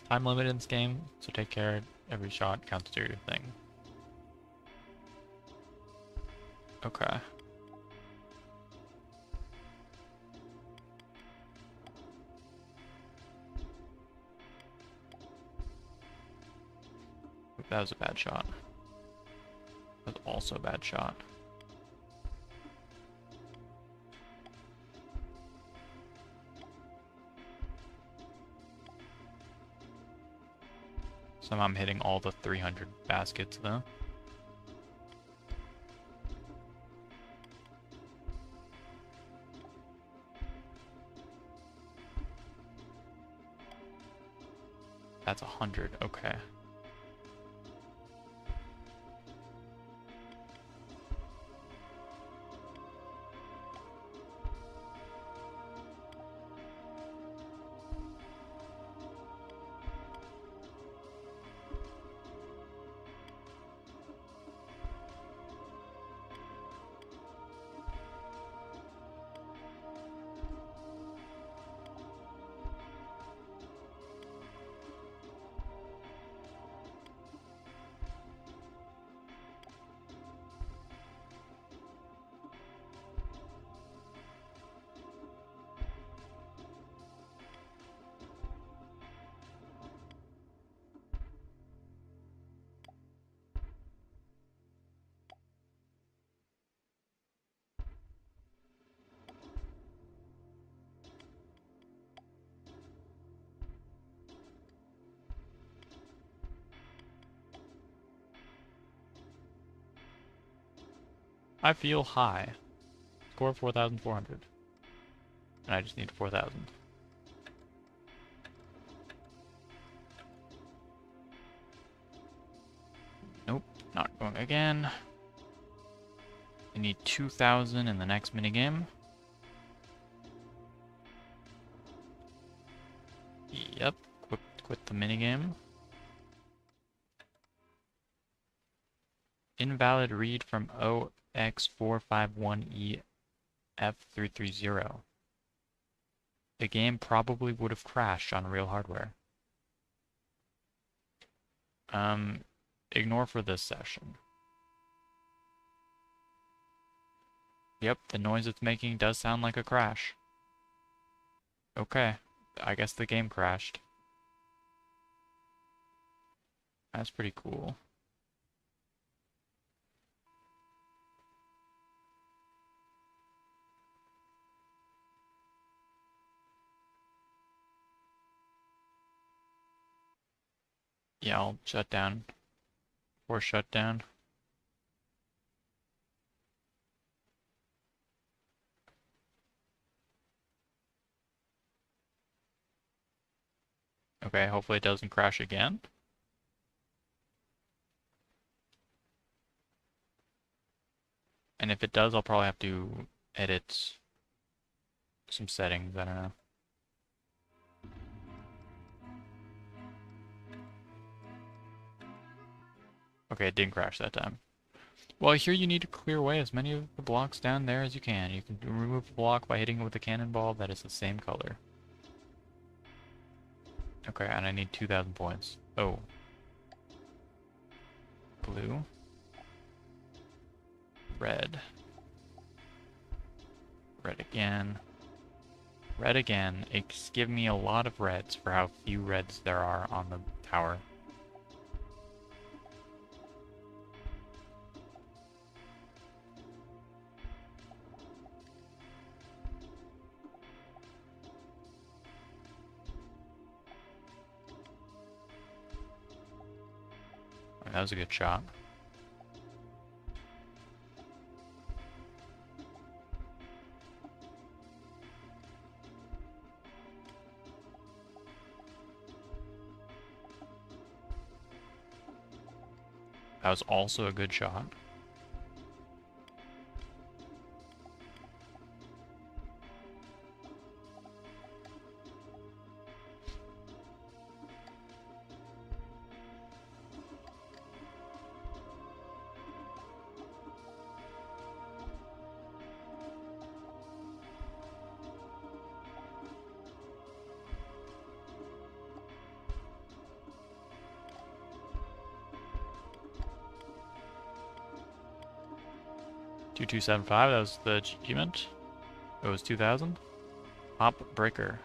time limit in this game, so take care. Every shot counts to your thing. Okay. That was a bad shot. That was also a bad shot. Somehow I'm hitting all the 300 baskets though. That's 100, okay. I feel high. Score 4,400. And I just need 4,000. Nope, not going again. I need 2,000 in the next minigame. Yep, quit the minigame. Invalid read from OX451EF330. The game probably would have crashed on real hardware. Ignore for this session. Yep, the noise it's making does sound like a crash. Okay, I guess the game crashed. That's pretty cool. Yeah, I'll shut down. Or shut down. Okay, hopefully it doesn't crash again. And if it does, I'll probably have to edit some settings, I don't know. Okay, it didn't crash that time. Well, here you need to clear away as many of the blocks down there as you can. You can remove a block by hitting it with a cannonball that is the same color. Okay, and I need 2,000 points. Oh. Blue. Red. Red again. Red again. It's giving me a lot of reds for how few reds there are on the tower. that was a good shot. That was also a good shot. $2275, that was the achievement. It was 2000. Hop breaker.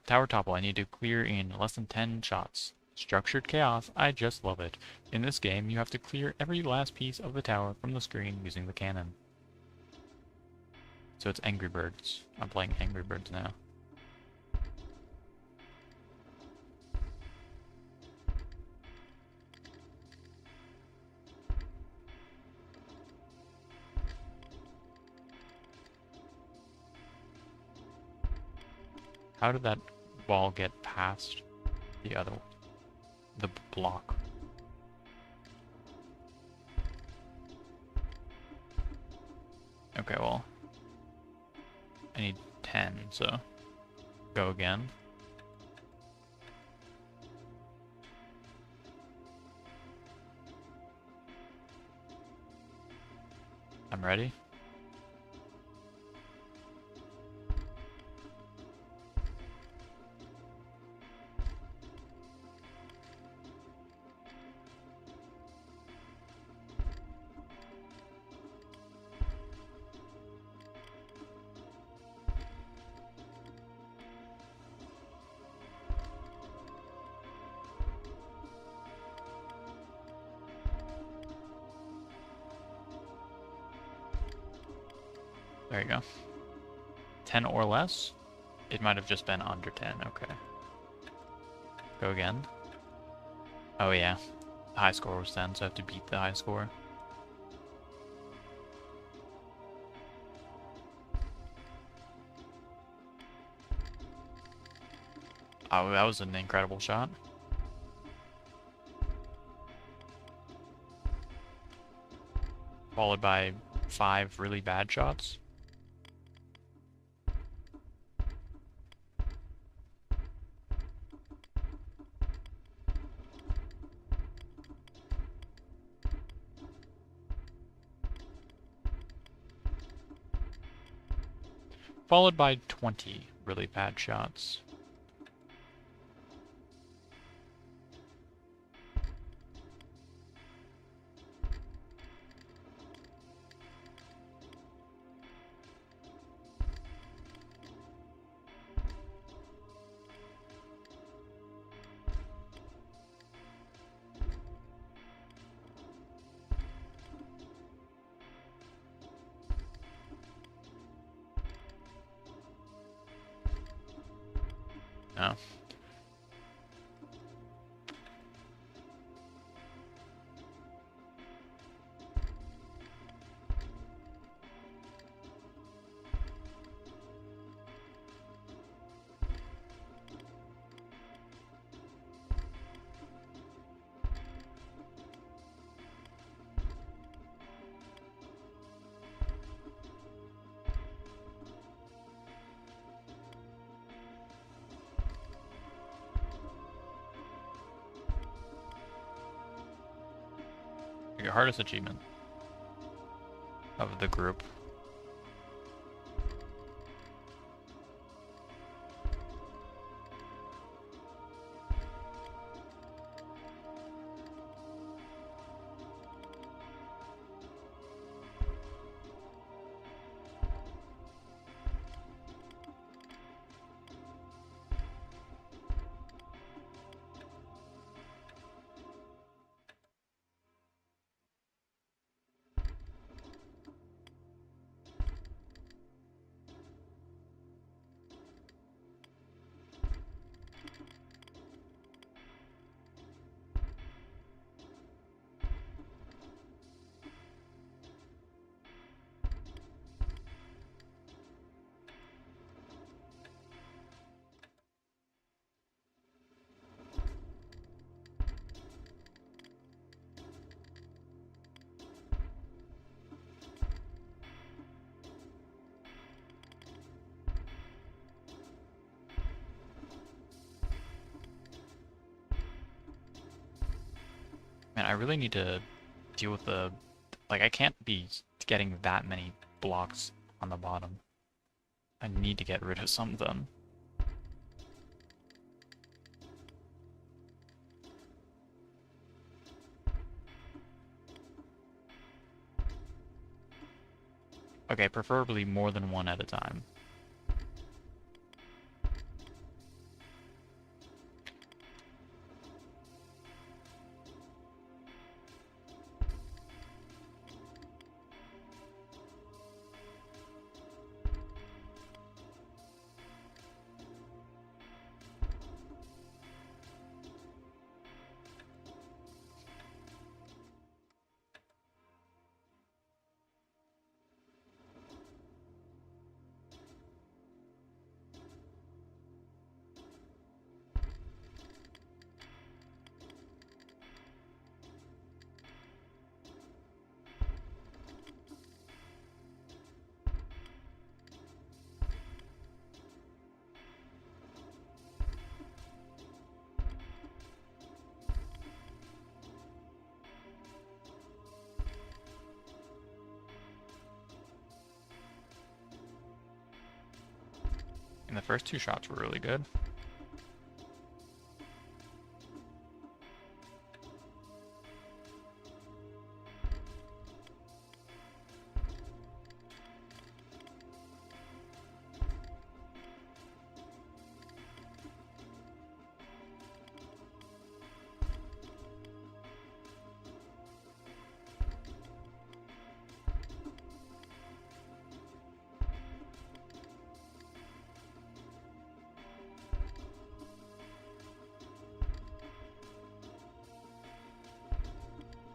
Tower topple, I need to clear in less than 10 shots. Structured chaos, I just love it. In this game, you have to clear every last piece of the tower from the screen using the cannon. So it's Angry Birds. I'm playing Angry Birds now. How did that ball get past the block? Okay, well, I need 10, so go again. I'm ready. There you go. 10 or less? It might have just been under 10, okay. Go again. Oh yeah, the high score was 10, so I have to beat the high score. Oh, that was an incredible shot. Followed by 5 really bad shots. Followed by 20 really bad shots. No. Your hardest achievement of the group. Man, I really need to deal with the... Like, I can't be getting that many blocks on the bottom. I need to get rid of some of them. Okay, preferably more than one at a time. And the first two shots were really good.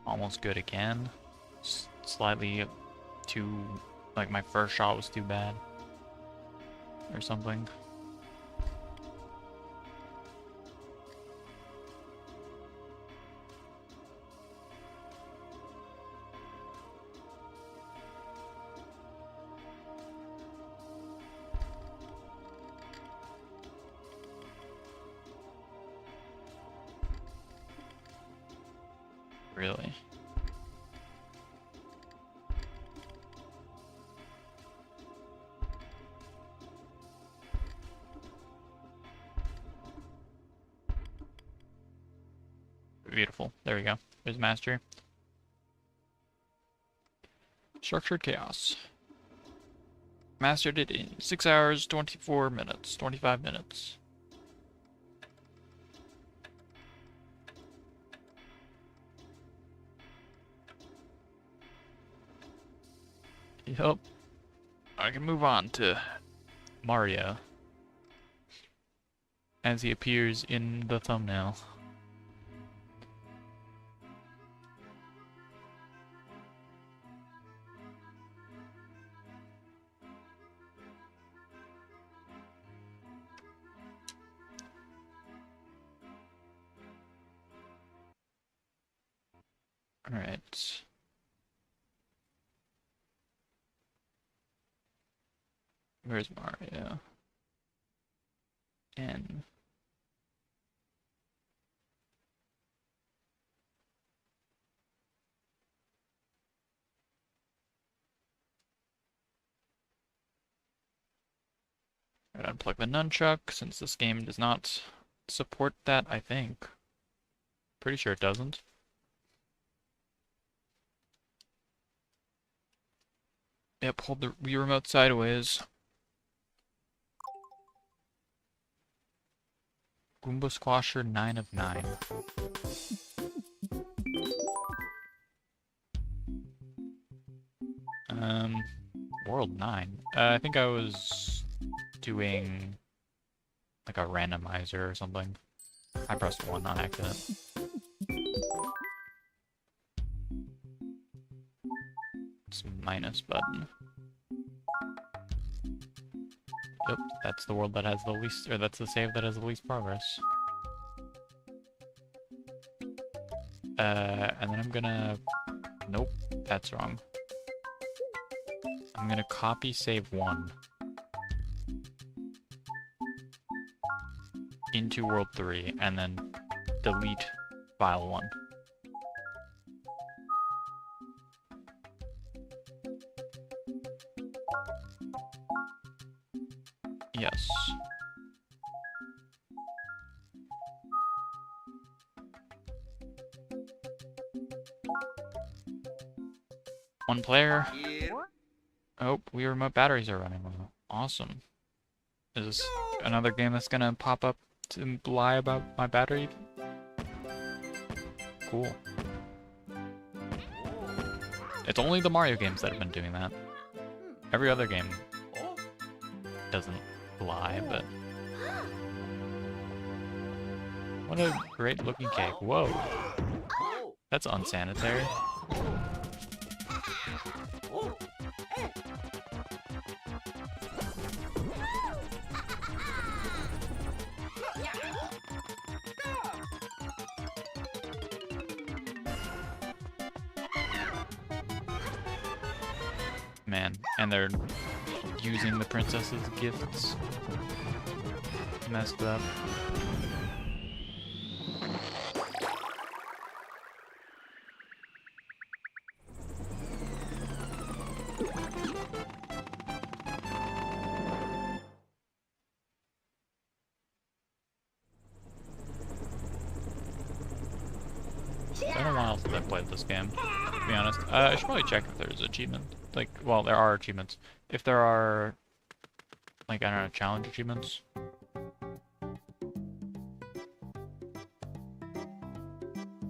Almost good again. Slightly too... Like, my first shot was too bad. Or something. Really? Beautiful. There we go. There's mastery. Structured chaos. Mastered it in 6 hours, 24 minutes, 25 minutes. Yep. I can move on to Mario, as he appears in the thumbnail. Alright. Where's Mario? N. Alright, unplug the nunchuck, since this game does not support that, I think. Pretty sure it doesn't. Yep, hold the Wii remote sideways. Goomba Squasher 9 of 9. World 9. I think I was doing like a randomizer or something. I pressed 1 on accident. It's minus button. Yep, that's the world that has the least, or that's the save that has the least progress. And then I'm gonna... Nope, that's wrong. I'm gonna copy save 1 into world 3, and then delete file 1. Yes. One player. Oh, Wii remote batteries are running low. Awesome. Is this another game that's gonna pop up to lie about my battery? Cool. It's only the Mario games that have been doing that. Every other game doesn't lie, but... What a great looking cake. Whoa. That's unsanitary. Man, and they're using the princess's gifts. Messed up. It's been a while since I've played this game, to be honest. I should probably check if there's achievement. Like, well, there are achievements. If there are, like, I don't know, challenge achievements.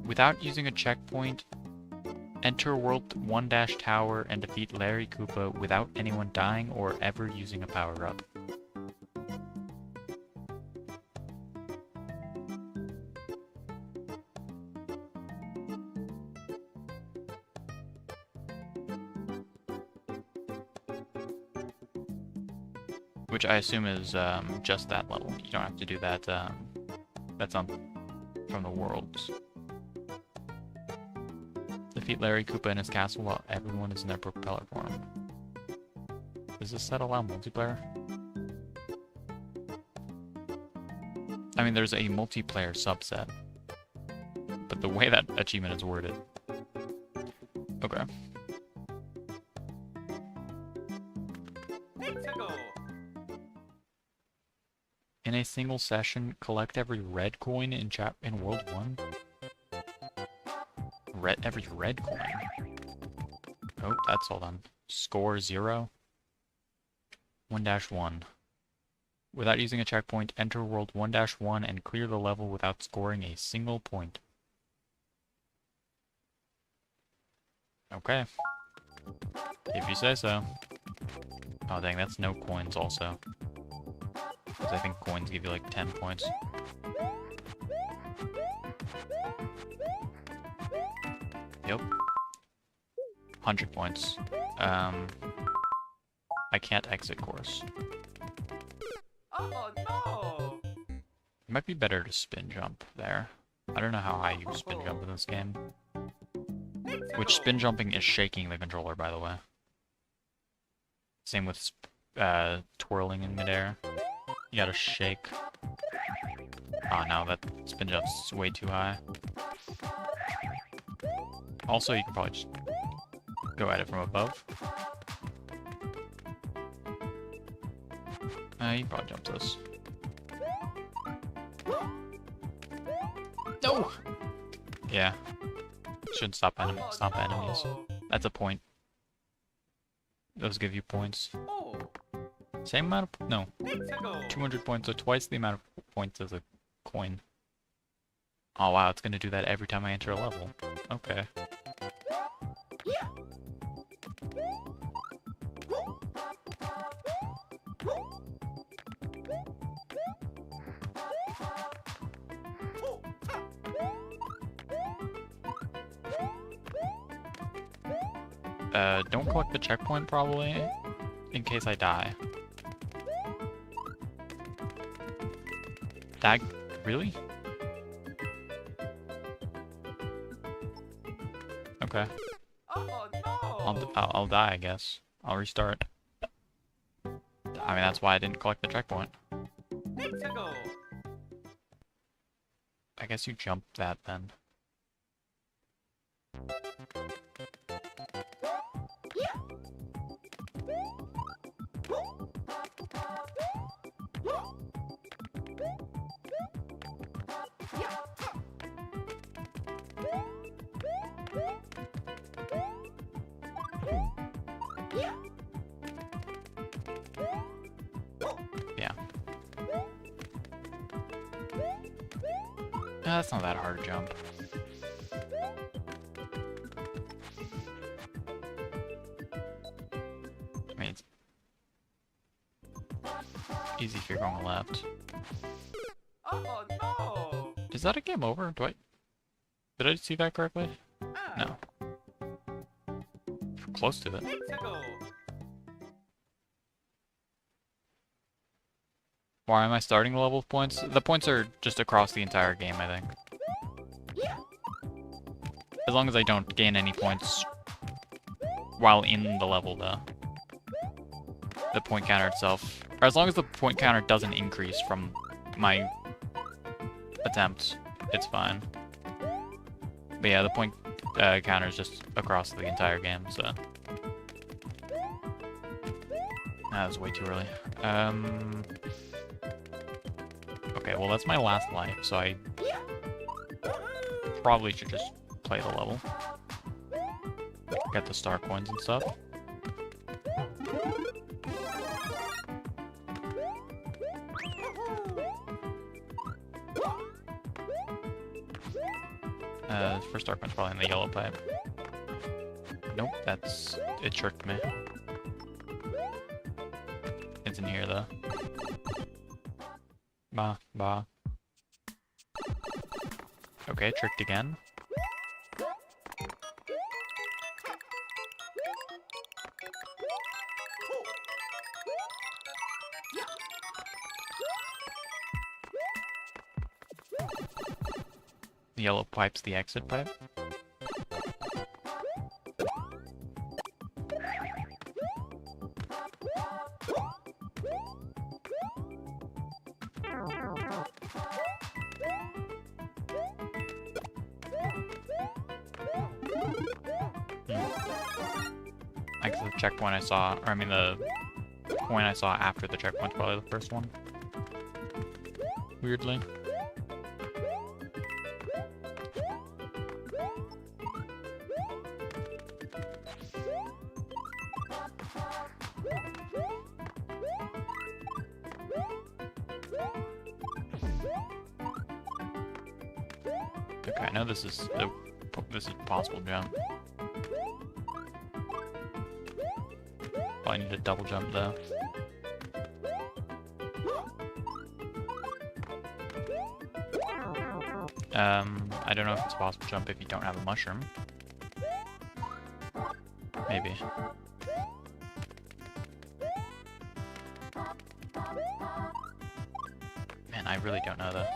Without using a checkpoint, enter World 1-Tower and defeat Larry Koopa without anyone dying or ever using a power-up. Which I assume is just that level. You don't have to do that. That's on from the worlds. Defeat Larry Koopa in his castle while everyone is in their propeller form. Does this set allow multiplayer? I mean, there's a multiplayer subset, but the way that achievement is worded. Okay. In a single session, collect every red coin in World 1. Every red coin. Oh, that's all done. Score 0. 1-1. Without using a checkpoint, enter World 1-1 and clear the level without scoring a single point. Okay. If you say so. Oh dang, that's no coins also. Because I think coins give you like 10 points. Yep. 100 points. I can't exit course. Oh no! It might be better to spin jump there. I don't know how high you spin jump in this game. Which spin jumping is shaking the controller, by the way. Same with twirling in midair. You gotta shake. Oh no, that spin jump's way too high. Also, you can probably just go at it from above. You can probably jump this. No! Yeah. Shouldn't stop enemies. That's a point. Those give you points. Same amount of... no. 200 points, so twice the amount of points as a coin. Oh wow, it's gonna do that every time I enter a level. Okay. Don't collect the checkpoint probably, in case I die. That... really? Okay. Oh no! I'll die, I guess. I'll restart. I mean, that's why I didn't collect the checkpoint. I guess you jump that then. That's not that hard to jump. I mean, it's easy if you're going left. Oh no! Is that a game over? Did I see that correctly? Ah, No. Close to it. Nintendo! Why am I starting the level with points? The points are just across the entire game, I think. As long as I don't gain any points while in the level, though. The point counter itself. Or as long as the point counter doesn't increase from my attempts, it's fine. But yeah, the point counter is just across the entire game, so... That was way too early. Okay, well that's my last life, so I probably should just play the level. Get the star coins and stuff. First star coin's probably in the yellow pipe. Nope, it tricked me. It's in here though. Bah. Okay, tricked again. The yellow pipe's the exit pipe. I guess the checkpoint I saw, or I mean the point I saw after the checkpoint's probably the first one. Weirdly. Okay, I know this is a possible jump. I need a double jump though. I don't know if it's a possible jump if you don't have a mushroom. Maybe. Man, I really don't know though.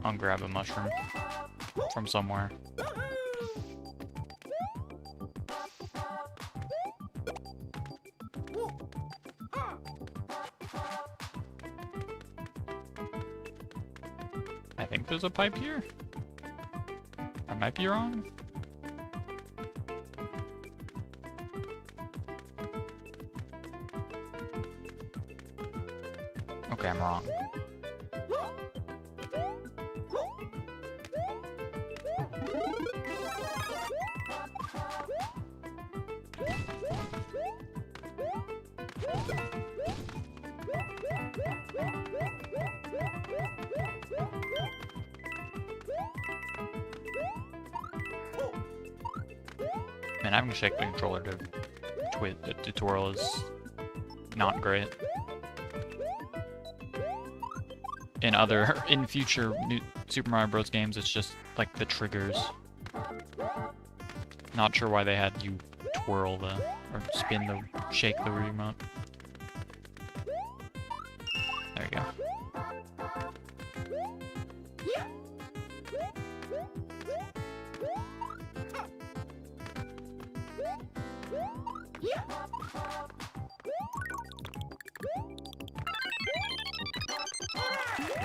I'll grab a mushroom from somewhere. I think there's a pipe here. I might be wrong. Okay, I'm wrong. Man, having to shake the controller to twirl is not great. In future new Super Mario Bros. Games, it's just like the triggers. Not sure why they had you twirl or shake the remote. There you go.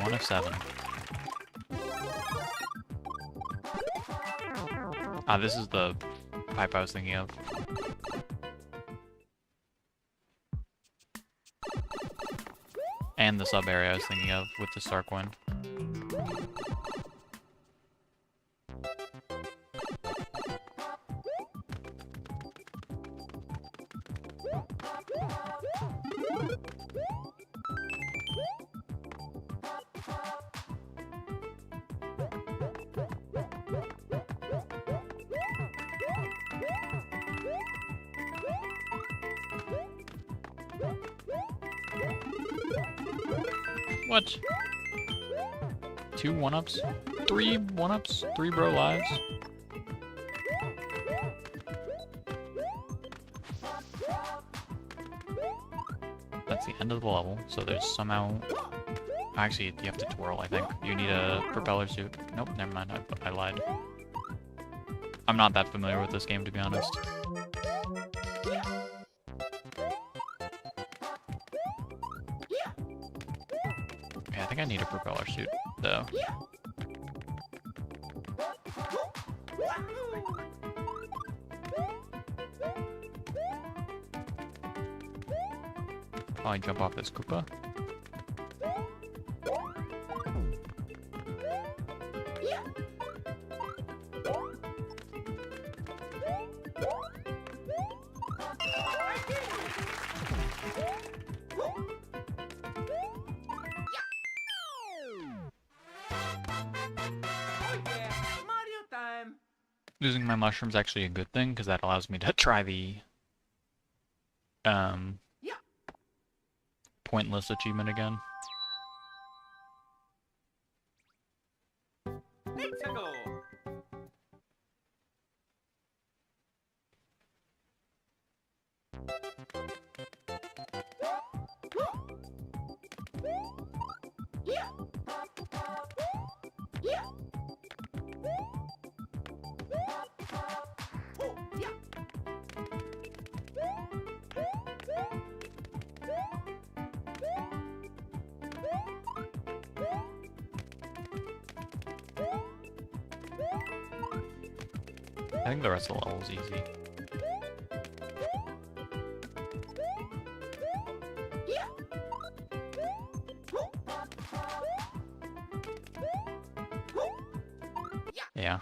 One of 7. Ah, this is the pipe I was thinking of. And the sub area I was thinking of with the star coin. What? 2 1-ups? 3 1-ups? 3 bro lives? That's the end of the level, so there's somehow... Actually, you have to twirl, I think. You need a propeller suit. Nope, never mind, I lied. I'm not that familiar with this game, to be honest. Okay, I think I need a propeller suit, though. Probably jump off this Koopa. Losing my mushroom's actually a good thing, because that allows me to try the pointless achievement again. I think the rest of the level's easy. Yeah.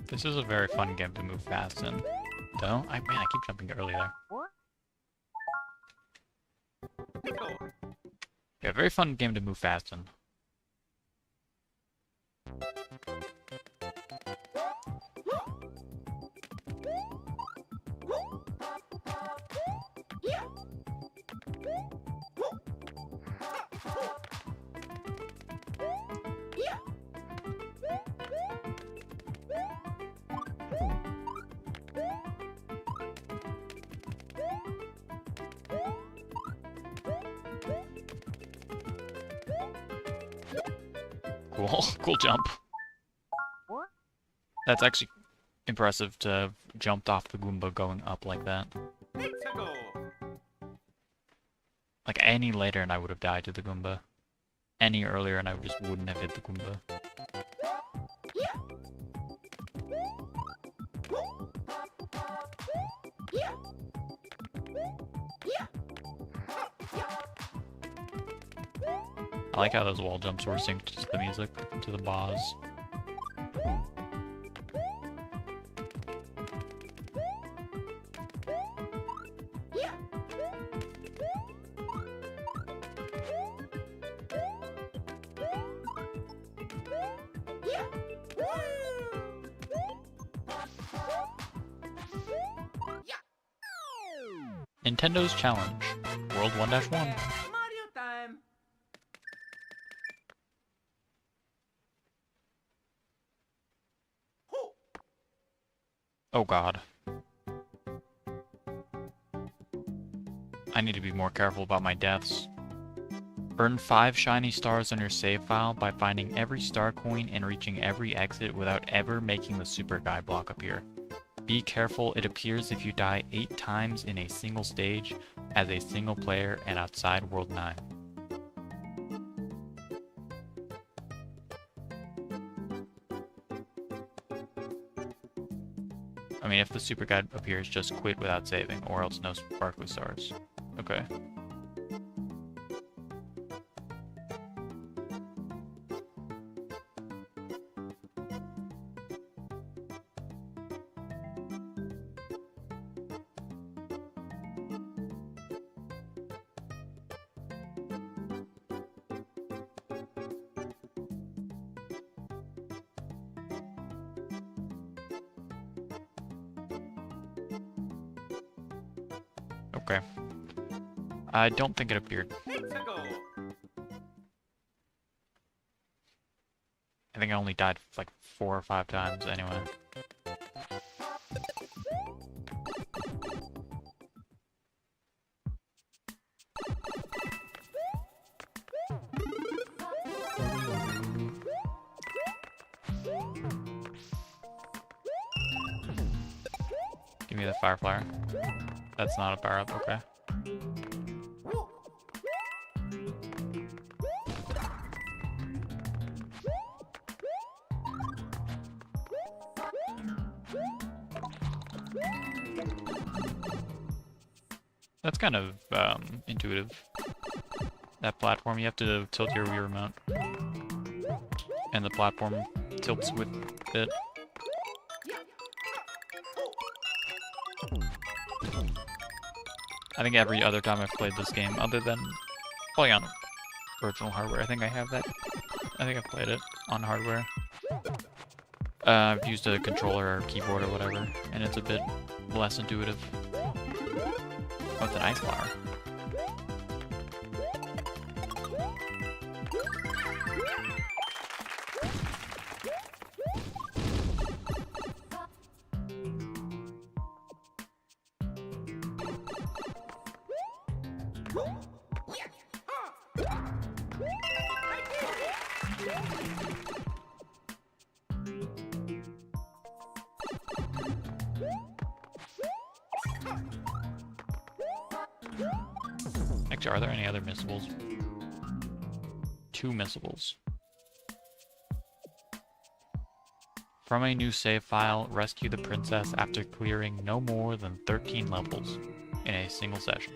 This is a very fun game to move fast in. Though, man, I keep jumping early there. Yeah, very fun game to move fast in. Cool, cool jump. That's actually impressive to have jumped off the Goomba going up like that. Like any later and I would have died to the Goomba. Any earlier and I just wouldn't have hit the Goomba. I like how those wall jumps were synced to the music, to the boss. Nintendo's Challenge, World 1-1. Oh god. I need to be more careful about my deaths. Earn 5 shiny stars on your save file by finding every star coin and reaching every exit without ever making the super guy block appear. Be careful, it appears if you die 8 times in a single stage as a single player and outside World 9. I mean, if the super guide appears, just quit without saving, or else no sparkly stars. Okay. Okay. I don't think it appeared. I think I only died like 4 or 5 times anyway. Give me the fire flower. That's not a power up, okay. That's kind of intuitive. That platform, you have to tilt your Wii remote. And the platform tilts with it. I think every other time I've played this game, other than probably on original hardware, I think I have that. I think I've played it on hardware. I've used a controller or keyboard or whatever, and it's a bit less intuitive. Oh, it's an ice flower. Actually, are there any other missables? 2 missables. From a new save file, rescue the princess after clearing no more than 13 levels in a single session.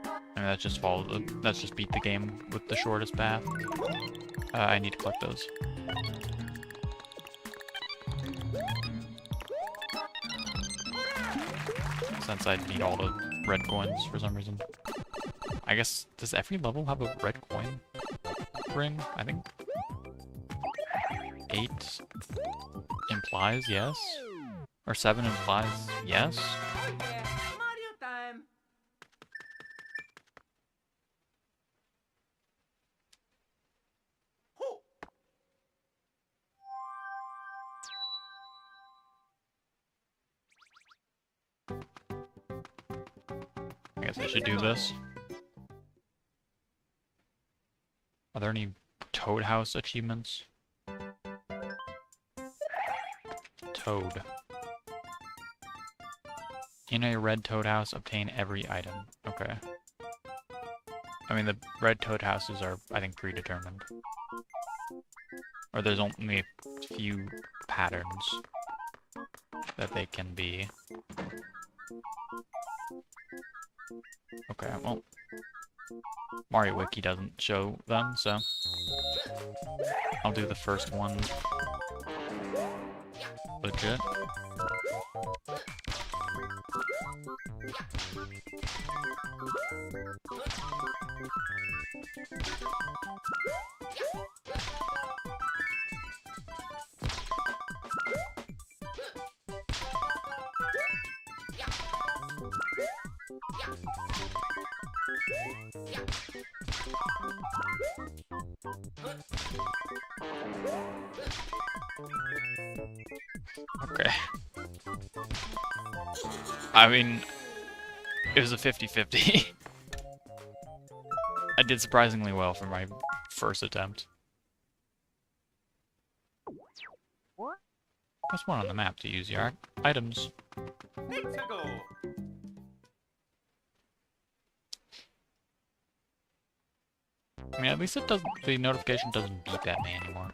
I mean, that's just beat the game with the shortest path. I need to collect those. Since I need all the red coins for some reason. I guess, does every level have a red coin ring? I think 8 implies yes? Or 7 implies yes? Mario time. I guess I should do this. Are there any Toad House achievements? Toad. In a red Toad House, obtain every item. Okay. I mean, the red Toad Houses are, I think, predetermined. Or there's only a few patterns that they can be. Okay, well, Mario Wiki doesn't show them, so I'll do the first one legit. Okay. I mean, it was a 50-50. I did surprisingly well for my first attempt. Press 1 on the map to use your items. Let's go. I mean, at least it doesn't. The notification doesn't beep at me anymore.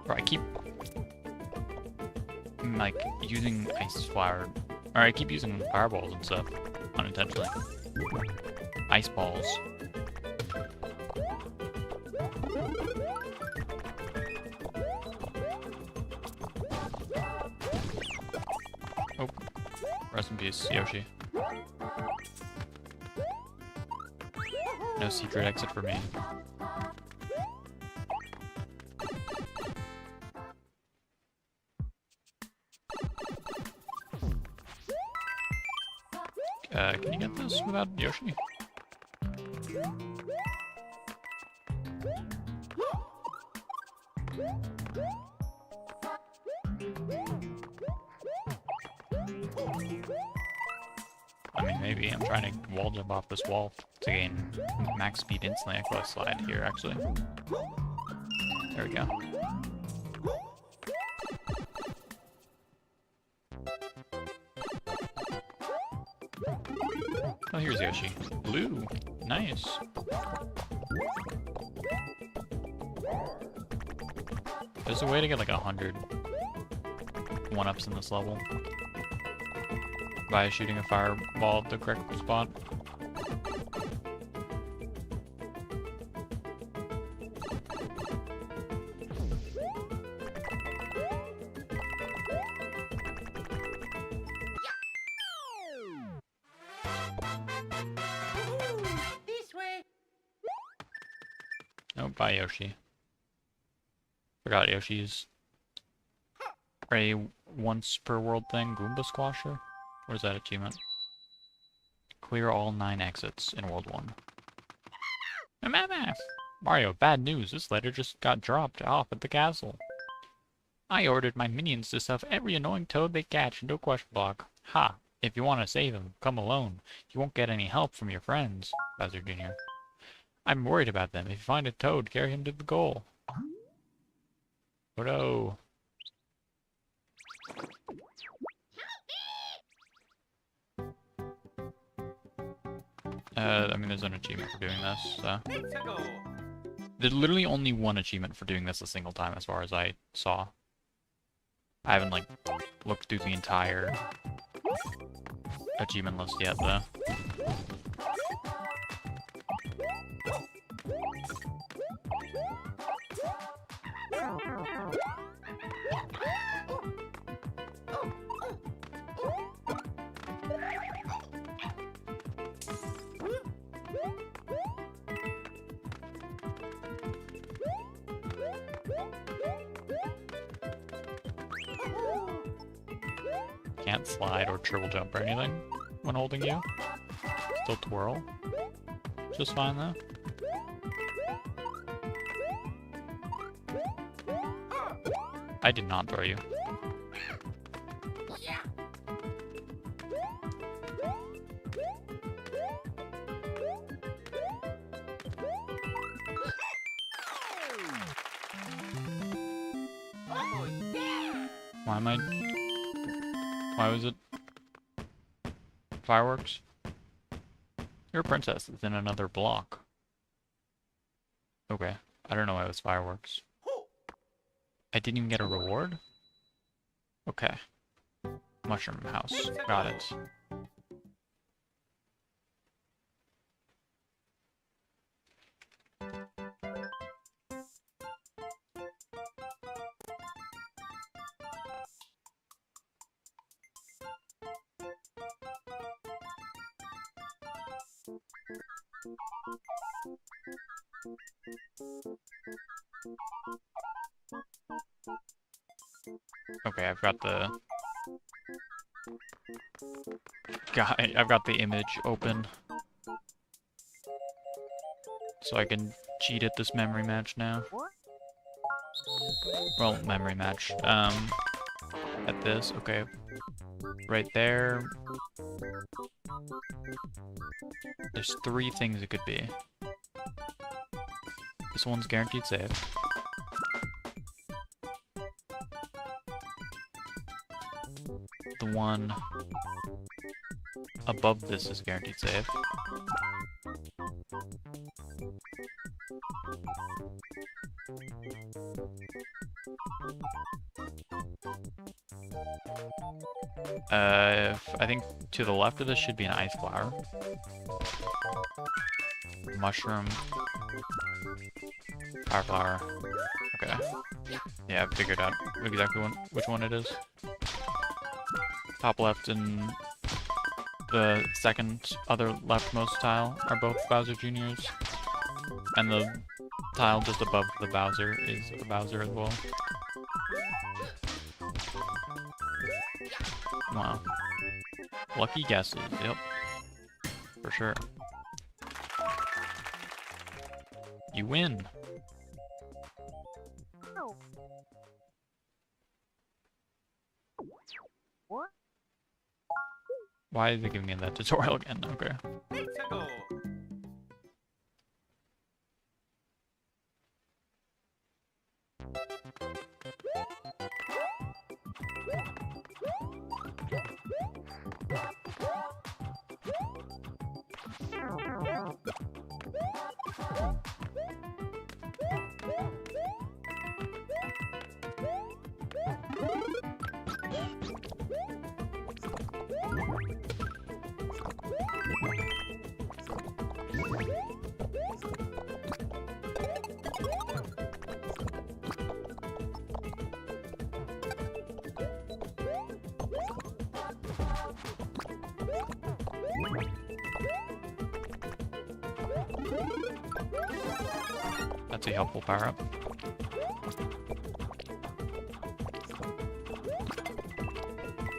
Or I keep like using ice flower, or I keep using fireballs and stuff unintentionally. Ice balls. Oh, rest in peace, Yoshi. No secret exit for me. Can you get this without Yoshi? I mean, maybe. I'm trying to wall jump off this wall to gain max speed instantly. I could slide here, actually. There we go. Oh, here's Yoshi. Blue. Nice. There's a way to get like 100 one-ups in this level by shooting a fireball at the correct spot. This way. Oh, bye Yoshi. Forgot Yoshi's a once per world thing. Goomba Squasher? Where's that achievement? Clear all 9 exits in World 1. Mario, bad news. This letter just got dropped off at the castle. I ordered my minions to stuff every annoying toad they catch into a question block. Ha! If you want to save them, come alone. You won't get any help from your friends. Bowser Jr. I'm worried about them. If you find a toad, carry him to the goal. Oh no. I mean, there's an achievement for doing this, so. Let's go. There's literally only one achievement for doing this a single time, as far as I saw. I haven't, like, looked through the entire achievement list yet, though. Can't slide or triple jump or anything when holding you. Still twirl. Just fine though. I did not throw you. Oh, yeah. Why am I... Why was it... Fireworks? Your princess is in another block. Okay. I don't know why it was fireworks. I didn't even get a reward? Okay. Mushroom house. Got it. Okay, I've got the I've got the image open, so I can cheat at this memory match now. Well, memory match. At this, okay. Right there. There's 3 things it could be. This one's guaranteed save. The one above this is guaranteed save. I think to the left of this should be an ice flower. Mushroom. Power flower. Okay. Yeah, I've figured out exactly which one it is. Top left and the second other leftmost tile are both Bowser Jr.'s. And the tile just above the Bowser is a Bowser as well. Wow. Lucky guesses, yep. For sure. You win. Why is it giving me that tutorial again? Okay. Let's go. That's a helpful power-up.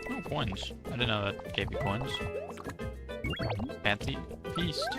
Oh, coins. I didn't know that gave you coins. Fancy feast.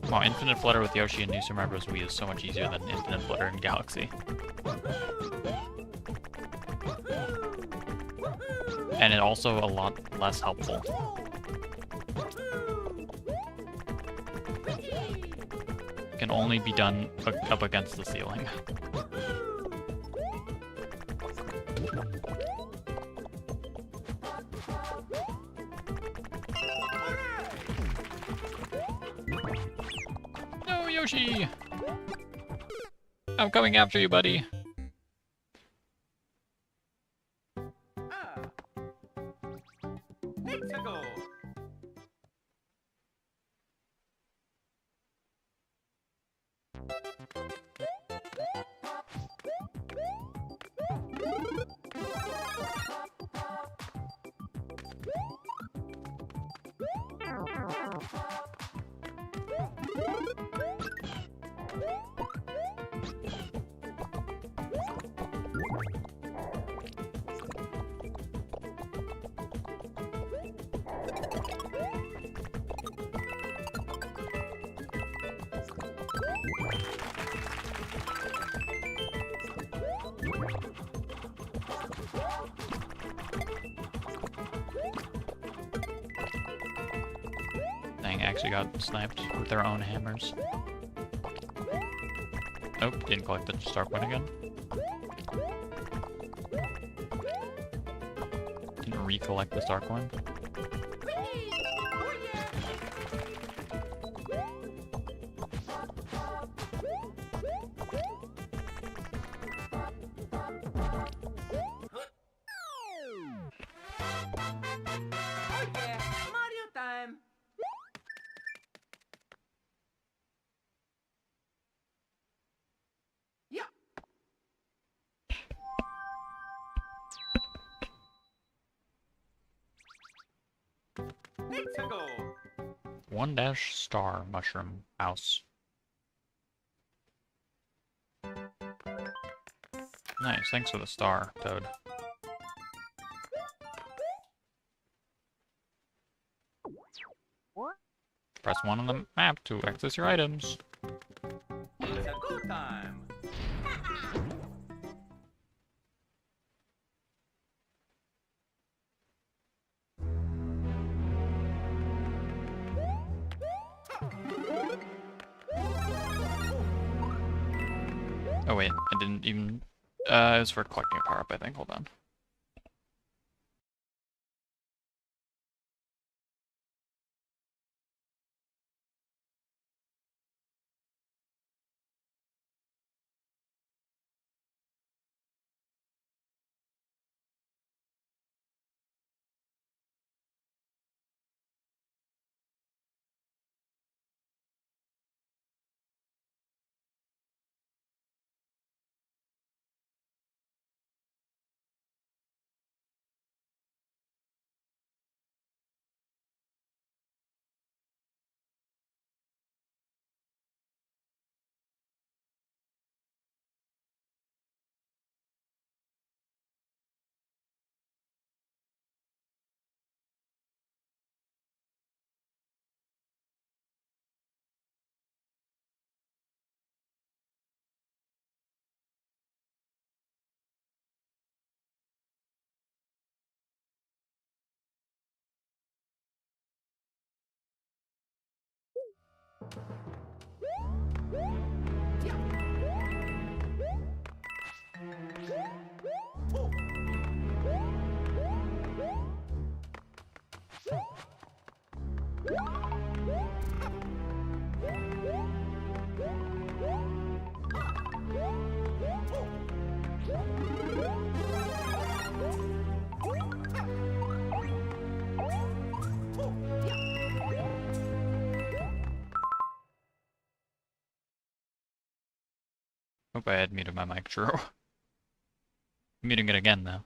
Wow, Infinite Flutter with Yoshi and New Super Mario Bros. Wii is so much easier than Infinite Flutter in Galaxy. And it also a lot less helpful. Can only be done up against the ceiling. No, Yoshi! I'm coming after you, buddy. Let's go. Dang, actually got sniped with their own hammers. Nope, didn't collect the star point again. recollect the star coin. Whee! Oh yeah! Oh yeah! Mario time! Yeah! Let's go! 1-star mushroom house. Nice, thanks for the star, Toad. Press 1 on the map to access your items. It's a go time! Oh wait, I didn't even... it was for collecting a power-up, I think. Hold on. Hope I had muted my mic, true. Muting it again, though.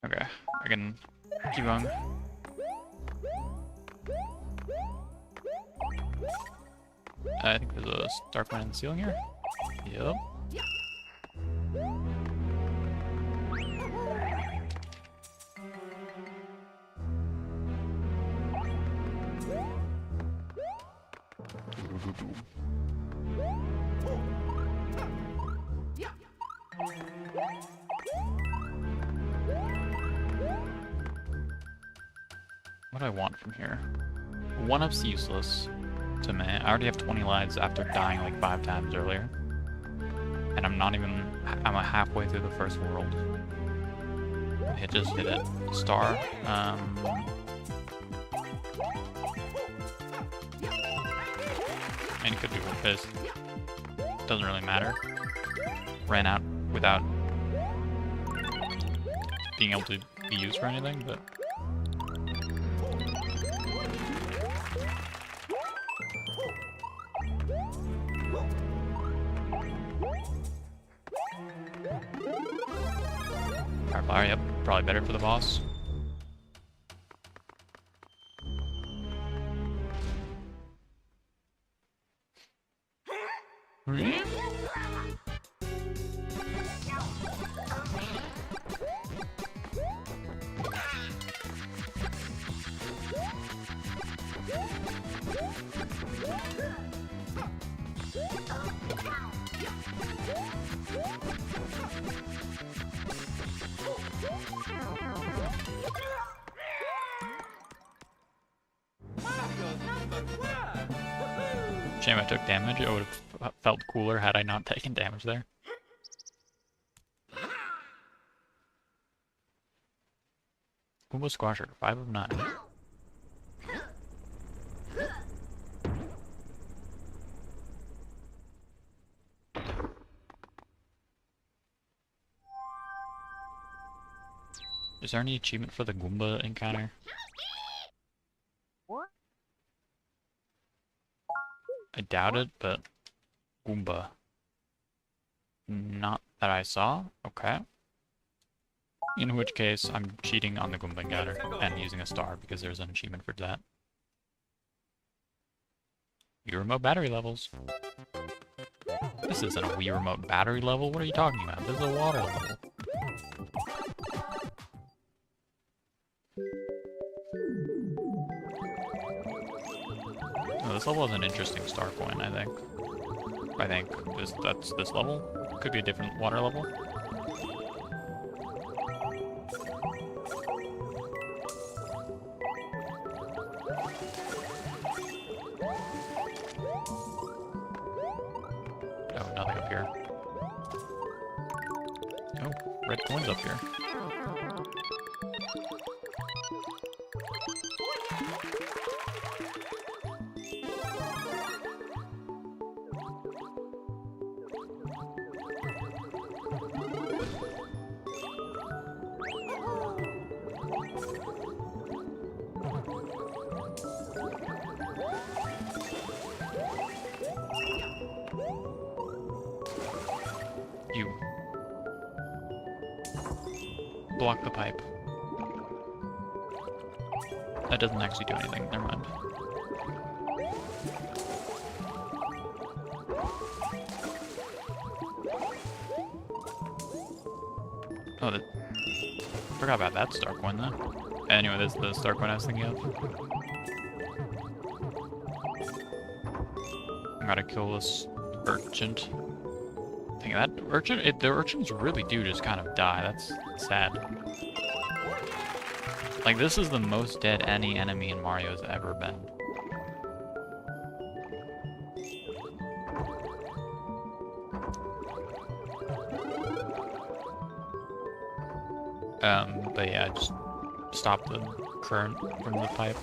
Okay, I can keep going. I think there's a star point in the ceiling here. Yep. What do I want from here? 1-up's useless to me. I already have 20 lives after dying like 5 times earlier. And I'm not even... I'm halfway through the first world. It just hit it. Star. And it could be with this. Doesn't really matter. Ran out without being able to be used for anything, but... Fire flower, yep. Probably better for the boss. Mario's number 1. Woohoo! Shame I took damage. It would have felt cooler had I not taken damage there. Goomba Squasher, 5 of 9. Is there any achievement for the Goomba encounter? I doubt it, but Goomba. Not that I saw? Okay. In which case, I'm cheating on the Goomba encounter and using a star because there's an achievement for that. Wii Remote battery levels. This isn't a Wii Remote battery level. What are you talking about? This is a water level. Oh, this level has an interesting star coin, I think. That's this level. Could be a different water level. Oh, nothing up here. Oh, red coins up here. You block the pipe. That doesn't actually do anything, never mind. Oh, forgot about that star coin though. Anyway, this is the star coin I was thinking of. I gotta kill this urchin. Think of that urchin? The urchins really do just kind of die. That's sad. Like, this is the most dead any enemy in Mario has ever been. But yeah, just stop the current from the pipe.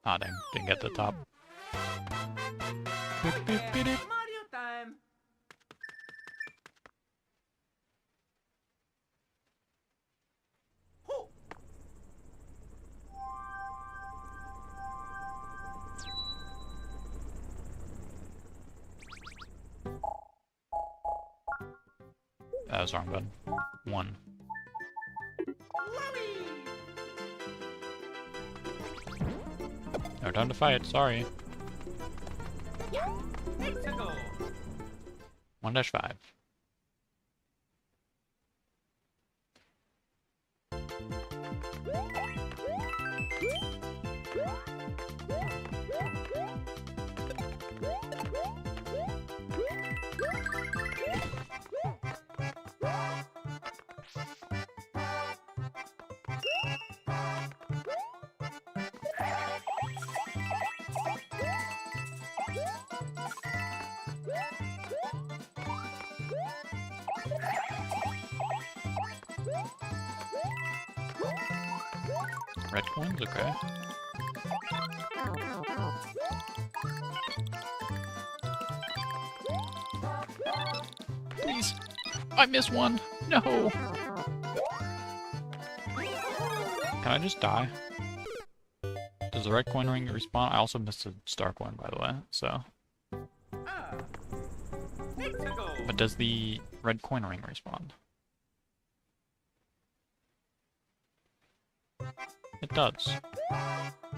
Ah, dang, didn't get to the top. Mario time. that was wrong button. 1. No time to fight, sorry. 1-5. Red coins, okay. Please! I missed one! No! Can I just die? Does the red coin ring respawn? I also missed a star coin, by the way, so... But does the red coin ring respawn? It does.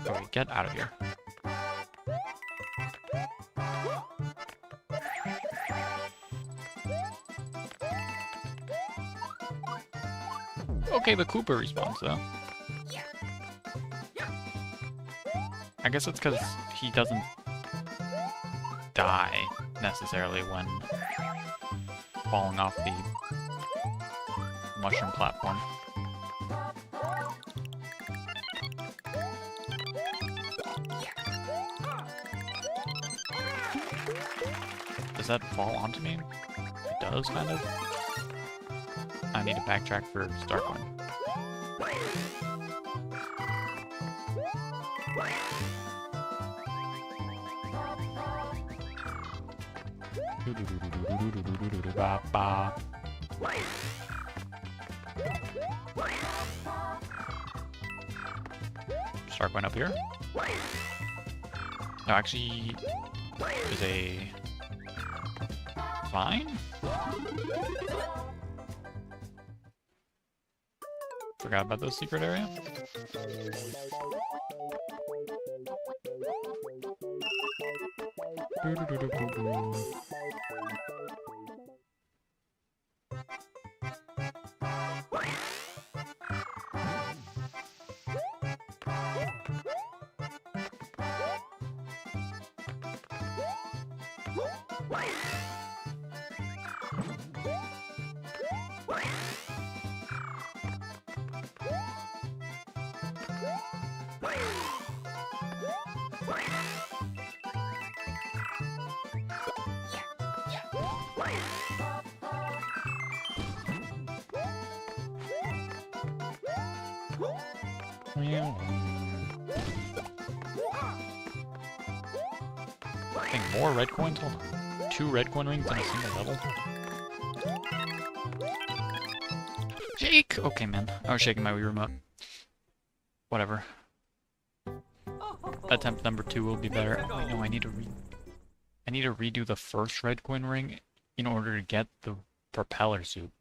Okay, get out of here. Okay, the Koopa respawns though. I guess it's because he doesn't die necessarily when falling off the mushroom platform. Does that fall onto me? It does, kind of. I need to backtrack for Starcoin. Starcoin up here. No, actually, there's a vine? Forgot about the secret area. I think more red coins? Hold on. 2 red coin rings in a single level? Shake! Okay, man. I was shaking my Wii remote. Whatever. Attempt number 2 will be better. Oh, wait, no, I need to redo the first red coin ring in order to get the propeller suit.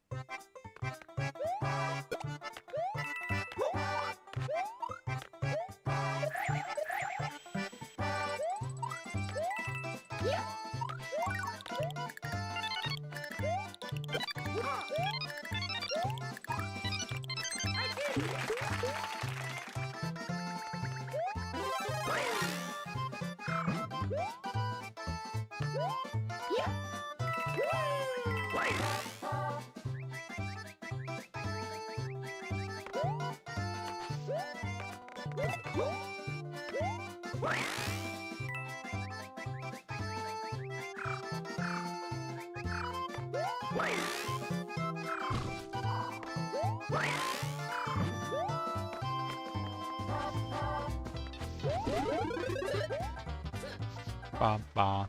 Ba ba.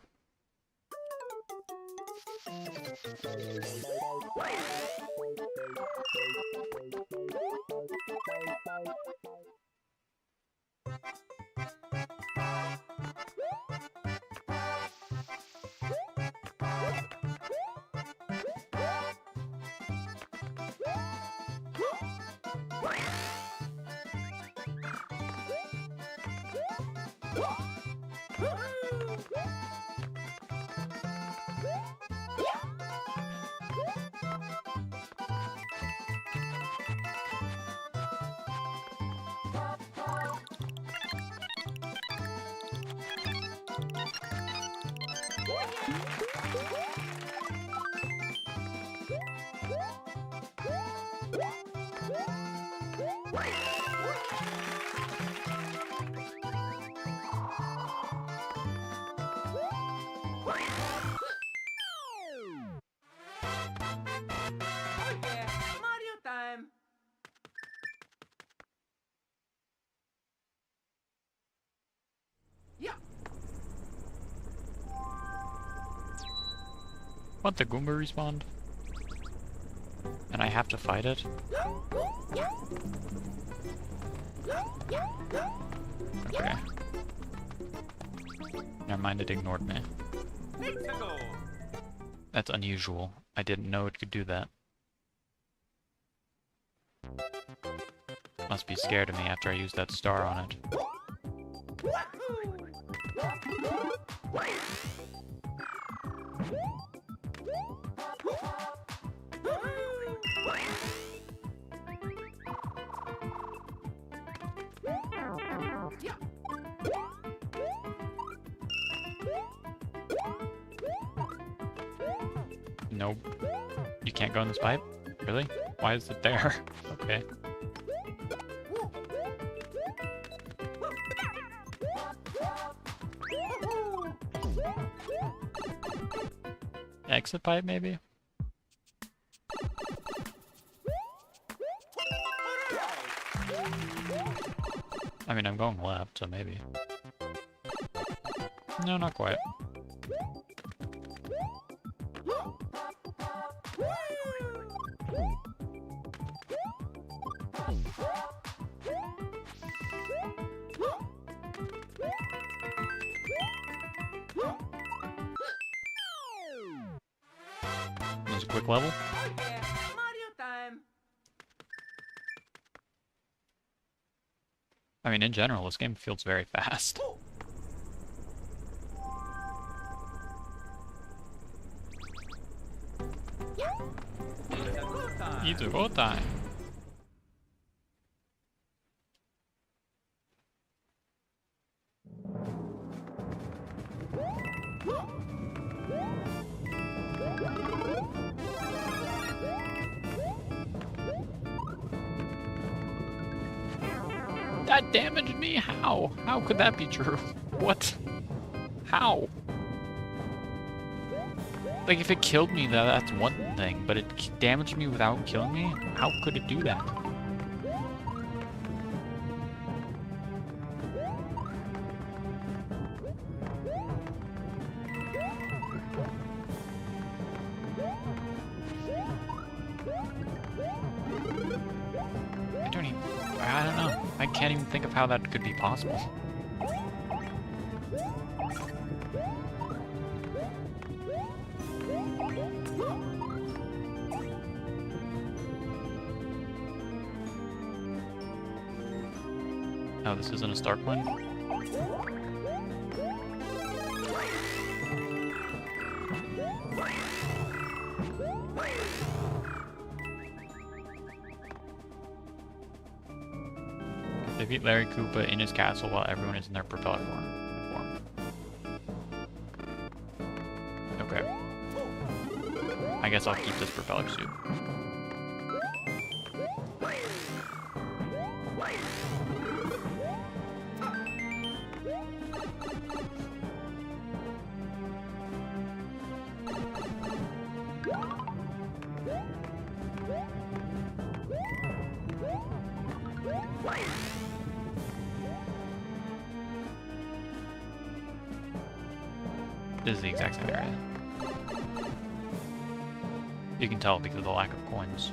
Oh yeah, Mario time. Yeah. What, the Goomba respawned? And I have to fight it? Okay. Never mind, it ignored me. Let's go. That's unusual. I didn't know it could do that. Must be scared of me after I used that star on it. Nope. You can't go in this pipe? Really? Why is it there? Okay. Exit pipe, maybe? I mean, I'm going left, so maybe. No, not quite. That was a quick level. Oh yeah, Mario time. I mean, in general, this game feels very fast. It's a go time. That damaged me? How? How could that be true? What? How? Like, if it killed me, that's one thing, but it damaged me without killing me? How could it do that? I don't know. I can't even think of how that could be possible. Oh, this isn't a start point? They beat Larry Koopa in his castle while everyone is in their propeller form. Okay. I guess I'll keep this propeller suit. This is the exact same area. You can tell because of the lack of coins.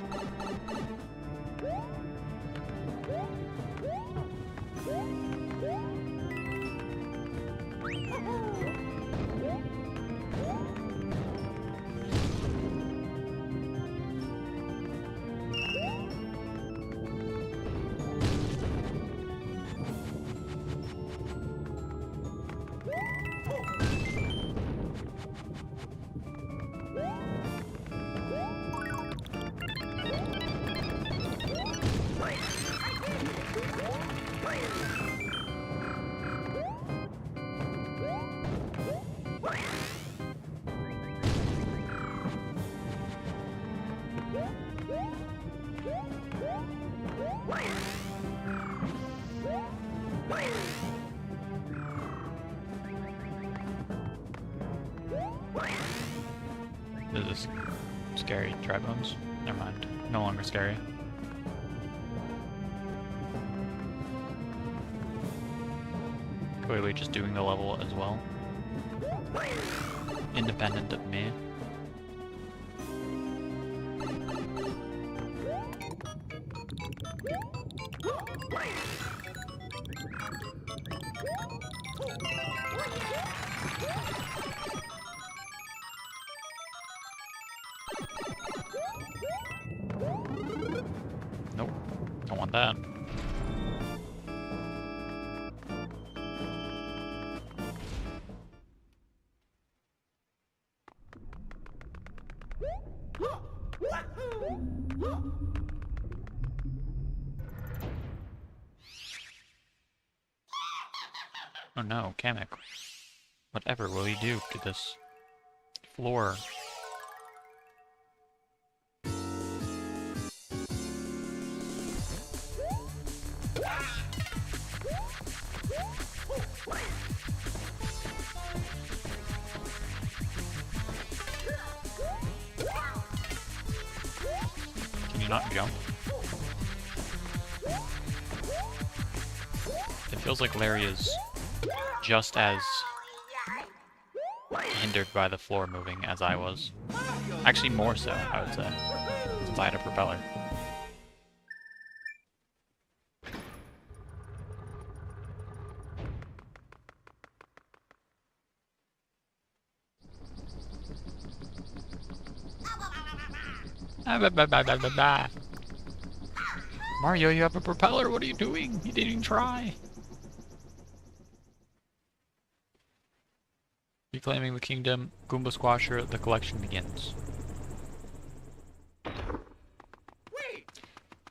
This is scary. Tribones? Never mind. No longer scary. Clearly just doing the level as well. Independent of me. Nope. Don't want that. Oh no, Kamek. Whatever will you do to this floor? Can you not jump? It feels like Larry is just as hindered by the floor moving as I was. Actually, more so, I would say, since I had a propeller. Mario, you have a propeller. What are you doing? You didn't even try. Reclaiming the kingdom, Goomba Squasher, the collection begins.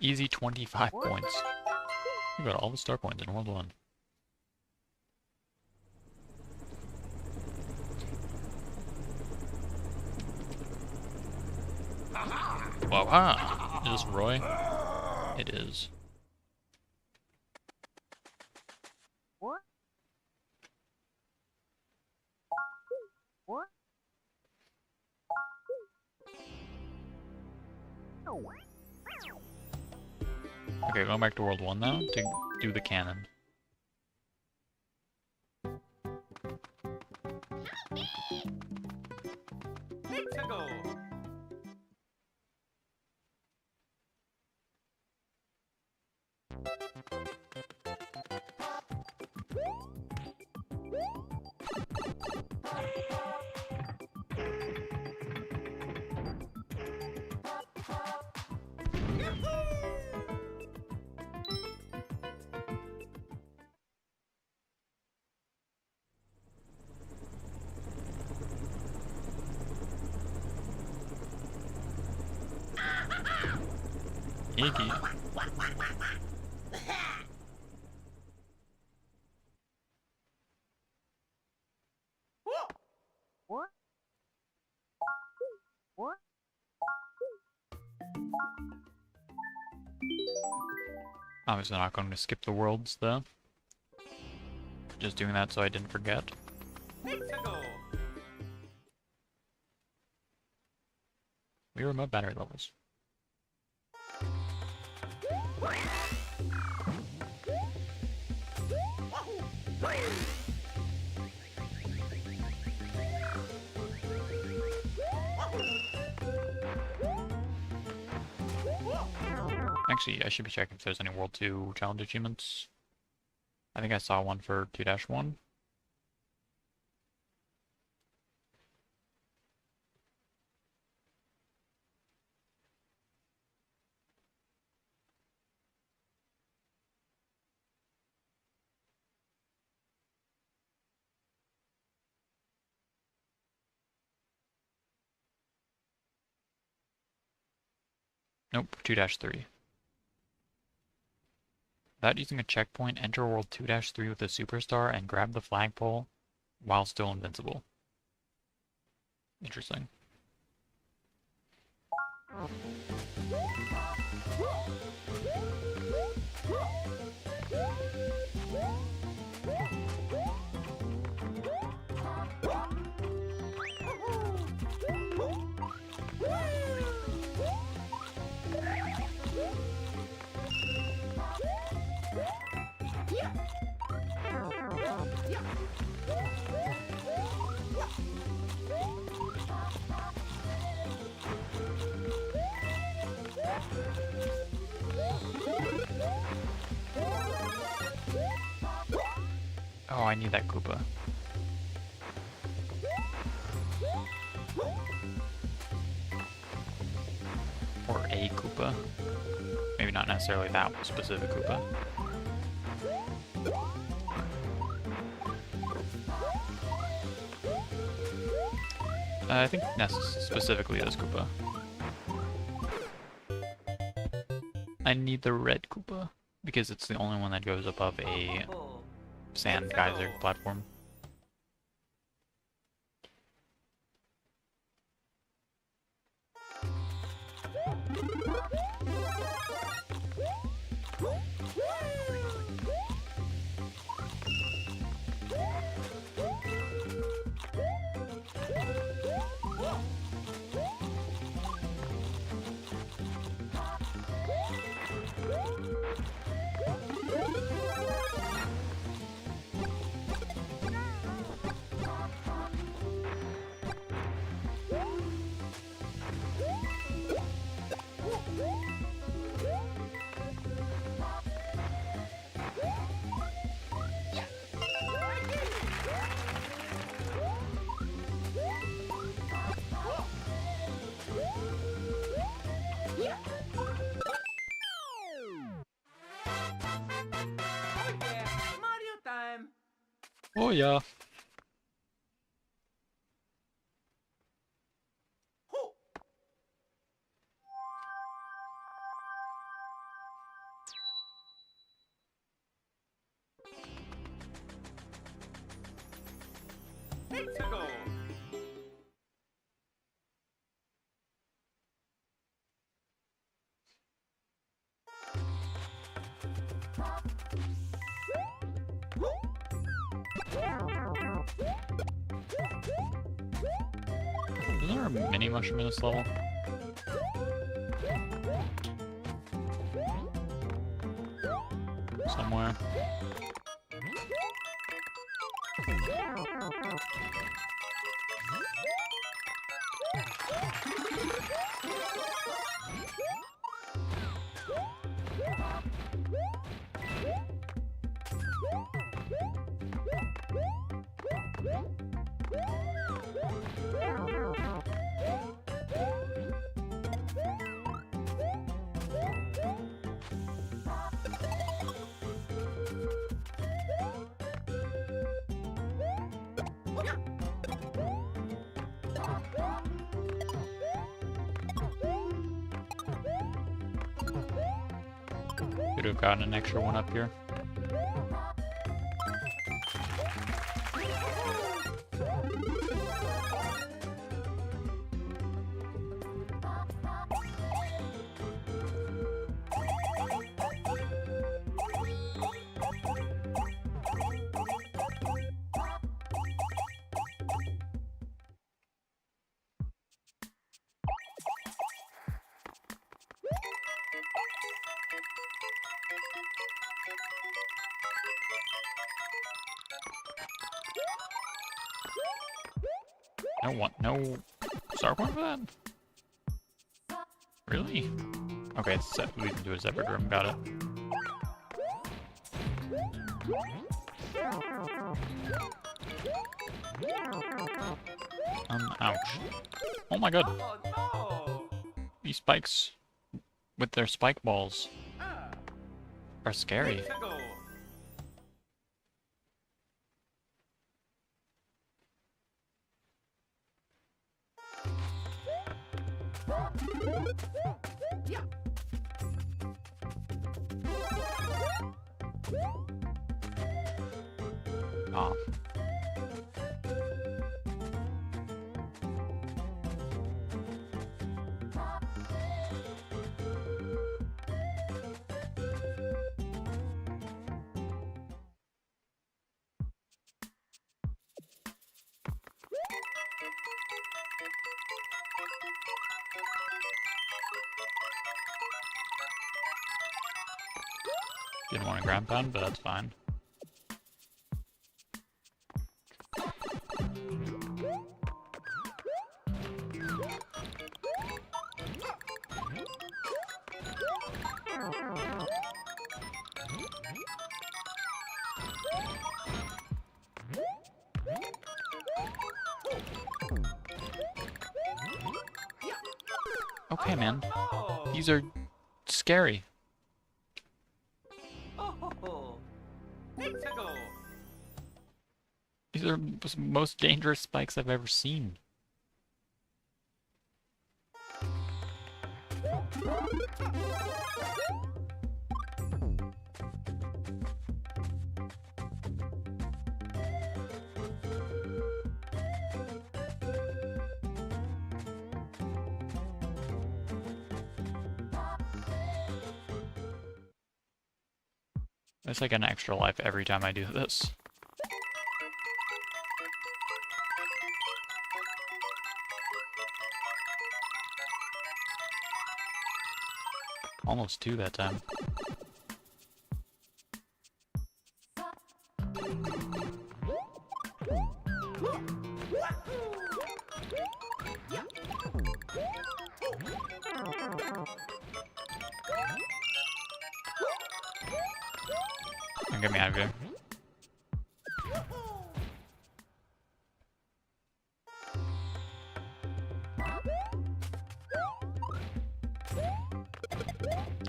Easy 25 points. You got all the star coins in World 1. Wow, ah! Is this Roy? It is. Okay, going back to World 1 now to do the cannon. Nintendo. Iggy. Obviously not going to skip the worlds though. Just doing that so I didn't forget. Nintendo. We remote battery levels. Actually, I should be checking if there's any World 2 challenge achievements. I think I saw one for 2-1. Nope, 2-3. Without using a checkpoint, enter World 2-3 with a superstar and grab the flagpole while still invincible. Interesting. Oh, I need that Koopa. Or a Koopa. Maybe not necessarily that specific Koopa. I think specifically this Koopa. I need the red Koopa, because it's the only one that goes above a sand geyser platform. Oh yeah. Mexico. Isn't there a mini mushroom in this level? Somewhere. Could have gotten an extra one up here. No star point for that? Really? Okay, it's set. We can do a separate room. Got it. Ouch. Oh my god. Oh no. These spikes with their spike balls are scary. Mexico. Ah. Didn't want a ground pound, but that's fine. okay, man. Oh. These are scary. Oh. Let's go. These are the most dangerous spikes I've ever seen. It's like an extra life every time I do this. Almost 2 that time. Get me out of here.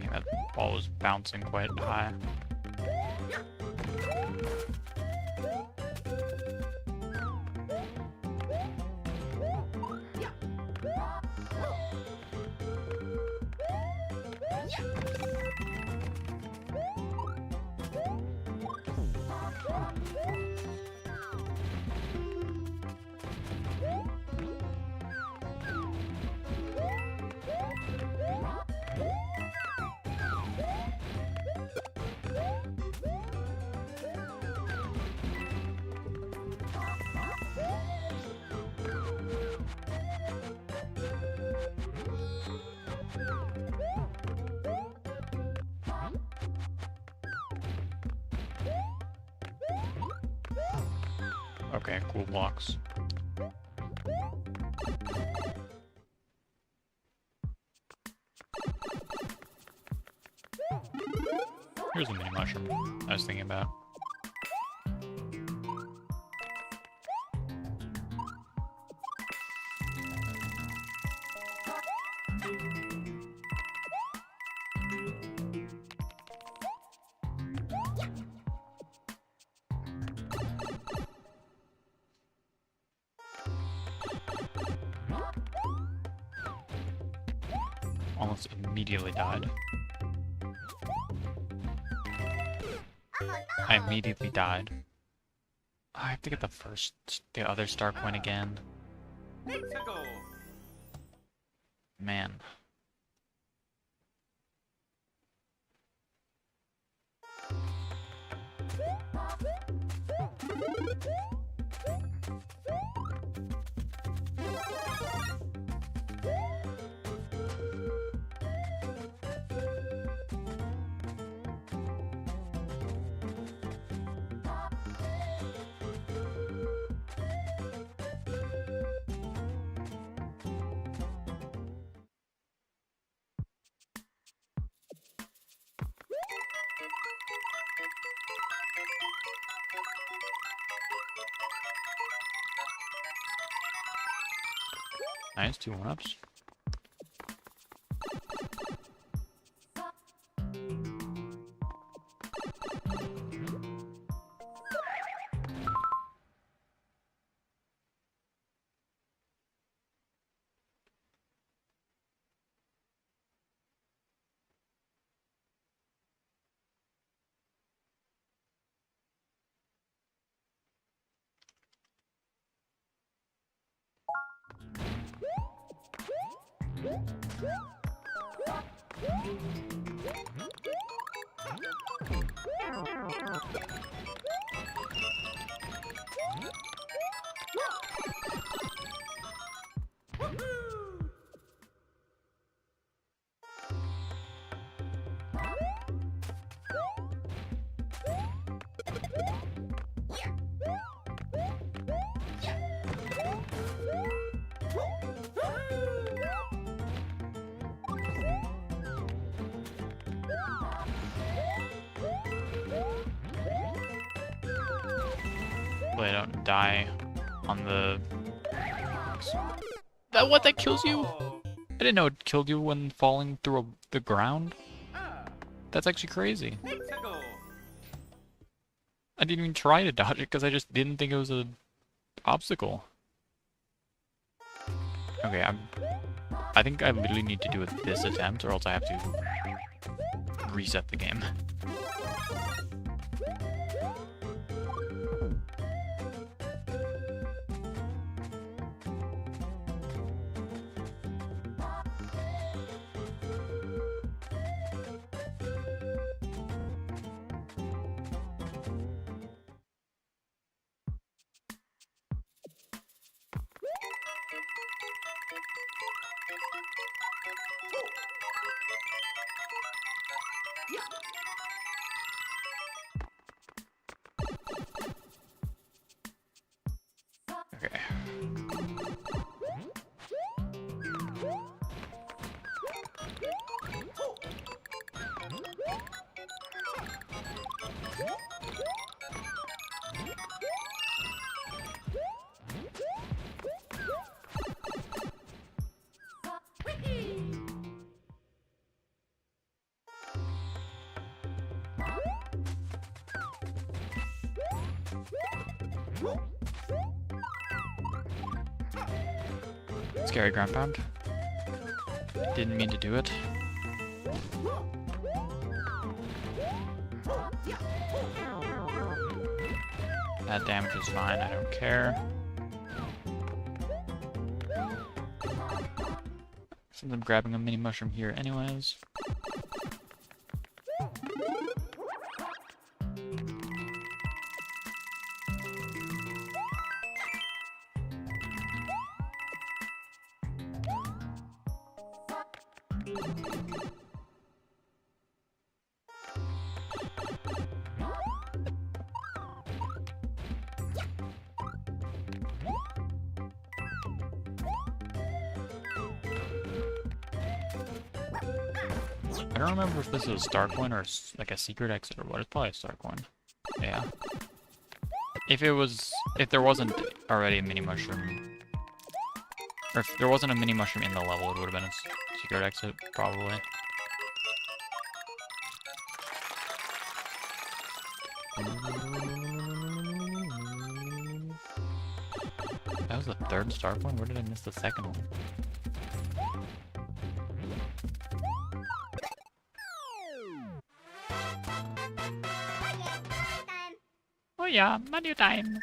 Yeah, that ball was bouncing quite high. Okay, cool blocks. Here's a mini mushroom I was thinking about. Almost immediately died. I immediately died. I have to get the other star coin again. Let's go. Man. Nice, 2 1-ups. Hopefully I don't die on the... That kills you? Oh. I didn't know it killed you when falling through the ground. Ah, That's actually crazy. Nintendo. I didn't even try to dodge it because I just didn't think it was an obstacle. Okay, I think I literally need to do it this attempt or else I have to reset the game. Okay. Scary ground pound. Didn't mean to do it. That damage is fine, I don't care. Since I'm grabbing a mini mushroom here anyways. I don't remember if this is a star coin or like a secret exit or what. It's probably a star coin. Yeah. If there wasn't already a mini mushroom, or if there wasn't a mini mushroom in the level, it would have been a secret exit, probably. That was the third star coin? Where did I miss the second one? Oh yeah, Mario time!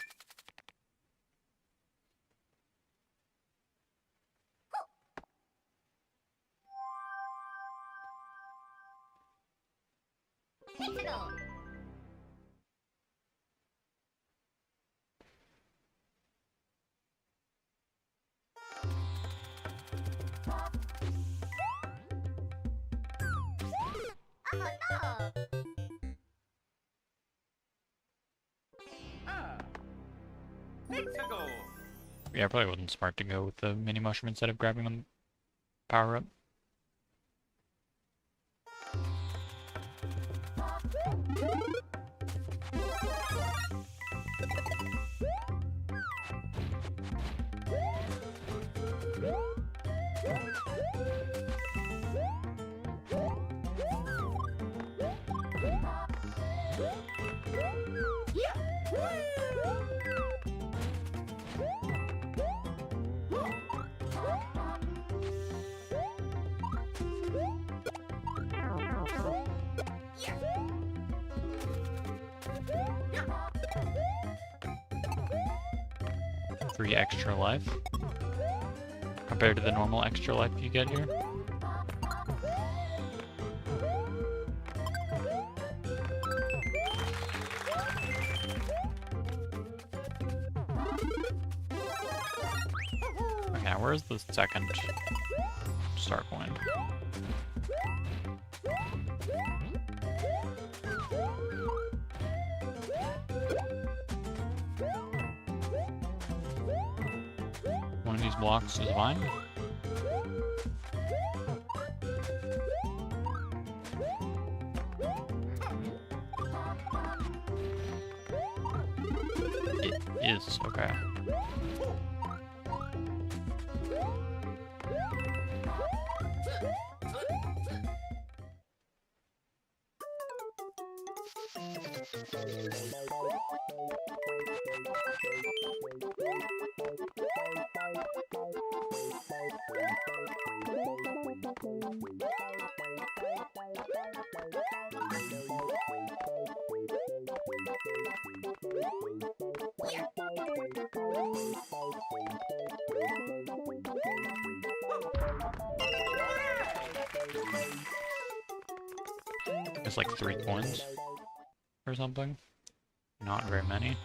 Ah, Nintendo. Yeah, it probably wasn't smart to go with the mini mushroom instead of grabbing the power up. Free extra life compared to the normal extra life you get here. Okay, now where's the second star coin? One of these blocks is mine. It is, okay. It's like 3 coins or something. Not very many.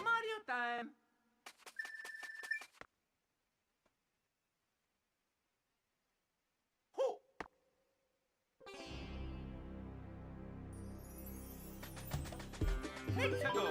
Mario time. Ho! Nintendo.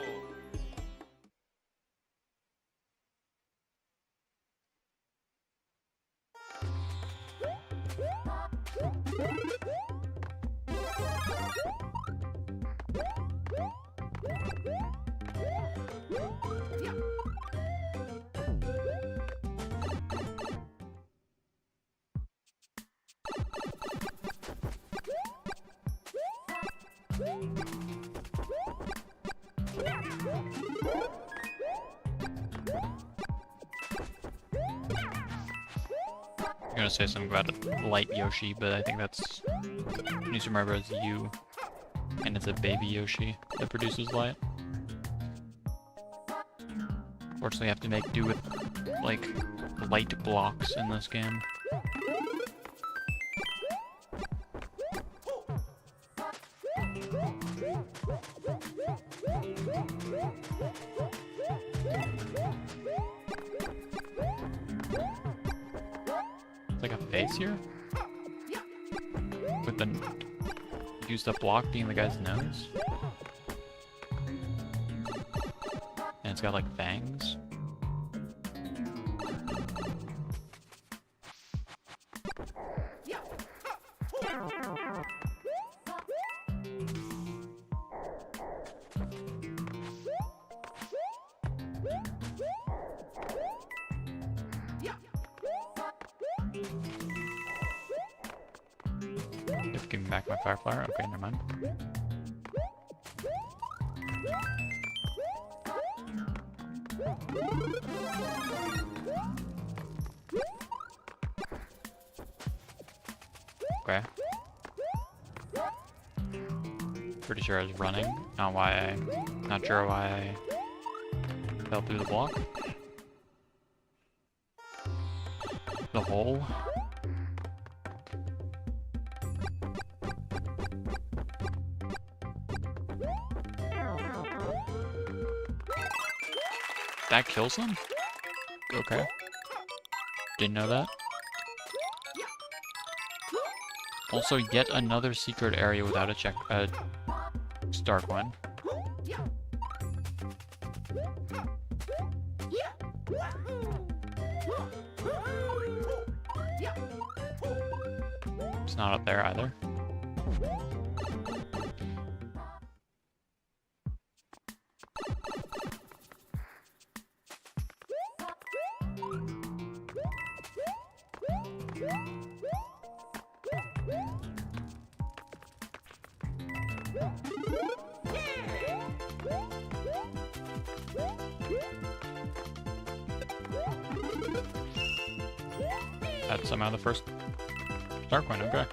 I'm gonna say something about a light Yoshi, but I think that's New Super Mario Bros. U, and it's a baby Yoshi that produces light. Fortunately, I have to make do with like light blocks in this game. Like a face here? With the used up block being the guy's nose? And it's got like fangs? Give me back my fire flower. Okay, never mind. Okay. Pretty sure I was running. Not sure why I fell through the block. The hole. That kills them? Okay. Didn't know that. Also, yet another secret area without a start one. It's not up there either. That's somehow the first start coin, okay.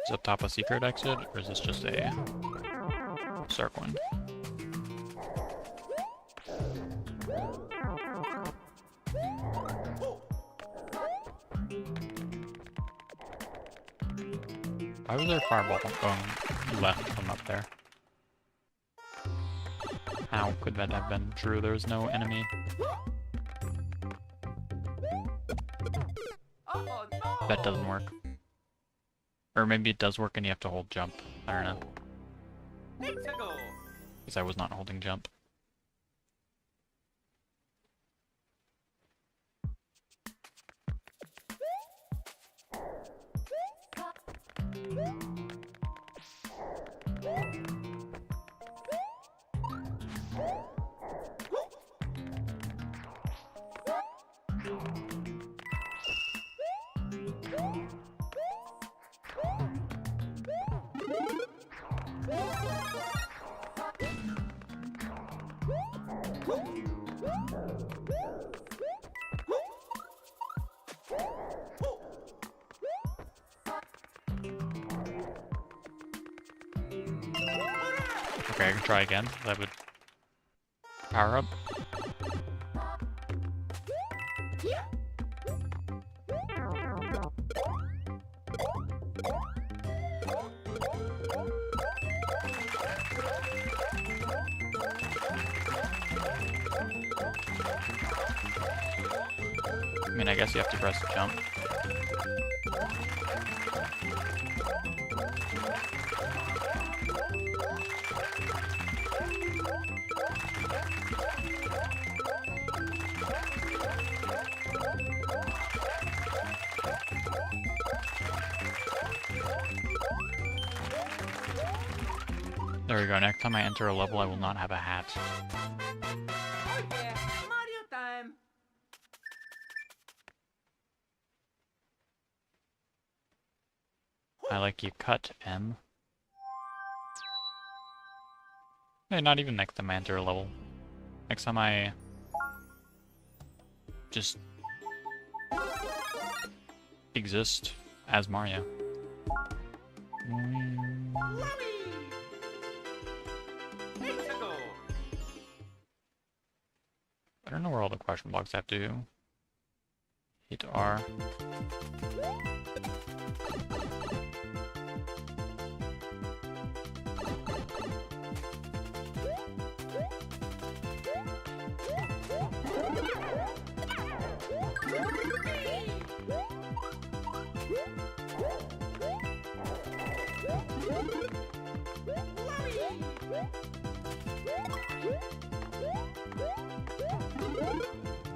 Is up top a secret exit, or is this just a start one? Why was there a fireball going left from up there? How could that have been true? There was no enemy. Oh no! That doesn't work. Or maybe it does work and you have to hold jump. I don't know. Let's go! Because I was not holding jump. Okay, I can try again. That would power up. I mean, I guess you have to press the jump. There we go. Next time I enter a level, I will not have a hat. Oh yeah! Mario time! I like you cut, M. Hey, not even next time I enter a level. Next time I just exist as Mario. Let's go! I don't know where all the question blocks have to. Hit R.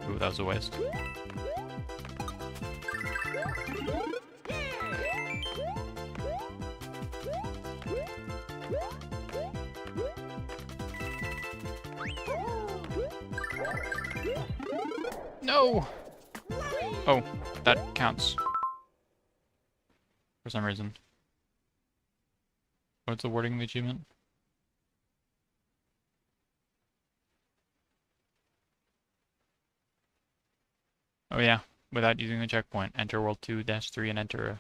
Ooh, that was a waste. No! Oh, that counts. For some reason. What's the wording of the achievement? Oh yeah, without using the checkpoint, enter World 2-3 and enter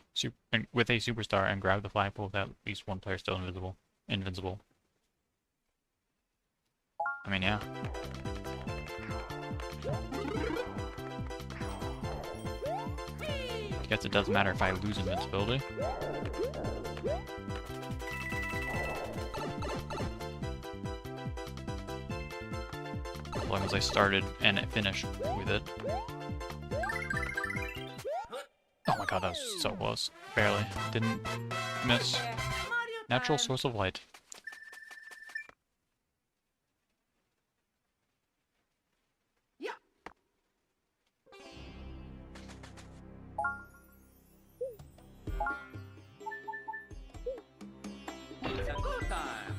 with a superstar and grab the flagpole with at least one player still invincible. I mean, yeah. I guess it doesn't matter if I lose invincibility. As long as I started and finished with it. Oh my god, that was so close. Barely. Didn't miss. Natural source of light. Yeah. It's a good time.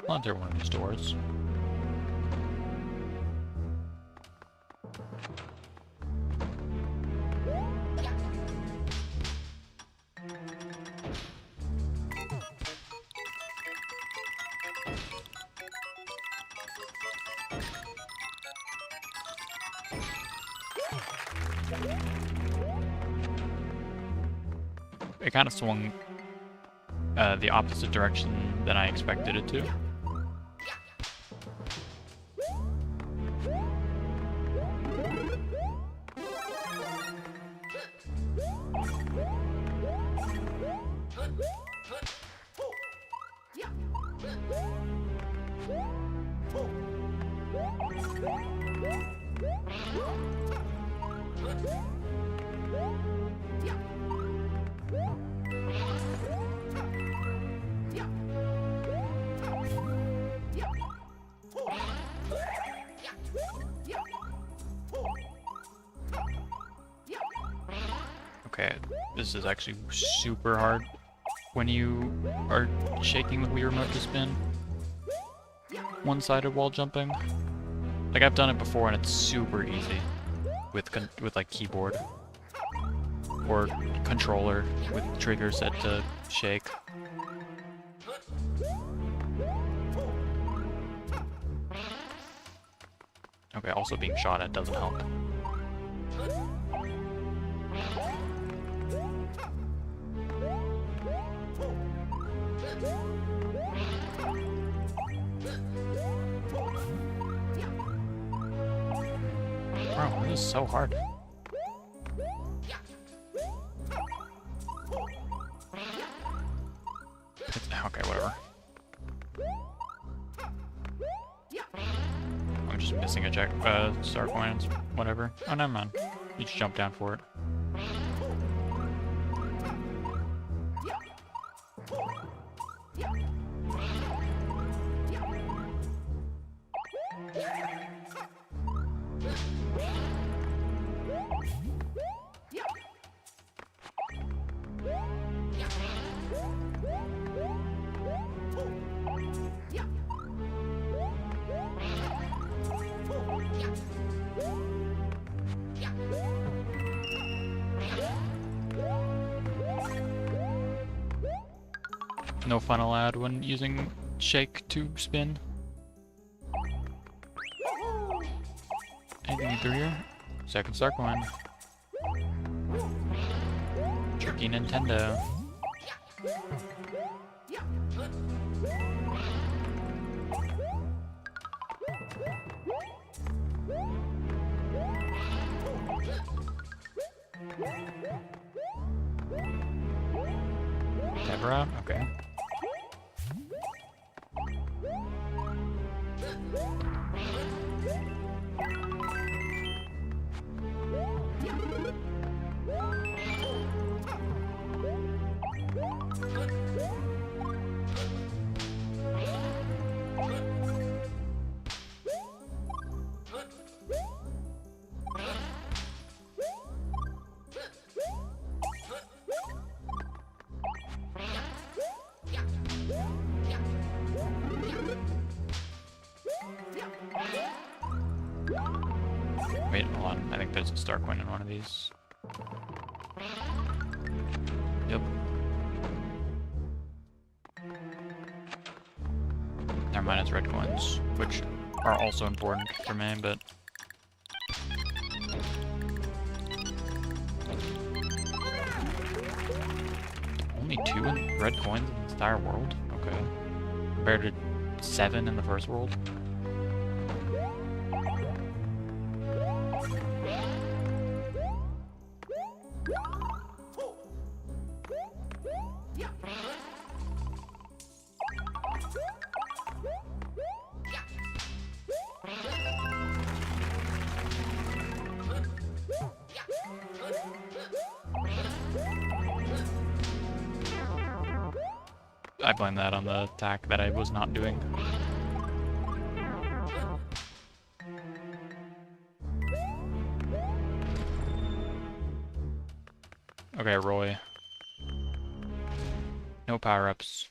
I'll enter one of these doors. It kind of swung the opposite direction than I expected it to. Okay, this is actually super hard when you are shaking the Wii remote to spin. One-sided wall jumping. Like, I've done it before and it's super easy with like keyboard or controller with trigger set to shake. Okay, also being shot at doesn't help. Bro, this is so hard. Okay, whatever. I'm just missing a star coins, whatever. Oh, never mind. You just jump down for it. No fun allowed when using shake to spin. Anything through here? Second star coin. Tricky Nintendo. Never out? Okay. Wait, hold on. I think there's a star coin in one of these. Yep. Never mind, it's red coins, which are also important for me, but... Only 2 red coins in the entire world? Okay. Compared to 7 in the first world? I blame that on the attack that I was not doing. Okay, Roy. No power-ups.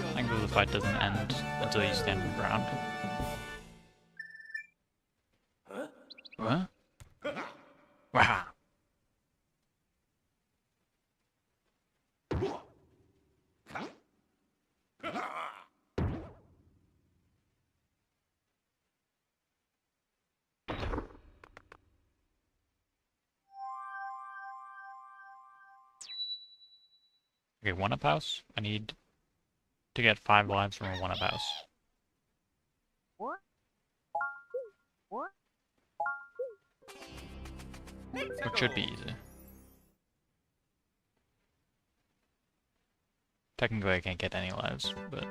I think the fight doesn't end until you stand on the ground. What? Wow. Okay, 1-up house. I need to get 5 lives from a 1-up house. Which should be easy. Technically, I can't get any lives, but...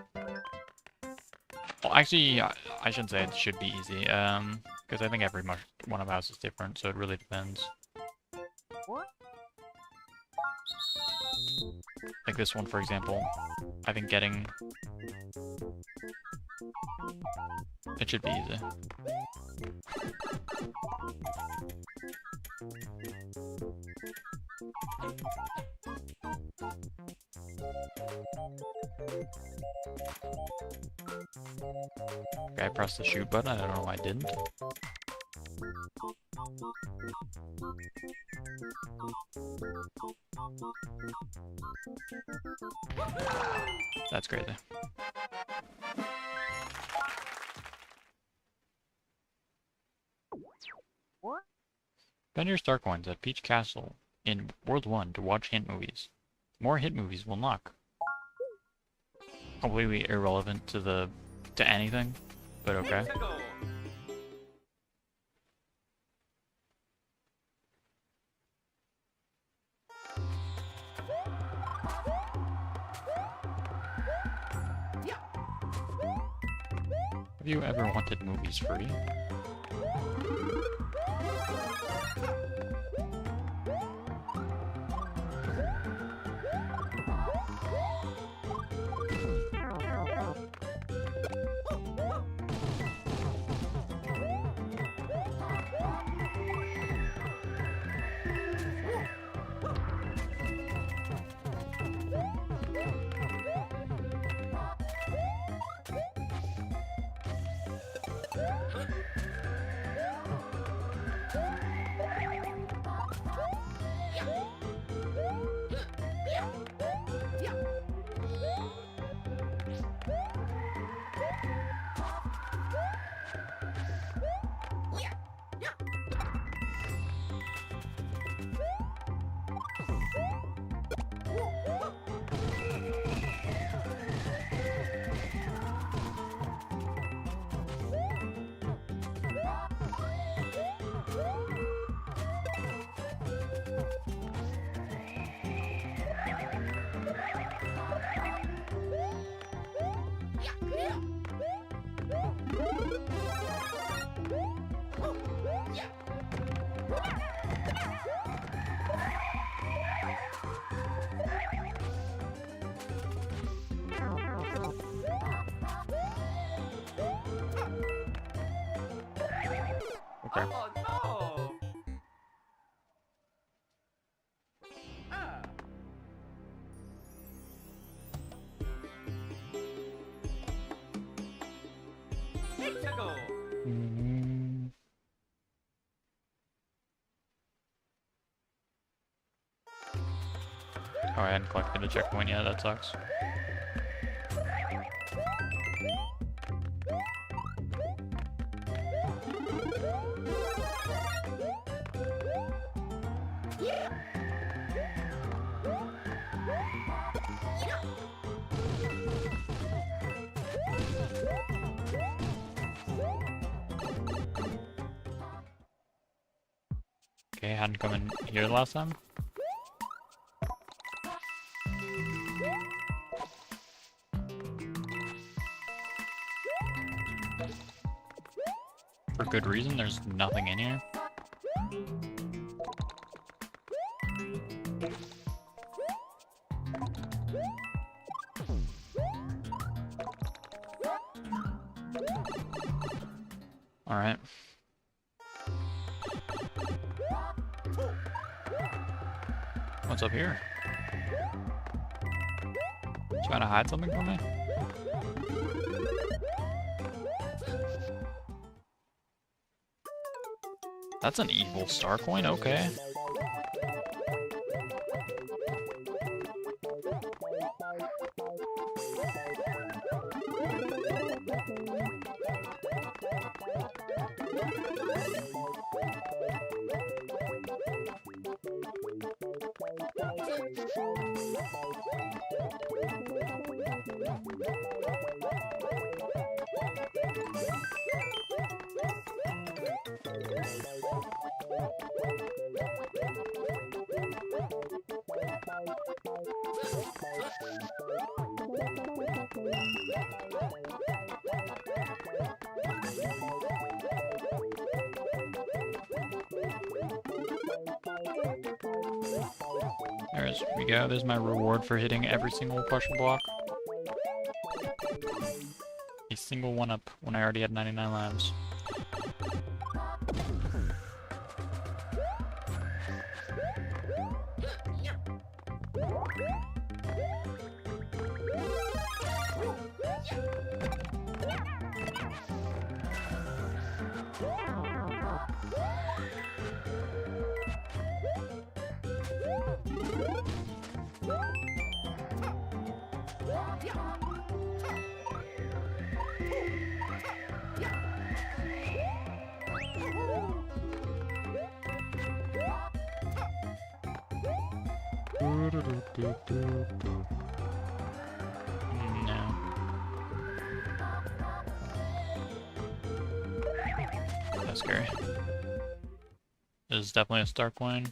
Well, actually, I shouldn't say it should be easy, because I think every 1-up house is different, so it really depends. Like this one, for example, I think getting... It should be easy. Okay, I pressed the shoot button, I don't know why I didn't. That's crazy. Spend your star coins at Peach Castle in World 1 to watch hint movies. More hint movies will knock. Completely irrelevant to anything, but okay. Have you ever wanted movies free? Okay. Oh no! Ah. Hexagon! Oh, I hadn't collected a checkpoint yet, that sucks. Okay, hadn't come in here last time. For good reason, there's nothing in here. Alright. What's up here? Trying to hide something from me? That's an evil star coin, okay. There we go. There's my reward for hitting every single question block. A single one-up when I already had 99 lives. No. That's scary. This is definitely a star coin.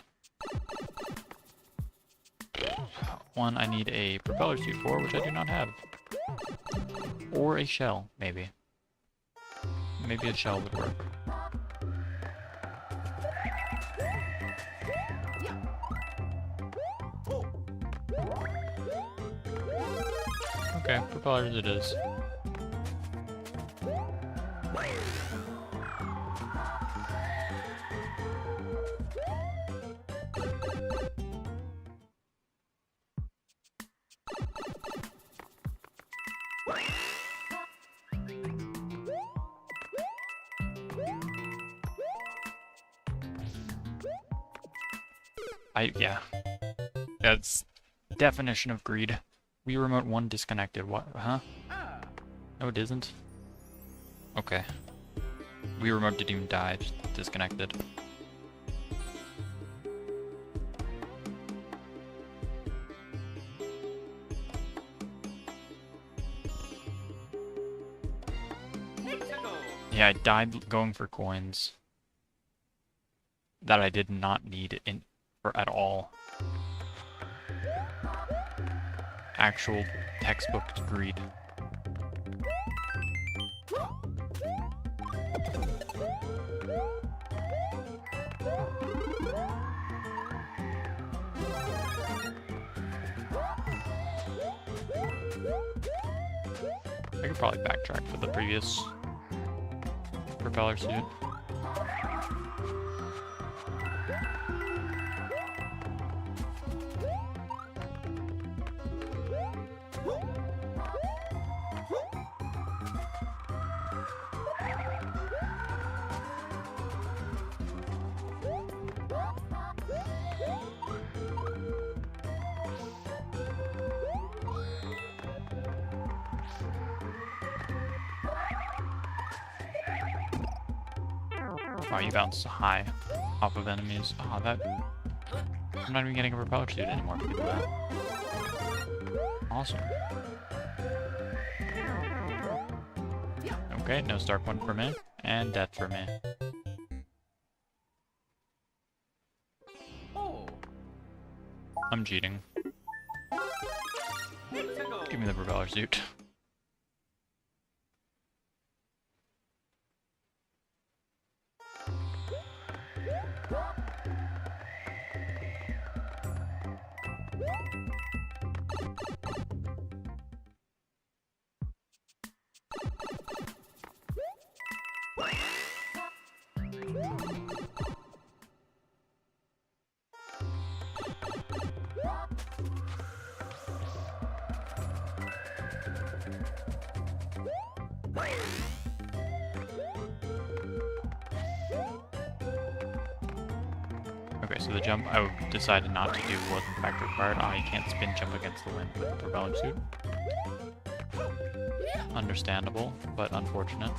One I need a propeller suit for, which I do not have. Or a shell, maybe. Maybe a shell would work. Okay, propellers it is. Yeah. That's definition of greed. Wii Remote 1 disconnected. What? Huh? No, it isn't. Okay. Wii Remote didn't even die, just disconnected. Yeah, I died going for coins that I did not need at all. Actual textbook greed. I could probably backtrack for the previous propeller suit. Wow, you bounce high off of enemies. Oh, I'm not even getting a propeller suit anymore because of that. Awesome. Okay, no star coin for me, and death for me. I'm cheating. Give me the propeller suit. Okay, so the jump I decided not to do was in fact required. Ah, you can't spin jump against the wind with the propeller suit. Understandable, but unfortunate.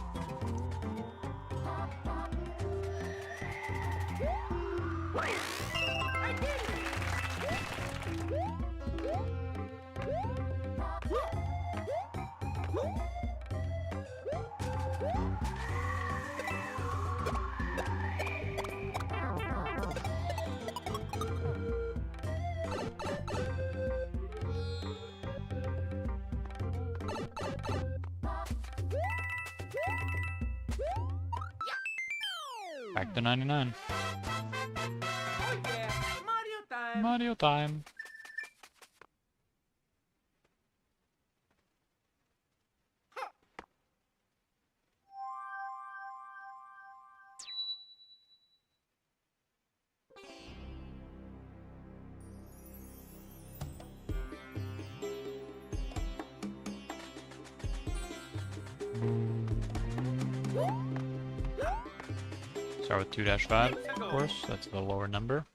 Back to 99. Oh yeah, Mario time. Mario time. Start with 2-5, of course. That's the lower number.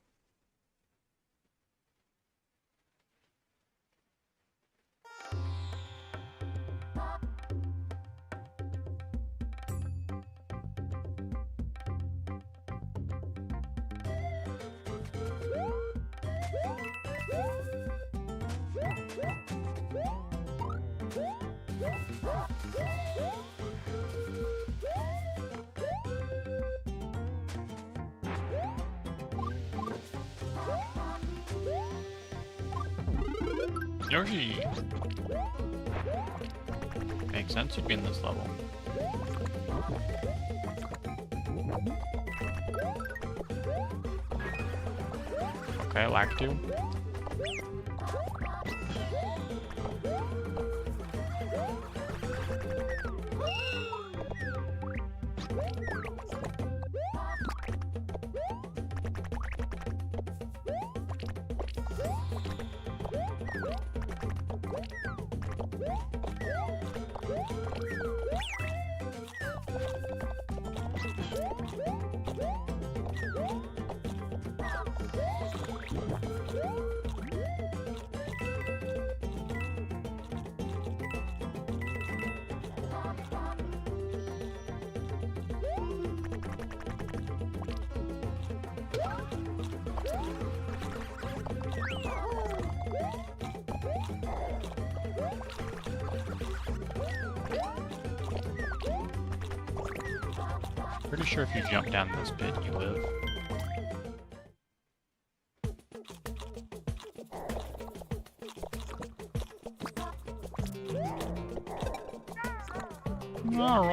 Yoshi! Makes sense you'd be in this level. Okay, Lactu. Pretty sure if you jump down this pit, you live. Oh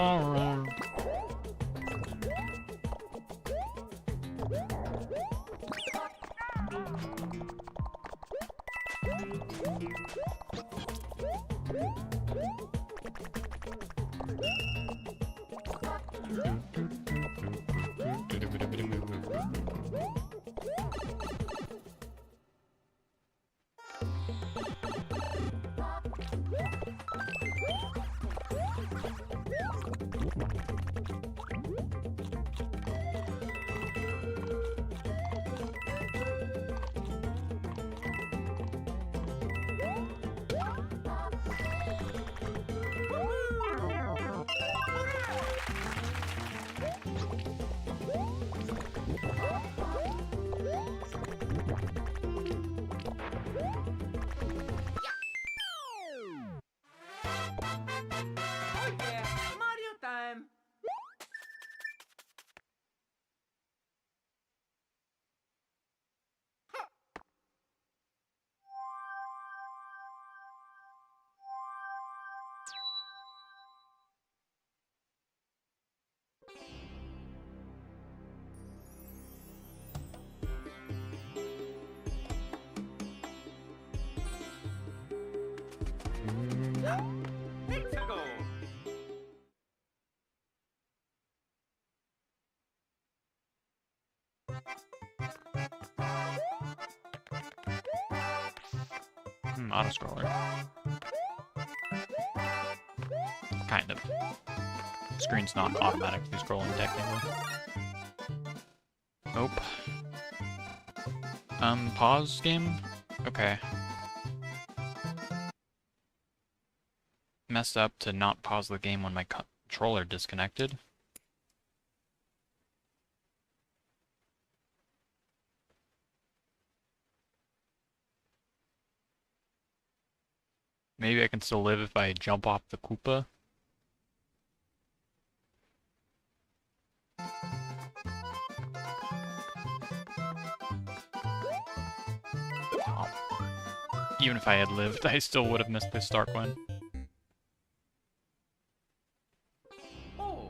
yeah, Mario time. Hexago. Auto-scroller. Kind of. Screen's not automatically scrolling, technically. Nope. Pause game? Okay. Messed up to not pause the game when my controller disconnected. Maybe I can still live if I jump off the Koopa. Oh. Even if I had lived, I still would have missed the start coin. Oh.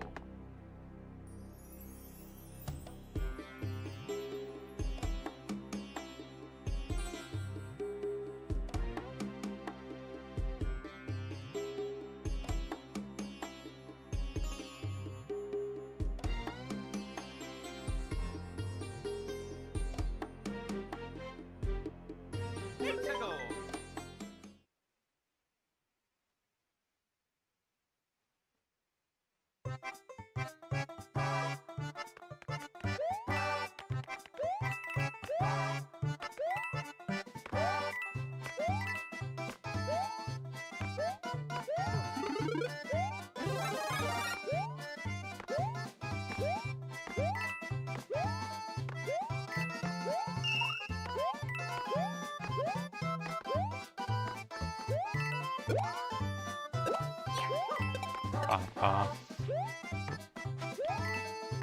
Hexago.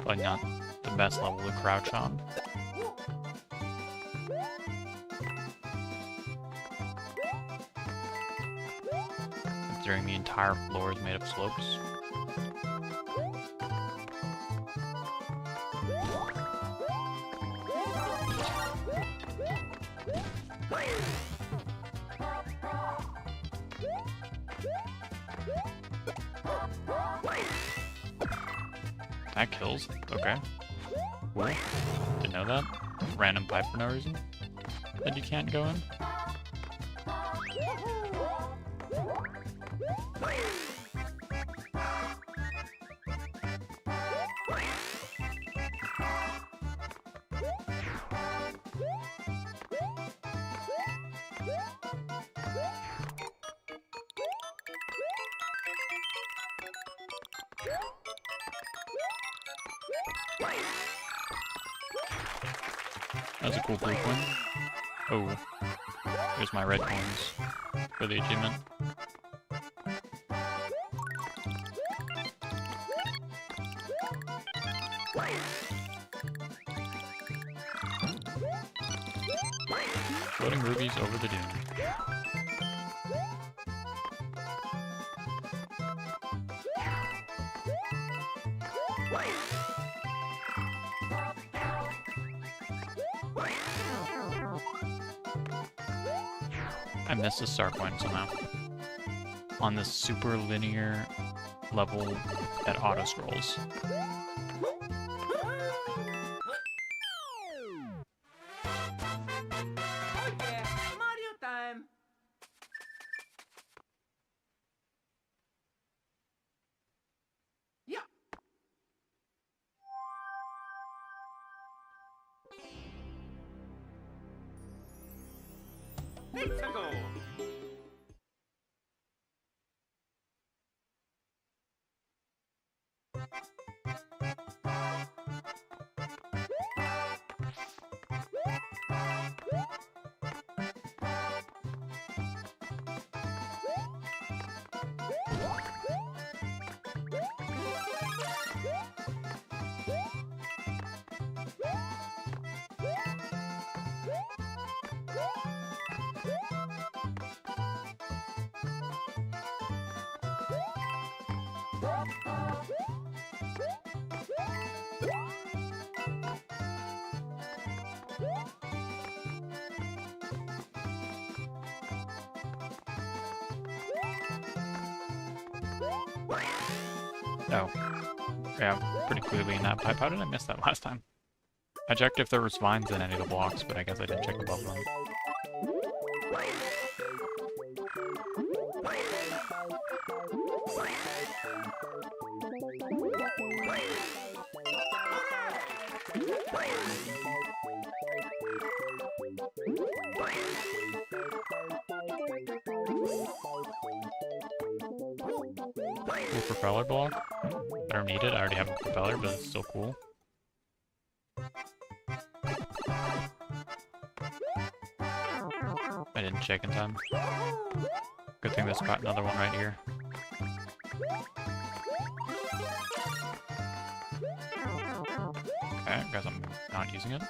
But not the best level to crouch on. Considering the entire floor is made of slopes. That kills. Okay. Cool. Didn't know that. Random pipe for no reason. That you can't go in. That was a cool blue coin. Oh, here's my red coins for the achievement. Floating rubies over the dune. I missed the star coin somehow. On this super linear level that auto scrolls. Oh yeah, Mario time. Yeah. Let's go. Oh. Yeah, pretty clearly in that pipe. How did I miss that last time? I checked if there was vines in any of the blocks, but I guess I didn't check above them. Cool propeller block. I don't need it. I already have a propeller, but it's still cool. I didn't check in time. Good thing there's got another one right here. Okay, guess I'm not using it.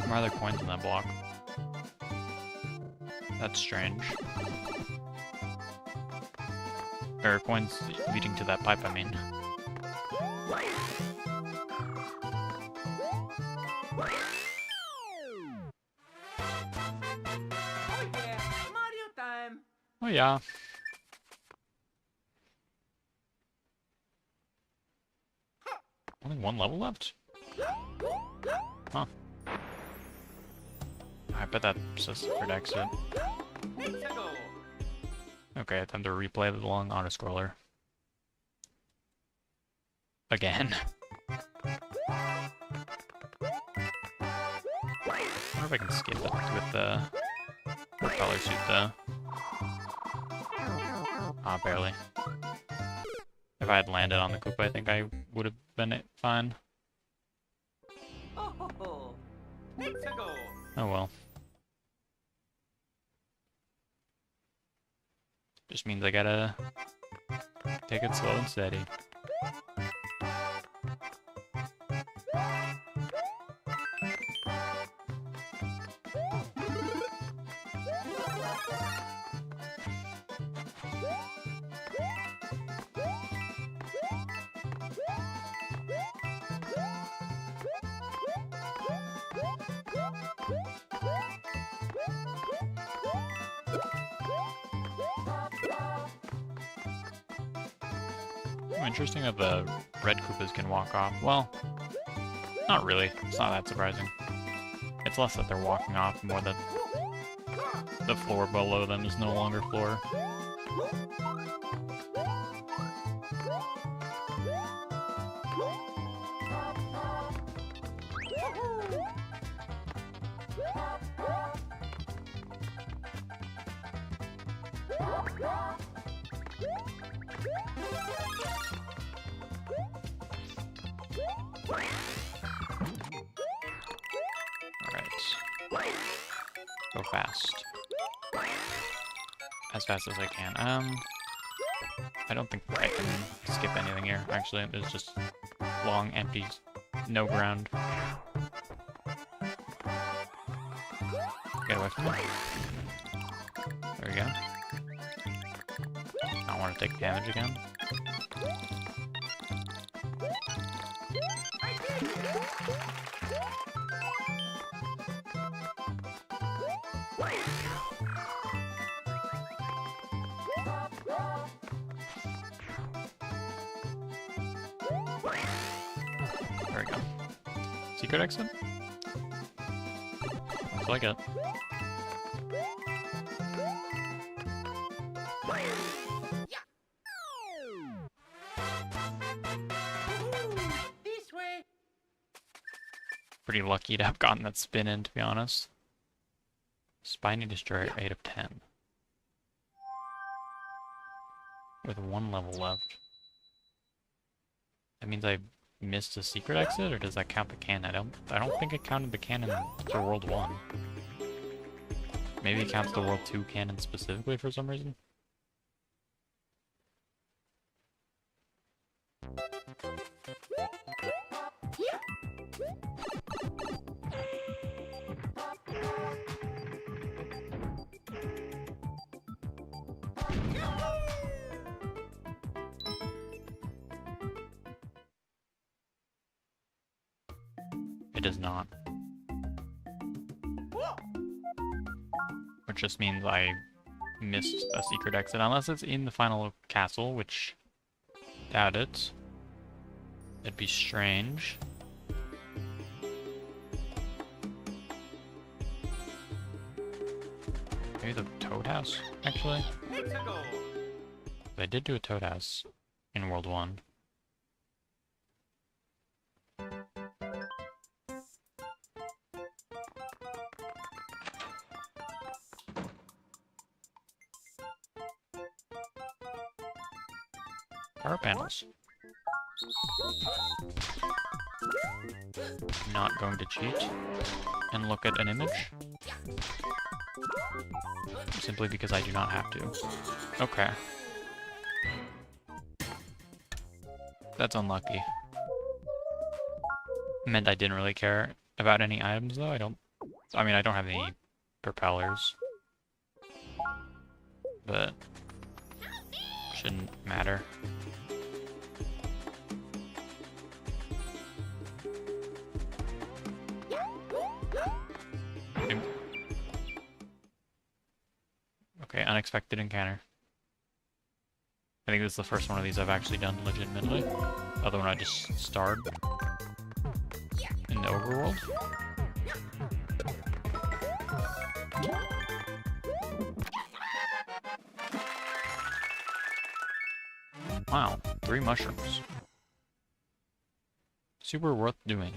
Why are there coins in that block? That's strange. There are coins leading to that pipe, I mean. Oh yeah, Mario time. Oh yeah. Only one level left? Huh. I bet that's a secret exit. Okay, time to replay the long auto-scroller. Again. I wonder if I can skip it with the propeller suit though. Ah, barely. If I had landed on the Koopa, I think I would have been fine. Oh well. Just means I gotta take it slow and steady. Interesting that the red Koopas can walk off. Well, not really. It's not that surprising. It's less that they're walking off, more that the floor below them is no longer floor. Go fast. As fast as I can. I don't think I can skip anything here, actually. It's just long, empty, no ground. Get away from me. There we go. I don't want to take damage again. There we go. Secret exit? Looks like it. This way. Pretty lucky to have gotten that spin in, to be honest. Spiny Destroyer 8 of 10. With one level left. That means I missed a secret exit, or does that count the cannon? I don't think it counted the cannon for World 1. Maybe it counts the World 2 cannon specifically for some reason? It does not. Which just means I missed a secret exit, unless it's in the final castle, which doubt it. It'd be strange. Maybe the Toad House, actually? They did do a Toad House in World 1. Power panels. Not going to cheat and look at an image. Simply because I do not have to. Okay. That's unlucky. Meant I didn't really care about any items though. I don't have any propellers. But shouldn't matter. Okay, unexpected encounter. I think this is the first one of these I've actually done legitimately. Other one I just starred in the overworld. Wow, 3 mushrooms. Super worth doing.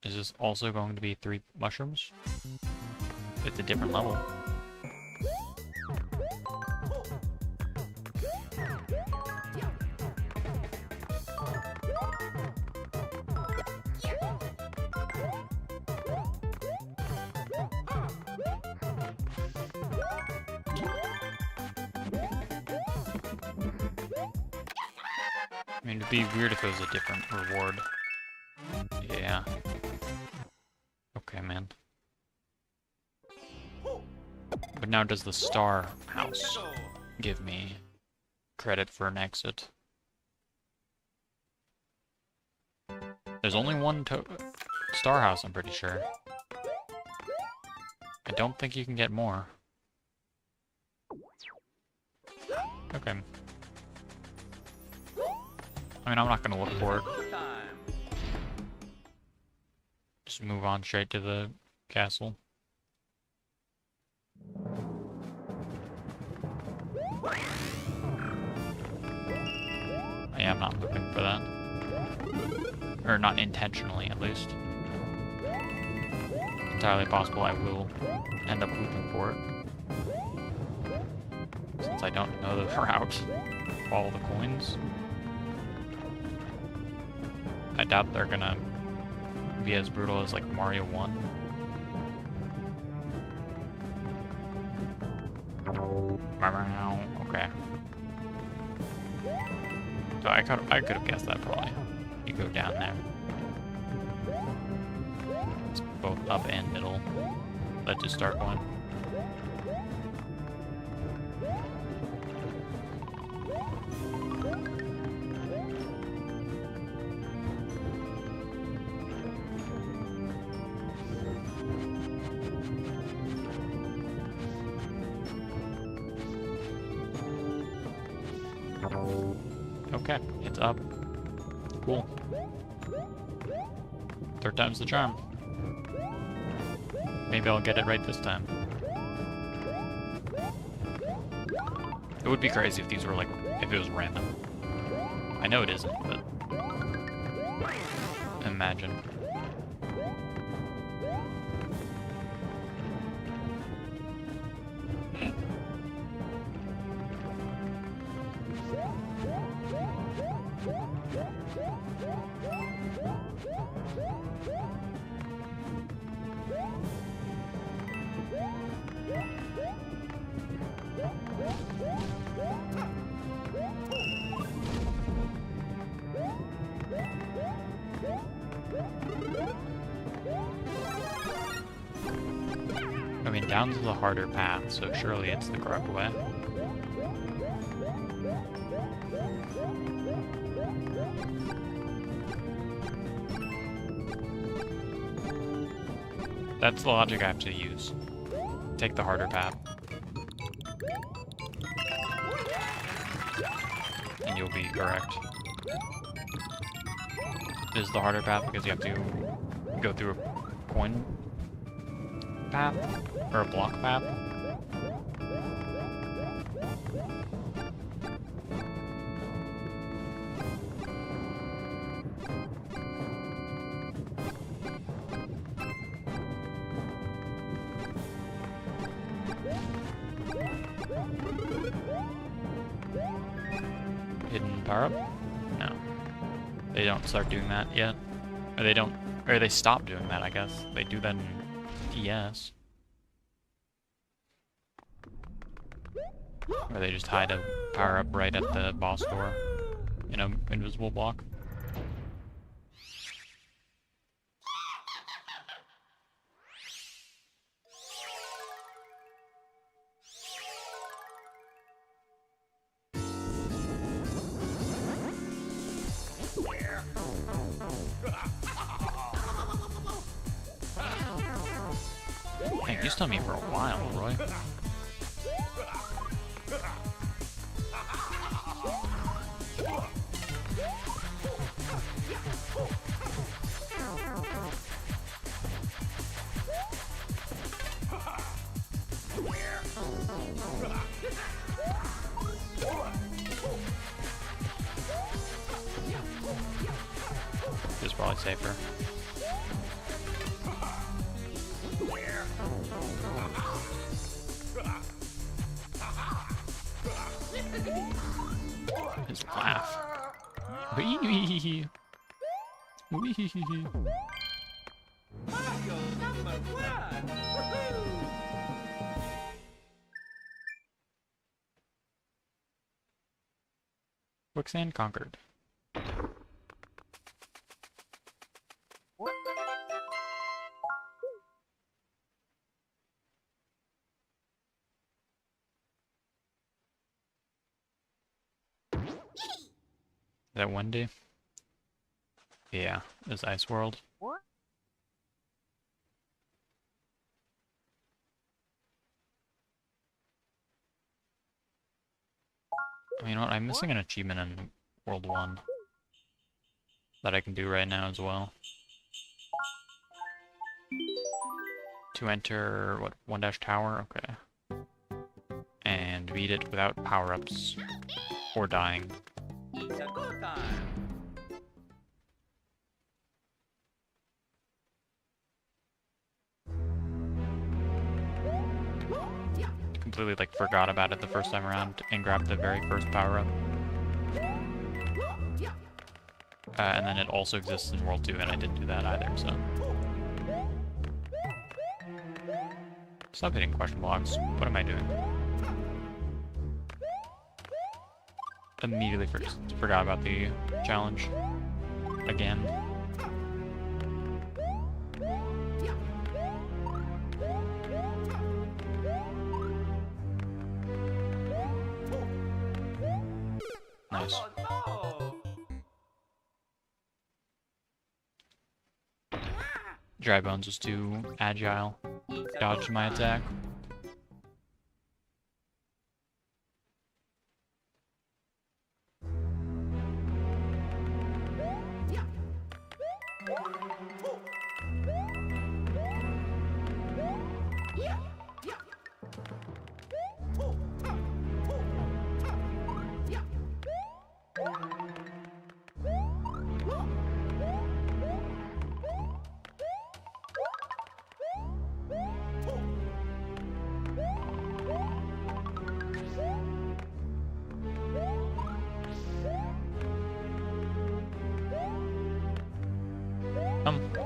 Is this also going to be 3 mushrooms? It's a different level. I mean, it'd be weird if it was a different reward. Yeah. Okay, man. But now does the star house give me credit for an exit? There's only one star house, I'm pretty sure. I don't think you can get more. Okay. I mean, I'm not gonna look for it. Just move on straight to the castle. Yeah, I'm not looking for that. Or not intentionally, at least. Entirely possible I will end up looking for it. Since I don't know the route. Follow the coins. I doubt they're gonna be as brutal as like Mario 1. Okay. So I could have guessed that probably. You go down there. It's both up and middle. Let's just start one. Okay, it's up. Cool. 3rd time's the charm. Maybe I'll get it right this time. It would be crazy if these were like, if it was random. I know it isn't, but imagine. I mean, down's the harder path, so surely it's the correct way. That's the logic I have to use. Take the harder path. And you'll be correct. This is the harder path because you have to go through a coin path, or a block path. Hidden power up? No. They don't start doing that yet. Or they don't, or they stop doing that, I guess. They do that in ES. Or they just hide a power up right at the boss door in an invisible block. Dang, you stunned me for a while, Roy. probably safer. His laugh. Wee wee wee. Mario #1. Woohoo! Quicksand conquered. Is that Wendy? Yeah, this Ice World. You know what? I'm missing an achievement in World 1 that I can do right now as well. To enter, what, 1-dash tower? Okay. And beat it without power-ups or dying. It's a go time. Completely, like, forgot about it the first time around and grabbed the very first power-up. And then it also exists in World 2, and I didn't do that either, so... Stop hitting question blocks. What am I doing? Immediately forgot about the challenge. Again. Nice. Oh, no. Dry Bones was too agile. It's a Dodged go my time. attack.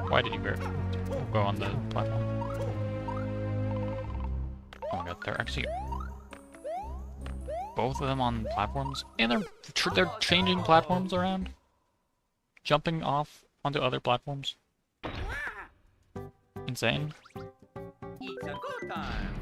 Why did you go on the platform? Oh my god, they're actually both of them on platforms, and they're changing platforms around, jumping off onto other platforms. Insane. It's a go time.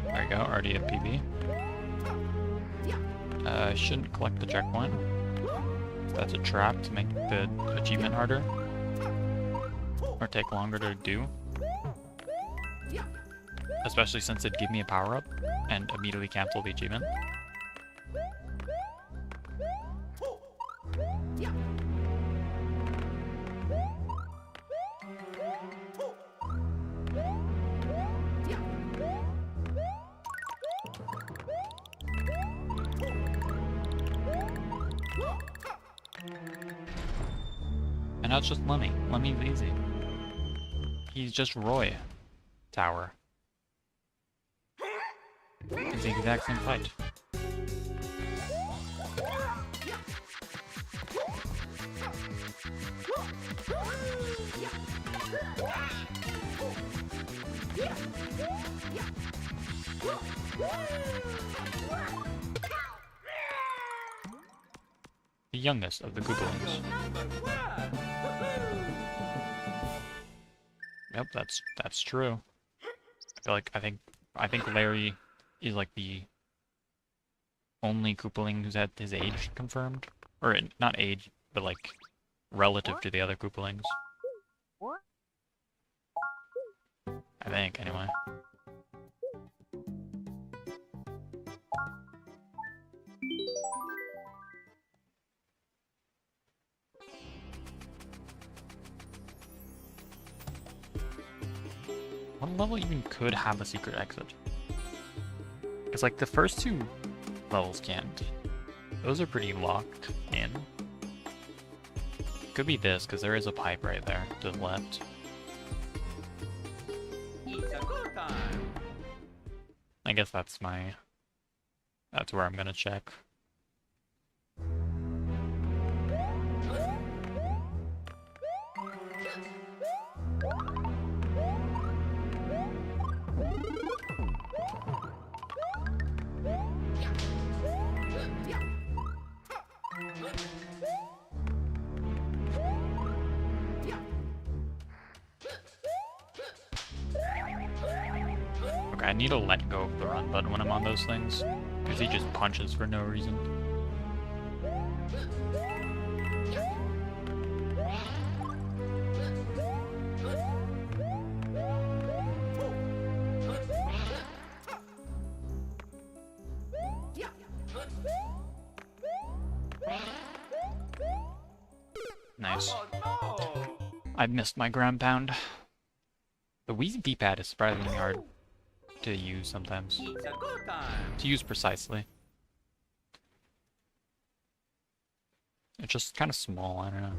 There you go, already at PB. I shouldn't collect the checkpoint. That's a trap to make the achievement harder. Or take longer to do. Especially since it'd give me a power-up and immediately cancel the achievement. And now it's just Lemmy. Lemmy's easy. He's just Roy Tower. It's the exact same fight. The youngest of the Googolings. #1. Woohoo! Yep, that's true. I feel like I think Larry is like the only Koopaling who's had his age confirmed. Or, not age, but like, relative to the other Koopalings. I think, anyway. What level even could have a secret exit? Because, like, the first two levels can't. Those are pretty locked in. Could be this, because there is a pipe right there to the left. It's a good time. I guess that's where I'm gonna check. Okay, I need to let go of the run button when I'm on those things, because he just punches for no reason. Nice. Oh no! I've missed my ground pound. The Wii D-pad is surprisingly hard to use sometimes. It's a good time. To use precisely. It's just kind of small, I don't know.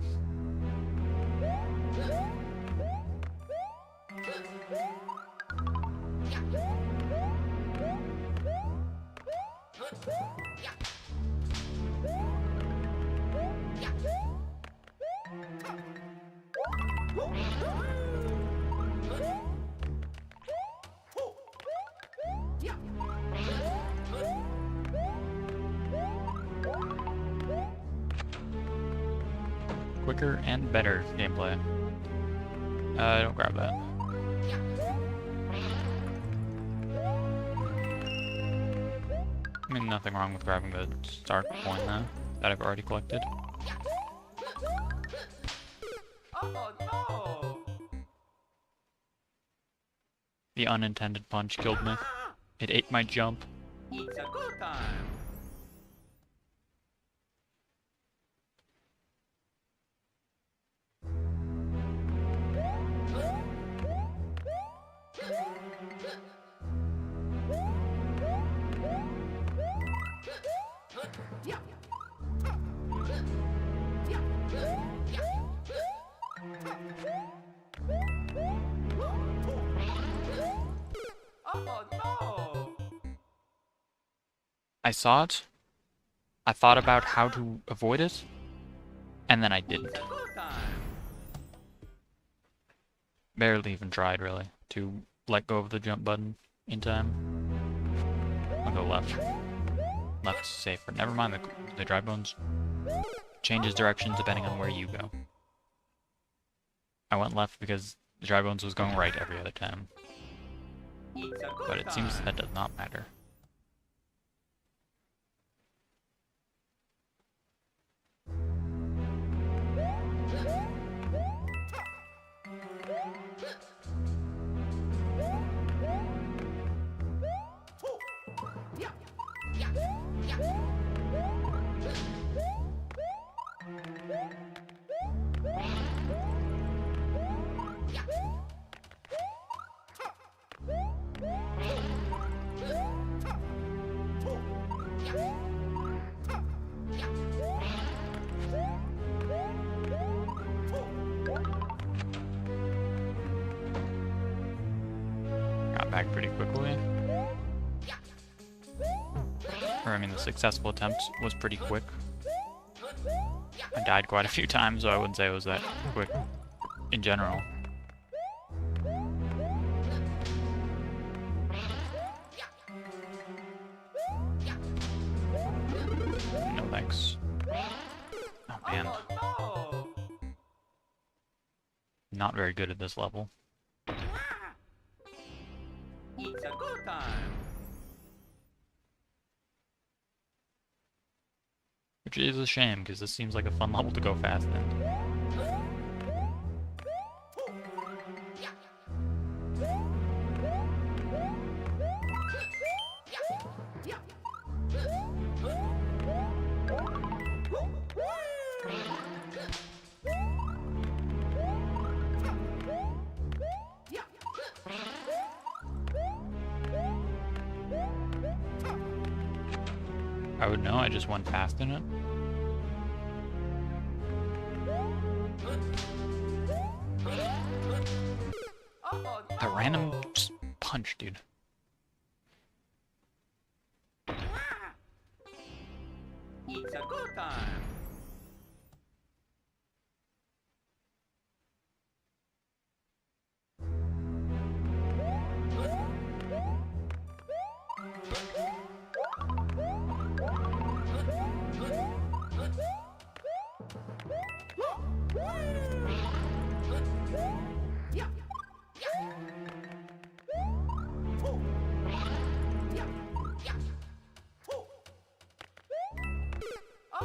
Quicker and better gameplay. Don't grab that. I mean, nothing wrong with grabbing the start point though, that I've already collected. Oh no! The unintended punch killed me. It ate my jump. It's a good time. Oh no! I saw it, I thought about how to avoid it, and then I didn't. It's a good time. Barely even tried, really, to let go of the jump button in time. I'll go left. Left's safer. Never mind, the dry bones changes direction depending on where you go. I went left because the dry bones was going right every other time. It's a good But it seems time. that does not matter. Got back pretty quickly. Or, I mean, the successful attempt was pretty quick. I died quite a few times, so I wouldn't say it was that quick in general. No thanks. Oh man, Oh not very good at this level. no! It's a good time. Which is a shame, because this seems like a fun level to go fast in. I would know, I just went fast in it. Oh, That no. random just punch, dude. It's a good time.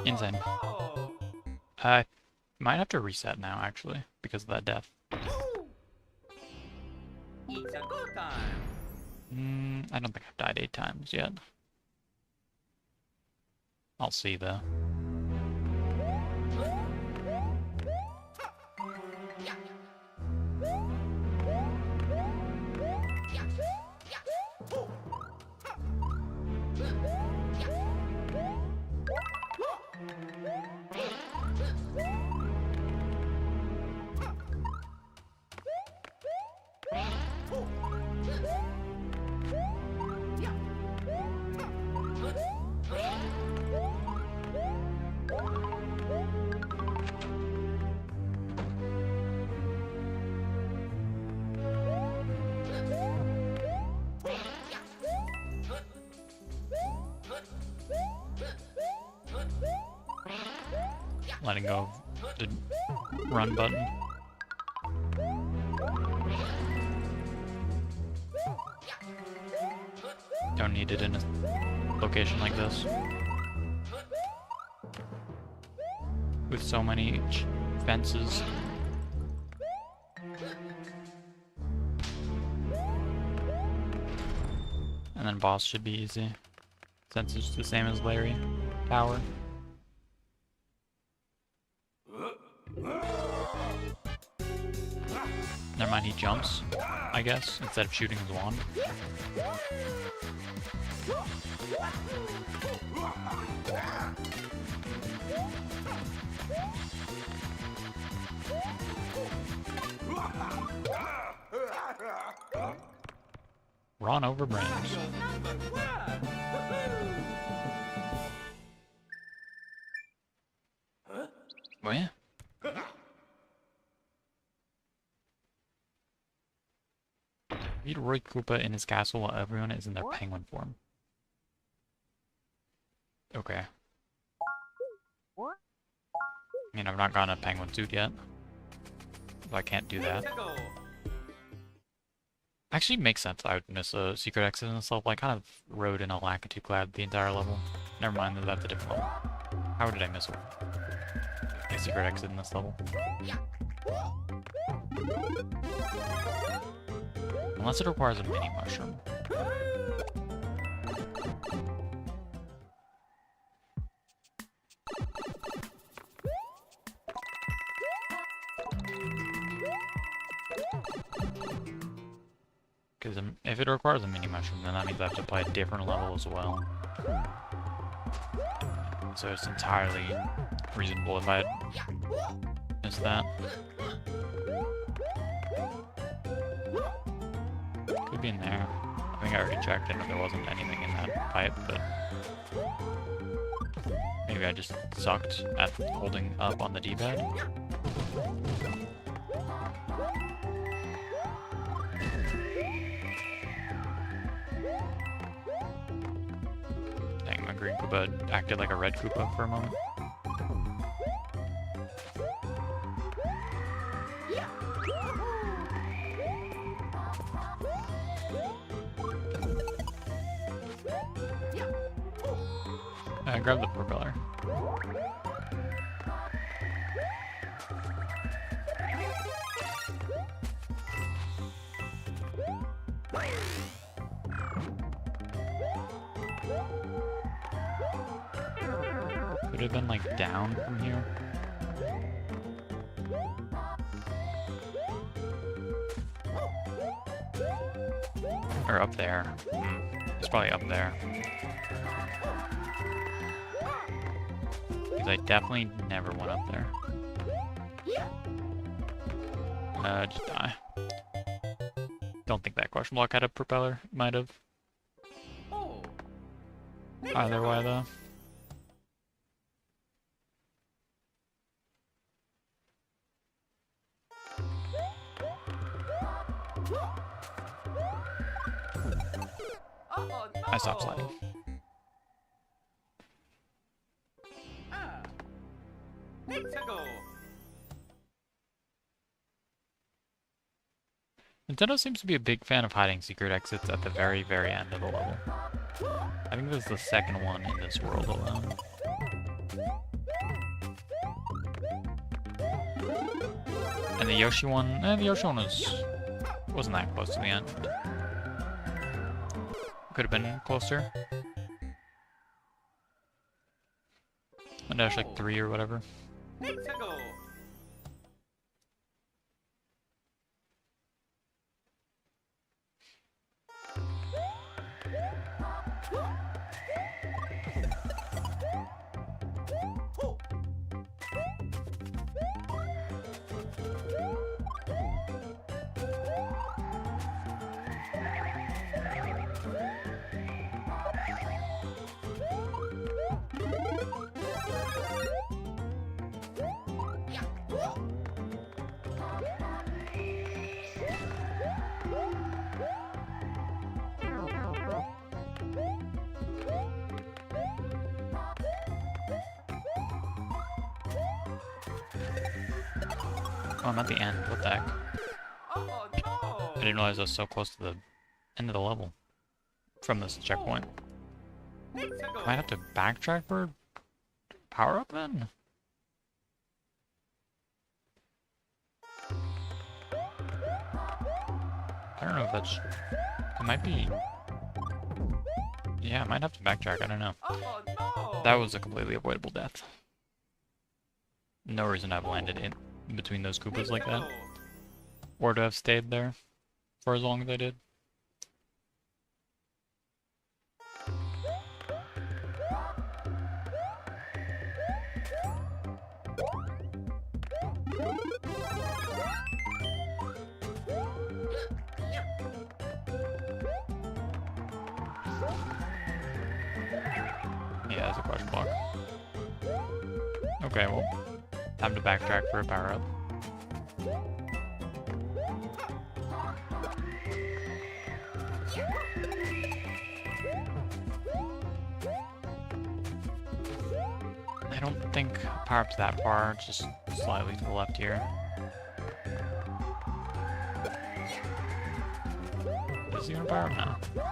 Insane. No. I might have to reset now, actually, because of that death. It's a good time. I don't think I've died 8 times yet. I'll see, though. Letting go of the run button. Don't need it in a location like this. With so many fences. And then boss should be easy, since it's the same as Larry Tower. Never mind, he jumps, I guess, instead of shooting his wand. Run over brains. Number 1. Oh yeah? Beat Roy Koopa in his castle while everyone is in their penguin form. Okay. I mean, I've not gotten a penguin suit yet. So I can't do that. Let's go. Actually, makes sense I would miss a secret exit in this level. I kind of rode in a Lakitu Cloud the entire level. Never mind, that's a different level. How did I miss a secret exit in this level? Unless it requires a mini mushroom. Because if it requires a mini mushroom, then that means I have to play a different level as well. So it's entirely reasonable if I had missed that. Could be in there. I think I already checked and there wasn't anything in that pipe, but maybe I just sucked at holding up on the D-pad. Dang, my green Koopa acted like a red Koopa for a moment. Grab the propeller. Could have been like down from here. Or up there. It's probably up there. Because I definitely never went up there. Just die. Don't think that question block had a propeller. Might have. Either way, though. I stopped sliding. Nintendo seems to be a big fan of hiding secret exits at the very, very end of the level. I think this is the second one in this world alone. And the Yoshi one, the Yoshi one wasn't that close to the end. Could have been closer. And dash like 3 or whatever. Oh, I'm at the end. What the heck? I didn't realize I was so close to the end of the level from this checkpoint. Might have to backtrack for power up then? I don't know if that's... It might be... Yeah, I might have to backtrack. I don't know. That was a completely avoidable death. No reason to have landed in between those Koopas like that. Or to have stayed there for as long as I did. Yeah, that's a question block. Okay, well, time to backtrack for a power-up. I don't think power-up's that far, just slightly to the left here. Is he gonna power up? No.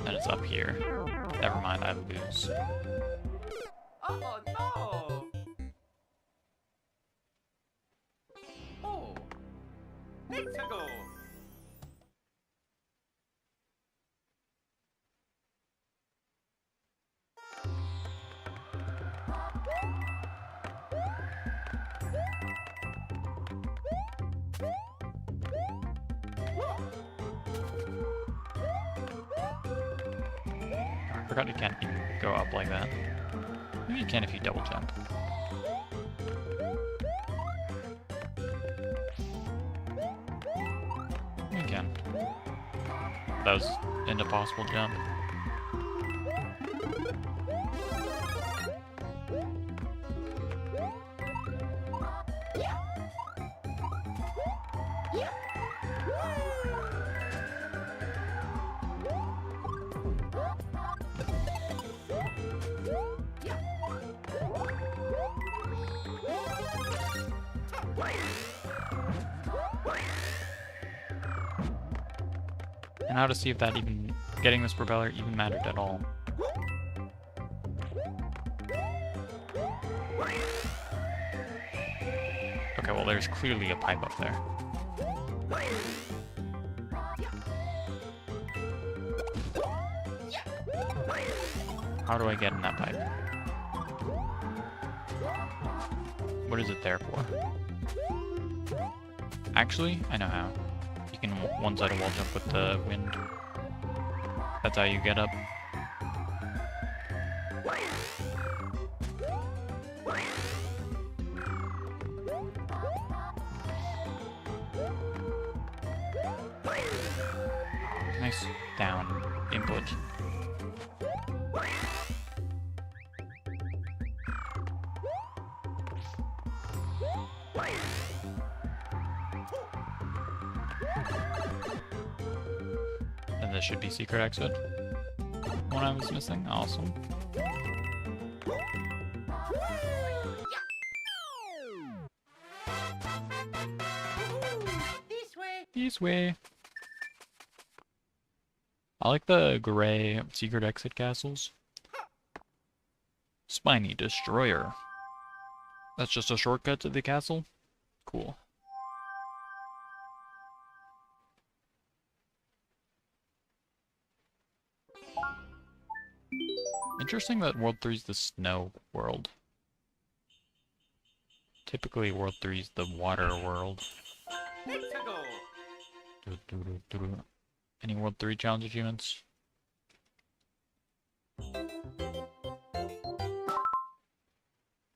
Then it's up here. Never mind, I lose. Oh no! Oh, let's go. I forgot you can't even go up like that. Maybe you can if you double jump. You can. That was an impossible jump. And now to see if that even, getting this propeller even mattered at all. Okay, well there's clearly a pipe up there. How do I get in that pipe? What is it there for? Actually, I know how. You can one-sided wall jump with the wind. That's how you get up. Nice down input. And this should be secret exit. One I was missing. Awesome. This way. This way. I like the gray secret exit castles. Spiny Destroyer. That's just a shortcut to the castle? Cool. Interesting that World 3 is the snow world. Typically World 3 is the water world. Nintendo. Any World 3 challenge achievements?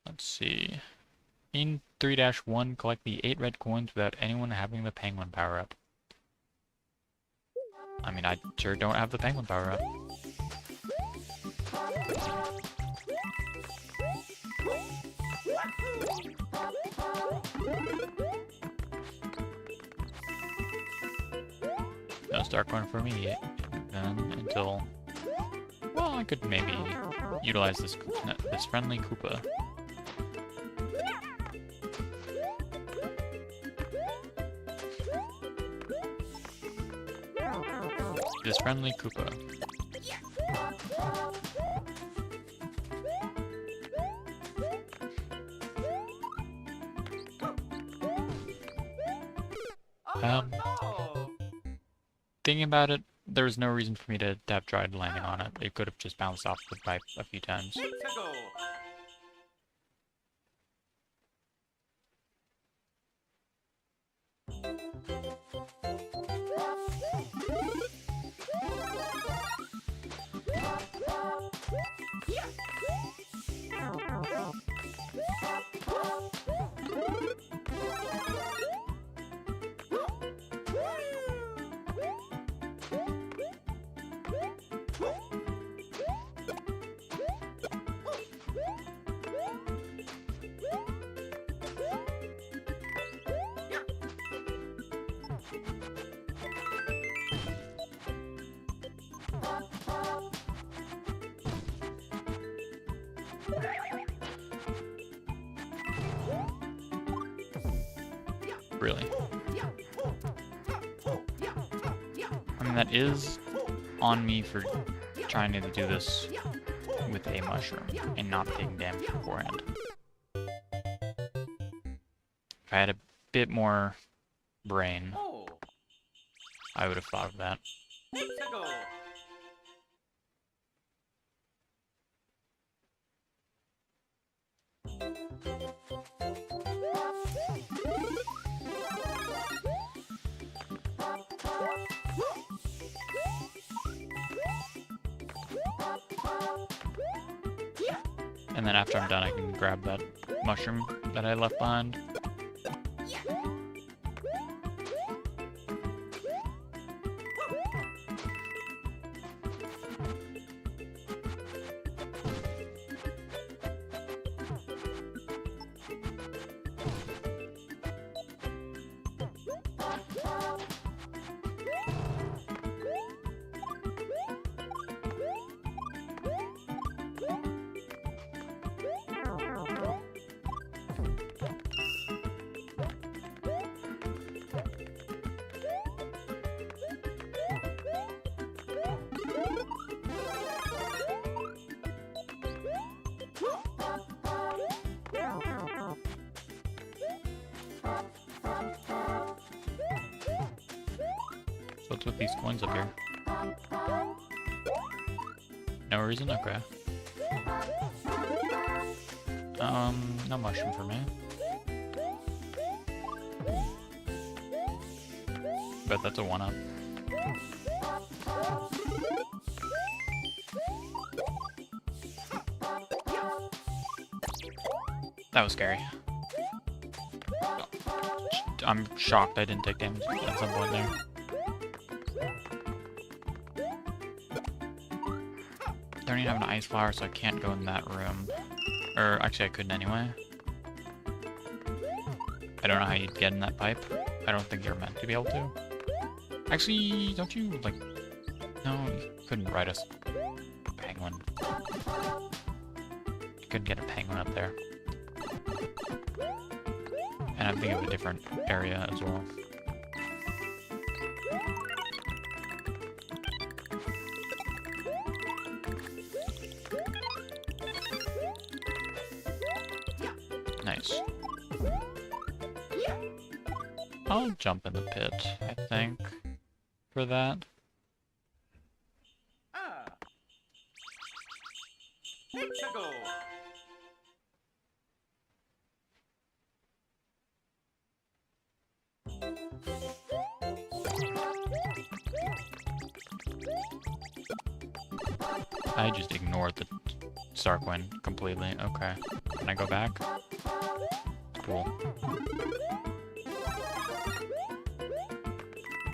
Let's see. In 3-1, collect the 8 red coins without anyone having the penguin power-up. I mean, I sure don't have the penguin power-up. No start going for me then until... Well, I could maybe utilize this friendly Koopa. This friendly Koopa. No. Thinking about it, there was no reason for me to have tried landing on it. It could have just bounced off the pipe a few times. Nintendo. Really. I mean, that is on me for trying to do this with a mushroom and not taking damage beforehand. If I had a bit more brain, Oh. I would have thought of that. Nintendo. And then after I'm done, I can grab that mushroom that I left behind. So what's with these coins up here? No reason? Okay. No mushroom for me. But that's a 1-up. That was scary. I'm shocked I didn't take damage at some point there. Don't even have an ice flower, so I can't go in that room. Or, actually I couldn't anyway. I don't know how you'd get in that pipe. I don't think you're meant to be able to. Actually, don't you, like... No, you couldn't ride a penguin. You couldn't get a penguin up there. And I'm thinking of a different area as well. Nice. I'll jump in the pit, I think, for that. Let's go. I just ignored the Starcoin completely. Okay. Can I go back? Cool.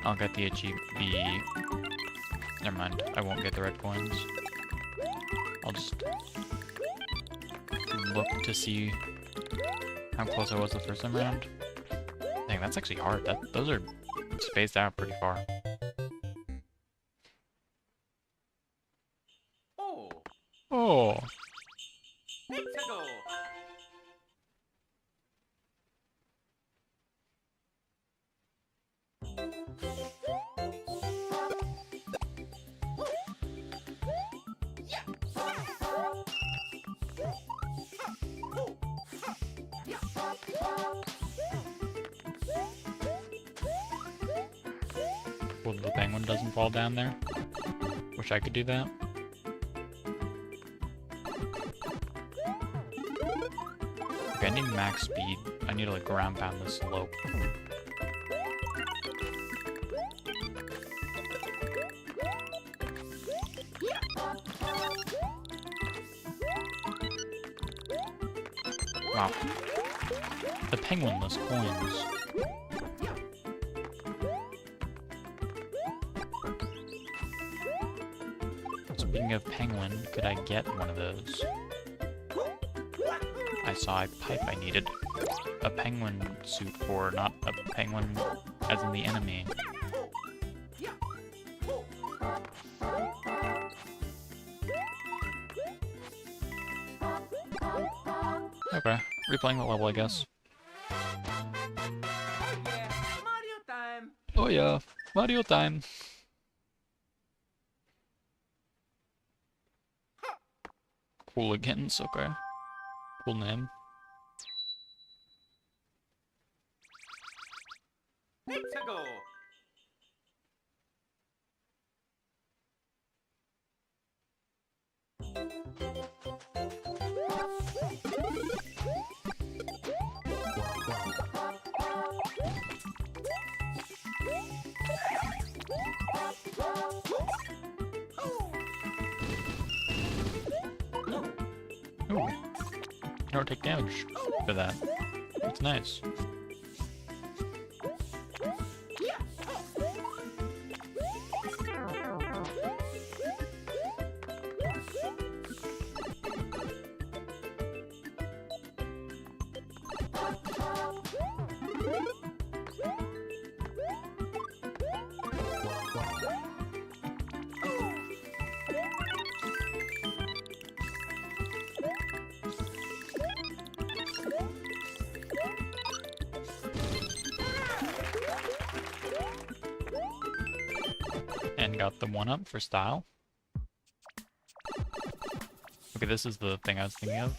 I'll get the Never mind. I won't get the red coins. I'll just look to see how close I was the first time around. Dang, that's actually hard. Those are spaced out pretty far. Oh. Let's go. Well, the penguin doesn't fall down there. Wish I could do that. Okay, I need max speed. I need to like ground pound this slope. Wow. The penguinless coins. Speaking of penguin, could I get one of those? I saw a pipe I needed a penguin suit for, not a penguin as in the enemy. Okay, replaying the level, I guess. Mario time. Oh yeah, Mario time. Hooligans, okay. Cool name. Let's go. Ooh. You don't take damage for that. That's nice. And got the 1-up for style. Okay, this is the thing I was thinking of.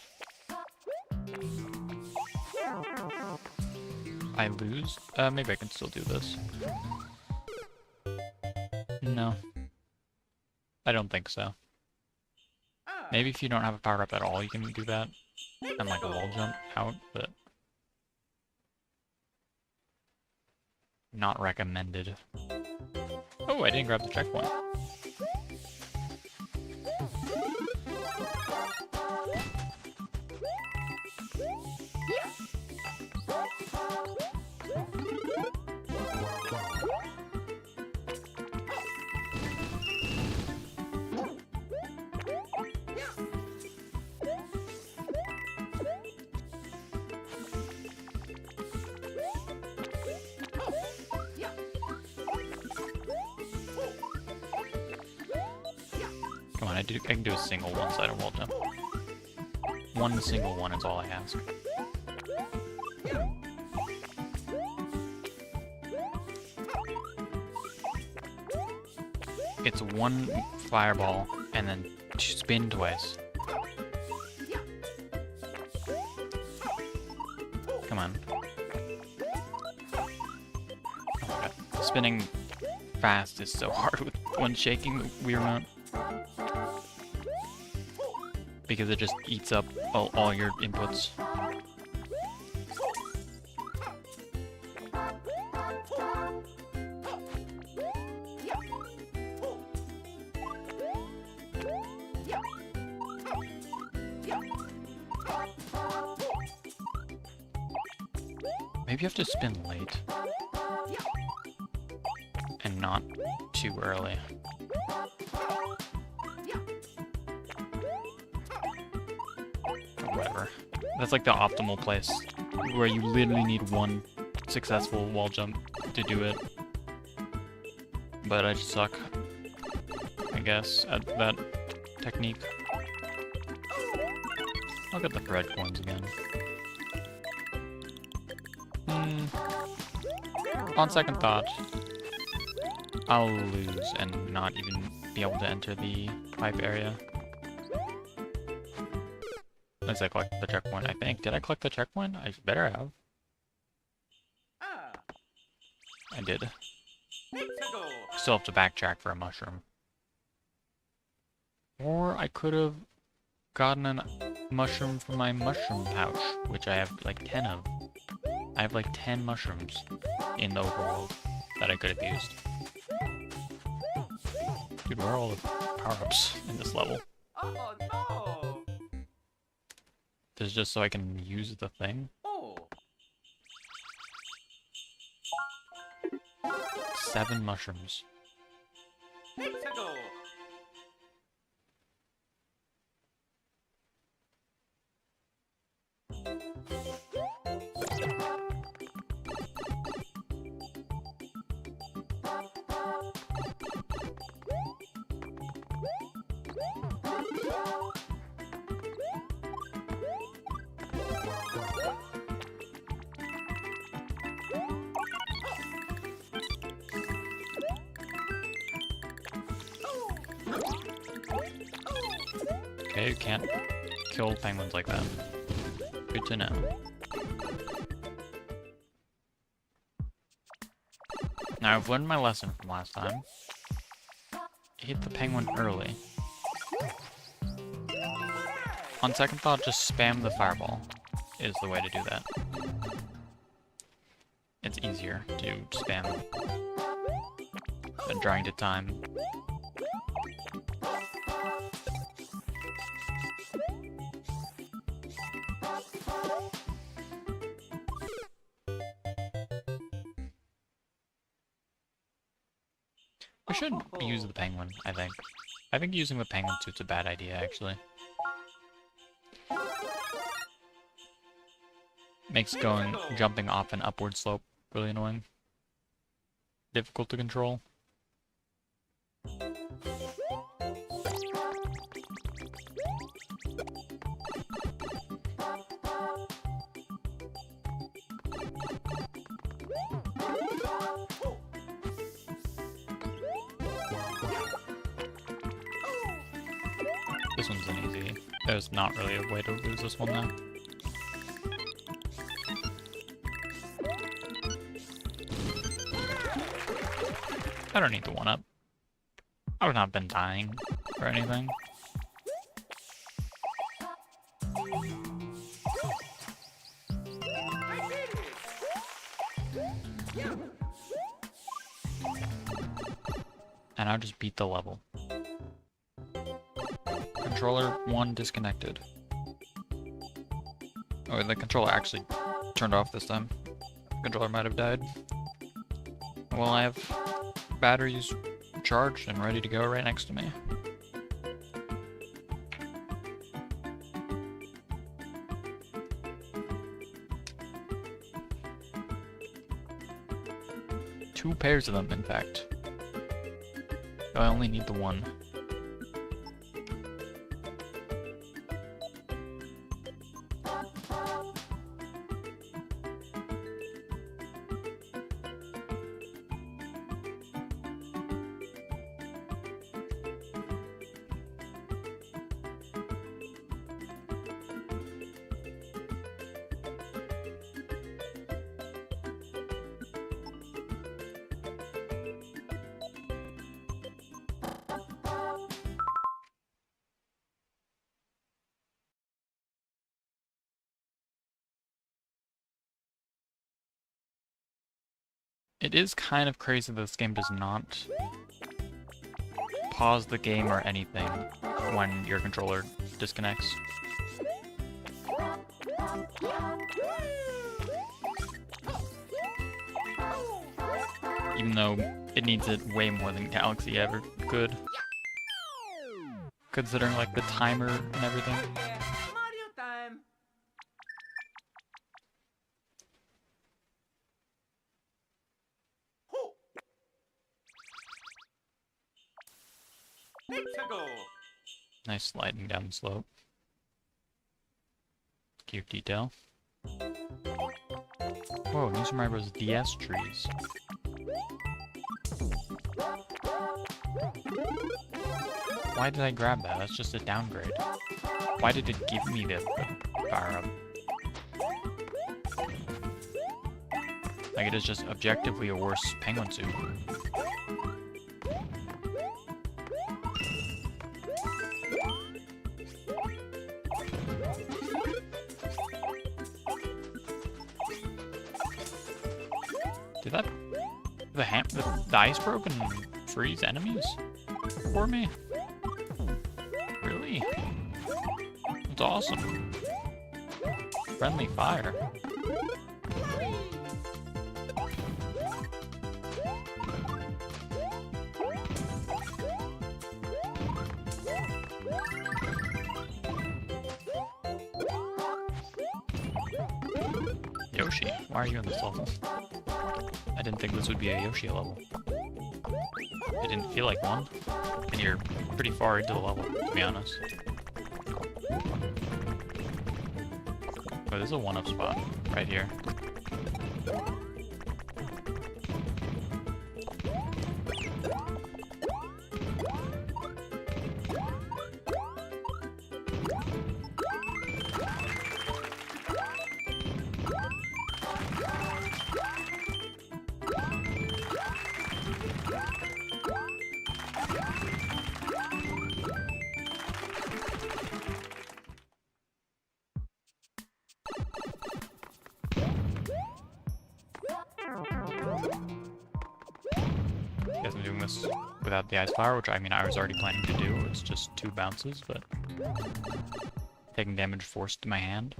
I lose? Maybe I can still do this. No. I don't think so. Maybe if you don't have a power up at all, you can do that. And like a wall jump out, but not recommended. Oh, I didn't grab the checkpoint. Come on, I can do a single one-sided wall jump. One single one is all I ask. It's one fireball and then spin twice. Come on. Oh my god. Spinning fast is so hard with one shaking the Wii remote. Because it just eats up all your inputs. Maybe you have to spin late. And not too early. Whatever. That's like the optimal place where you literally need one successful wall jump to do it. But I just suck, I guess, at that technique. I'll get the thread coins again. On second thought, I'll lose and not even be able to enter the pipe area. Unless I collect the checkpoint, I think. Did I collect the checkpoint? I better have. I did. Still have to backtrack for a mushroom. Or I could have gotten a mushroom from my mushroom pouch, which I have like 10 of. I have like 10 mushrooms in the overworld that I could have used. Dude, where are all the power-ups in this level? Oh no! This is just so I can use the thing? Oh! 7 mushrooms. Let's go! Okay, you can't kill penguins like that. Good to know. Now, I've learned my lesson from last time. Hit the penguin early. On second thought, just spam the fireball is the way to do that. It's easier to spam than trying to time. I should use the penguin, I think. I think using the penguin suit's a bad idea, actually. Makes jumping off an upward slope really annoying. Difficult to control. This one's an easy. There's not really a way to lose this one though. I don't need the 1-up. I would not have been dying or anything. I did it! Yeah. And I'll just beat the level. Controller 1 disconnected. Oh, the controller actually turned off this time. Controller might have died. Well, I have batteries charged and ready to go right next to me. Two pairs of them, in fact. I only need the one. It is kind of crazy that this game does not pause the game or anything when your controller disconnects. Even though it needs it way more than Galaxy ever could. Considering like the timer and everything. Mario time! Ho! Let's go! Nice sliding down the slope. Cute detail. Whoa, new Super Mario Bros. DS trees. Why did I grab that? That's just a downgrade. Why did it give me the power up? Like it is just objectively a worse penguin suit. Did that... the ice broke and freeze enemies for me? Really? That's awesome. Friendly fire. Yoshi, why are you in this level? I didn't think this would be a Yoshi level. It didn't feel like one. And you're pretty far into the level, to be honest. Oh, there's a one-up spot right here. Guess I'm doing this without the ice flower, which I mean I was already planning to do. It's just 2 bounces, but taking damage forced to my hand.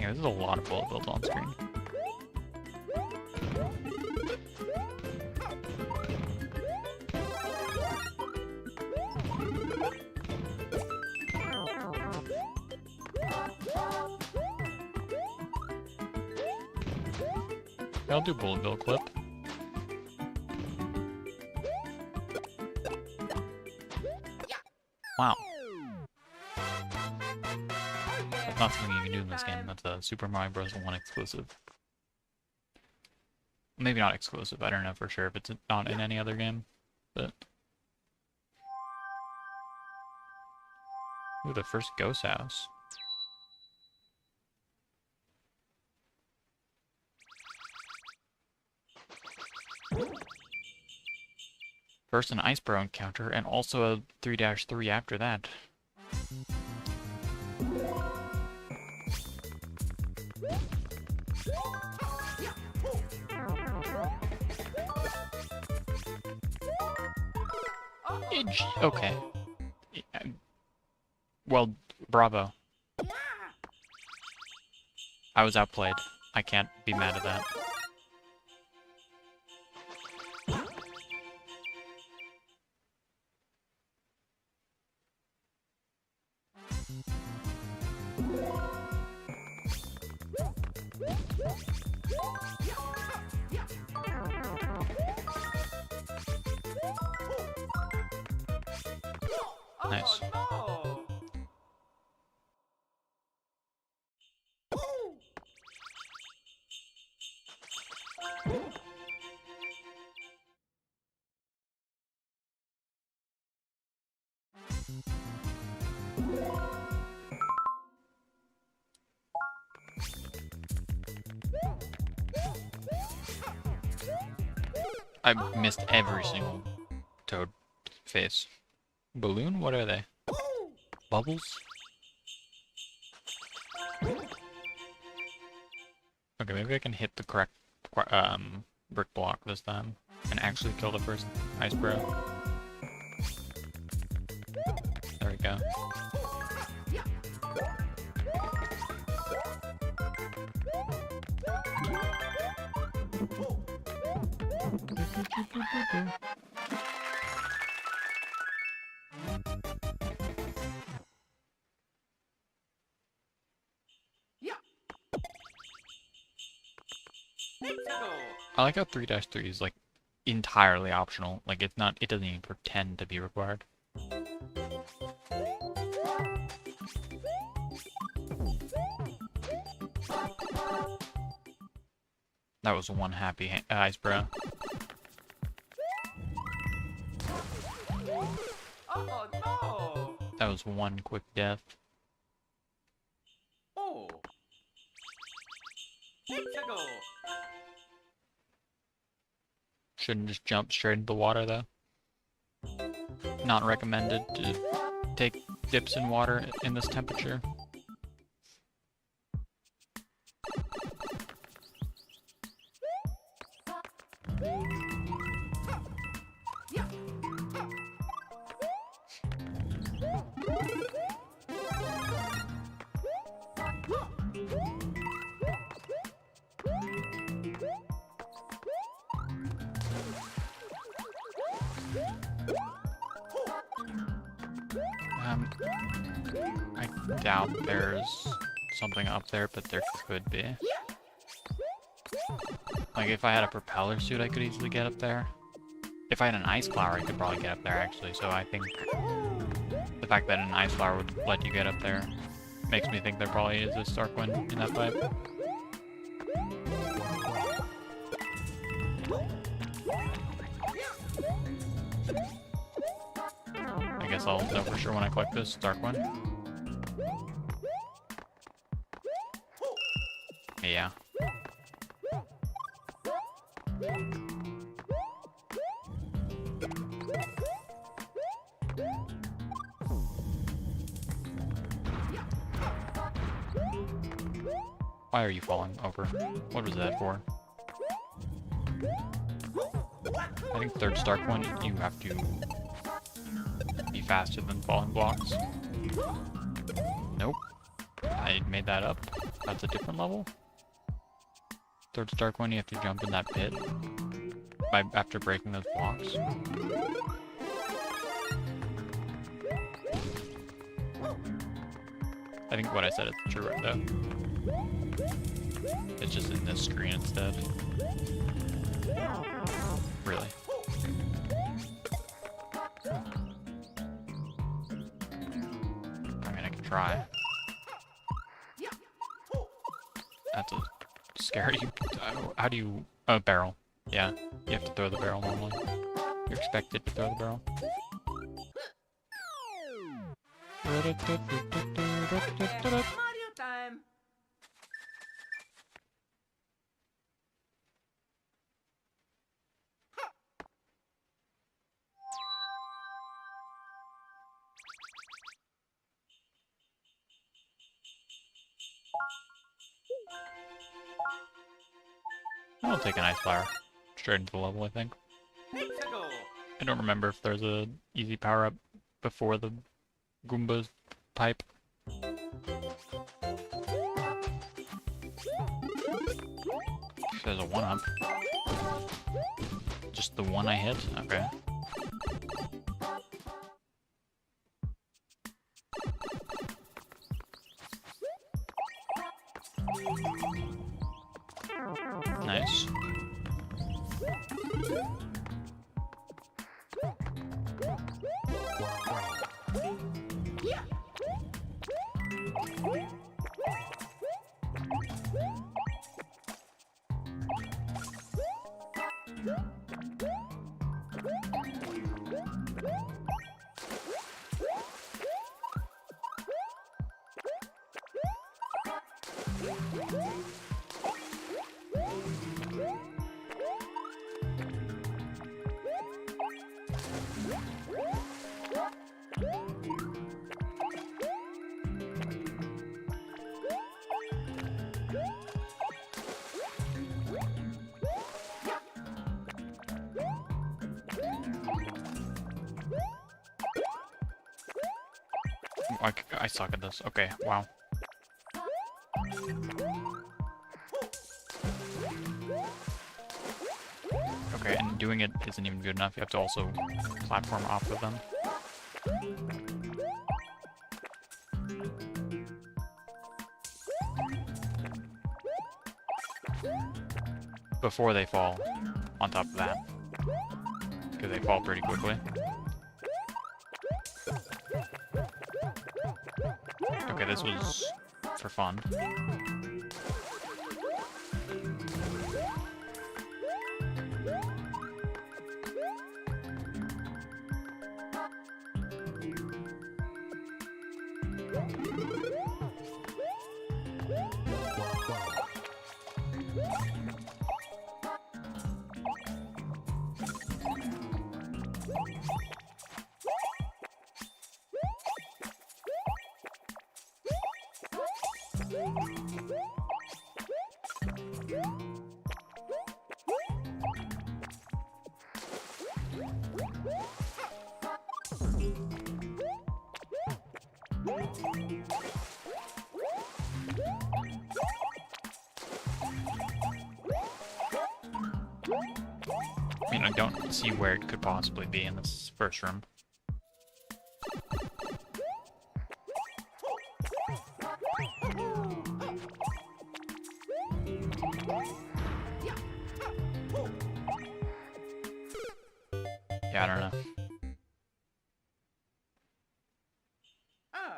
Yeah, there's a lot of bullet bills on screen. I'll do bullet bill clip. Wow. That's not something you can do in this game. That's a Super Mario Bros. 1 exclusive. Maybe not exclusive. I don't know for sure if it's not in any other game, but Ooh, the first ghost house. First an Icebro encounter, and also a 3-3 after that. Okay. Well, bravo. I was outplayed. I can't be mad at that. Nice. I missed every single Toad face. Balloon? What are they? Bubbles? Okay, maybe I can hit the correct brick block this time and actually kill the first Icebro. There we go. I like how 3-3 is like entirely optional. Like it's not, it doesn't even pretend to be required. That was one happy Icebro. Oh no! That was one quick death. Oh! Nintendo! Shouldn't just jump straight into the water though. Not recommended to take dips in water in this temperature. I doubt there's something up there, but there could be. Like, if I had a propeller suit, I could easily get up there. If I had an ice flower, I could probably get up there, actually. So I think the fact that an ice flower would let you get up there makes me think there probably is a Starkwind in that pipe. I guess I'll know for sure when I collect this Starkwind. Yeah. Why are you falling over? What was that for? I think third Starkwind, you have to be faster than falling blocks. Nope. I made that up. That's a different level. Third Starkwind, you have to jump in that pit after breaking those blocks. I think what I said is true right though. It's just in this screen instead. Really. I mean, I can try. That's a scary. How do you? Oh, barrel. Yeah, you have to throw the barrel normally. You're expected to throw the barrel. Mario time. I'll take an ice flower. Straight into the level, I think. Let's go. I don't remember if there's a easy power-up before the Goomba's pipe. There's a 1-up. Just the one I hit? Okay. Nice. I suck at this. Okay, wow. Okay, and doing it isn't even good enough. You have to also platform off of them. Before they fall on top of that. Because they fall pretty quickly. Okay, this was for fun. I mean, I don't see where it could possibly be in this first room. Yeah, I don't know.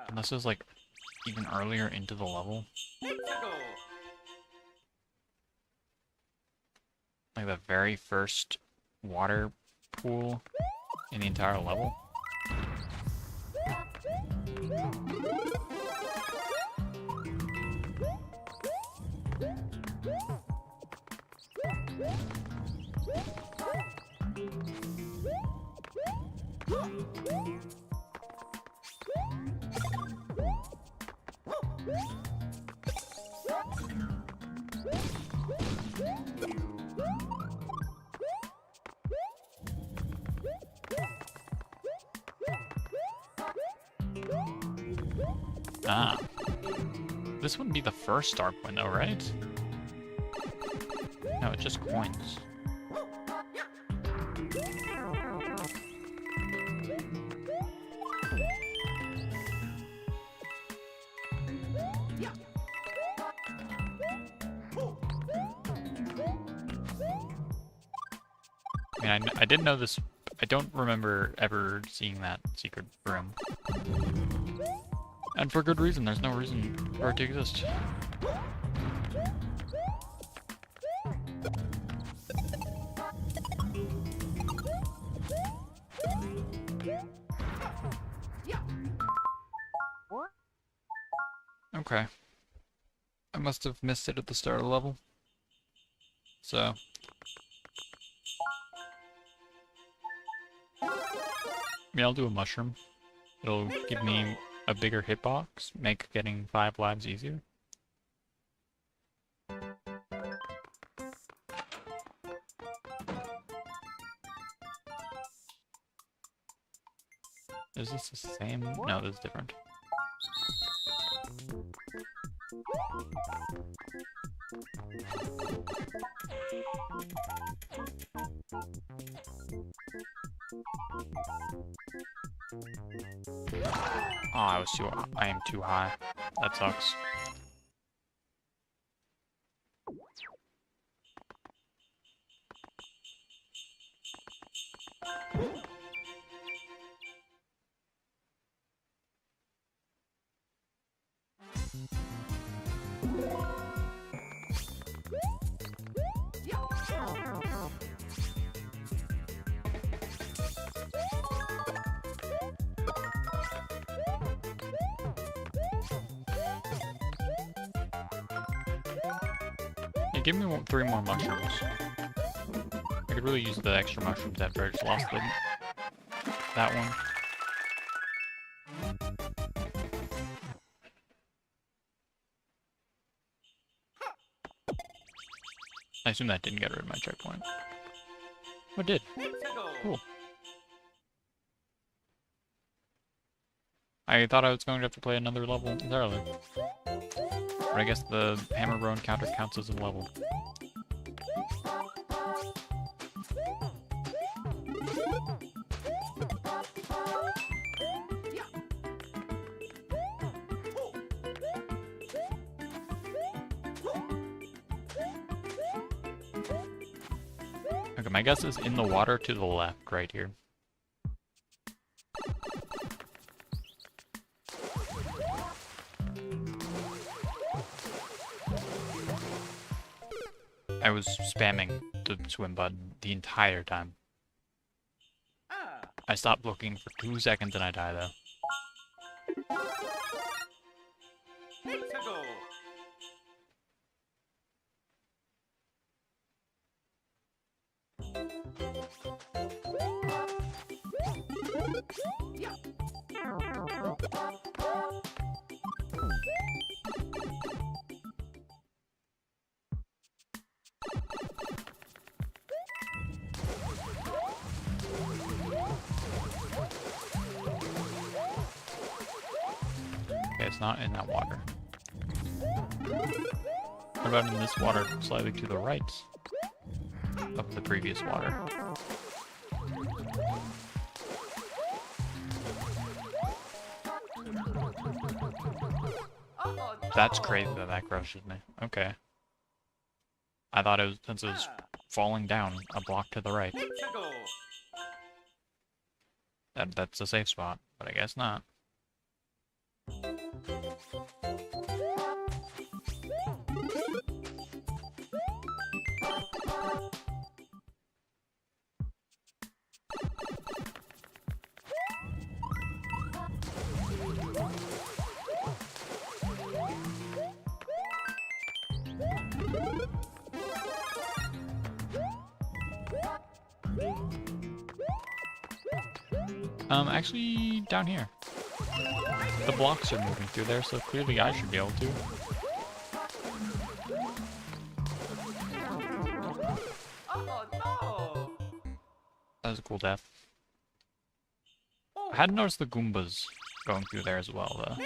Unless it was like even earlier into the level. Let's go. Like the very first water pool in the entire level. Ah. This wouldn't be the first star point though, right? No, it's just coins. I mean, I didn't know this. I don't remember ever seeing that secret room. And for good reason, there's no reason for it to exist. Okay. I must have missed it at the start of the level. So. I mean, I'll do a mushroom. It'll give me a bigger hitbox, make getting 5 lives easier. Is this the same? No, this is different. Oh, I am too high. That sucks. Yeah, give me 3 more mushrooms. I could really use the extra mushrooms after I just lost that one. I assume that didn't get rid of my checkpoint. Oh, it did. Cool. I thought I was going to have to play another level entirely. But I guess the hammer bro encounter counts as a level. Okay, my guess is in the water to the left, right here. I was spamming the swim button the entire time. I stopped looking for 2 seconds and I die though. Okay, it's not in that water. What about in this water slightly to the right of the previous water? That's crazy that that crushes me. Okay. I thought it was, since it was falling down a block to the right. That's a safe spot, but I guess not. Actually, down here. The blocks are moving through there, so clearly I should be able to. That was a cool death. I hadn't noticed the Goombas going through there as well, though.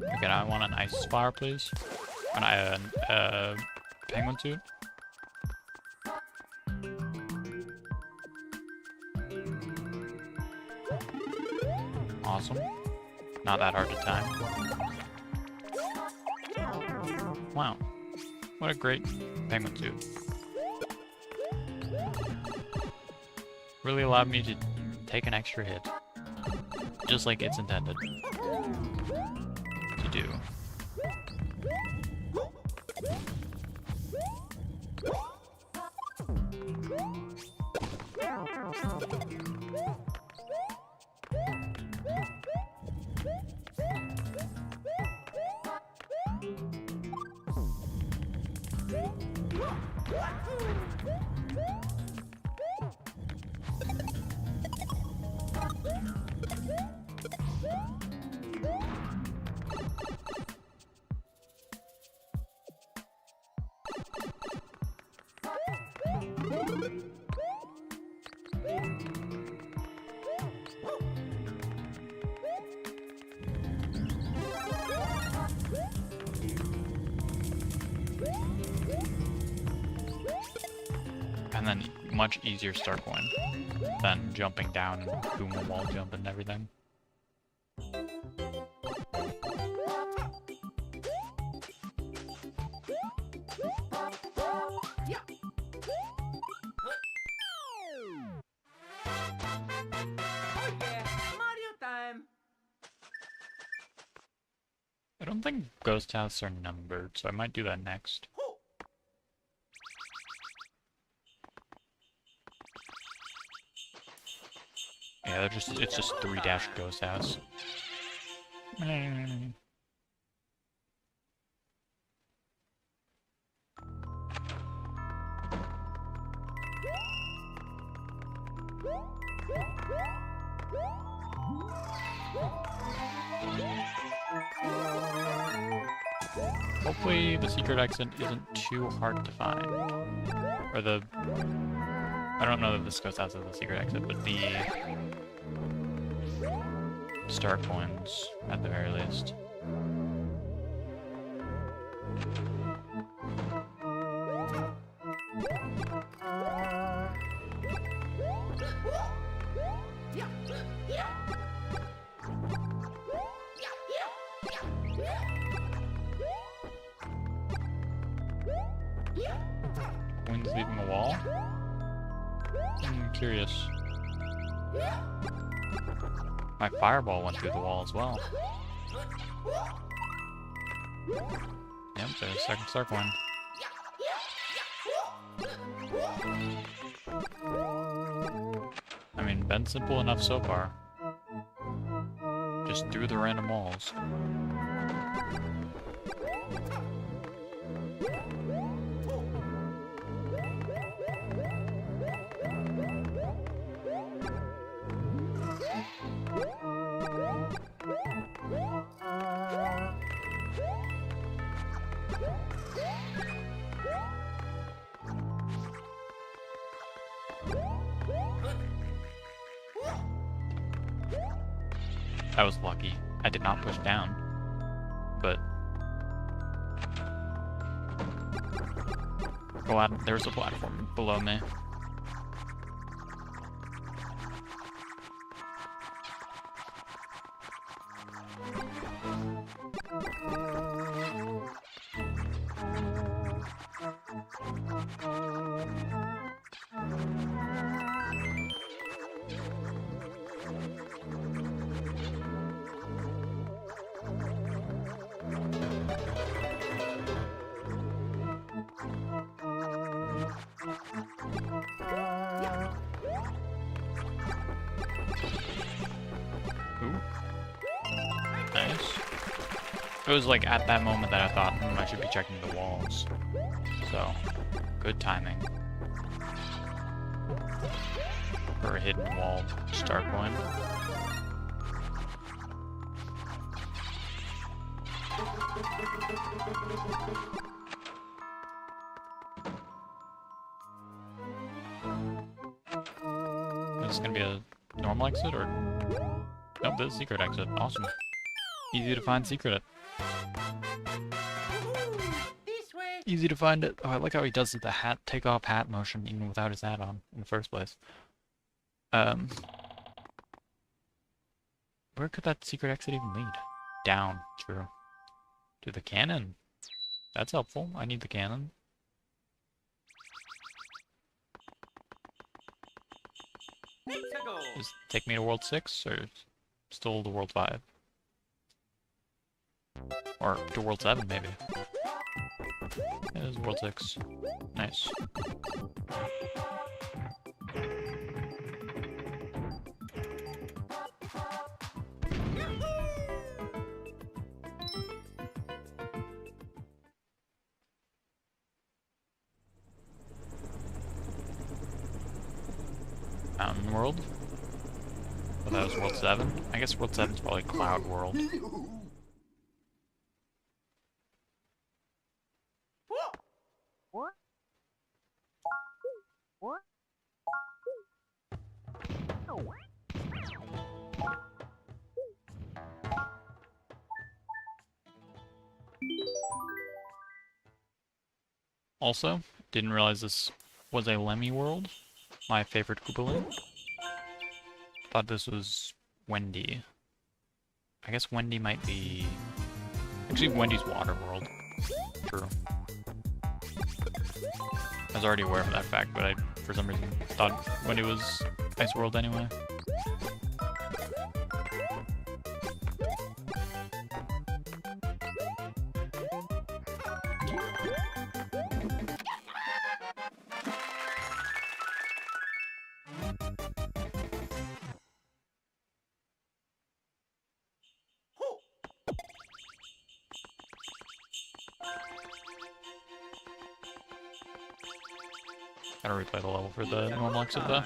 Okay, now I want an ice flower, please. Penguin suit. Awesome. Not that hard to time. Wow. What a great penguin suit. Really allowed me to take an extra hit. Just like it's intended to do. And then much easier start going than jumping down and doing a wall jump and everything. Oh yeah, Mario time. I don't think ghost houses are numbered, so I might do that next. Yeah, it's just 3- ghost house. Hopefully the secret exit isn't too hard to find. Or the... I don't know that this ghost house is the secret exit, but the... star coins, at the very least. Coins leaving the wall? I'm curious. My fireball went through the wall as well. Yep, there's a second star coin. I mean, been simple enough so far. Just through the random walls. I was lucky. I did not push down. But... oh, there's a platform below me. Nice. It was like at that moment that I thought, I should be checking the walls. So, good timing. For a hidden wall star coin. Is this gonna be a normal exit or? Nope, this is a secret exit. Awesome. Easy to find secret. Easy to find it. Oh, I like how he does the hat, take off hat motion even without his hat on in the first place. Where could that secret exit even lead? Down, true. To the cannon. That's helpful. I need the cannon. Just take me to World 6 or still to World 5? Or to World 7 maybe. Yeah, this is World 6. Nice. Mountain World? Oh, that was World 7? I guess World 7 is probably Cloud World. Also, didn't realize this was a Lemmy World. My favorite Koopaloo. Thought this was Wendy. I guess Wendy might be... Actually, Wendy's Water World. True. I was already aware of that fact, but I, for some reason, thought Wendy was Ice World anyway. Gotta replay the level for the normal exit though.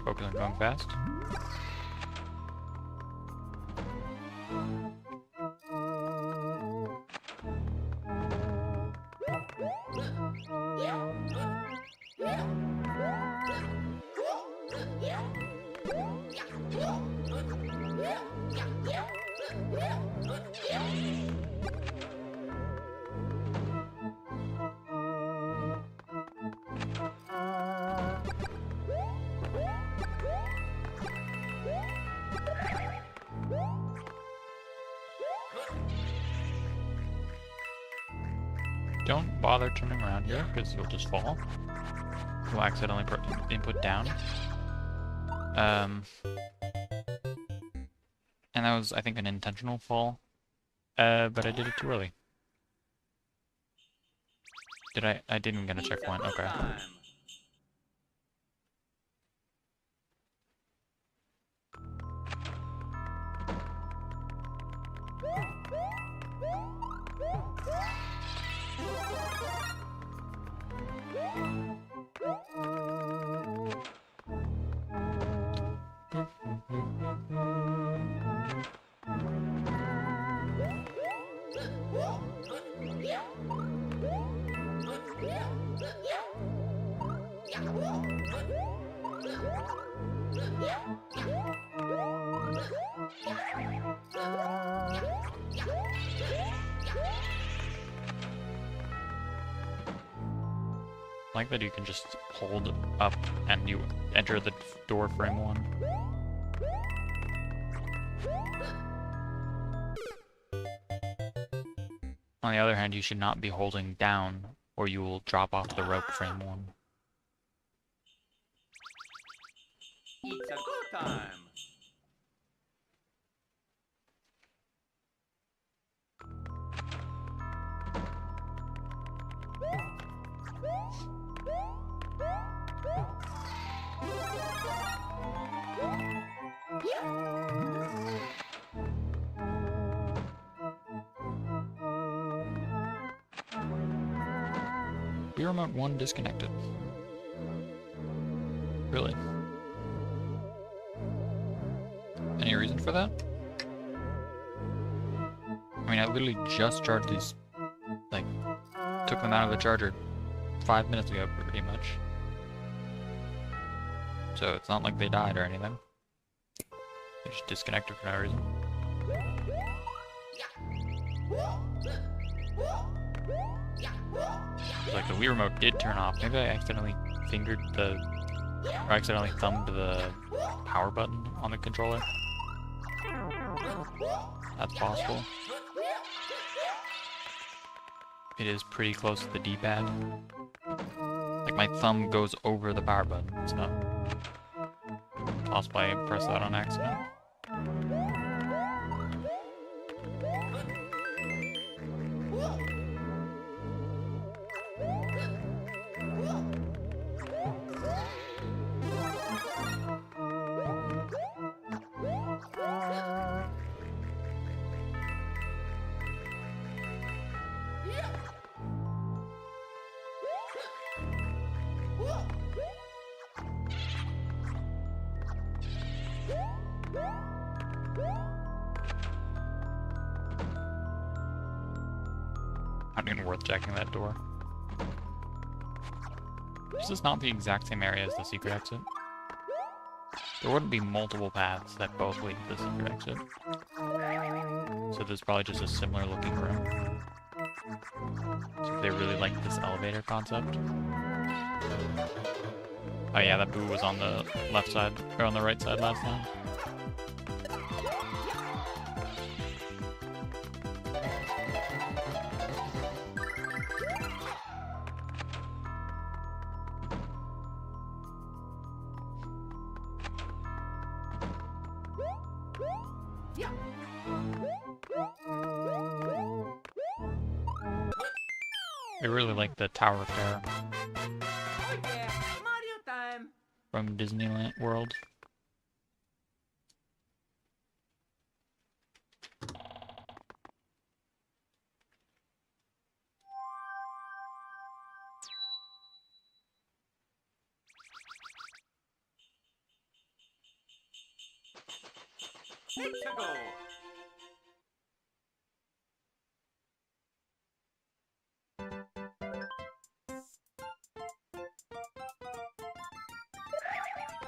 Focus on going fast. Don't bother turning around here, because you'll just fall. You'll accidentally put input down. And that was, I think, an intentional fall. But I did it too early. Did I? I didn't get a checkpoint, okay. I like that you can just hold up and you enter the door frame 1. On the other hand, you should not be holding down or you will drop off the rope frame 1. It's a go time. Wii Remote 1 disconnected. Really? Any reason for that? I mean, I literally just charged these, like, took them out of the charger 5 minutes ago, pretty much. So it's not like they died or anything. They just disconnected for no reason. Like the Wii remote did turn off. Maybe I accidentally fingered the... or accidentally thumbed the power button on the controller. That's possible. It is pretty close to the D-pad. Like my thumb goes over the power button, so... possibly I pressed that on accident. Not even worth checking that door. This is not the exact same area as the secret exit. There wouldn't be multiple paths that both lead to the secret exit. So there's probably just a similar looking room. So if they really like this elevator concept. Oh yeah, that boo was on the left side, or on the right side last time. I really like the tower repair Oh yeah, Mario time. from Disneyland World. Let's go.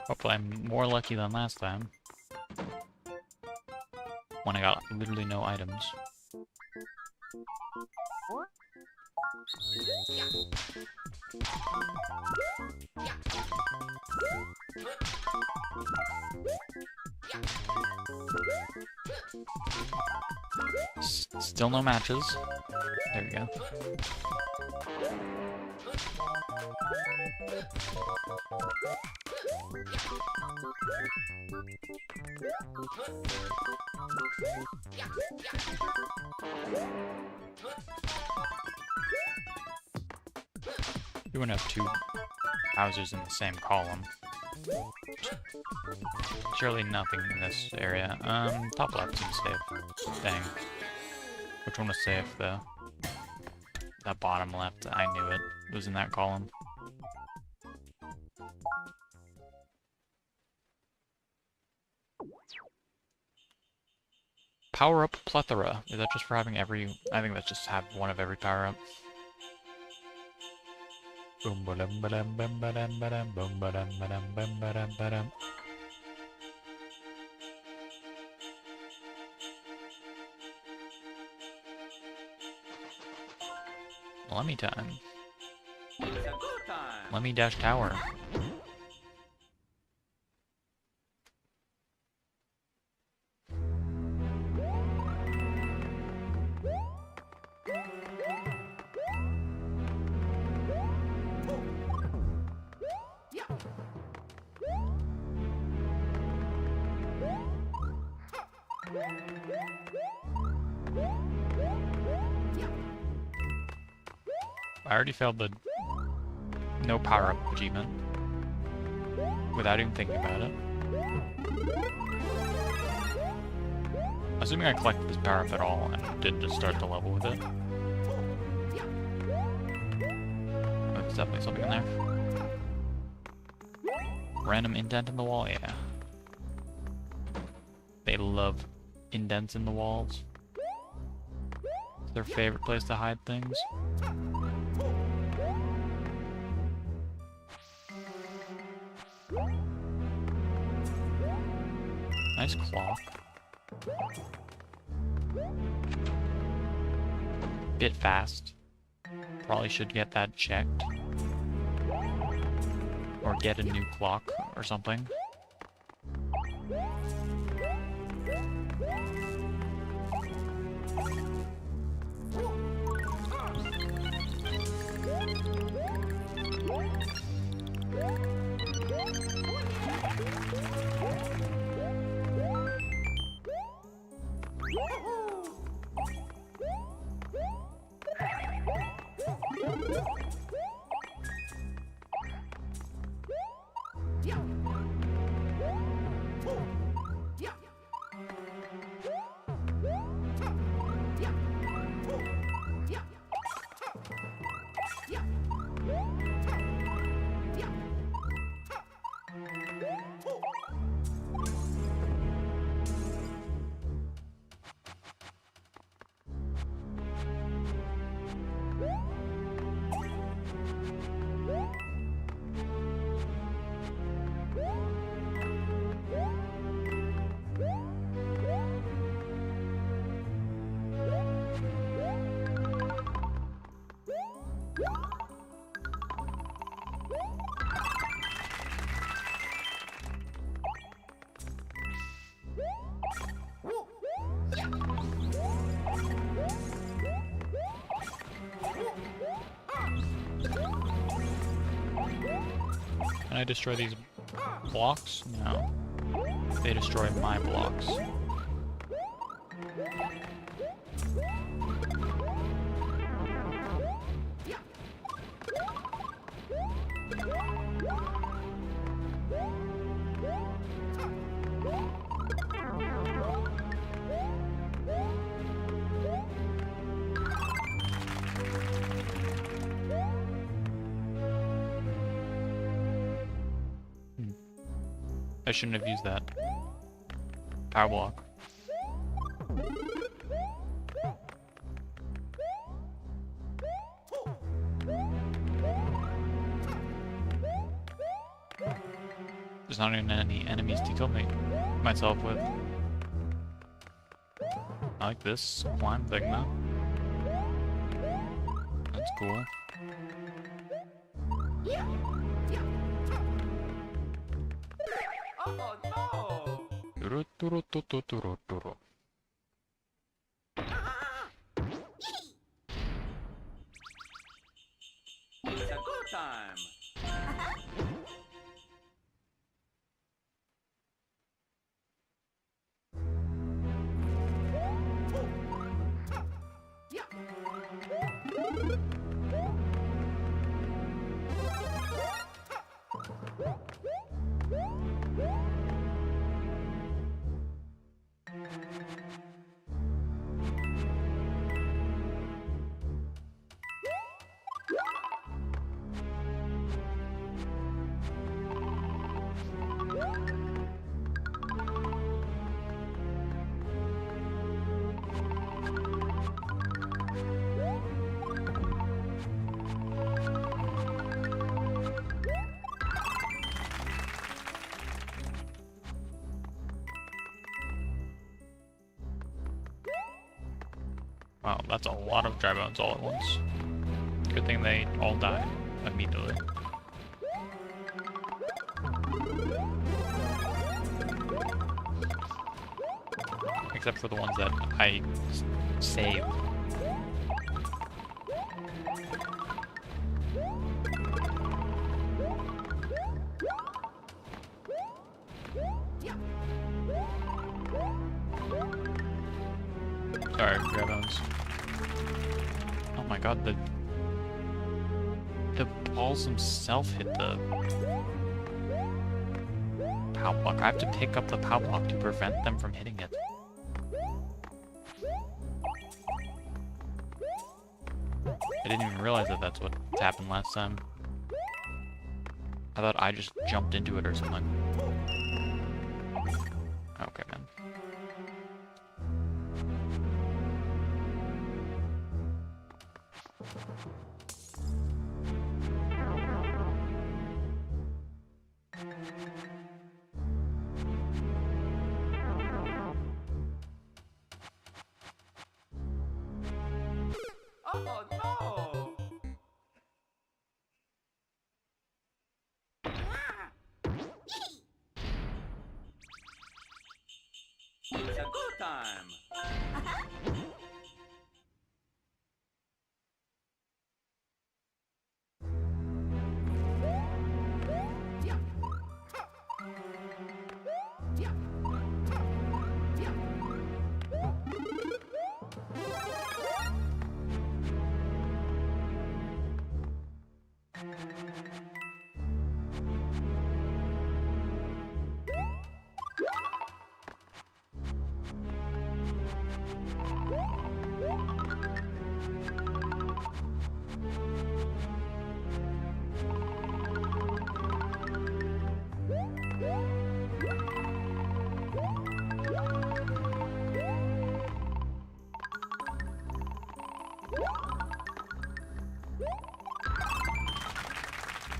Hopefully I'm more lucky than last time, when I got literally no items. Still no matches. There we go. You wouldn't have two houses in the same column. Surely nothing in this area. Top left seems safe. Dang. Which one was safe, though? That bottom left, I knew it. It was in that column. Power-up plethora. Is that just for having every... I think that's just have one of every power-up. Boom ba dum ba dum bum ba dum ba dum boom ba dum ba dum bum ba dum ba dum. Lemmy time. It's a go time. Lemmy dash tower. I already failed the no power-up achievement without even thinking about it. Assuming I collected this power-up at all and didn't just start the level with it. Oh, there's definitely something in there. Random indent in the wall, yeah. They love indents in the walls. It's their favorite place to hide things. Nice clock. Bit fast. Probably should get that checked. Or get a new clock or something. Can I destroy these blocks? No. They destroy my blocks. I shouldn't have used that power block. There's not even any enemies to kill myself with. I like this climb thing though. That's cool. Oh no! Turu-turu-tu-tu-turu-turu. It's a good time. Wow, that's a lot of dry bones all at once. Good thing they all died immediately. Except for the ones that I saved. Sorry, dry bones. Oh my god, the balls themselves hit the power block. I have to pick up the power block to prevent them from hitting it. I didn't even realize that that's what happened last time. I thought I just jumped into it or something. Okay, man. Oh no! It's a go time!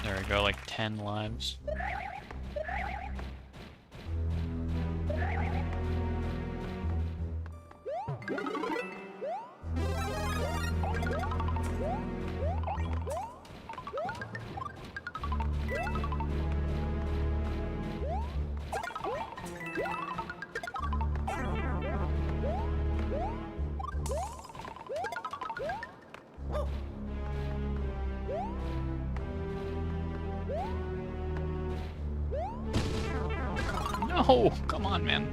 There we go, like 10 lives. No! Come on, man.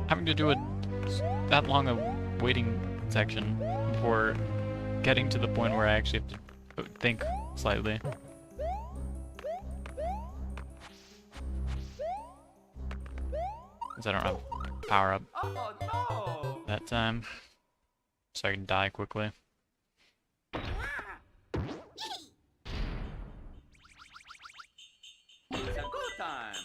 Having to do that long a waiting section before getting to the point where I actually have to think slightly. Because I don't have power up Oh no! that time. So I can die quickly. It's a go time!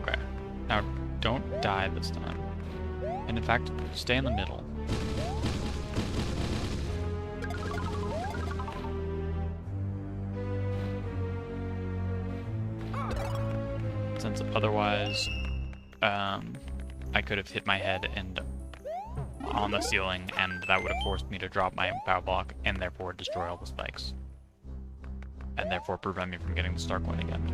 Okay. Now, don't die this time. And in fact, stay in the middle. Since otherwise, I could have hit my head and on the ceiling, and that would have forced me to drop my power block and therefore destroy all the spikes. And therefore prevent me from getting the star coin again.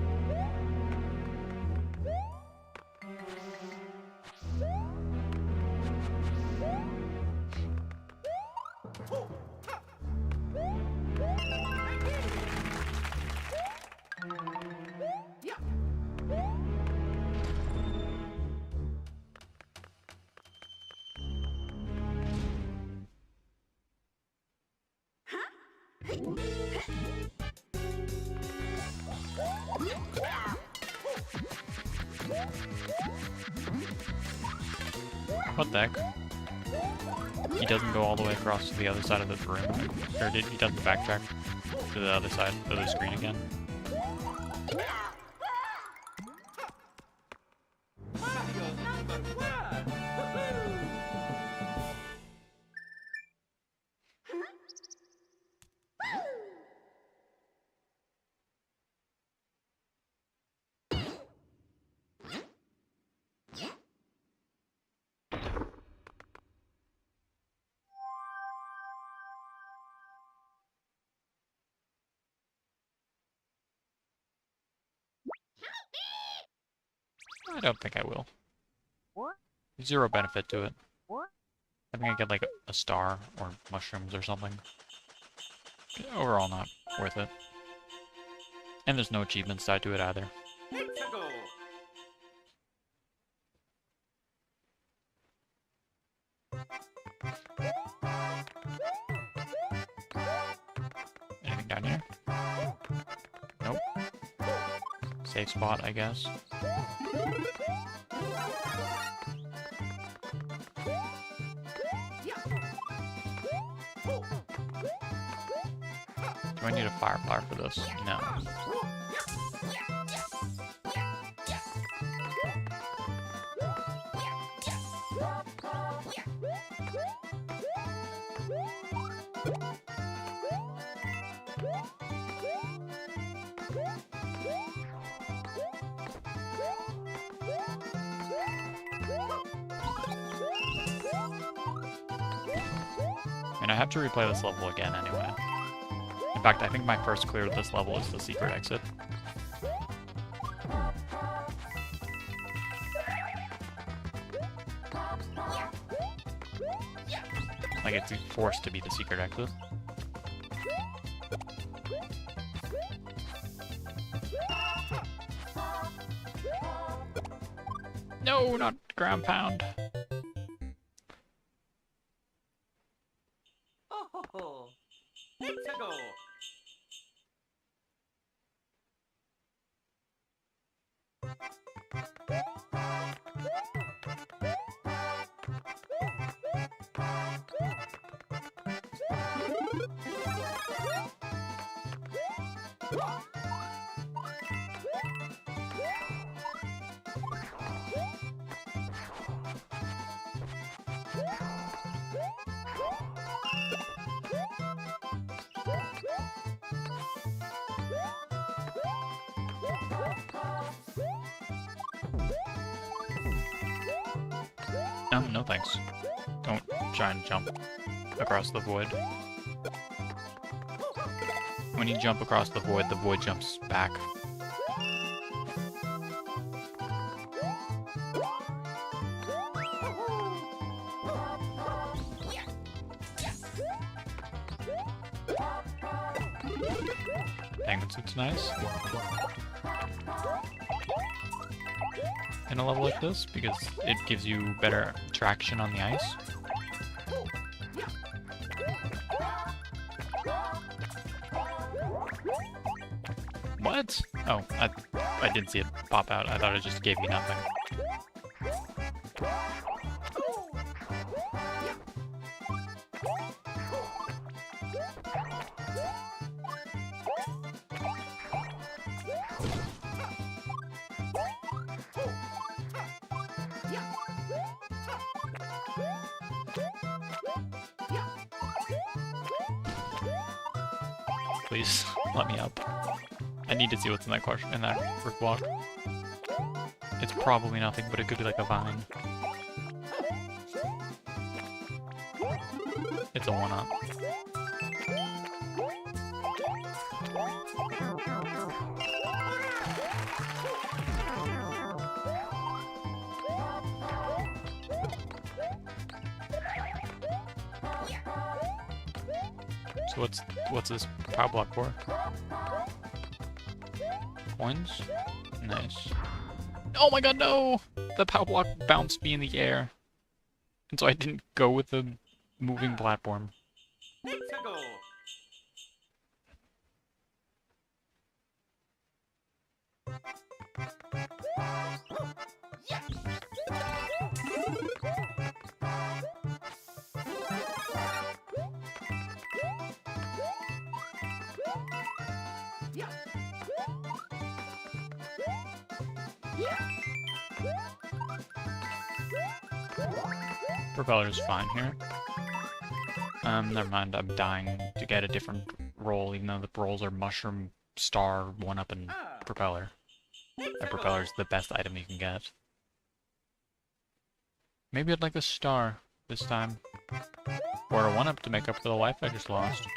What the heck? He doesn't go all the way across to the other side of the room, or he doesn't backtrack to the other side of the screen again. Mario's #1! Woohoo! I don't think I will. Zero benefit to it. I think I get like a star or mushrooms or something. Overall, not worth it. And there's no achievements tied to it either. Let's go. Anything down here? Nope. Safe spot, I guess. Do I need a firepower for this? No. And I have to replay this level again anyway. In fact, I think my first clear of this level is the secret exit. Like, it's forced to be the secret exit. No, not ground pound. Oh, let's go. No thanks. Don't try and jump across the void. When you jump across the void jumps back. Penguin suit's nice. In a level like this, because it gives you better traction on the ice. What? Oh, I didn't see it pop out. I thought it just gave me nothing. Please, let me up. I need to see what's in that question, in that brick block. It's probably nothing, but it could be like a vine. It's a 1-up. So what's this power block for? Coins? Nice. Oh my god, no! The power block bounced me in the air. And so I didn't go with the moving platform. Let's go. Propeller's fine here. Never mind, I'm dying to get a different roll, even though the rolls are mushroom, star, 1-up, and propeller. And propeller's the best item you can get. Maybe I'd like a star this time. Or a 1-up to make up for the life I just lost.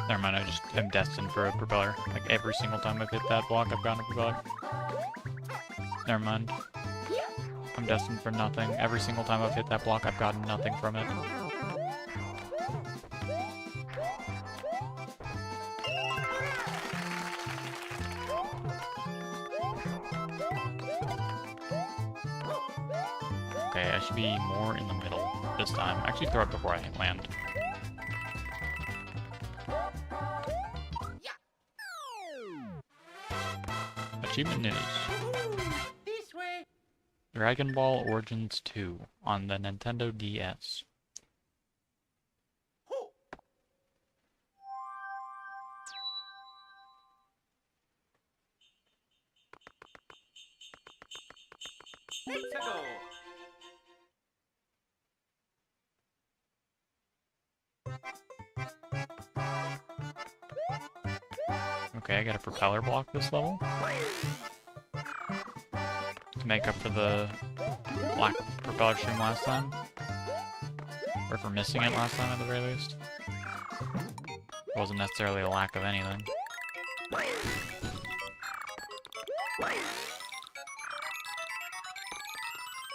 Never mind, I just am destined for a propeller. Like every single time I've hit that block, I've gotten a propeller. Never mind. I'm destined for nothing. Every single time I've hit that block, I've gotten nothing from it. Okay, I should be more in the middle this time. Actually, throw it before I land. Achievement news. This way. Dragon Ball Origins 2 on the Nintendo DS. Let's go. Okay, I got a propeller block this level. To make up for the lack of propeller stream last time. Or for missing it last time at the very least. It wasn't necessarily a lack of anything.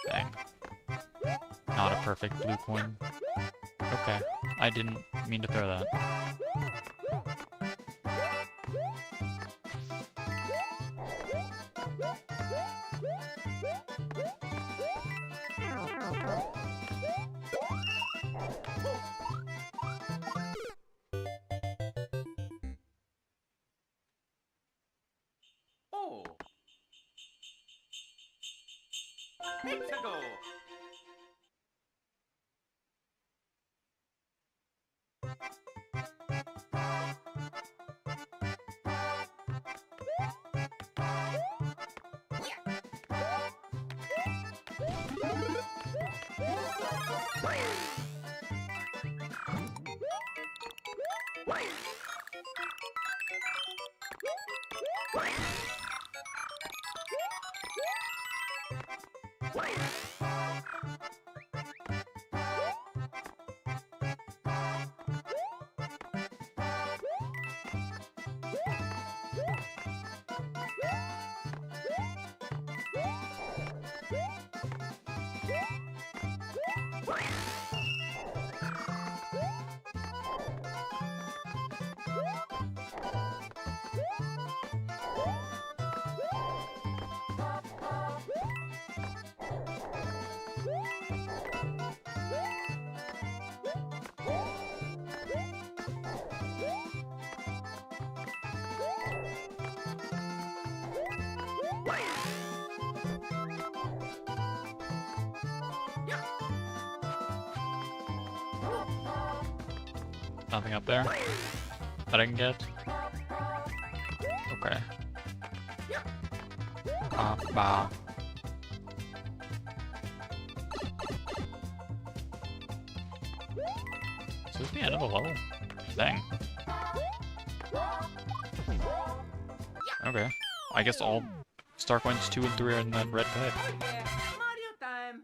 Dang. Not a perfect blue coin. Okay, I didn't mean to throw that. Oh. Let's go. Nothing up there that I can get? Okay. Bah. Is this the end of the level? Dang. Okay. I guess all star coins 2 and 3 are in that red pit. Oh yeah, Mario time.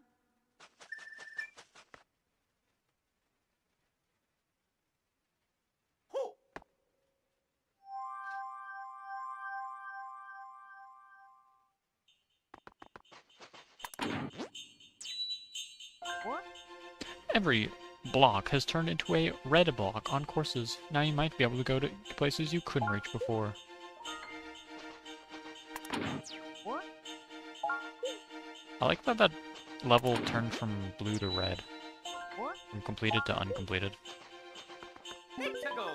Every block has turned into a red block on courses. Now you might be able to go to places you couldn't reach before. I like that level turned from blue to red. From completed to uncompleted. Let's go.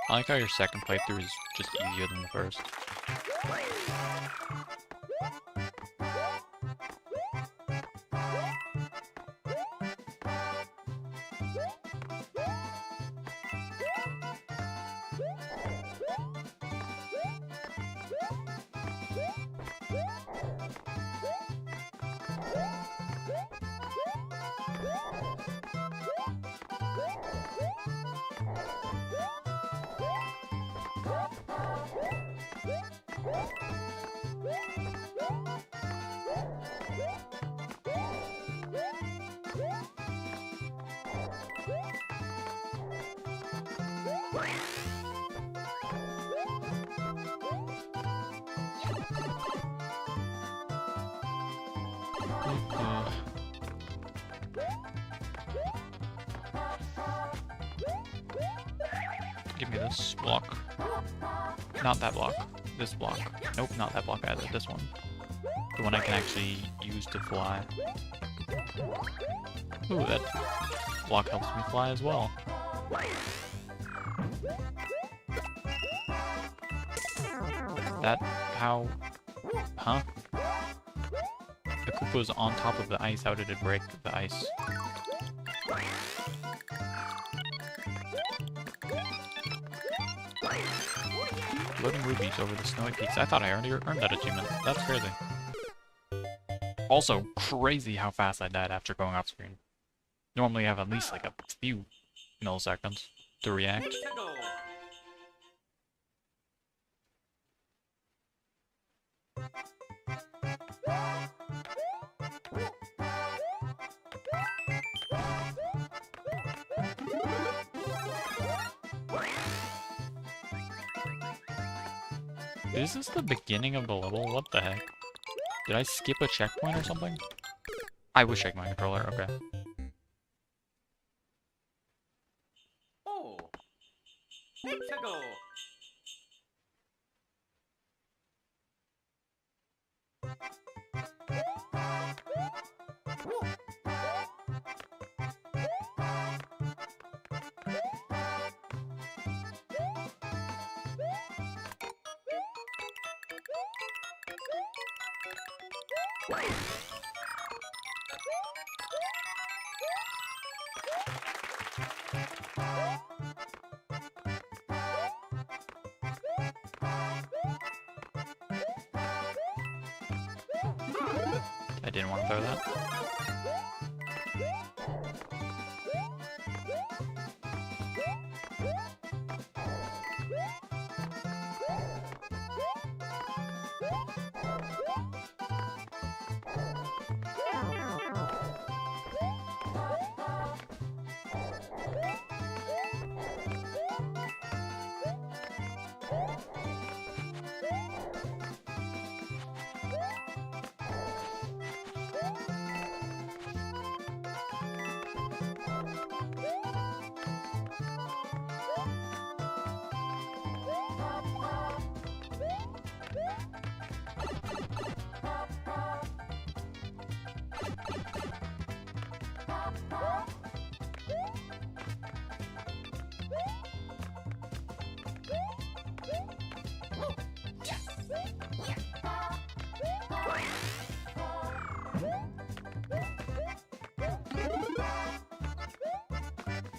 I like how your second playthrough is just easier than the first. Give me this block. Not that block. This block. Nope, not that block either. This one. The one I can actually use to fly. Ooh, that block helps me fly as well. That how? Huh? The Koopa's on top of the ice. How did it break the ice? Floating rubies over the snowy peaks. I thought I already earned that achievement. That's crazy. Also, crazy how fast I died after going off screen. Normally I have at least like a few milliseconds to react. Is this the beginning of the level? What the heck? Did I skip a checkpoint or something? I was checking my controller, okay. Oh. Hexago. I didn't want to throw that.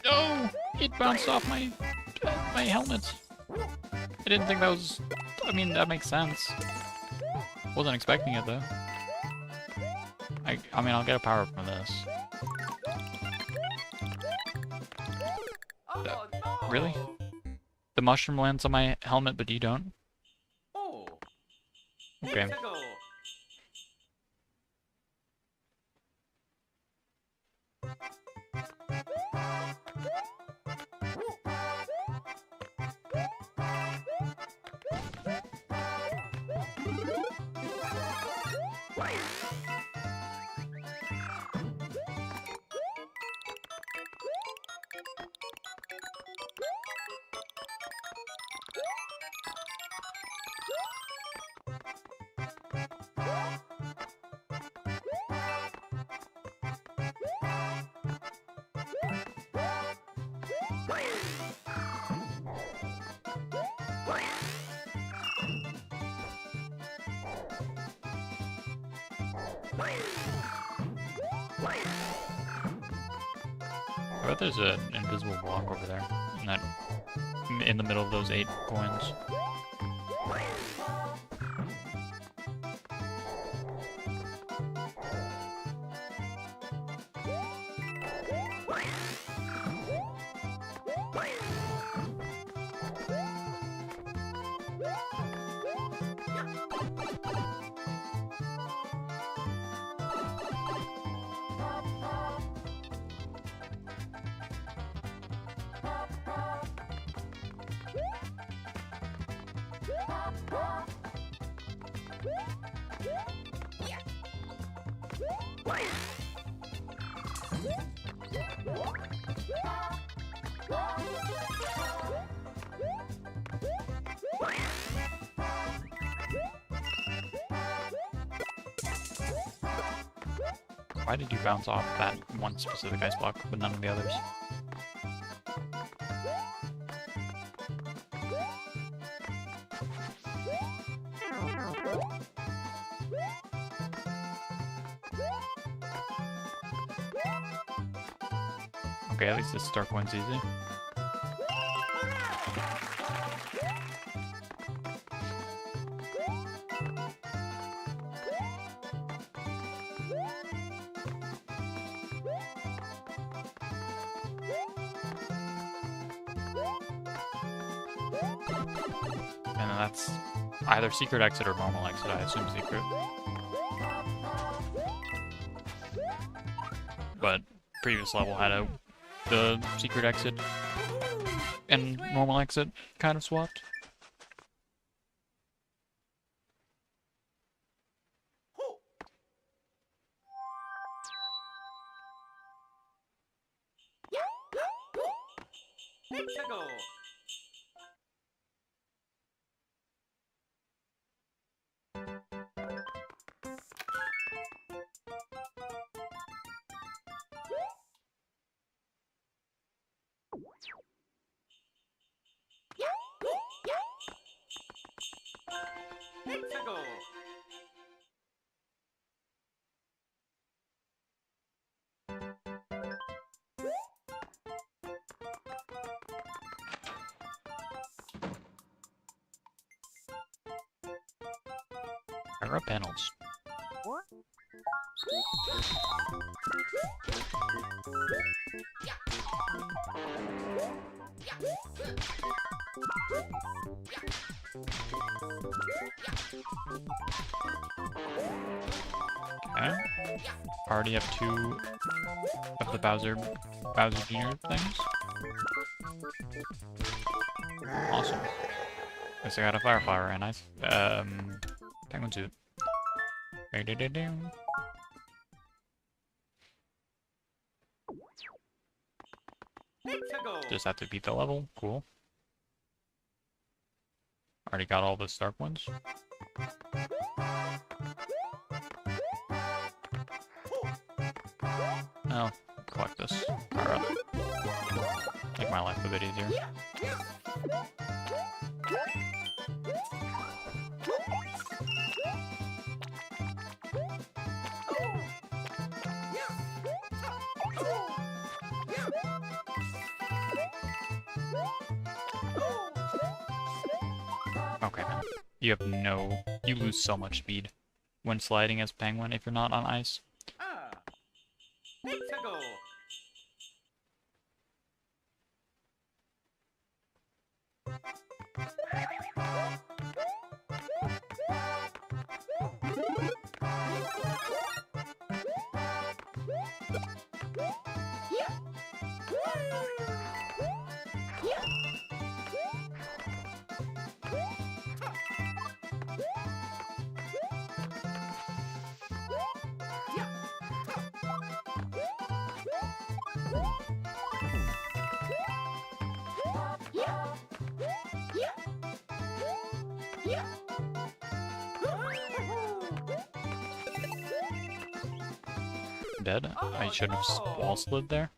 No! It bounced off my helmet. I didn't think that was... I mean, that makes sense. Wasn't expecting it, though. I mean, I'll get a power-up from this. Oh, no. Really? The mushroom lands on my helmet, but you don't? Oh. Okay. Hexago. I bet there's an invisible block over there, in the middle of those 8 coins. Why did you bounce off that one specific ice block, but none of the others? Okay, at least this dark one's easy. And then that's either secret exit or normal exit, I assume secret. But previous level had the secret exit and normal exit kind of swapped. Nintendo. Nintendo. There are panels. Okay. Already have 2 of the Bowser Jr. things. Awesome. Guess I got a fire flower and nice. Penguin suit. Nintendo. Just have to beat the level. Cool. Already got all the dark ones. Oh, collect this. Alright. Make my life a bit easier. Okay, you lose so much speed when sliding as Penguin if you're not on ice. Nintendo. Dead. I shouldn't have wall slid there.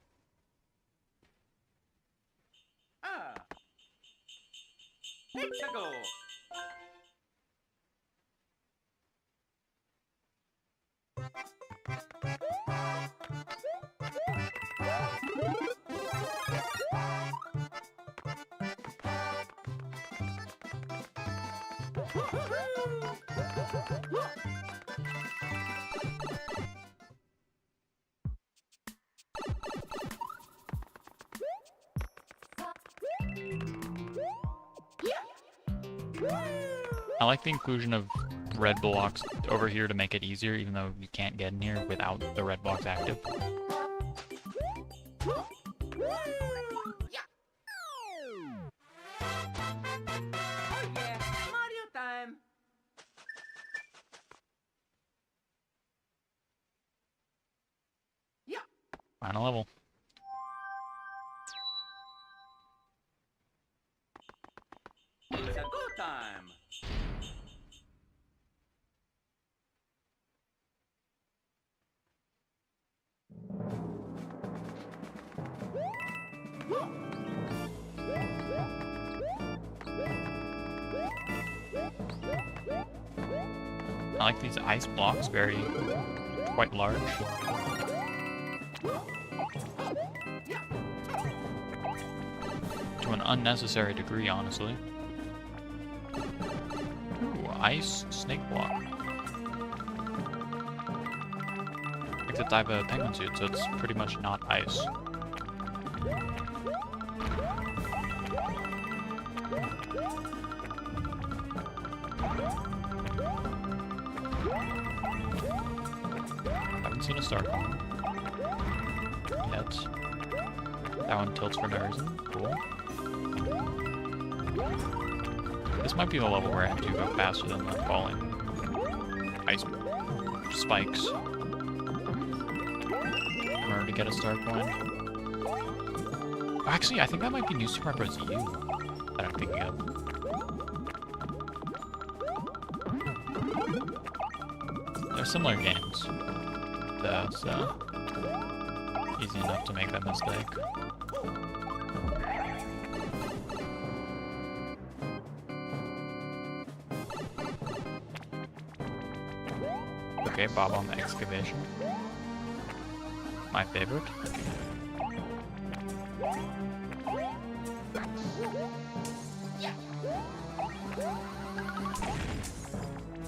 Nintendo. I like the inclusion of red blocks over here to make it easier, even though you can't get in here without the red blocks active. Oh yeah, Mario time. final level. It's a go time. I like these ice blocks, quite large. To an unnecessary degree, honestly. Ooh, ice snake block. Except I have a penguin suit, so it's pretty much not ice. Haven't seen a star cone yet. That one tilts for no reason. Cool. This might be the level where I have to go faster than the falling ice spikes in order to get a star coin. Actually, I think that might be New Super Mario Bros. U that I'm thinking of. They're similar games, though, so easy enough to make that mistake. Okay, Bob on the excavation. My favorite.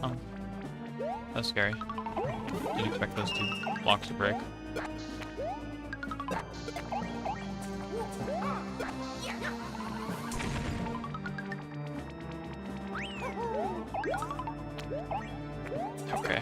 Oh. That's scary. Didn't expect those two blocks to break. Okay.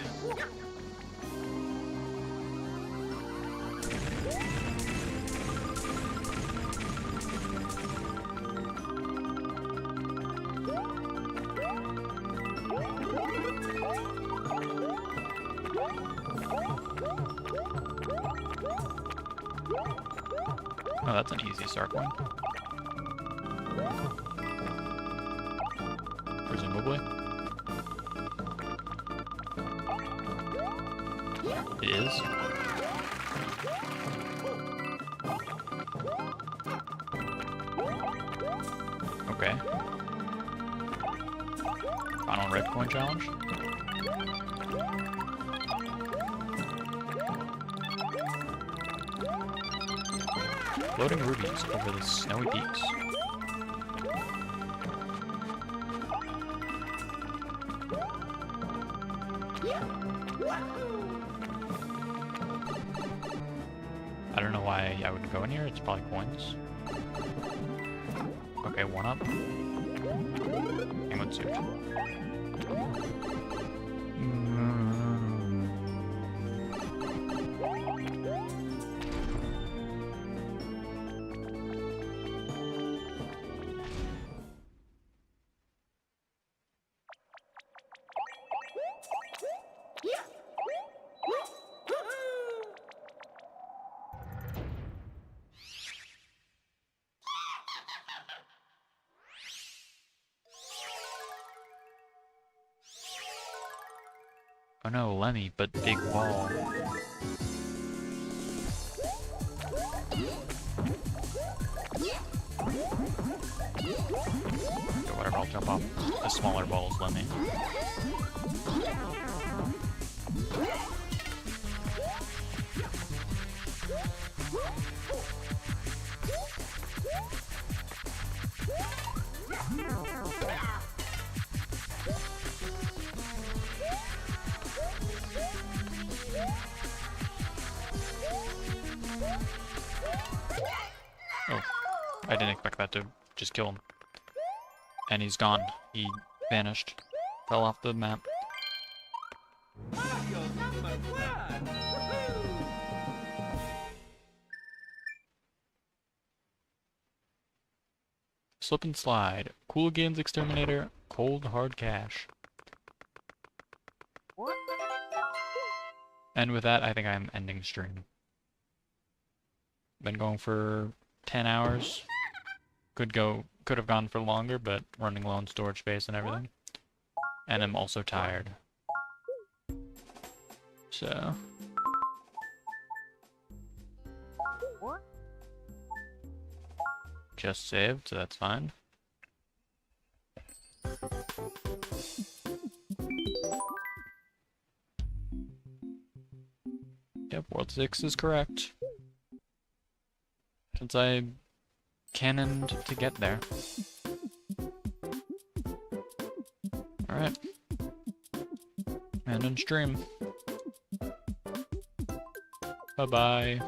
Oh, that's an easy start one. Presumably. It is. Okay. Final red coin challenge. Floating rubies over the snowy peaks. I don't know why I would go in here, it's probably coins. Okay, one up. Penguin suit. Oh no, Lemmy, but big ball. Okay, whatever, I'll jump off the smaller balls, Lemmy. Oh, I didn't expect that to just kill him. And he's gone. He vanished. Fell off the map. Mario #1! Woohoo! Slip and slide. Cooligan's Exterminator. Cold hard cash. And with that, I think I'm ending stream. Been going for 10 hours. Could have gone for longer, but running low on storage space and everything. And I'm also tired. So just saved, so that's fine. Yep, World 6 is correct. Since I cannoned to get there. Alright. And in stream. Bye-bye.